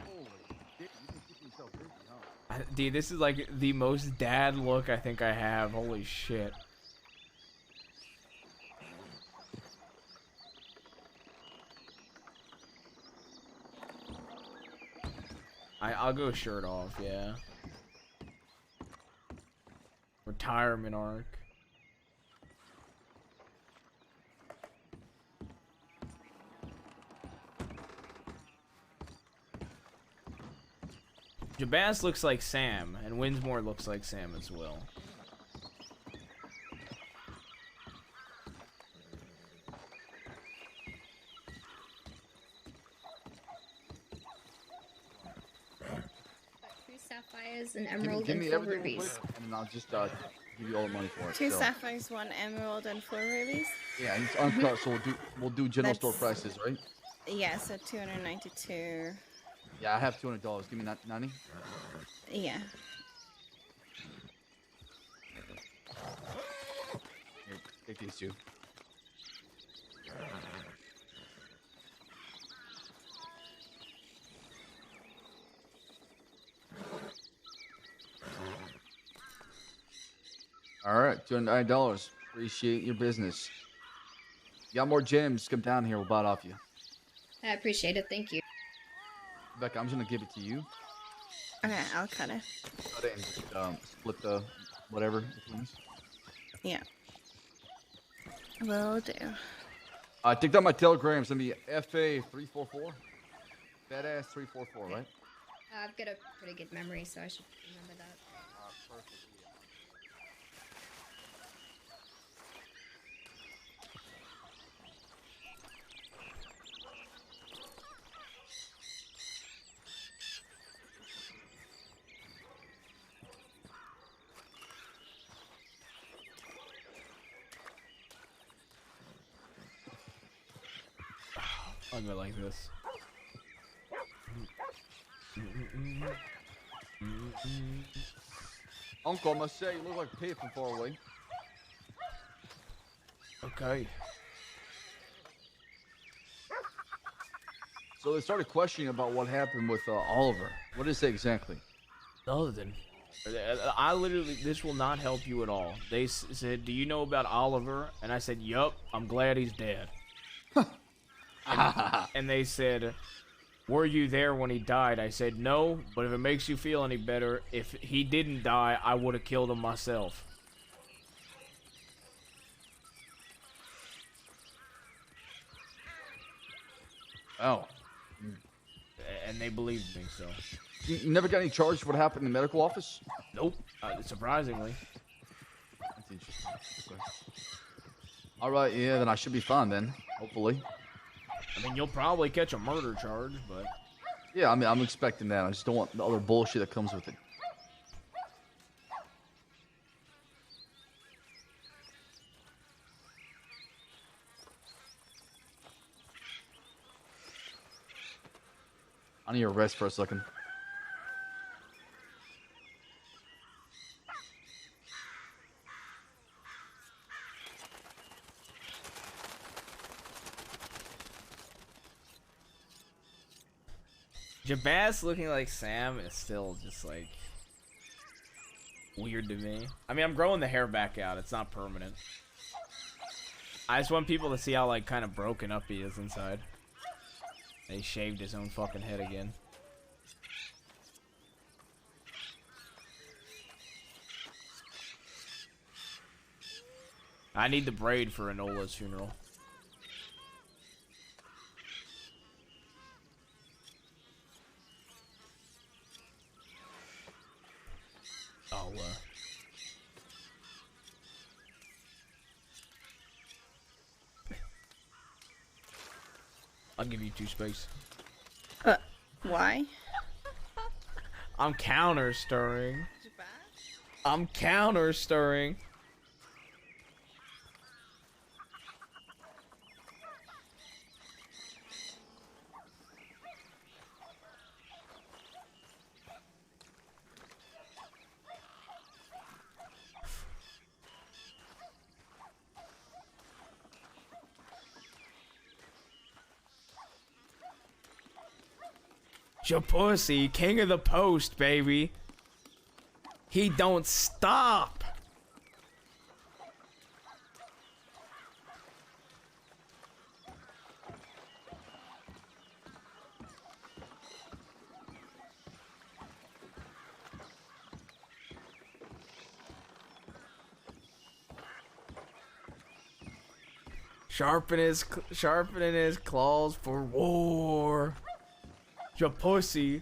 Holy shit, you can keep yourself busy, huh? Dude, this is like the most dad look I think I have. Holy shit. I'll go shirt off, yeah. Retirement arc. Jabaz looks like Sam, and Winsmore looks like Sam as well. Sapphires and Give emerald me and 4 everything real rubies. quick, and then I'll just give you all the money for it. 2 so. sapphires, 1 emerald, and 4 rubies. Yeah, and it's uncut, so we'll do general store That's- prices, right? Yeah, so 292. Yeah, I have $200. Give me 90. Yeah. Here, take these two. All right, $209. Appreciate your business. You got more gems? Come down here. We'll buy it off you. I appreciate it. Thank you. Becca, I'm just gonna give it to you. Okay, I'll cut it. Cut it and just, split the whatever between us. Yeah. Will do. I take down my telegrams. Let me FA344. Badass 344, right? I've got a pretty good memory, so I should remember that. Perfect. I'll go like this. Uncle, I must say, you look like a pig from far away. Okay. So they started questioning about what happened with Oliver. What did it say exactly? Nothing. I literally, this will not help you at all. They said, "Do you know about Oliver?" And I said, "Yup. I'm glad he's dead." and they said, "Were you there when he died?" I said, "No, but if it makes you feel any better, if he didn't die, I would have killed him myself." Oh. And they believed me, so. You never got any charge for what happened in the medical office? Nope. Surprisingly. That's interesting. Okay. All right, yeah, then I should be fine then, hopefully. I mean, you'll probably catch a murder charge, but... Yeah, I mean, I'm expecting that. I just don't want the other bullshit that comes with it. I need to rest for a second. Jabaz looking like Sam is still just like weird to me. I mean, I'm growing the hair back out. It's not permanent. I just want people to see how like kind of broken up he is inside. He shaved his own fucking head again. I need the braid for Enola's funeral. I'll give you 2 space. Why? I'm counter stirring. I'm counter stirring. Your pussy, king of the post, baby. He don't stop. Sharpening his claws for war. Your pussy.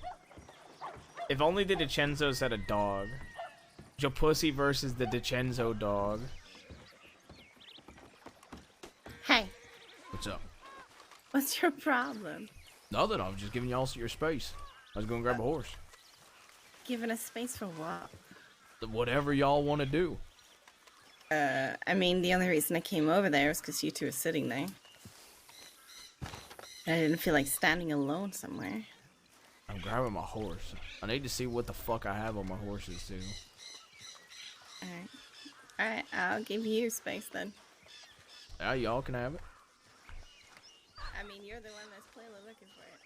If only the DiCenzos had a dog. Your pussy versus the DiCenzo dog. Hey. What's up? What's your problem? Nothing. I was just giving y'all your space. I was gonna grab a horse. Giving us space for what? Whatever y'all want to do. I mean, the only reason I came over there was because you two were sitting there. I didn't feel like standing alone somewhere. I'm grabbing my horse. I need to see what the fuck I have on my horses too. Alright. Alright, I'll give you your space then. Yeah, y'all can have it. I mean, you're the one that's clearly looking for it.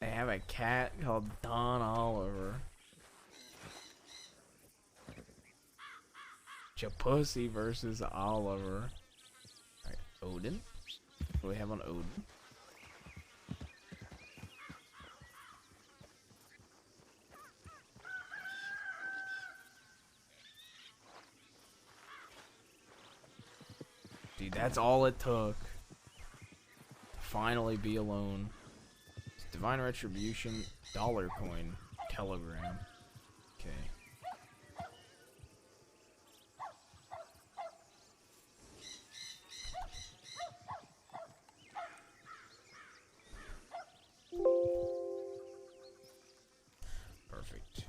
They have a cat called Don Oliver. Pussy versus Oliver. Alright, Odin. What do we have on Odin? Dude, that's all it took. To finally be alone. It's Divine Retribution, dollar coin, telegram. Okay. Perfect.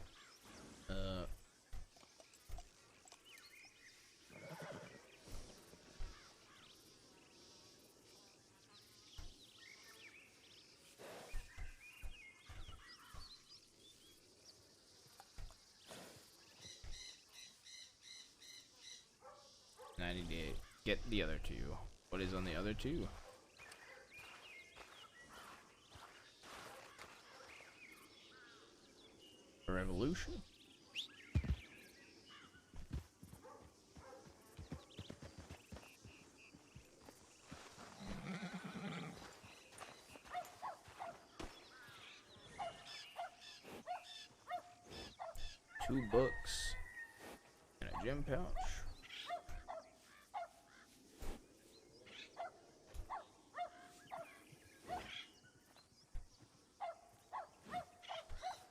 98. Get the other two. What is on the other two? Revolution? Two books and a gem pouch.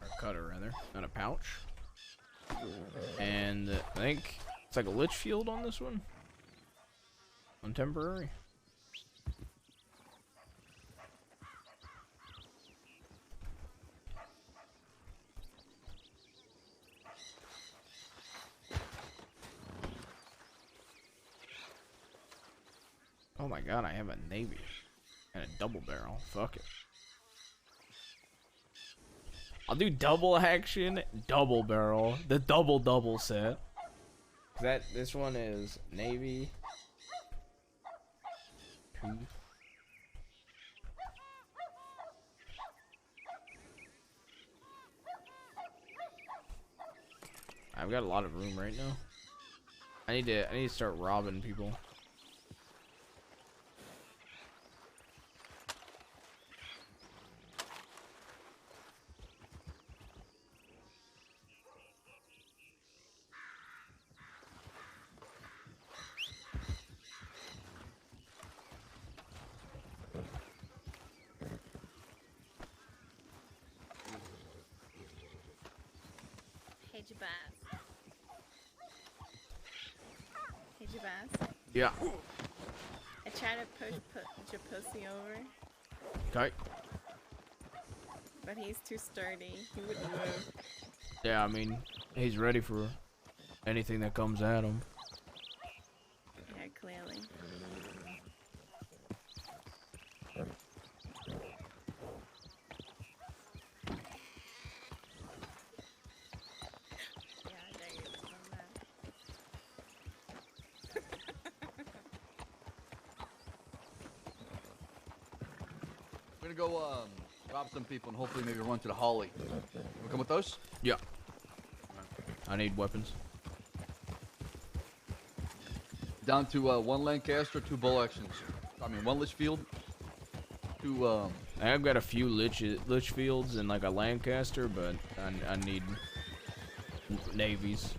Or cutter rather, not a pouch. And I think it's like a lich field on this one. On temporary. Oh my god, I have a navy and a double barrel. Fuck it. I'll do double action, double barrel, the double set. This one is navy. Two. I've got a lot of room right now. I need to start robbing people. Jabaz. Hey, Jabaz. Yeah. I tried to put your pussy over, Okay. but he's too sturdy. He wouldn't move. Yeah, I mean, he's ready for anything that comes at him. Yeah, clearly. We're gonna go rob some people and hopefully maybe run to the holly. You wanna come with us? Yeah. I need weapons. Down to 1 Lancaster, 2 bull actions. I mean 1 Litchfield, 2 I've got a few Litchfields and like a Lancaster, but I need navies.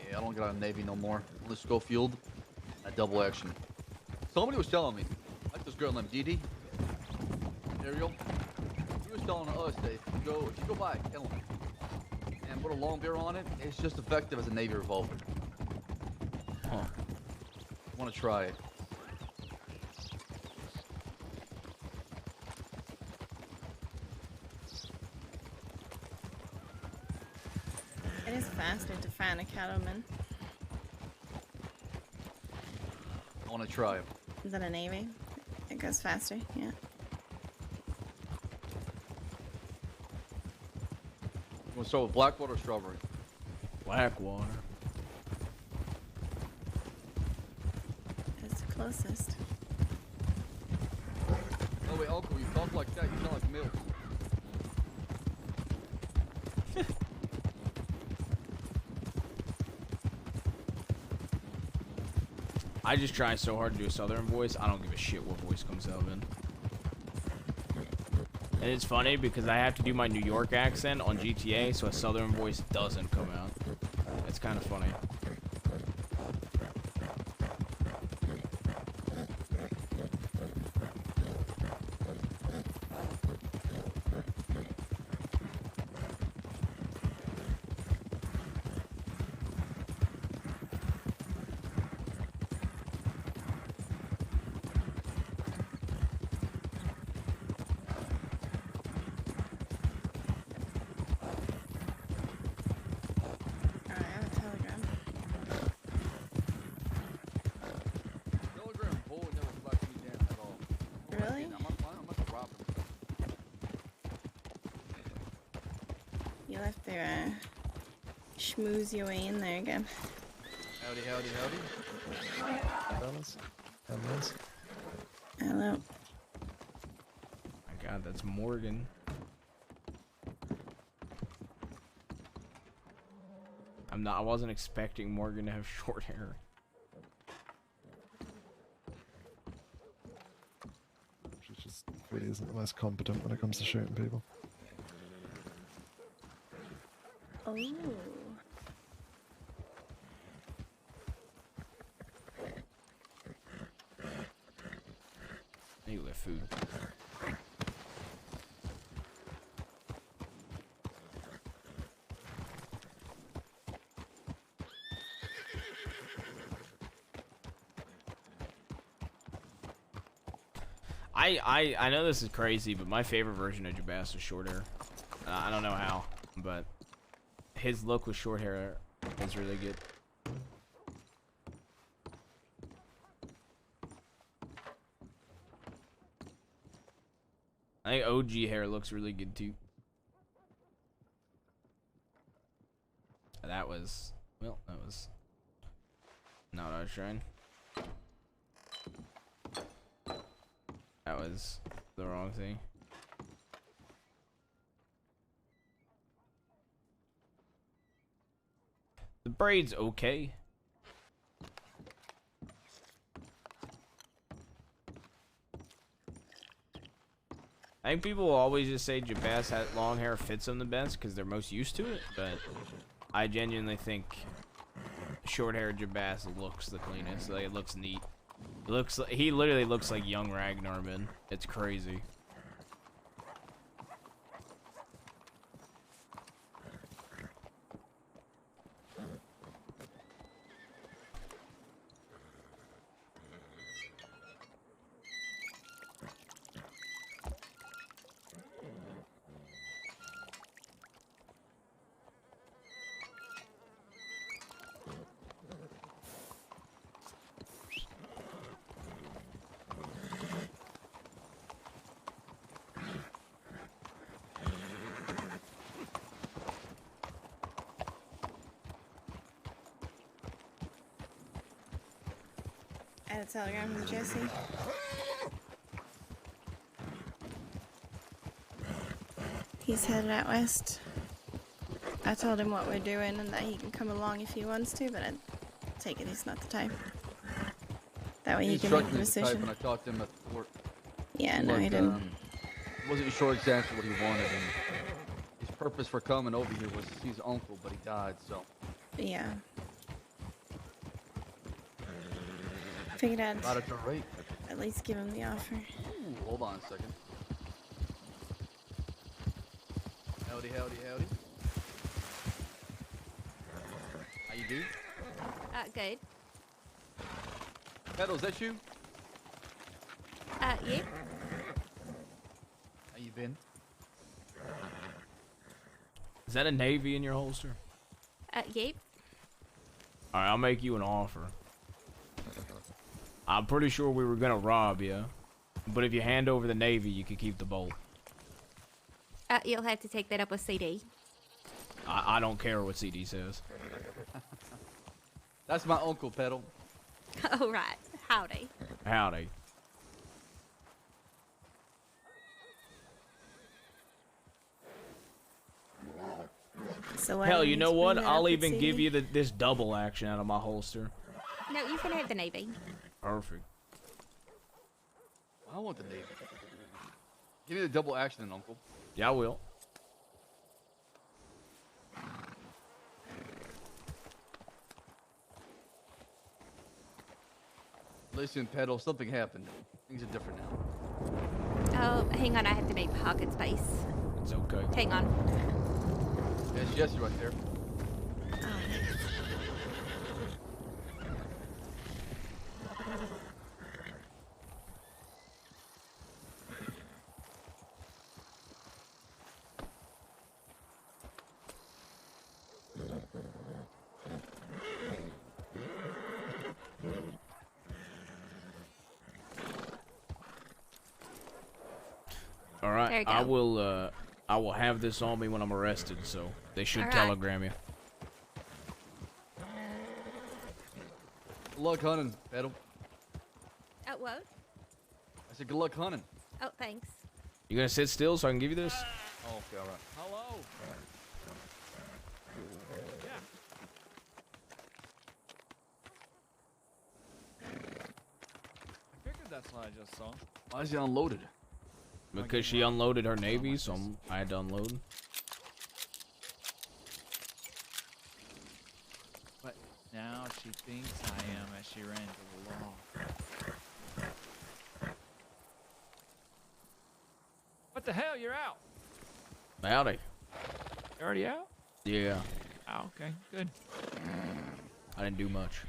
Yeah, I don't get out of Navy no more. Let's go field. A double action. Somebody was telling me, like this girl named Dee Dee, Ariel. She was telling us that if you go buy a kiln and put a long beer on it, it's just effective as a Navy revolver. Huh. Want to try it? It is faster to find a cattleman I want to try it. than a navy. It goes faster, yeah. You want to start with Blackwater or Strawberry? Blackwater. It's the closest. Oh wait, Uncle, you talk like that, you sound like Mills. I just try so hard to do a southern voice. I don't give a shit what voice comes out in. And it's funny because I have to do my New York accent on GTA, so a southern voice doesn't come out. It's kind of funny. Telegram Bull never flagged me down at all. Really? I must have robbed him. You'll have to schmooze your way in there again. Howdy, howdy, howdy. Fellas. Fellas. Hello. My God, that's Morgan. I wasn't expecting Morgan to have short hair. She just really isn't the most competent when it comes to shooting people. Oh. Hey, with food. I know this is crazy, but my favorite version of Jabaz was short hair. I don't know how, but his look with short hair is really good. I think OG hair looks really good too. That was not what I was trying. That was the wrong thing. The braid's okay. I think people will always just say Jabaz had long hair fits him the best because they're most used to it, but I genuinely think short hair Jabaz looks the cleanest. Like, it looks neat. It looks like, he literally looks like young Ragnarman. It's crazy. I had a telegram from Jesse. He's headed out west. I told him what we're doing and that he can come along if he wants to, but I take it he's not the type. That way he can make the decision. When I talked to him at the fort. Yeah, no, he didn't. Wasn't sure exactly what he wanted, and his purpose for coming over here was to see his uncle, but he died, so. Yeah. Figured I'd Not at the rate. at least give him the offer. Ooh, hold on a second. Howdy, howdy, howdy. How you do? Good. Petal, is that you? Yeah. How you been? Is that a Navy in your holster? Yep. All right, I'll make you an offer. I'm pretty sure we were gonna rob you, but if you hand over the Navy, you can keep the bolt. You'll have to take that up with CD. I don't care what CD says. That's my uncle, Petal. Oh, right. Howdy. Howdy. So hell, you know what? I'll even give you this double action out of my holster. No, you can have the Navy. Perfect. I want the Navy. Give me the double action, then, Uncle. Yeah, I will. Listen, Petal, something happened. Things are different now. Oh, hang on. I have to make pocket space. It's okay. Hang on. There's Jesse right there. All right, I will have this on me when I'm arrested, so they should All right. telegram you. Good luck hunting, Petal. What? I said good luck hunting. Oh, thanks. You gonna sit still so I can give you this? Oh, okay, all right. Hello. I figured that's what I just saw. Why is he unloaded? Because she unloaded her Navy, so I had to unload. But now she thinks I am as she ran to the law. What the hell? You're out. Howdy. You're already out? Yeah. Oh, okay, good. I didn't do much.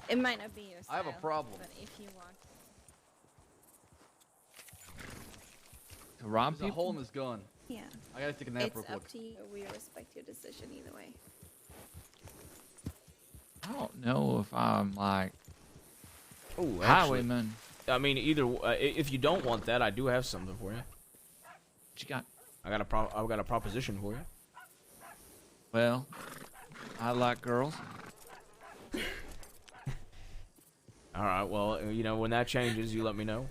It might not be your style. I have a problem. But if you want. To rob There's a hole in his gun. Yeah. I gotta take a nap real It's quick. up to you. We respect your decision either way. I don't know if I'm like Oh, highwayman. I mean, either if you don't want that, I do have something for you. What you got? I've got a proposition for you. Well, I like girls. All right. Well, you know, when that changes, you let me know.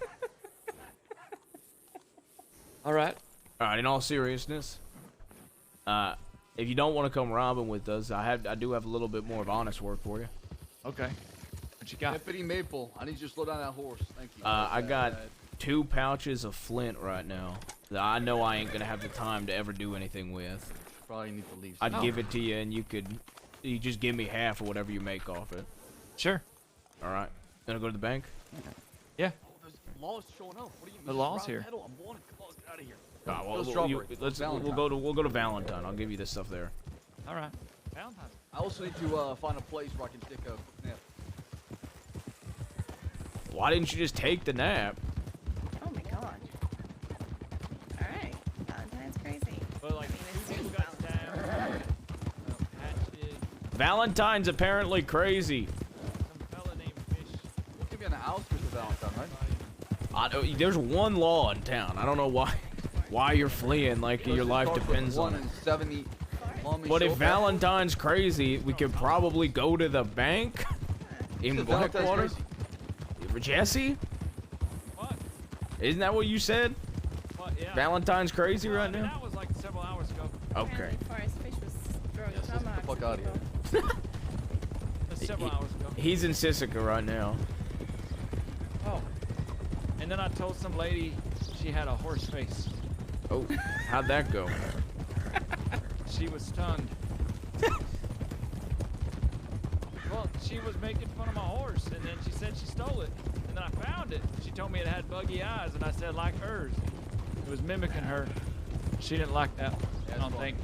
All right. All right. In all seriousness, if you don't want to come robbing with us, I do have a little bit more of honest work for you. Okay. What you got? Deputy Maple, I need you to slow down that horse. Thank you. I got 2 pouches of flint right now that I know I ain't gonna have the time to ever do anything with. Probably need to leave. I'd give it to you, and you just give me half or whatever you make off it. Sure. All right. Gonna go to the bank? Yeah. There's laws showing up. What do you mean? The law's here. I'm wanted. Come on, get out of here. Ah, well, Go strawberry. we'll go to Valentine. I'll give you this stuff there. All right. Valentine's. I also need to find a place where I can take a quick nap. Why didn't you just take the nap? Oh my god. Alright. Valentine's crazy. But like, it's who got down? Valentine's apparently crazy. Some fella named Fish. We'll give you an outskirts of Valentine, right? There's one law in town. I don't know why you're fleeing like your life depends on it. 70. But if Valentine's crazy, we could probably go to the bank in Blackwater. Jesse? What? Isn't that what you said? What? Yeah. Valentine's crazy Well, right I mean, now? that was like several hours ago. Okay. Forest Fish was throwing Yes, let's get the fuck out of here. That's several hours ago. He's in Sisika right now. Oh. And then I told some lady she had a horse face. Oh, how'd that go? She was stunned. Well, she was making fun of my horse, and then she said she stole it. And then I found it. She told me it had buggy eyes, and I said, like hers. It was mimicking her. She didn't like that, I don't think.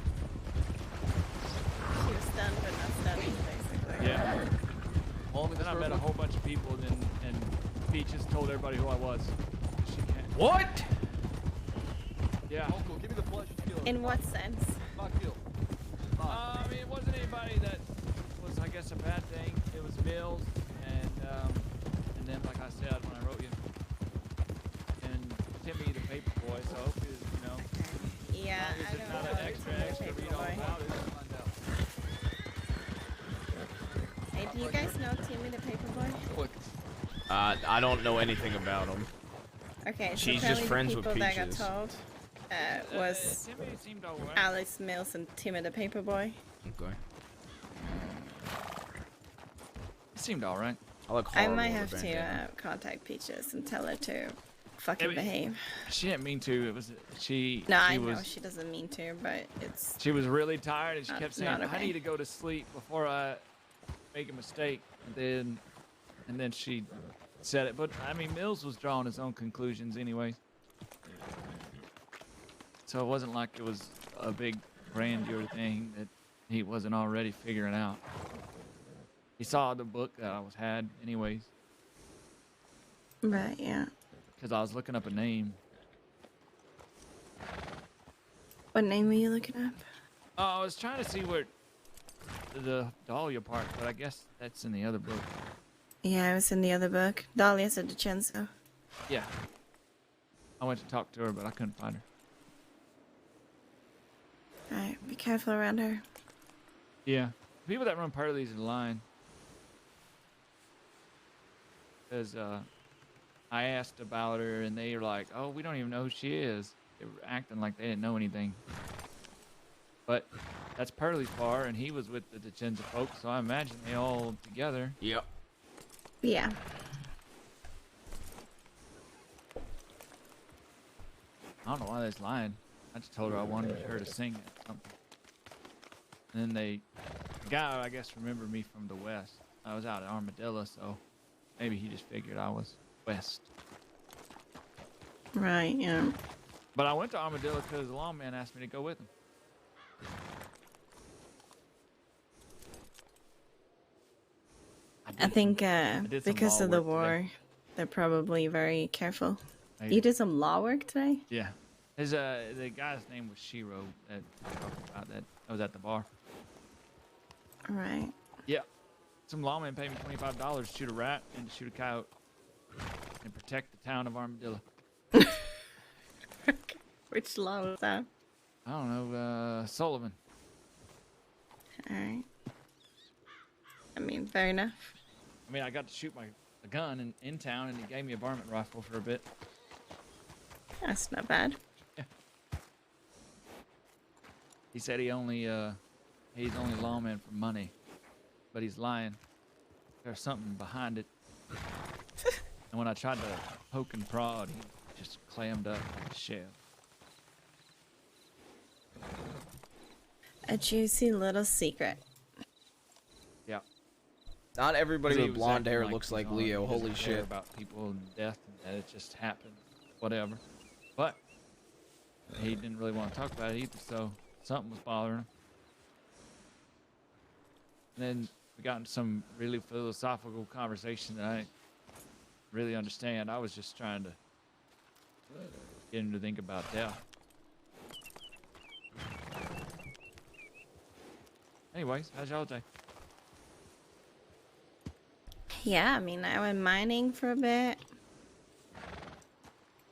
She was stunned, but not stunning, basically. Yeah. Then I met a whole bunch of people, and Peaches told everybody who I was. She can't. What? Yeah. Uncle, give me the pleasure to kill her. In what sense? Not kill. I mean, it wasn't anybody that was, I guess, a bad thing. It was Mills, and then, like I said when I wrote you, and Timmy the paper boy. So I hope you know. Yeah, I It's don't not know. an extra read all about it. Hey, do you guys know Timmy the Paperboy? I don't know anything about him. Okay, so She's just apparently friends the with people that got Peaches. told was Timmy seemed alright. Alex Mills and Timmy the Paperboy. Okay. It seemed alright. I might have to contact Peaches and tell her to fucking behave. She didn't mean to. It was she. No, she I know was, she doesn't mean to, but it's She was really tired, and she Not- kept saying, not "I okay. need to go to sleep before I make a mistake." And then she said it. But I mean, Mills was drawing his own conclusions anyway, so it wasn't like it was a big grandeur thing that he wasn't already figuring out. He saw the book that I had anyways, right, yeah. because I was looking up a name. What name were you looking up? Oh, I was trying to see where the Dahlia part, but I guess that's in the other book. Yeah, it was in the other book. Dahlia said DiCenzo. Yeah. I went to talk to her, but I couldn't find her. Alright, be careful around her. Yeah. People that run part of these are lying. Because I asked about her, and they were like, "Oh, we don't even know who she is." They were acting like they didn't know anything. But that's Pearlie's bar, and he was with the DiCenzo folks, so I imagine they all together. Yep. Yeah. I don't know why they're lying. I just told her I wanted her to sing it or something. And then the guy, I guess, remembered me from the West. I was out at Armadillo, so maybe he just figured I was West. Right, yeah. But I went to Armadillo because the lawman asked me to go with him. I think did some because law of the work war, today. they're probably very careful. Maybe. You did some law work today? Yeah. His the guy's name was Shiro that I talked about that was at the bar. Right. Yeah. Some lawman paid me $25 to shoot a rat and to shoot a coyote and protect the town of Armadillo. Which law was that? I don't know, Sullivan. Alright. I mean, fair enough. I mean, I got to shoot a gun in town, and he gave me a varmint rifle for a bit. That's not bad. He said he's only lawman for money, but he's lying. There's something behind it. And when I tried to poke and prod, he just clammed up like a shell. A juicy little secret. Yeah. Not everybody He with was blonde acting hair like looks he's like on- Leo. he doesn't Holy care shit. about people and death and that it just happened, whatever. But he didn't really want to talk about it either, so something was bothering him. And then we got into some really philosophical conversation that I didn't really understand. I was just trying to get him to think about death. Anyways, how's y'all day? Yeah, I mean, I went mining for a bit.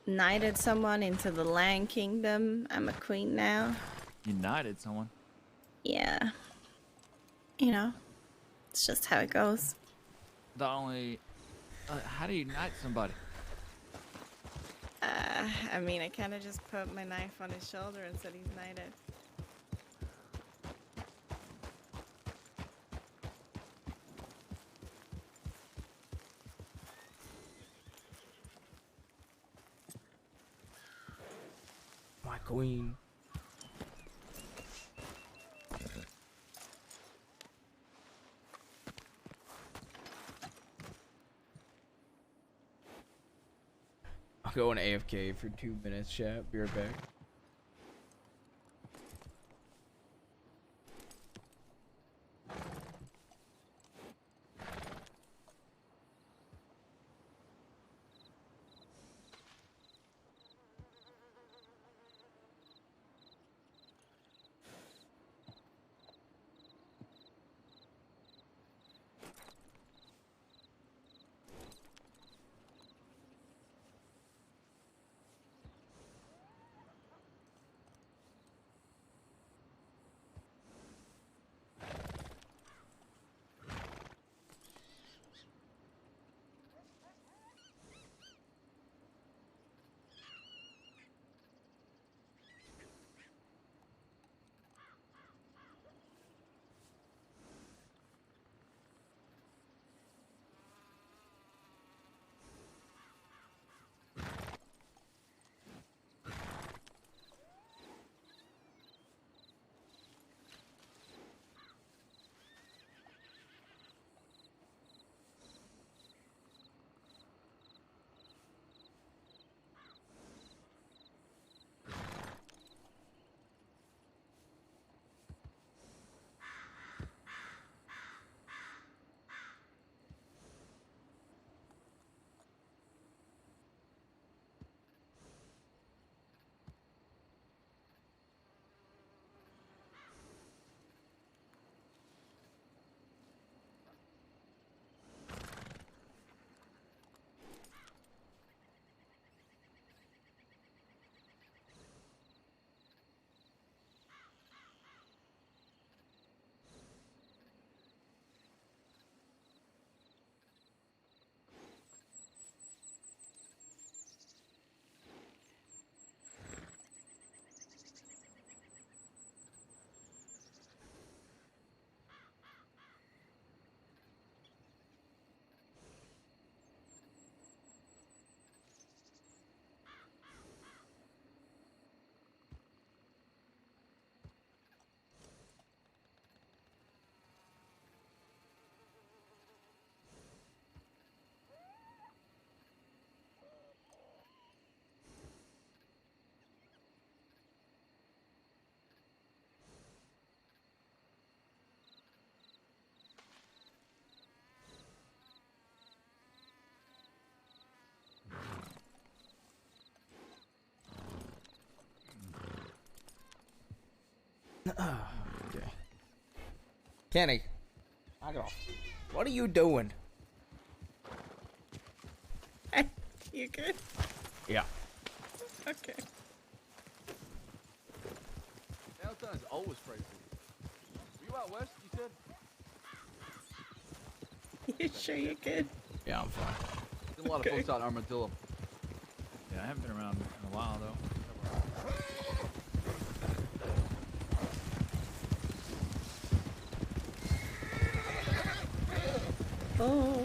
Knighted someone into the Land Kingdom. I'm a queen now. United someone? Yeah. You know, it's just how it goes. The only How do you knight somebody? I mean, I kind of just put my knife on his shoulder and said he's knighted. My queen. I'll go on AFK for 2 minutes, chat. Be right back. Okay. Kenny, knock it off. What are you doing? You good? Yeah. Okay. Downtown is always crazy. Were you out west, you said? You sure you good? Yeah, I'm fine. There's a lot of folks out in Armadillo. Yeah, I haven't been around in a while though. Oh.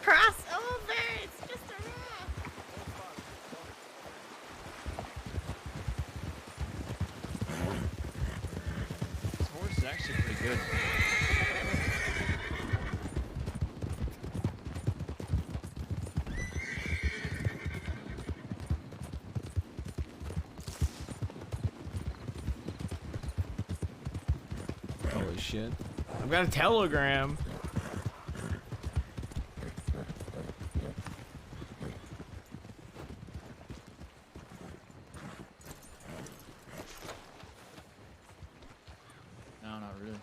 Cross over! It's just a raft! This horse is actually pretty good. Holy shit. I've got a telegram. No, not really.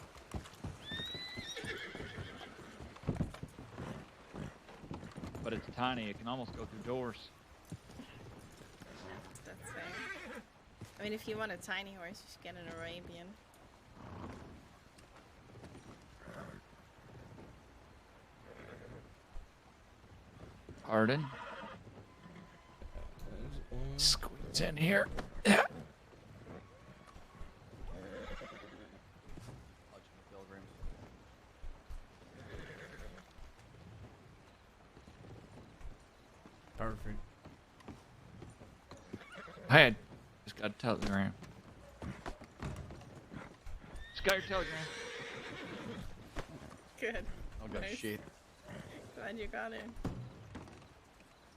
But it's tiny. It can almost go through doors. That's fair. I mean, if you want a tiny horse, you should get an Arabian. Pardon? Squeeze in here. Yeah. Perfect. Hey, just got a telegram. Just got your telegram. Good. Oh, God, Nice. shit. Glad you got it.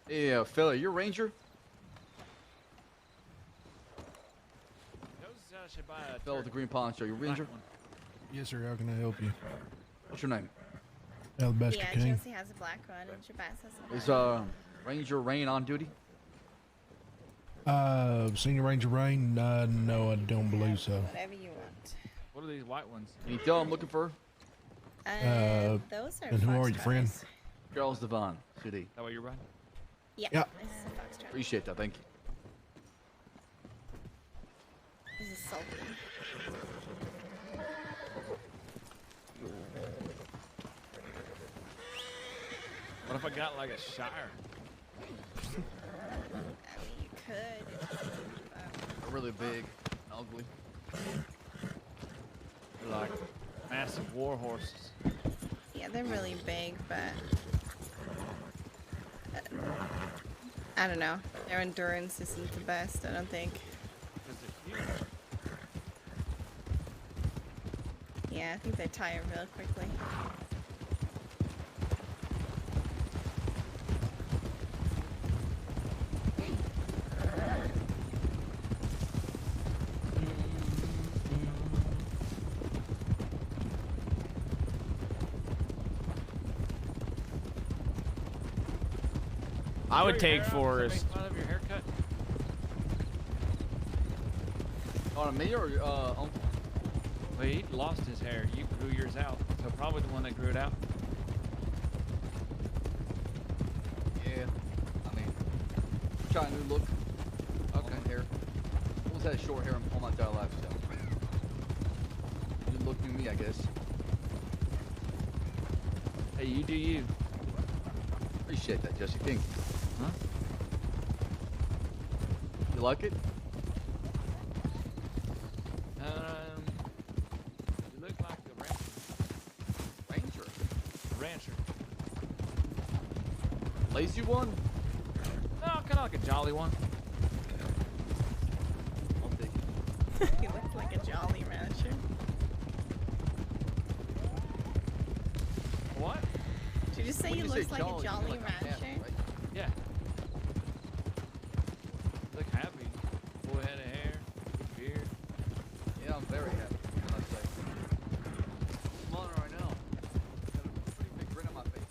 Hey, fella, you're a ranger? Fella with the green poncho, you a ranger? Yes, sir. How can I help you? What's your name? Alabaster Yeah, King. Josie has a black one and Shabazz has a black Is one. Ranger Rain on duty? Senior Ranger Rain? No, I don't believe so. Whatever you want. What are these white ones? Can you tell I'm looking for? Those are And who are you, foxtrotters. friend? Charles Devon, CD. Is that what you're running? Yeah. Yeah. This is a foxtrot. Appreciate that, thank you. This is Sultan. What if I got like a shire? I mean, you could. They're really big, and ugly. They're like massive war horses. Yeah, they're really big, but I don't know. Their endurance isn't the best, I don't think. Yeah, I think they tire real quickly. I would take Forrest. Fun of your haircut? On me or Uncle? Well, he lost his hair. You grew yours out, so probably the one that grew it out. Yeah, I mean, trying a new look. Okay. On my hair. Always had short hair all my entire life, so. Good look to me, I guess. Hey, you do you. Appreciate that, Jesse. Thank you. Huh? You like it? You look like a rancher. Ranger? A rancher. Lazy one? No, kind of like a jolly one. I'll take it. He looks like a jolly rancher. What? Did you say When he you looks say like jolly, a you jolly mean like a rancher? camel, right? Yeah. Look happy. Full head of hair, good beard. Yeah, I'm very happy. What can I say? I'm on it right now. Got a pretty big grin on my face.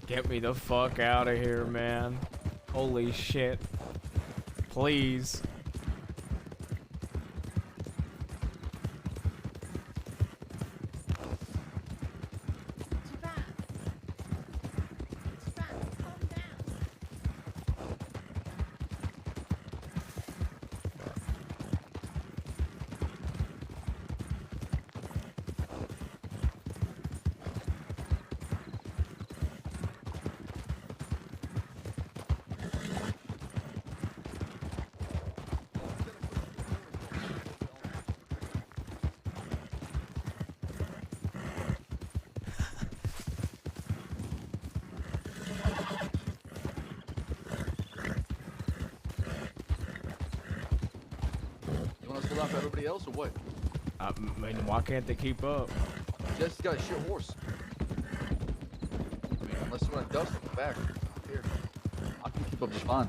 Get me the fuck out of here, man. Holy shit. Please. You want us to laugh at everybody else or what? I mean, why can't they keep up? Jesse's got a shit horse. I mean, unless you want to dust it back. Here. I can keep up just fine.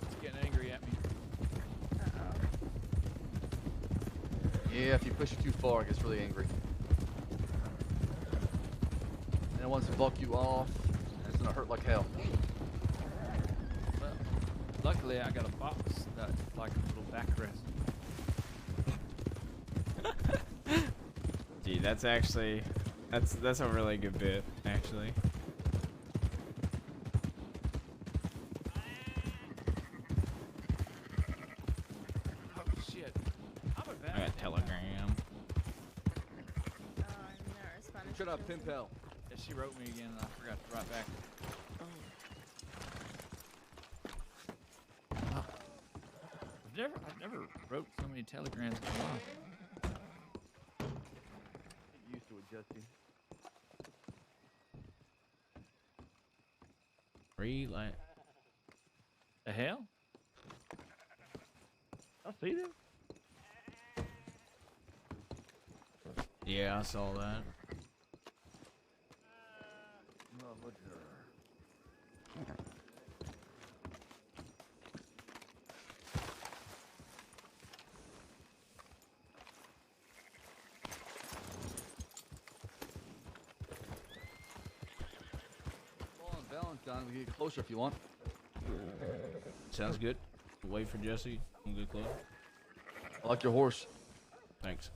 He's getting angry at me. Yeah, if you push it too far, it gets really angry. And it wants to buck you off, and it's gonna hurt like hell. Well, luckily I got a box that's like a little backrest. Gee, that's actually that's a really good bit, actually. Oh shit! I'm a bad. I got Telegram. Shut up, Pimp Hell. Yeah, she wrote me again, and I forgot to write back. I've never wrote so many telegrams in a while. Get used to it, Jesse. Relay. The hell? I see them. Yeah, I saw that. Valentine, we can get closer if you want. Sounds good. Wait for Jesse. We'll get close. I like your horse. Thanks.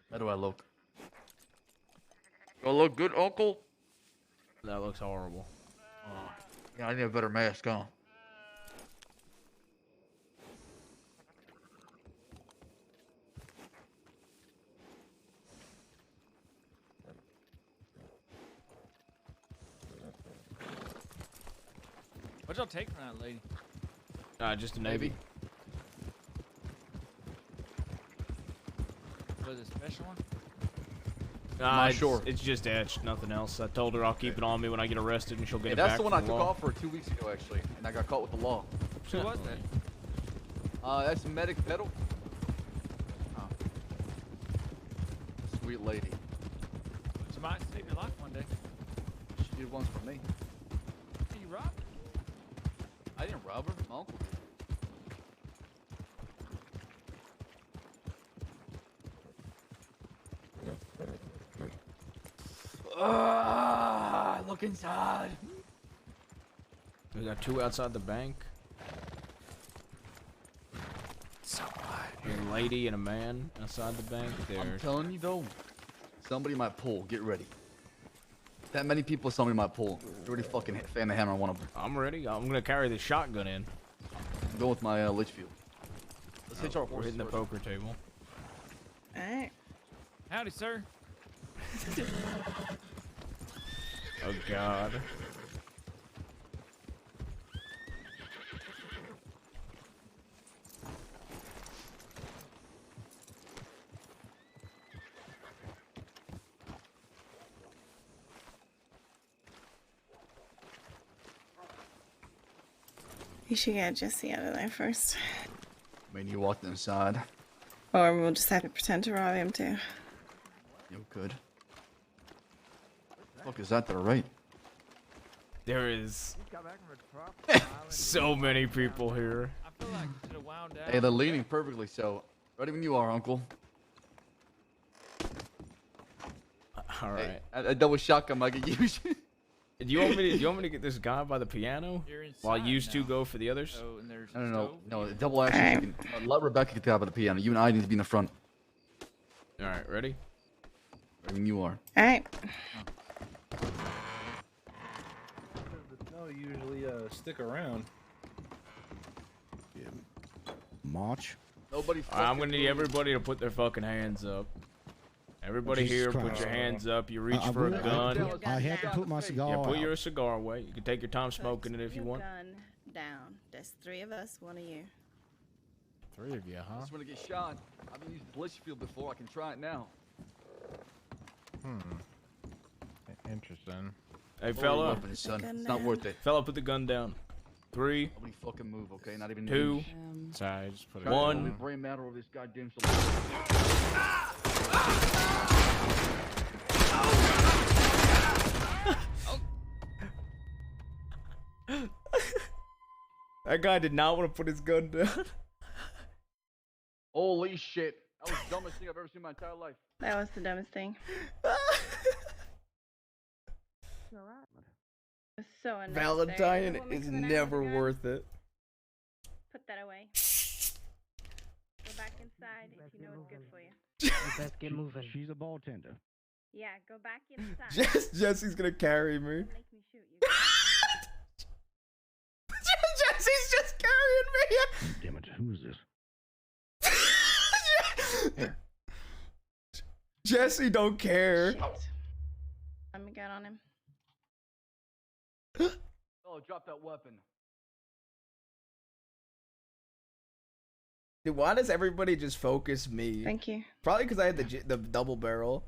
How do I look? Do I look good, Uncle? That looks horrible. Oh, yeah, I need a better mask on. What'd y'all take from that lady? Just a Navy. Was it a special one? Not sure. It's just etched, nothing else. I told her I'll keep it on me when I get arrested, and she'll get Hey, it that's back the one I from took law. off for 2 weeks ago, actually, and I got caught with the law. Who was that? That's Medic Pedal. Oh. Sweet lady. She might save your life one day. She did once for me. Hey, you robbed her? I didn't rob her. My uncle did. Look inside. We got two outside the bank. So a lady and a man outside the bank. I'm telling you though, somebody might pull. Get ready. That many people, somebody might pull. Already fucking fan the hammer on one of them. I'm ready. I'm gonna carry the shotgun in. I'm going with my Litchfield. Let's hitch our We're horses hitting the first. poker table. Alright. Howdy, sir. Oh God. You should get Jesse out of there first. I mean, you walked inside. Or we'll just have to pretend to rob him too. You could. What the fuck is that to the right? There is so many people here. I feel like you should have wound down. Hey, they're leaning perfectly so. Ready when you are, Uncle. All right. Hey, a double shotgun might get used. Do you want me to get this guy by the piano while you two go for the others? Oh, and there's No, double action. Let Rebecca get the guy by the piano. You and I need to be in the front. All right, ready? Ready when you are. Alright. No, usually stick around. March. Nobody. All right, I'm gonna need everybody to put their fucking hands up. Everybody Jesus here, put Christ. your hands up. You reach I for a will- gun. I have to put my cigar Yeah, put out. your cigar away. You can take your time smoking it if you want. Gun down. There's 3 of us, 1 of you. 3 of you, I huh? just want to get shot. I've been using Litchfield before. I can try it now. Interesting. Hey, Lower your fella. weapons, son. It's not worth it. Fella, put the gun down. 3. Nobody fucking move, okay? Not even 2. Sorry, I just put it. Trying to One. only brain matter over this goddamn solution. That guy did not want to put his gun down. Holy shit. That was the dumbest thing I've ever seen in my entire life. That was the dumbest thing. It was so unnecessary. Valentine The woman is coming out never with a gun. worth it. Put that away. Go back inside if you know it's good for you. Let's get moving. She's a ball tender. Yeah, go back inside. Jesse's gonna carry me. Make me shoot you. Jesse's just carrying me. Damn it, who is this? Jesse don't care. Let me get on him. Oh, drop that weapon. Dude, why does everybody just focus me? Thank you. Probably because I had the double barrel.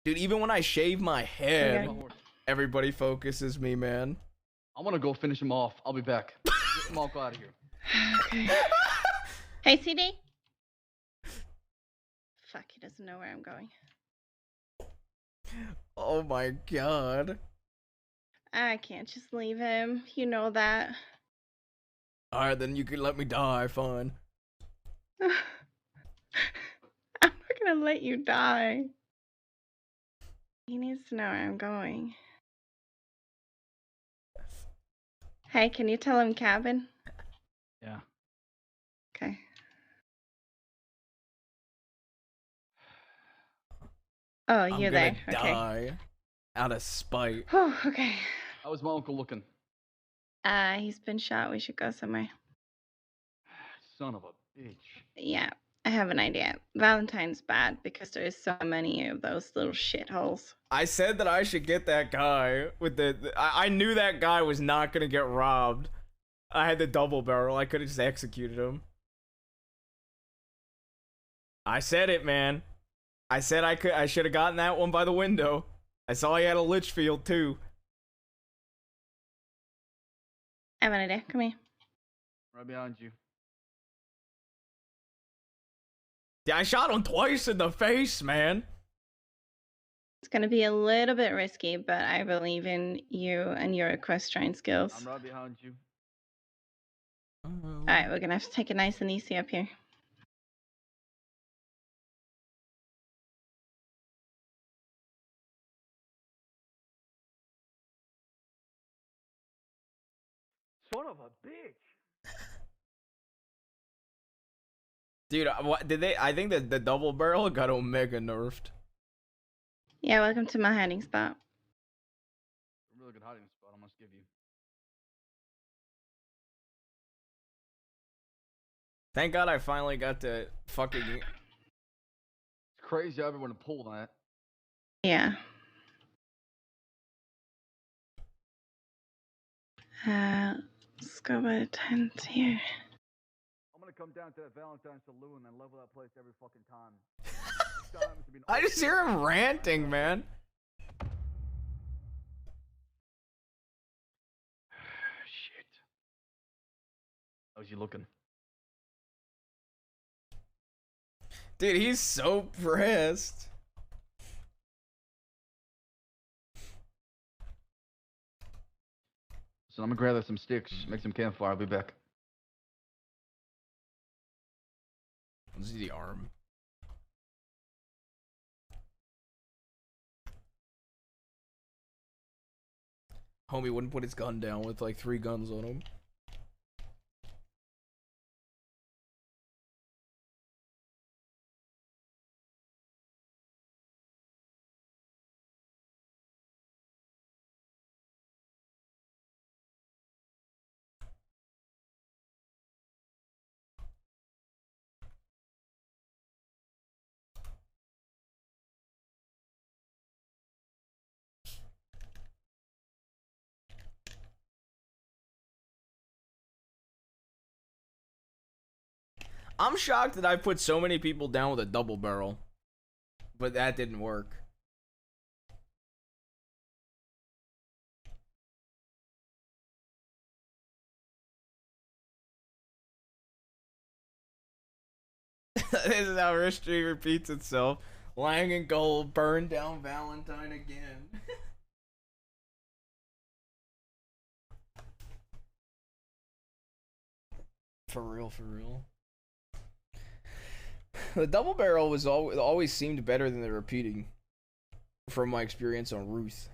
Dude, even when I shave my head, everybody focuses me, man. I'm gonna go finish him off. I'll be back. Get him all out of here. Okay. Hey, CD. Fuck, he doesn't know where I'm going. Oh my god. I can't just leave him. You know that. Alright, then you can let me die, fine. I'm not gonna let you die. He needs to know where I'm going. Hey, can you tell him cabin? Yeah. Okay. Oh, I'm you're gonna there. die out of spite. Oh, okay. How was my uncle looking? He's been shot. We should go somewhere. Son of a bitch. Yeah, I have an idea. Valentine's bad because there's so many of those little shitholes. I said that I should get that guy with I knew that guy was not gonna get robbed. I had the double barrel. I could have just executed him. I said it, man. I said I should have gotten that one by the window. I saw he had a Litchfield too. I have an idea. Come here. Right behind you. Yeah, I shot him twice in the face, man. It's gonna be a little bit risky, but I believe in you and your equestrian skills. I'm right behind you. Alright, we're gonna have to take it nice and easy up here. Son of a bitch. Dude, what did they? I think that the double barrel got Omega nerfed. Yeah, welcome to my hiding spot. A really good hiding spot, I must give you. Thank God I finally got to fucking. It's crazy how everyone pull that. Yeah. Let's go by the tent here. I'm gonna come down to that Valentine saloon and level that place every fucking time. I just hear him ranting, man. Shit. How's you looking? Dude, he's so pressed. So I'm gonna gather some sticks, make some campfire. I'll be back. This is the arm. Homie wouldn't put his gun down with like 3 guns on him. I'm shocked that I put so many people down with a double barrel. but that didn't work. This is how history repeats itself. Lang and Gold burned down Valentine again. For real, for real. The double barrel was always seemed better than the repeating, from my experience on Ruth.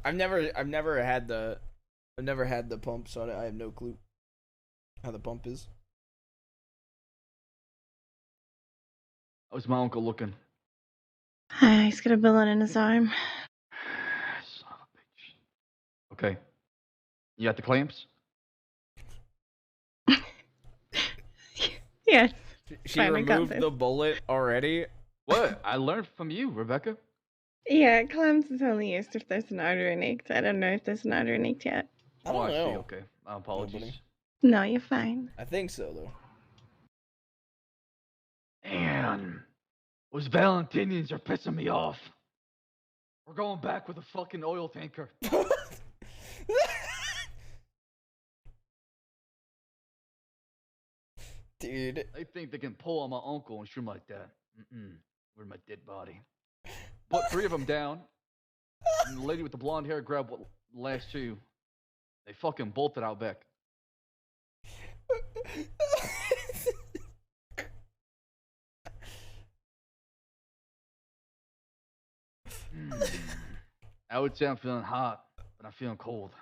I've never had the pump, so I have no clue how the pump is. How's my uncle looking? He's got a bullet in his arm. Son of a bitch. Okay. You got the clamps? Yeah. She Fine, I got removed this. the bullet already. What? I learned from you, Rebecca. Yeah, clamps is only used if there's an artery nicked. I don't know if there's an artery nicked yet. I don't I see. know. Okay. My apologies. No, you're fine. I think so though. Man, those Valentinians are pissing me off. We're going back with a fucking oil tanker. Dude. They think they can pull on my uncle and shoot him like that. Where's my dead body? Put 3 of them down. And the lady with the blonde hair grabbed the last 2. They fucking bolted out back. I would say I'm feeling hot, but I'm feeling cold.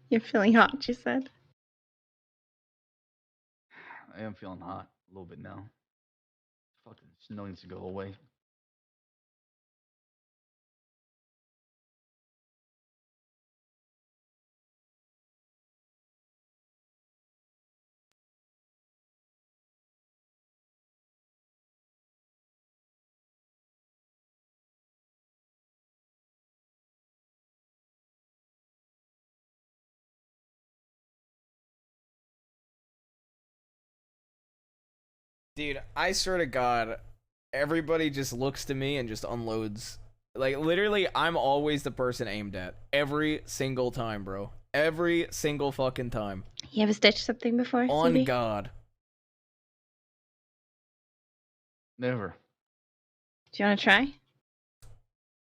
You're feeling hot, you said. I am feeling hot a little bit now. Fucking snow needs to go away. Dude, I swear to God, everybody just looks to me and just unloads. Like, literally, I'm always the person aimed at. Every single time, bro. Every single fucking time. You ever stitched something before, On CD? God. Never. Do you want to try?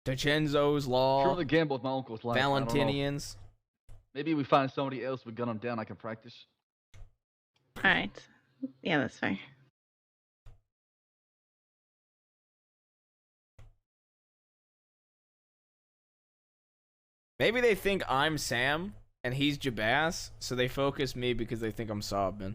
DiCenzo's Law. Sure, the gamble with my uncle's life. I don't know. Valentinians. Maybe we find somebody else, we gun them down, I can practice. Alright. Yeah, that's fair. Maybe they think I'm Sam and he's Jabaz, so they focus me because they think I'm Sobman.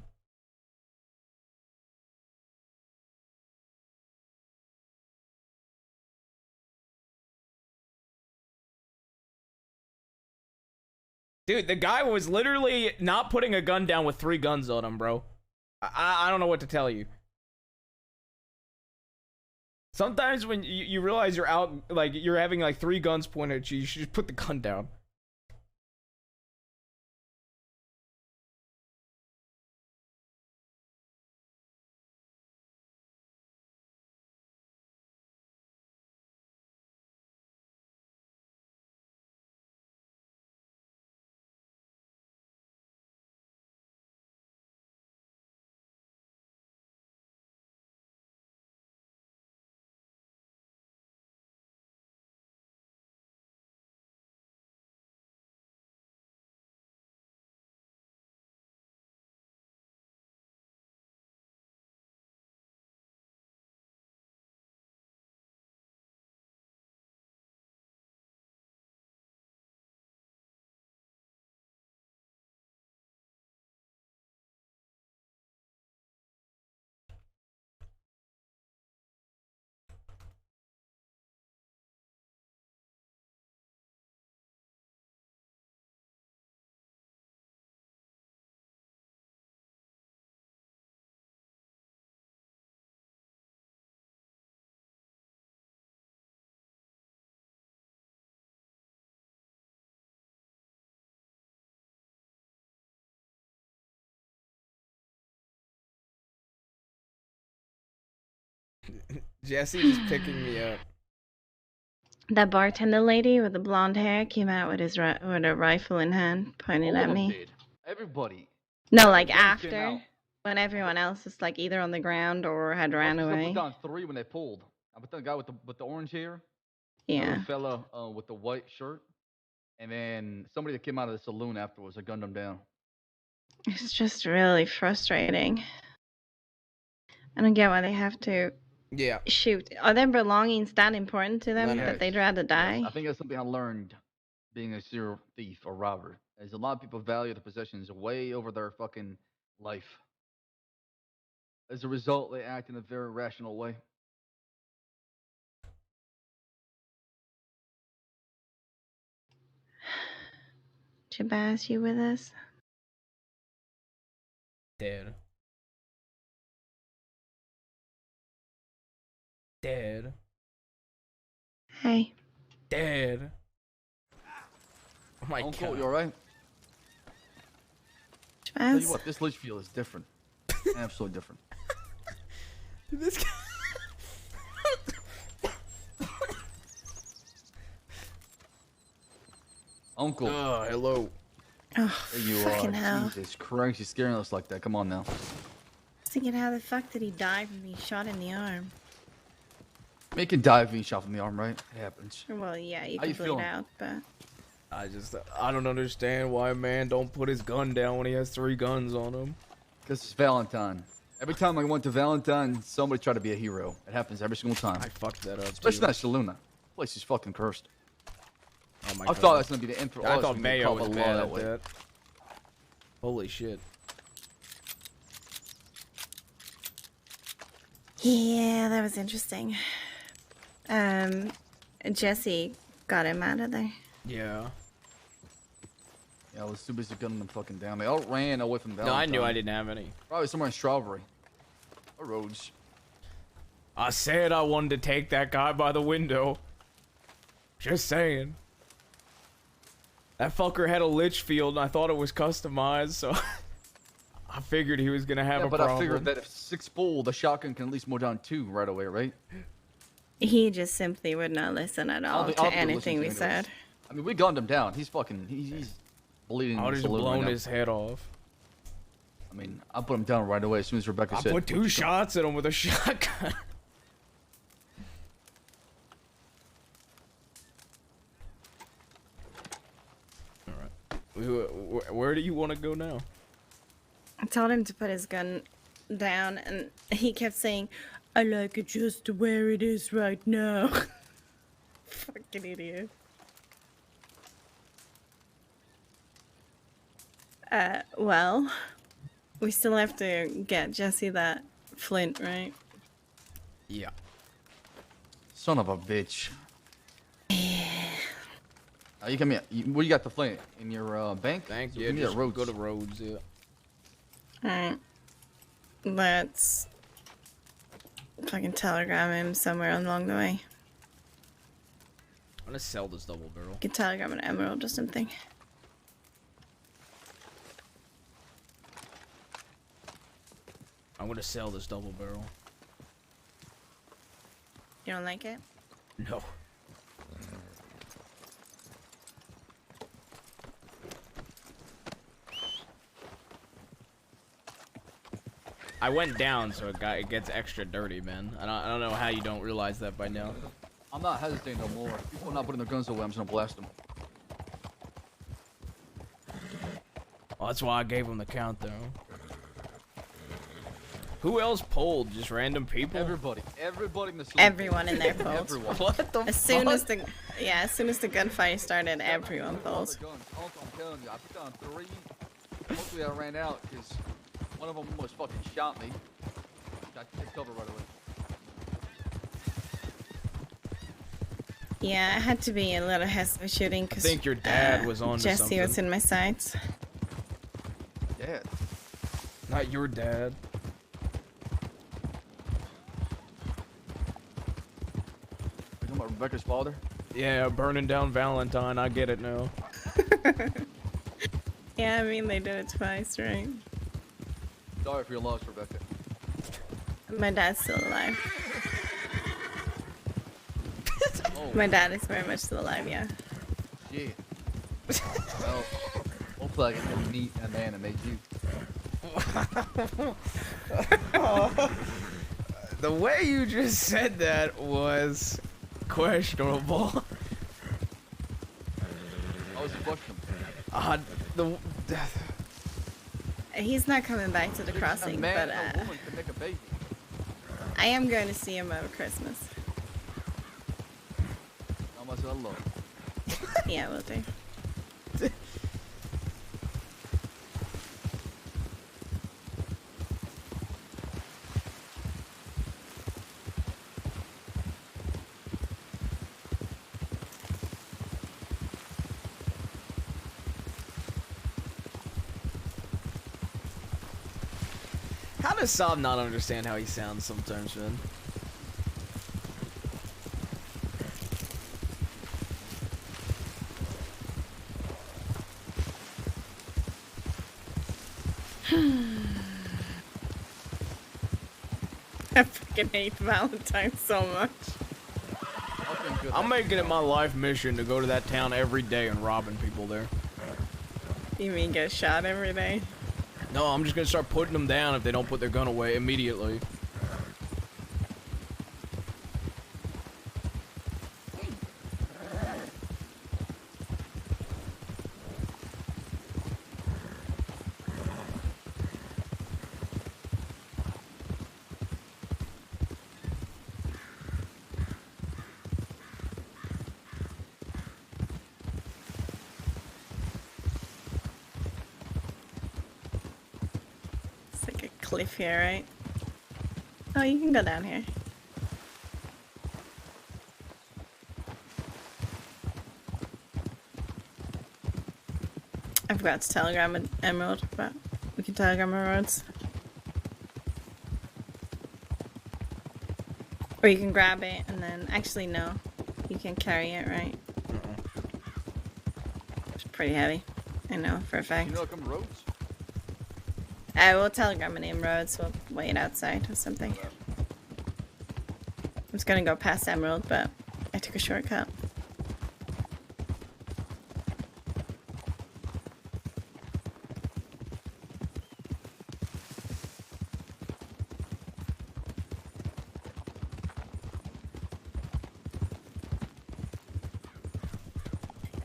Dude, the guy was literally not putting a gun down with 3 guns on him, bro. I don't know what to tell you. Sometimes when you realize you're out, like, you're having, like, 3 guns pointed at you, you should just put the gun down. Jesse just picking me up. That bartender lady with the blonde hair came out with with a rifle in hand, pointing All at of them me. did. Everybody. No, like One came after, out. when everyone else was like either on the ground or had ran I put away. down 3 when they pulled. I put down the guy with the orange hair. Yeah. Another fella with the white shirt. And then somebody that came out of the saloon afterwards. I gunned him down. It's just really frustrating. I don't get why they have to shoot. Are their belongings that important to them that they'd rather die? I think that's something I learned being a serial thief or robber. Is a lot of people value their possessions way over their fucking life. As a result, they act in a very rational way. Shabazz, you with us? Dead. Dead. Hey. Dead. Oh my Uncle, god. you alright? Tell you what, this leech field is different. Absolutely different. This guy. Uncle. Oh, hello. Oh, there you fucking are. hell. Jesus Christ, you're scaring us like that. Come on now. I was thinking, how the fuck did he die from being shot in the arm? Make a dive being shot from the arm, right? It happens. Well, yeah, you How can you bleed feeling? out, but... I don't understand why a man don't put his gun down when he has 3 guns on him. Because it's Valentine. Every time I went to Valentine, somebody tried to be a hero. It happens every single time. I fucked that up. Especially that saloon. That place is fucking cursed. Oh my I god. thought that's gonna be the intro. I thought Mayo was bad at that. Holy shit. Yeah, that was interesting. Jesse got him out of there. Yeah. Yeah, I was too busy gunning them fucking down. They all ran away from Valentine. No, I knew I didn't have any. Probably somewhere in Strawberry. Or Rhodes. I said I wanted to take that guy by the window. Just saying. That fucker had a lich field and I thought it was customized, so I figured he was gonna have a problem. But I figured that if 6 pull, the shotgun can at least mow down 2 right away, right? He just simply would not listen at all to anything we said. I mean, we gunned him down. He's fucking, he's bleeding. I would have just blown his head off. I mean, I put him down right away as soon as Rebecca said. I put 2 shots at him with a shotgun. Alright. Where do you want to go now? I told him to put his gun down, and he kept saying, I like it just where it is right now. Fucking idiot. Well, we still have to get Jesse that flint, right? Yeah. Son of a bitch. You come here. Where you got the flint? In your bank? Bank, So yeah. give me Just that Rhodes. go to Rhodes, yeah. Alright. Let's fucking telegram him somewhere along the way. I'm gonna sell this double barrel. You can telegram an emerald or something. I'm gonna sell this double barrel. You don't like it? No. I went down, so it gets extra dirty, man. I don't know how you don't realize that by now. I'm not hesitating no more. If people are not putting their guns away, I'm just gonna blast them. Well, that's why I gave him the count, though. Who else pulled? Just random people? Everybody in the saloon. Everyone in there pulled. Everyone. What the As soon fuck? as the as soon as the gunfight started, everyone pulled. I'm telling you, I put down 3. Mostly I ran out because one of them almost fucking shot me. I took cover right away. Yeah, I had to be a little hesitant shooting because I think your dad was on Jesse something. was in my sights. Dad? Not your dad. You talking about Rebecca's father? Yeah, burning down Valentine. I get it now. Yeah, I mean they did it twice, right? Sorry for your loss, Rebecca. My dad's still alive. My dad is very much still alive, yeah. Shit. Well, hopefully I get to meet a man that made you. The way you just said that was questionable. How was the question? The He's not coming back to the crossing, a man but and a woman can make a baby. I am going to see him over Christmas. How much I love. Yeah, we'll do. How does Saab not understand how he sounds sometimes, man? I fucking hate Valentine's so much. I'm making it my life mission to go to that town every day and robbing people there. You mean get shot every day? No, I'm just gonna start putting them down if they don't put their gun away immediately. It's like a cliff here, right? Oh, you can go down here. I forgot to telegram an emerald, but we can telegram our roads. Or you can grab it and then, actually no, you can carry it, right? It's pretty heavy. I know for a fact. You know, come roads. I will telegram an emerald, so we'll wait outside or something. I'm just gonna go past Emerald, but I took a shortcut.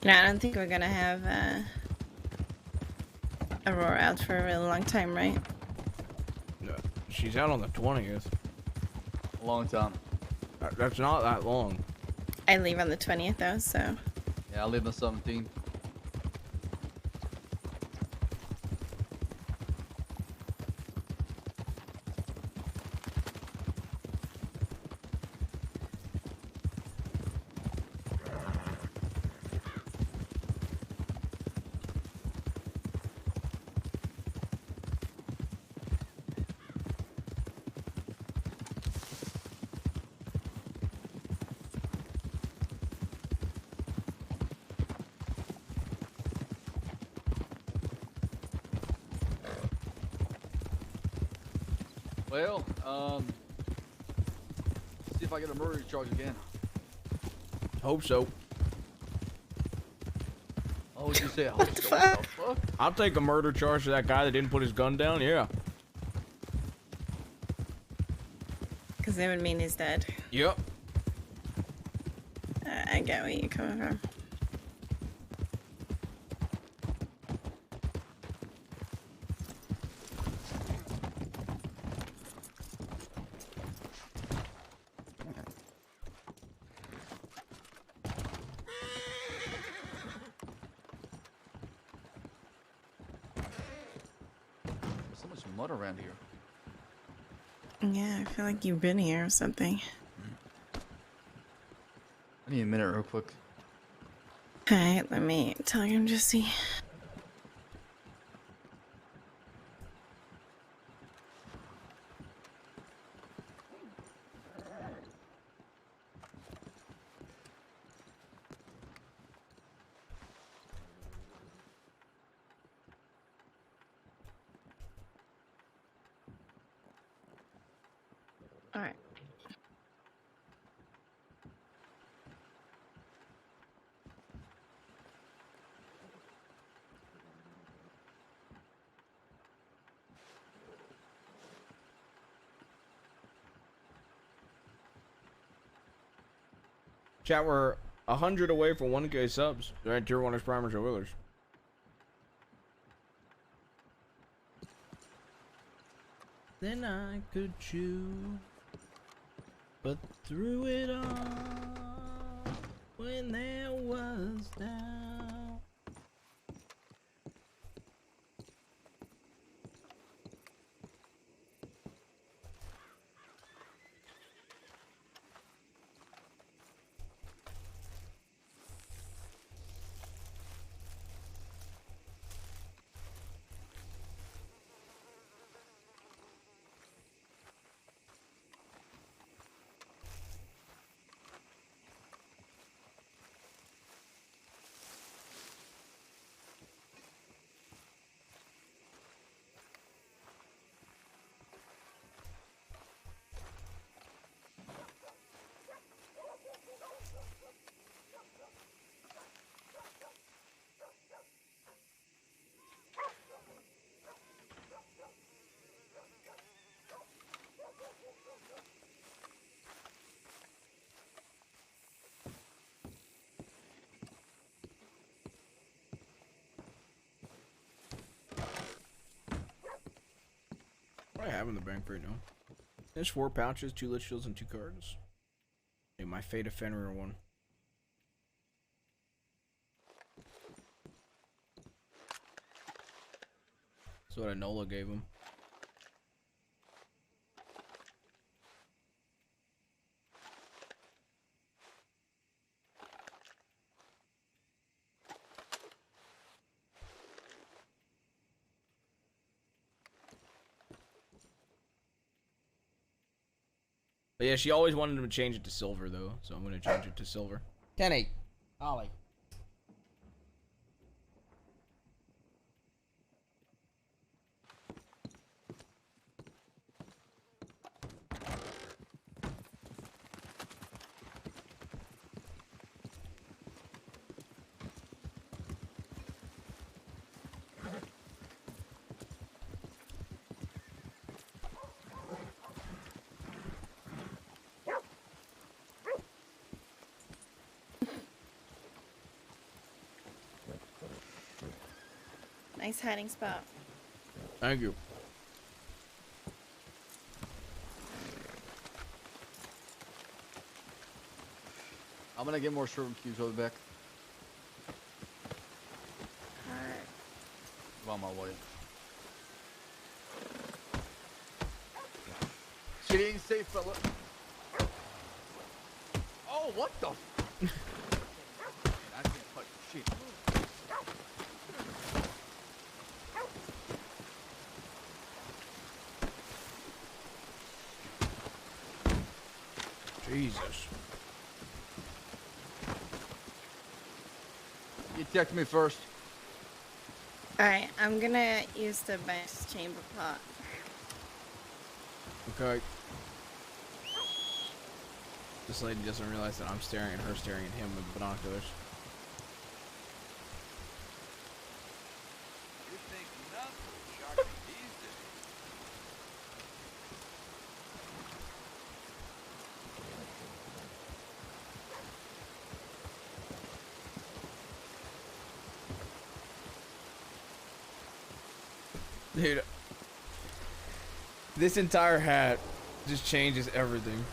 No, I don't think we're gonna have Aurora out for a really long time, right? No, she's out on the 20th. A long time. That's not that long. I leave on the 20th though, so. Yeah, I live on 17. Well, see if I get a murder charge again. Hope so. Oh, would you say hope so? What the fuck? I'll take a murder charge for that guy that didn't put his gun down, yeah. Because that would mean he's dead. Yep. I get where you're coming from. There's so much mud around here. Yeah, I feel like you've been here or something. I need a minute real quick. Alright, let me tell him to see. Alright. Chat, we're 100 away from 1K subs. They're at tier 1 as primers or wheelers. Then I could chew, but through it all, when there was doubt. What do I have in the bank right now? There's 4 pouches, 2 lit shields, and 2 cards. Hey, my Fate of Fenrir one. That's what Enola gave him. But yeah, she always wanted him to change it to silver, though, so I'm going to change it to silver. 10-8. Ollie. Nice hiding spot. Thank you. I'm gonna get more shroom cubes over back. Alright. I'm on my way. Shit ain't safe, fella. Oh, what the? I can't touch shit. Jesus. You text me first. Alright, I'm gonna use the best chamber pot. Okay. This lady doesn't realize that I'm staring at her staring at him with binoculars. You think nothing shocked me these days. Dude, this entire hat just changes everything.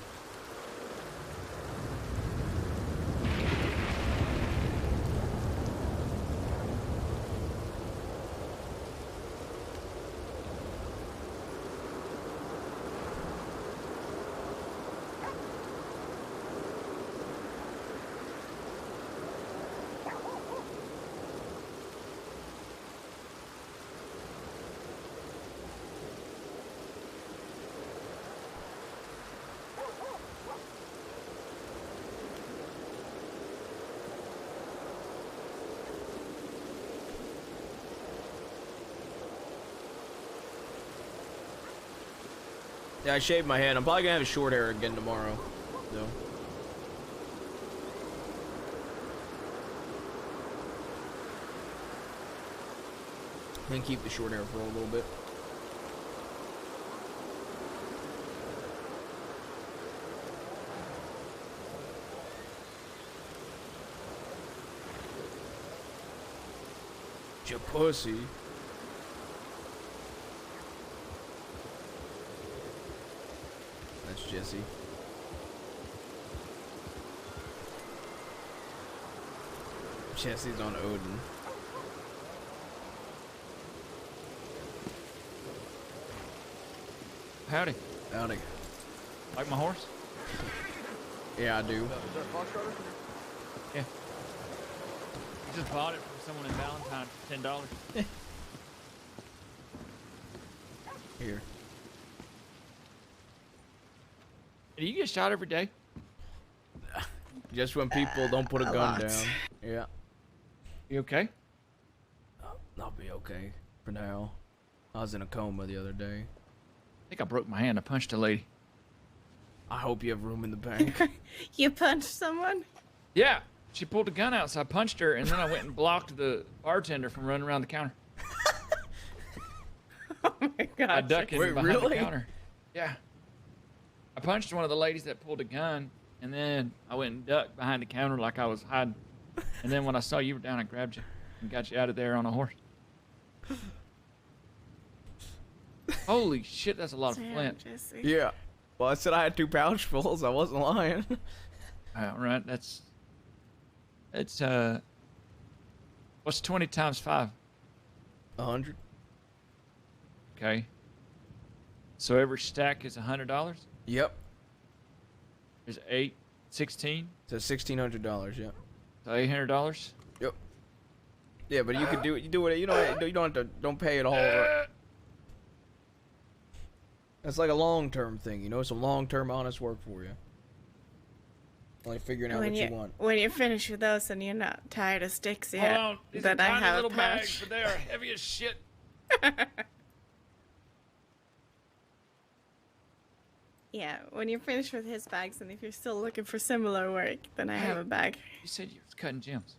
Yeah, I shaved my head. I'm probably gonna have short hair again tomorrow, though. Then keep the short hair for a little bit. Eat your pussy. That's Jesse. Jesse's on Odin. Howdy. Howdy. Like my horse? Yeah, I do. Is that a Foxtrotter? Yeah. I just bought it from someone in Valentine for $10. Here. Do you get shot every day? Just when people don't put a gun lot. down. Yeah. You okay? I'll be okay for now. I was in a coma the other day. I think I broke my hand. I punched a lady. I hope you have room in the bank. You punched someone? Yeah. She pulled a gun out, so I punched her, and then I went and blocked the bartender from running around the counter. Oh my god. I ducked him Wait, behind really? the counter. Yeah. I punched one of the ladies that pulled a gun, and then I went and ducked behind the counter like I was hiding. And then when I saw you were down, I grabbed you and got you out of there on a horse. Holy shit, that's a lot of flint. Jesse. Yeah. Well, I said I had 2 pouchfuls. I wasn't lying. All right, that's what's 20 times 5? 100. Okay. So every stack is $100? Yep. There's 8, 16? So $1,600. Yep. So $800? Yep. Yeah, but you could do it. You do it. You don't have to. Don't pay it all. That's like a long-term thing, you know. Some long-term honest work for you. Like figuring out what you want. When you're finished with those and you're not tired of sticks yet, Hold on. These then are I tiny have little a bags, pouch. but they are heavy as shit. Yeah, when you're finished with his bags and if you're still looking for similar work, then I have a bag. You said you was cutting gems.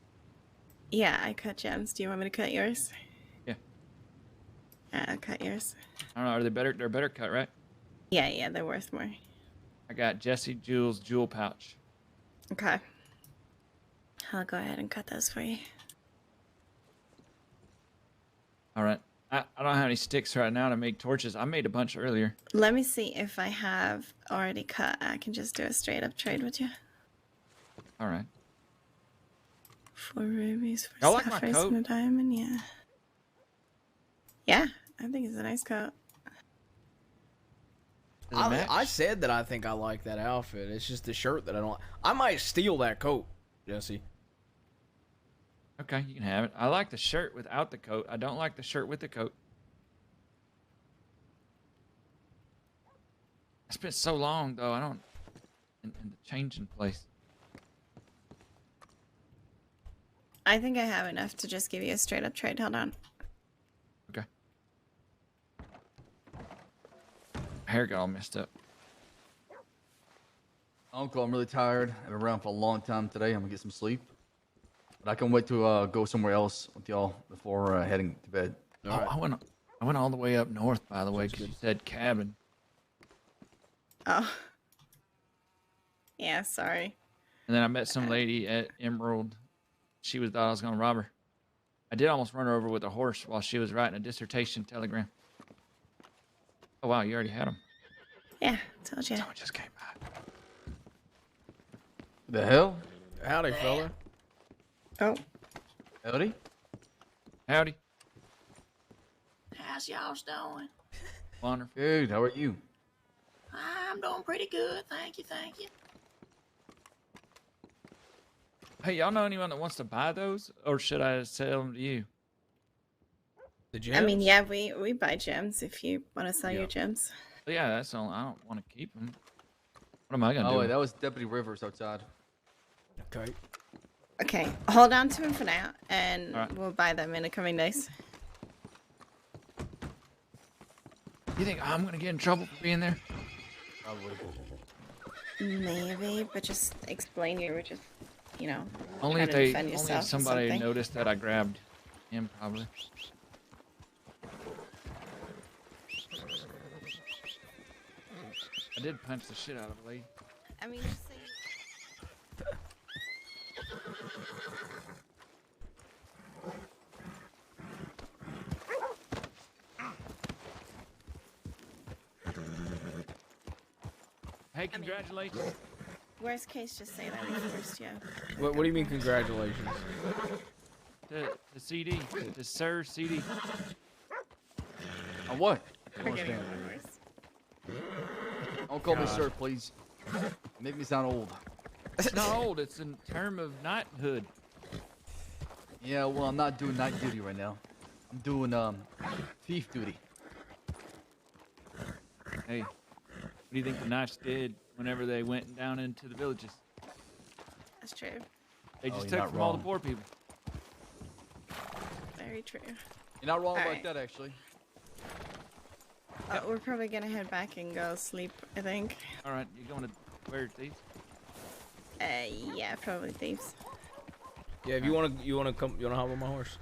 Yeah, I cut gems. Do you want me to cut yours? Yeah. I'll cut yours. I don't know. Are they better? They're better cut, right? Yeah, they're worth more. I got Jesse Jules jewel pouch. Okay. I'll go ahead and cut those for you. All right. I don't have any sticks right now to make torches. I made a bunch earlier. Let me see if I have already cut. I can just do a straight up trade with you. All right. 4 rubies for I like my sapphires coat. and a diamond, yeah. Yeah, I think it's a nice coat. Does it match? I said that I think I like that outfit. It's just the shirt that I don't. I might steal that coat, Jesse. Okay, you can have it. I like the shirt without the coat. I don't like the shirt with the coat. I spent so long though. I don't in the changing place. I think I have enough to just give you a straight up trade. Hold on. Okay. Hair got all messed up. Uncle, I'm really tired. I've been around for a long time today. I'm gonna get some sleep. But I can wait to go somewhere else with y'all before heading to bed. Oh, I went all the way up north, by the way, because you said cabin. Oh. Yeah, sorry. And then I met some lady at Emerald. She thought I was gonna rob her. I did almost run her over with a horse while she was writing a dissertation telegram. Oh wow, you already had them. Yeah, told you. Someone just came by. The hell? Howdy, fella. Oh. Howdy? Howdy. How's y'all's doing? Wonderful. Dude, how are you? I'm doing pretty good. Thank you, thank you. Hey, y'all know anyone that wants to buy those, or should I sell them to you? The gems? I mean, yeah, we buy gems if you want to sell your gems. Yeah, that's all. I don't want to keep them. What am I gonna do? Oh, wait, that was Deputy Rivers outside. Okay. Okay, hold on to them for now, and All right. we'll buy them in the coming days. You think I'm gonna get in trouble for being there? Probably. Maybe, but just explain you were just, you know, Only if trying to they, defend only yourself if or somebody something. noticed that I grabbed him, probably. I did punch the shit out of a lady. I mean, just say Hey, congratulations. Worst case, just say that we forced you. What do you mean, congratulations? The CD. The Sir CD. On what? I We're don't getting understand. worse. Don't call me God. sir, please. You make me sound old. It's not old. It's a term of knighthood. Yeah, well, I'm not doing night duty right now. I'm doing thief duty. Hey, what do you think the knights did whenever they went down into the villages? That's true. They just you're took not from all the wrong. poor people. Very true. You're not wrong about Alright. that, actually. We're probably gonna head back and go sleep, I think. All right, you going to where, thieves? Yeah, probably thieves. Yeah, if you wanna come, you wanna hop on my horse?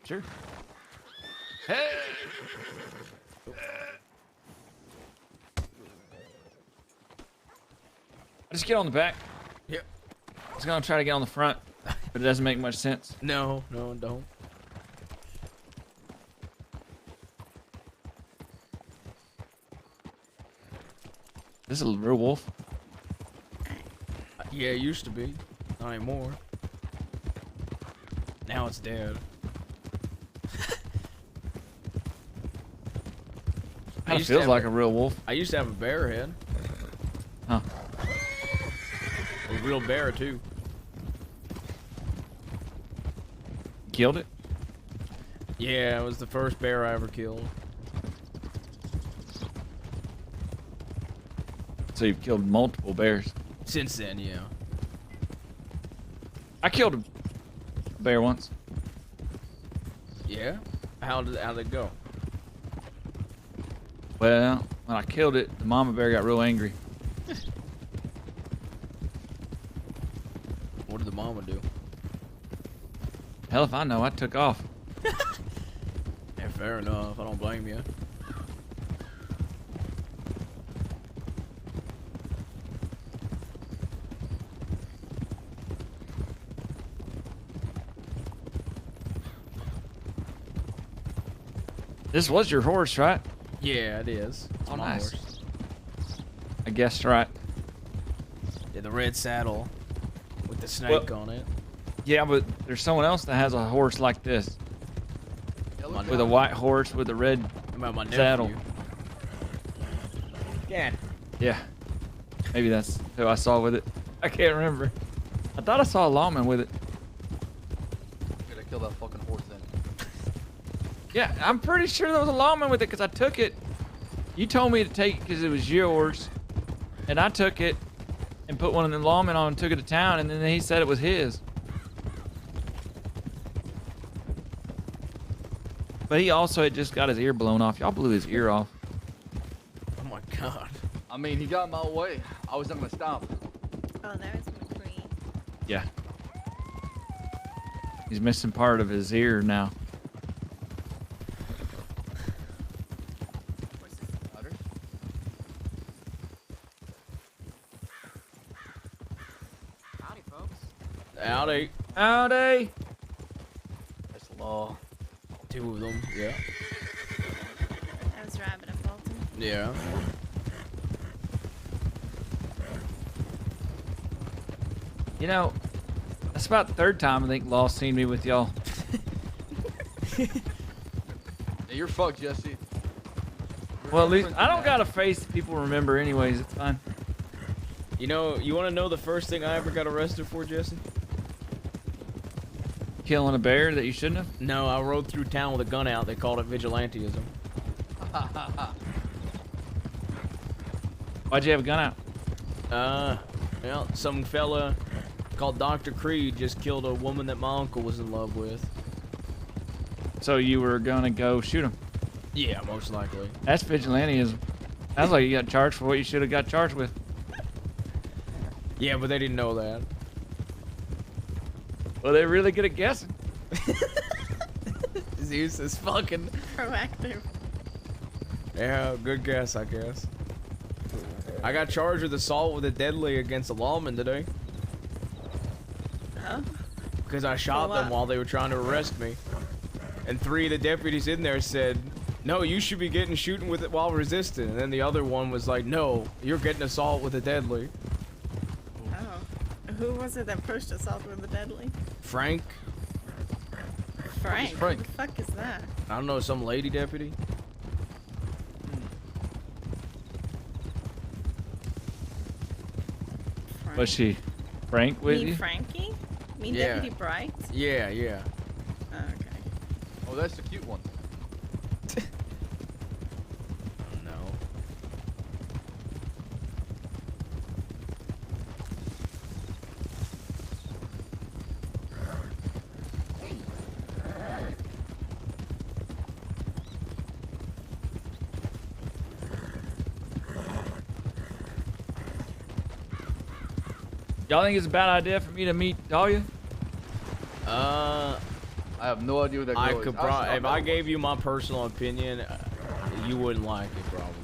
Sure. Hey! I just get on the back. Yep. I was gonna try to get on the front, but it doesn't make much sense. No, don't. This is a real wolf. Yeah, it used to be. Not anymore. Now it's dead. Kind of feels like a real wolf. I used to have a bear head. Huh. A real bear too. Killed it? Yeah, it was the first bear I ever killed. So you've killed multiple bears. Since then, yeah. I killed a bear once. Yeah? How'd it go? Well, when I killed it, the mama bear got real angry. What did the mama do? Hell if I know, I took off. Yeah, fair enough. I don't blame you. This was your horse, right? Yeah, it is. It's Oh, my nice. horse. I guessed right. Yeah, the red saddle with the snake Well- on it. Yeah, but there's someone else that has a horse like this. With a white horse with a red About my nephew. saddle. Yeah. Yeah. Maybe that's who I saw with it. I can't remember. I thought I saw a lawman with it. Gotta kill that fucking horse then. Yeah, I'm pretty sure there was a lawman with it because I took it. You told me to take it because it was yours. And I took it and put one of the lawmen on and took it to town. And then he said it was his. But he also had just got his ear blown off. Y'all blew his ear off. Oh my god. I mean, he got in my way. I was not gonna stop. Oh, there's McCree. Yeah. He's missing part of his ear now. Howdy, folks. Howdy. Howdy. That's law. Two of them. Yeah. That was Rabbit and Bolton. Yeah. You know, that's about the third time I think Law's seen me with y'all. Yeah, you're fucked, Jesse. Well, at least I don't got a face that people remember anyways. It's fine. You know, you want to know the first thing I ever got arrested for, Jesse? Killing a bear that you shouldn't have? No, I rode through town with a gun out. They called it vigilantism. Why'd you have a gun out? Well, some fella called Dr. Creed just killed a woman that my uncle was in love with. So you were gonna go shoot him? Yeah, most likely. That's vigilantism. Sounds like you got charged for what you should have got charged with. Yeah, but they didn't know that. Well, they're really good at guessing. Zeus is fucking Proactive. Yeah, good guess, I guess. I got charged with assault with a deadly against a lawman today. Oh? Because I shot them while they were trying to arrest me. And 3 of the deputies in there said, no, you should be getting shooting with it while resisting. And then the other one was like, no, you're getting assault with a deadly. Oh. Who was it that pushed assault with the deadly? Frank? Frank? Frank? Who the fuck is that? I don't know, some lady deputy? Was she Frank with Mean you? Frankie? Mean Yeah. Deputy Bright? Yeah, yeah. Oh, okay. Oh, that's the cute one. No. Y'all think it's a bad idea for me to meet Dahlia? I have no idea what that girl I is. could Actually, if I gave you my personal opinion, you wouldn't like it probably.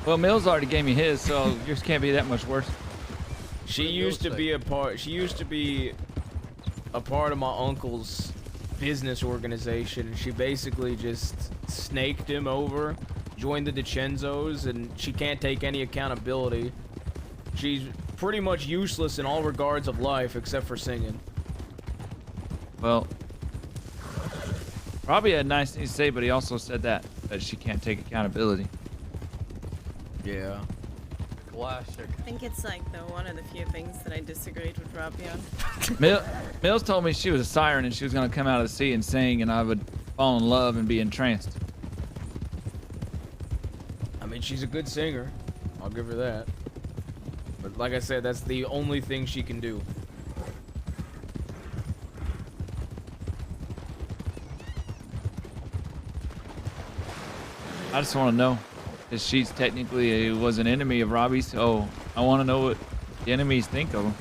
Well, Mills already gave me his, so yours can't be that much worse. She used to be a part. She used to be a part of my uncle's business organization, and she basically just snaked him over, joined the DiCenzos, and she can't take any accountability. She's pretty much useless in all regards of life except for singing. Well, Robbie had nice things to say, but he also said that she can't take accountability. Yeah. Classic. I think it's like one of the few things that I disagreed with Robbie on. Mills told me she was a siren and she was gonna come out of the sea and sing, and I would fall in love and be entranced. I mean, she's a good singer. I'll give her that. But like I said, that's the only thing she can do. I just want to know, because she's technically was an enemy of Robbie's, so I want to know what the enemies think of him.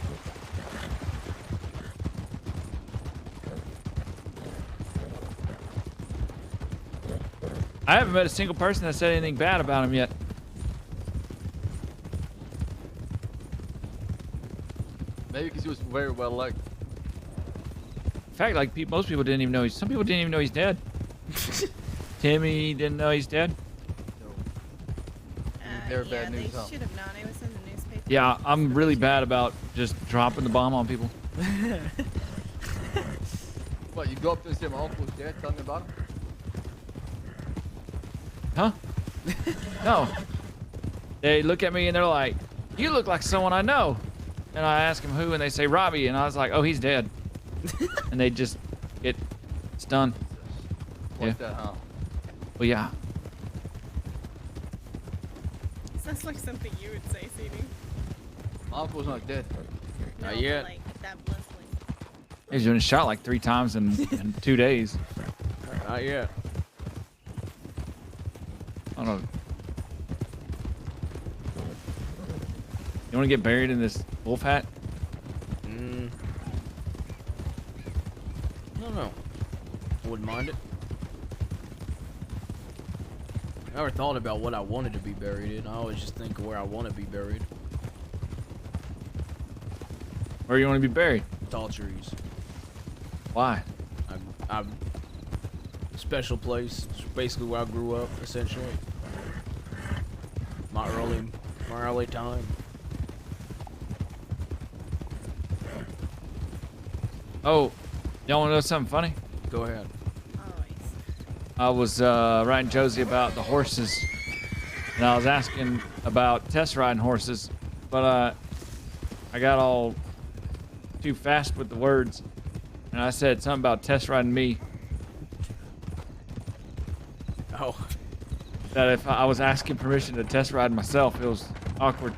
I haven't met a single person that said anything bad about him yet. Maybe because he was very well liked. In fact, like most people didn't even know. Some people didn't even know he's dead. Timmy didn't know he's dead. They're bad They news, huh? should have known. It was in the newspaper. Yeah, I'm really bad about just dropping the bomb on people. What, you go up there and say my uncle's dead, tell me about him? Huh? No. They look at me and they're like, "You look like someone I know." And I ask them who, and they say Robbie, and I was like, "Oh, he's dead." And they just get stunned. Like that, huh? Well, yeah. Sounds like something you would say, CD. My uncle's not dead. No, Not yet. but like that bluntly. He's been shot like 3 times in 2 days. Not yet. I don't know. You want to get buried in this wolf hat? I don't know. Wouldn't mind it. I never thought about what I wanted to be buried in. I always just think of where I want to be buried. Where you want to be buried? Tall trees. Why? I'm special place. It's basically where I grew up, essentially. My early time. Oh, y'all want to know something funny? Go ahead. I was writing Josie about the horses, and I was asking about test riding horses, but I got all too fast with the words, and I said something about test riding me. Oh. That if I was asking permission to test ride myself, it was awkward.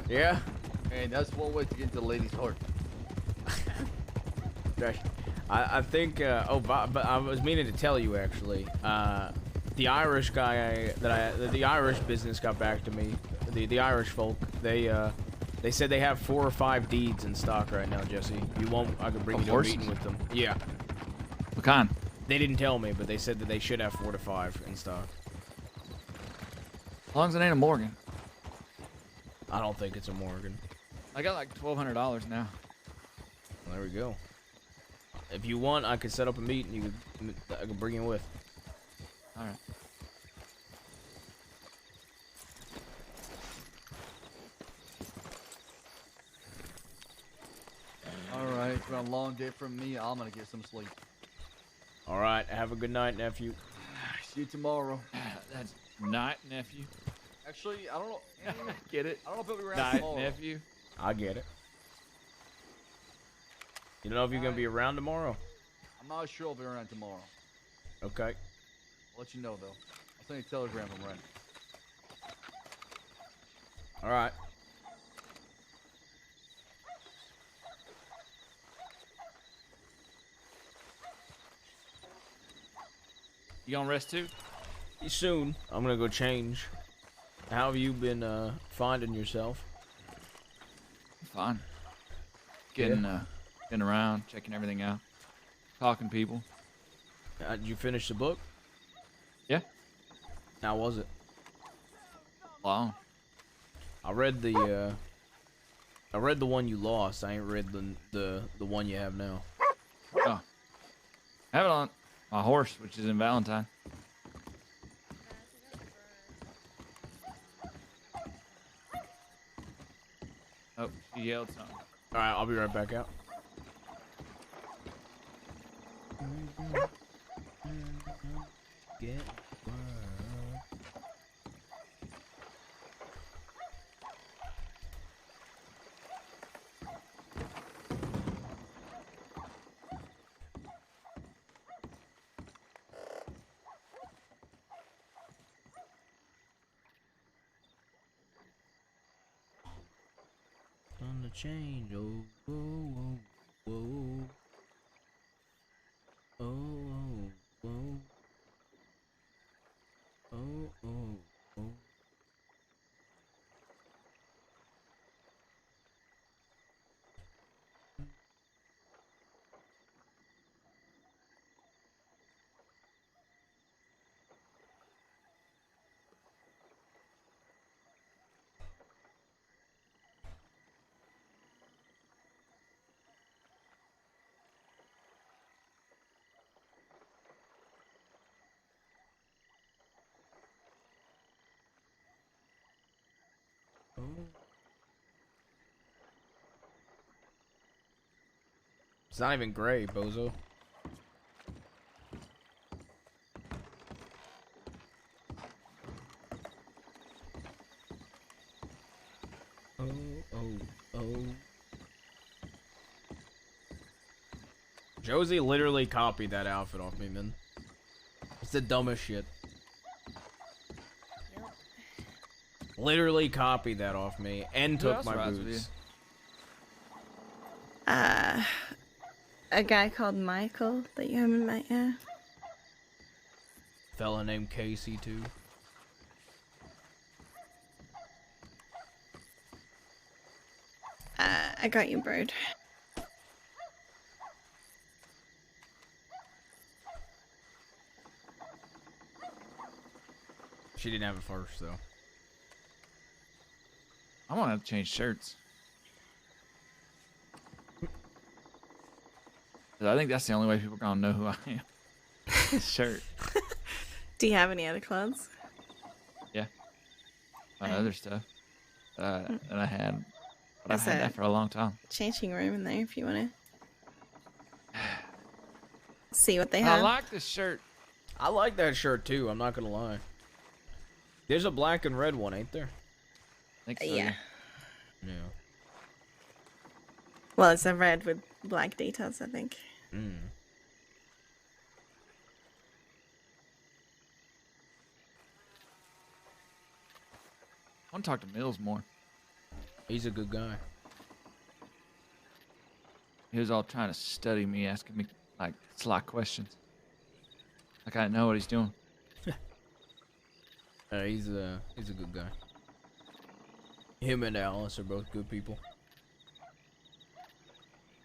Yeah? And that's one way to get into the lady's heart. Right. I think, but I was meaning to tell you actually, the Irish guy the Irish business got back to me, the Irish folk, they said they have 4 or 5 deeds in stock right now, Jesse. You want, I could bring you to a horses? meeting with them. Yeah. What kind? They didn't tell me, but they said that they should have 4 to 5 in stock. As long as it ain't a Morgan. I don't think it's a Morgan. I got like $1,200 now. Well, there we go. If you want, I could set up a meeting. I could bring you with. All right. All right, it's been a long day from me. I'm gonna get some sleep. All right, have a good night, nephew. See you tomorrow. That's night, nephew. Actually, I don't know. Get it? I don't know if it'll be around Night, tomorrow. nephew. I get it. You don't know if you're gonna be around tomorrow? I'm not sure I'll be around tomorrow. Okay. I'll let you know though. I'll send you a telegram when I'm ready. All right. You gonna rest too? Soon. I'm gonna go change. How have you been finding yourself? Fine. Getting around, checking everything out, talking to people. Did you finish the book? Yeah. How was it? Long. I read the one you lost. I ain't read the one you have now. Oh. I have it on my horse, which is in Valentine. Oh, she yelled something. All right, I'll be right back out. Get on the change. Oh, whoa, whoa, whoa. Oh, whoa. Oh, oh, oh. Oh. It's not even gray, bozo. Oh, oh, oh. Josie literally copied that outfit off me, man. It's the dumbest shit. Yep. Literally copied that off me and Who took else my rides with boots. A guy called Michael that you haven't met yet. Fella named Casey too. I got you, Bird. She didn't have it first though. I'm gonna have to change shirts. 'Cause I think that's the only way people are gonna know who I am. Shirt. Do you have any other clothes? Yeah. My other stuff. And I had. But I've Is had that that for a long time. changing room in there if you want to see what they I have. like this shirt. I like that shirt too, I'm not gonna lie. There's a black and red one, ain't there? I think so, Yeah. Yeah. Well, it's a red with black details, I think. Mm. I want to talk to Mills more. He's a good guy. He was all trying to study me, asking me like sly questions. Like I didn't know what he's doing. He's a good guy. Him and Alice are both good people.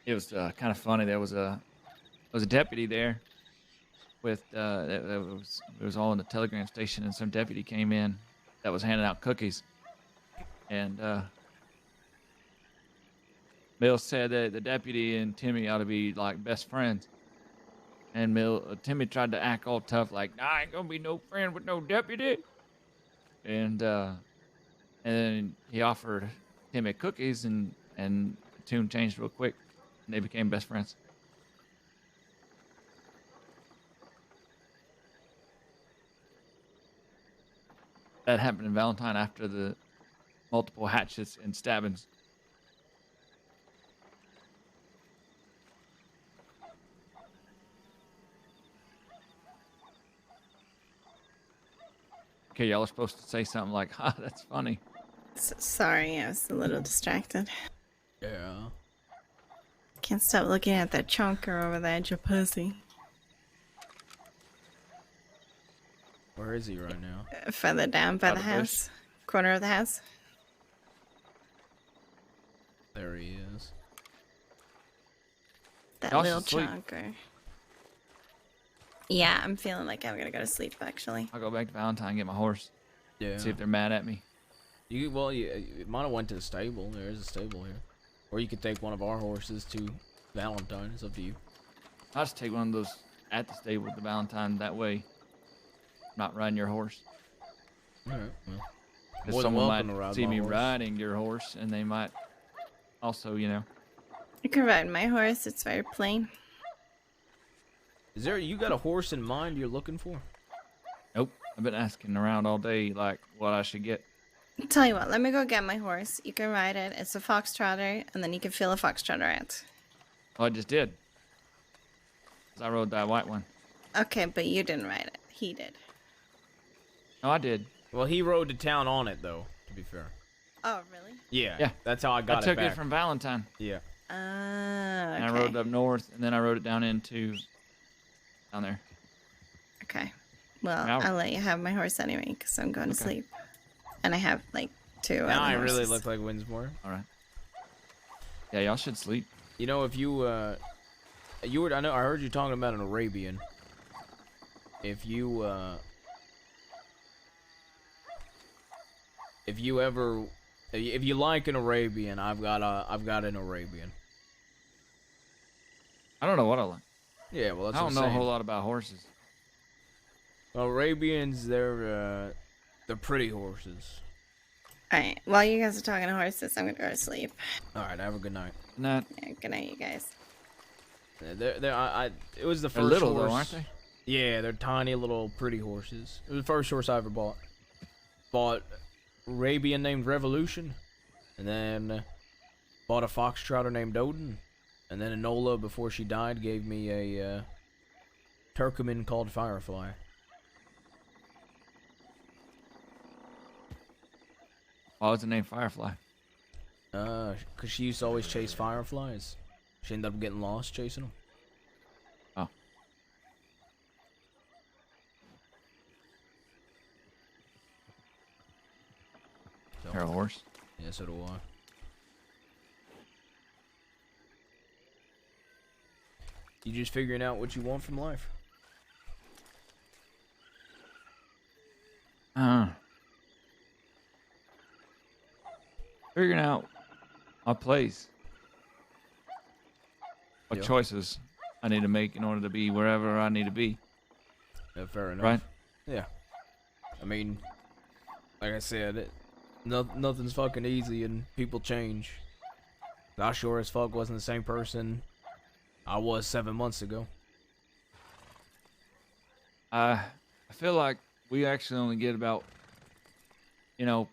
It was kind of funny. There was a deputy there with it was all in the telegram station, and some deputy came in that was handing out cookies, and Bill said that the deputy and Timmy ought to be like best friends, And Timmy tried to act all tough, like, nah, I ain't gonna be no friend with no deputy. And then he offered Timmy cookies, and the tune changed real quick, and they became best friends. That happened in Valentine after the multiple hatchets and stabbings. Okay, y'all are supposed to say something like, "Ha, that's funny." Sorry, I was a little distracted. Yeah. Can't stop looking at that chunker over there, your pussy. Where is he right now? Further down by the the house. Corner of the house. There he is. That Y'all little should sleep. chunker. Yeah, I'm feeling like I'm gonna go to sleep, actually. I'll go back to Valentine and get my horse. Yeah. See if they're mad at me. You might have went to the stable. There is a stable here. Or you could take one of our horses to Valentine. It's up to you. I'll just take one of those at the stable to Valentine. That way, I'm not riding your horse. Alright, well. Because More than someone welcome might to ride see my me horse. riding your horse, and they might also, You can ride my horse. It's very plain. Is there, you got a horse in mind you're looking for? Nope. I've been asking around all day, like, what I should get. Tell you what, let me go get my horse. You can ride it. It's a foxtrotter, and then you can fill a foxtrotter out. Oh, I just did. 'Cause I rode that white one. Okay, but you didn't ride it. He did. No, I did. Well, he rode to town on it, though, to be fair. Oh, really? Yeah. Yeah. That's how I got it back. I took it from Valentine. Yeah. And I Okay. rode it up north, and then I rode it down down there. Okay. Well, Now- I'll let you have my horse anyway, because I'm going to sleep. And I have, like, 2 Now I other really horses. look like Winsmore. All right. Yeah, y'all should sleep. You know, if you were, I heard you talking about an Arabian. If you like an Arabian, I've got an Arabian. I don't know what I like. Yeah, well, that's I what don't I'm know a saying. whole lot about horses. Well, Arabians, they're pretty horses. Alright, while you guys are talking to horses, I'm going to go to sleep. All right, have a good night. Not. Yeah, good night, you guys. It was the They're first little, horse. though, aren't they? Yeah, they're tiny little pretty horses. It was the first horse I ever bought. Bought Arabian named Revolution, and then bought a foxtrotter named Odin, and then Enola, before she died, gave me a Turkoman called Firefly. Why was the name Firefly? Cause she used to always chase fireflies. She ended up getting lost chasing them. Oh. You're a horse? Yeah, so do I. You just figuring out what you want from life. Figuring out my place. What Yeah. choices I need to make in order to be wherever I need to be. Yeah, fair enough. Right? Yeah. I mean, like I said, nothing's fucking easy and people change. I sure as fuck wasn't the same person I was 7 months ago. I feel like we actually only get about,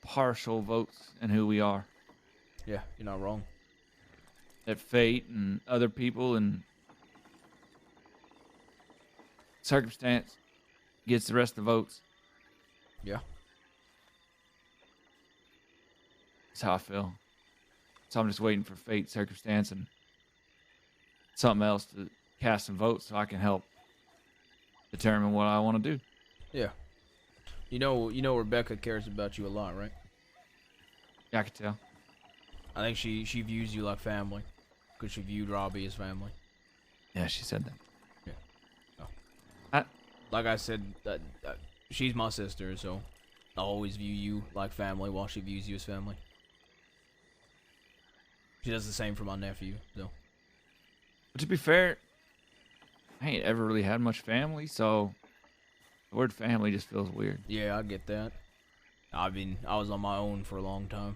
partial votes in who we are. Yeah, you're not wrong. That fate and other people and circumstance gets the rest of the votes. Yeah. That's how I feel. So I'm just waiting for fate, circumstance, and something else to cast some votes so I can help determine what I want to do. Yeah. You know Rebecca cares about you a lot, right? Yeah, I can tell. I think she views you like family, because she viewed Robbie as family. Yeah, she said that. Yeah. Oh. Like I said, she's my sister, so I'll always view you like family while she views you as family. She does the same for my nephew, so. But to be fair, I I ain't ever really had much family, so the word family just feels weird. Yeah, I get that. I mean, I was on my own for a long time.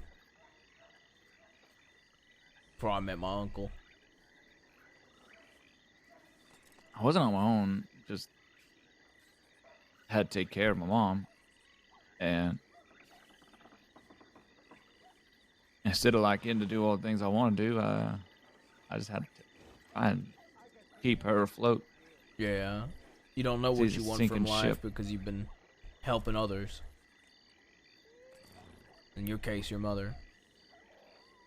Before I met my uncle. I wasn't on my own, just had to take care of my mom. And instead of like getting to do all the things I want to do, I just had to try and keep her afloat. Yeah. You don't know It's what easy you want sinking from life ship. because you've been helping others. In your case, your mother.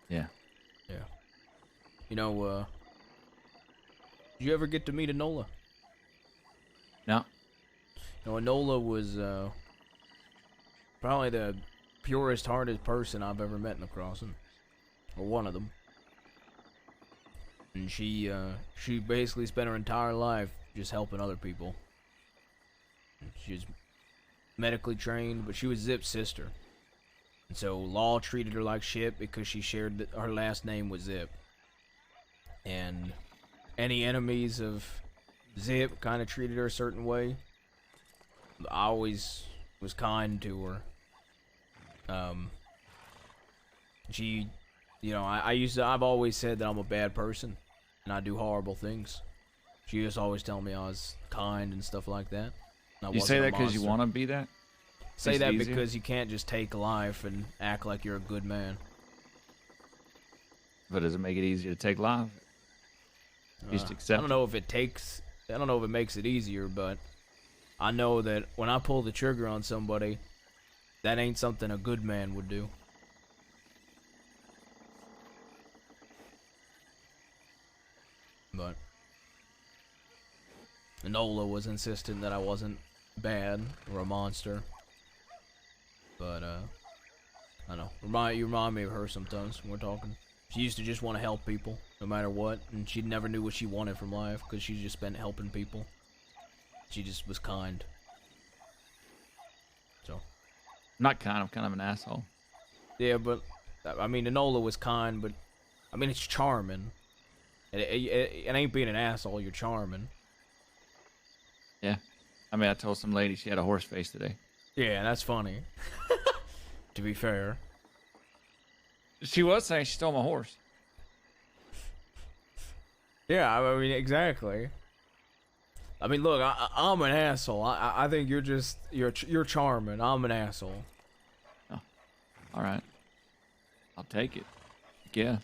Yeah. Yeah. You know, did you ever get to meet Enola? No. No, Enola was, probably the purest hearted person I've ever met in the crossing. Or one of them. And she basically spent her entire life just helping other people. She was medically trained, but she was Zip's sister. And so Law treated her like shit because she shared her last name with Zip. And any enemies of Zip kind of treated her a certain way. I always was kind to her. She, you know, I've always said that I'm a bad person and I do horrible things. She used to always tell me I was kind and stuff like that. You say that because you want to be that? Say Makes it that easier? because you can't just take life and act like you're a good man. But does it make it easier to take life? Just accept I don't know if it makes it easier, but I know that when I pull the trigger on somebody, that ain't something a good man would do. But Enola was insistent that I wasn't bad or a monster. But I don't know. You remind me of her sometimes when we're talking. She used to just want to help people, no matter what, and she never knew what she wanted from life because she just spent helping people. She just was kind. So. I'm not kind. I'm kind of an asshole. Yeah, but I mean, Enola was kind, but I mean, it's charming. It ain't being an asshole. You're charming. Yeah. I mean, I told some lady she had a horse face today. Yeah, that's funny. To be fair. She was saying she stole my horse. Yeah, I mean, exactly. I mean, look, I'm an asshole. I think you're charming. I'm an asshole. Oh, all right. I'll take it. Yeah.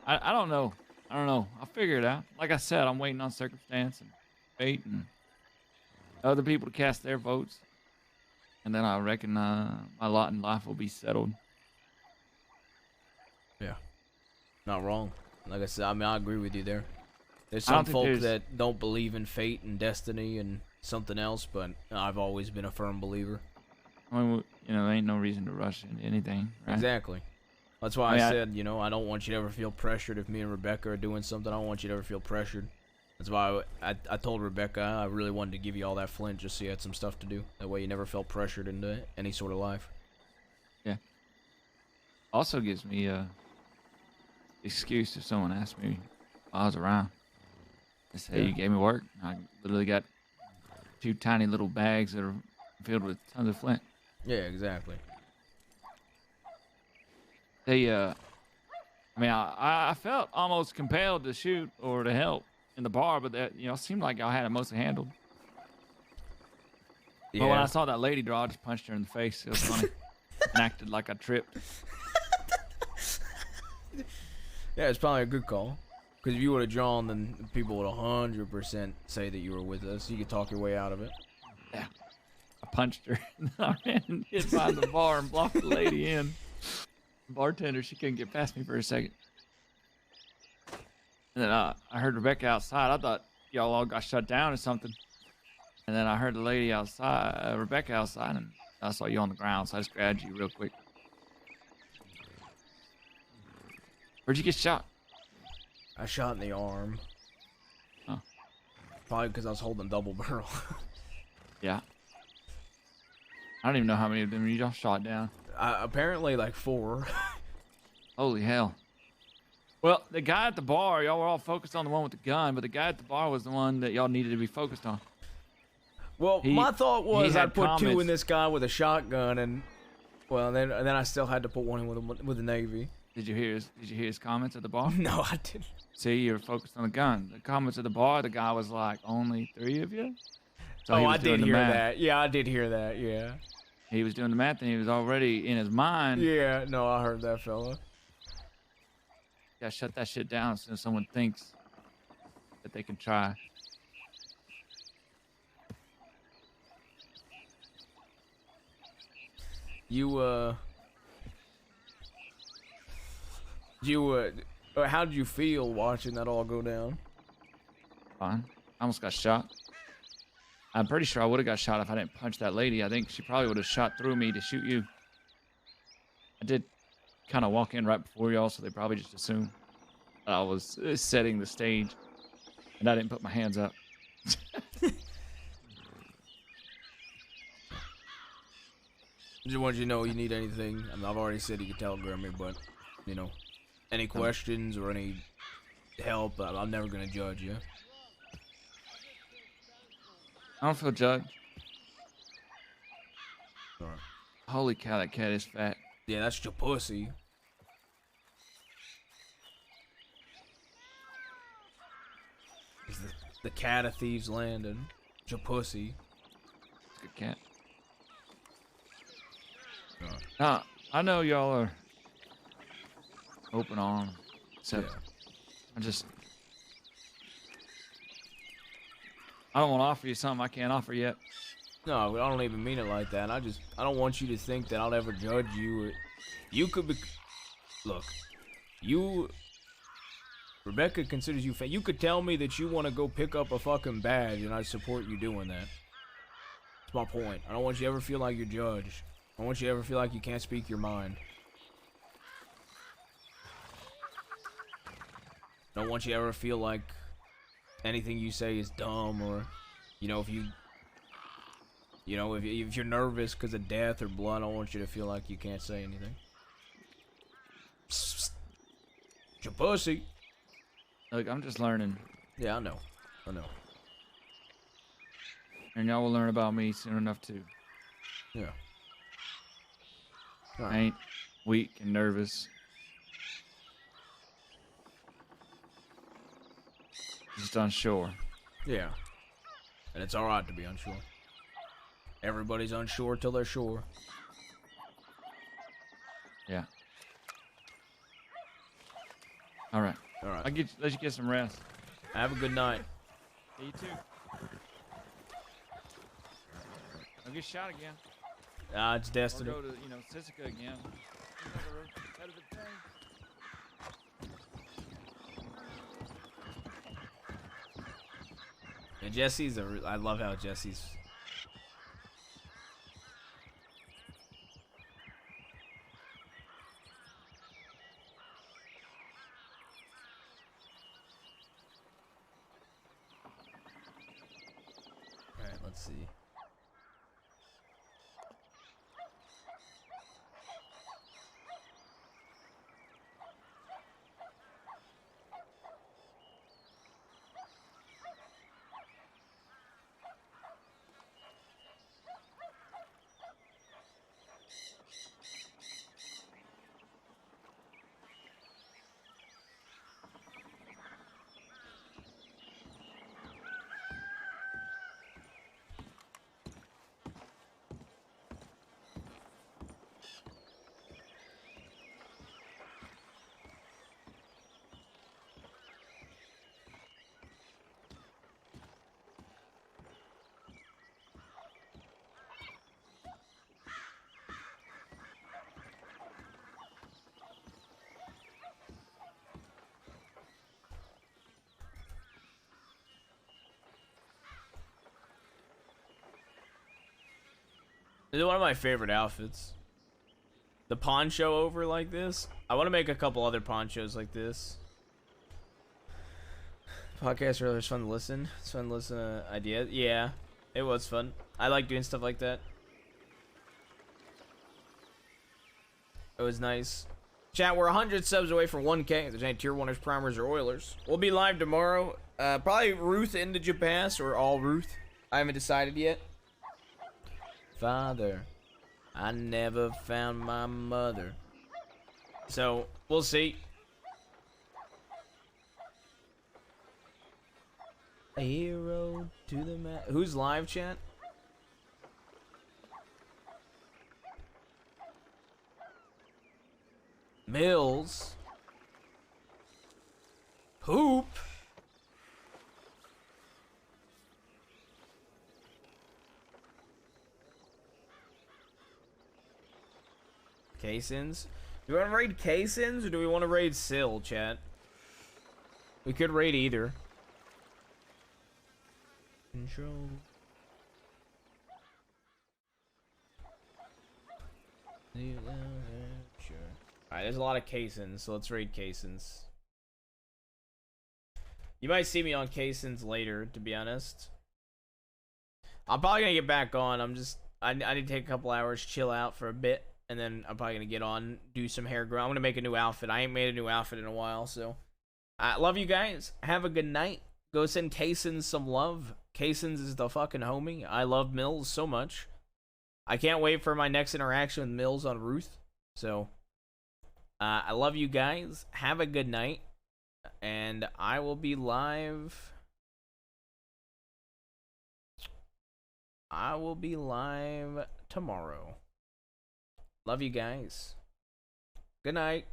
I don't know. I don't know. I'll figure it out. Like I said, I'm waiting on circumstance and fate and other people to cast their votes. And then I reckon my lot in life will be settled. Yeah. Not wrong. Like I said, I mean, I agree with you there. There's I don't some think folk there's- that don't believe in fate and destiny and something else, but I've always been a firm believer. I mean, you know, there ain't no reason to rush into anything, right? Exactly. That's why I mean, I said, you know, I don't want you to ever feel pressured if me and Rebecca are doing something. I don't want you to ever feel pressured. That's why I told Rebecca I really wanted to give you all that flint just so you had some stuff to do. That way you never felt pressured into any sort of life. Yeah. Also gives me a excuse if someone asks me while I was around. They say, Yeah. you gave me work. I literally got 2 tiny little bags that are filled with tons of flint. Yeah, exactly. They, I mean, I felt almost compelled to shoot or to help in the bar, but that, you know, seemed like y'all had it mostly handled. But when Yeah. I saw that lady draw, I just punched her in the face. It was funny. And acted like I tripped. Yeah, it's probably a good call. Because if you would have drawn, then people would 100% say that you were with us. You could talk your way out of it. Yeah. I punched her. I ran and hid behind the bar and blocked the lady in. The bartender, she couldn't get past me for a second. And then I heard Rebecca outside. I thought y'all all got shut down or something. And then I heard the lady outside, Rebecca outside, and I saw you on the ground, so I just grabbed you real quick. Where'd you get shot? I shot in the arm. Oh. Probably because I was holding double barrel. Yeah. I don't even know how many of them y'all shot down. Apparently like 4. Holy hell. Well, the guy at the bar, y'all were all focused on the one with the gun, but the guy at the bar was the one that y'all needed to be focused on. Well, my thought was I'd put 2 in comments. this guy with a shotgun, and well, then I still had to put 1 in with the Navy. Did you hear his comments at the bar? No, I didn't. See, you were focused on the gun. The comments at the bar, the guy was like, "Only 3 of you." So he Oh, was I doing did the hear math. that. Yeah, I did hear that. Yeah. He was doing the math, and he was already in his mind. Yeah. No, I heard that, fella. Gotta shut that shit down as soon as someone thinks that they can try. How did you feel watching that all go down? Fine. I almost got shot. I'm pretty sure I would have got shot if I didn't punch that lady. I think she probably would have shot through me to shoot you. I did kind of walk in right before y'all, so they probably just assumed I was setting the stage, and I didn't put my hands up. Just wanted you to know you need anything. I mean, I've already said you can telegram me, but you know, any questions or any help, I'm never gonna judge you. I don't feel judged. Alright. Holy cow, that cat is fat. Yeah, that's your pussy. It's the cat of thieves landing. Your pussy. It's a good cat. I know y'all are open arm, except I don't want to offer you something I can't offer yet. No, I don't even mean it like that. I don't want you to think that I'll ever judge you. You could be. Look, Rebecca considers you. You could tell me that you want to go pick up a fucking badge, and I support you doing that. That's my point. I don't want you to ever feel like you're judged. I don't want you to ever feel like you can't speak your mind. I don't want you to ever feel like anything you say is dumb, or, you know, if you're nervous because of death or blood, I don't want you to feel like you can't say anything. Psst. It's your pussy. Look, I'm just learning. Yeah, I know. And y'all will learn about me soon enough too. Yeah. I ain't weak and nervous. Just unsure. Yeah. And it's alright to be unsure. Everybody's unsure till they're sure. Yeah. All right. Let you get some rest. Have a good night. Yeah, you too. Don't get shot again. It's destiny. Or go to, Sisika again. And Jesse's I love how Jesse's. Alright, let's see. This is one of my favorite outfits. The poncho over like this. I want to make a couple other ponchos like this. Podcast earlier was fun to listen. It's fun to listen to ideas. Yeah, it was fun. I like doing stuff like that. It was nice. Chat, we're 100 subs away from 1K. If there's any tier 1ers, primers, or oilers. We'll be live tomorrow. Probably Ruth into Japass or all Ruth. I haven't decided yet. Father, I never found my mother. So, we'll see. A hero to the man. Who's live, chat? Mills. Poop. Casins. Do we want to raid Casins or do we want to raid Sill, chat? We could raid either. Control. Sure. Alright, there's a lot of Casins, so let's raid Casins. You might see me on Casins later, to be honest. I'm probably gonna get back on. I need to take a couple hours, chill out for a bit, and then I'm probably gonna get on, do some hair grow. I'm gonna make a new outfit. I ain't made a new outfit in a while, so. I love you guys. Have a good night. Go send Casins some love. Casins is the fucking homie. I love Mills so much. I can't wait for my next interaction with Mills on Ruth. So, I love you guys. Have a good night. And I will be live. I will be live tomorrow. Love you guys. Good night.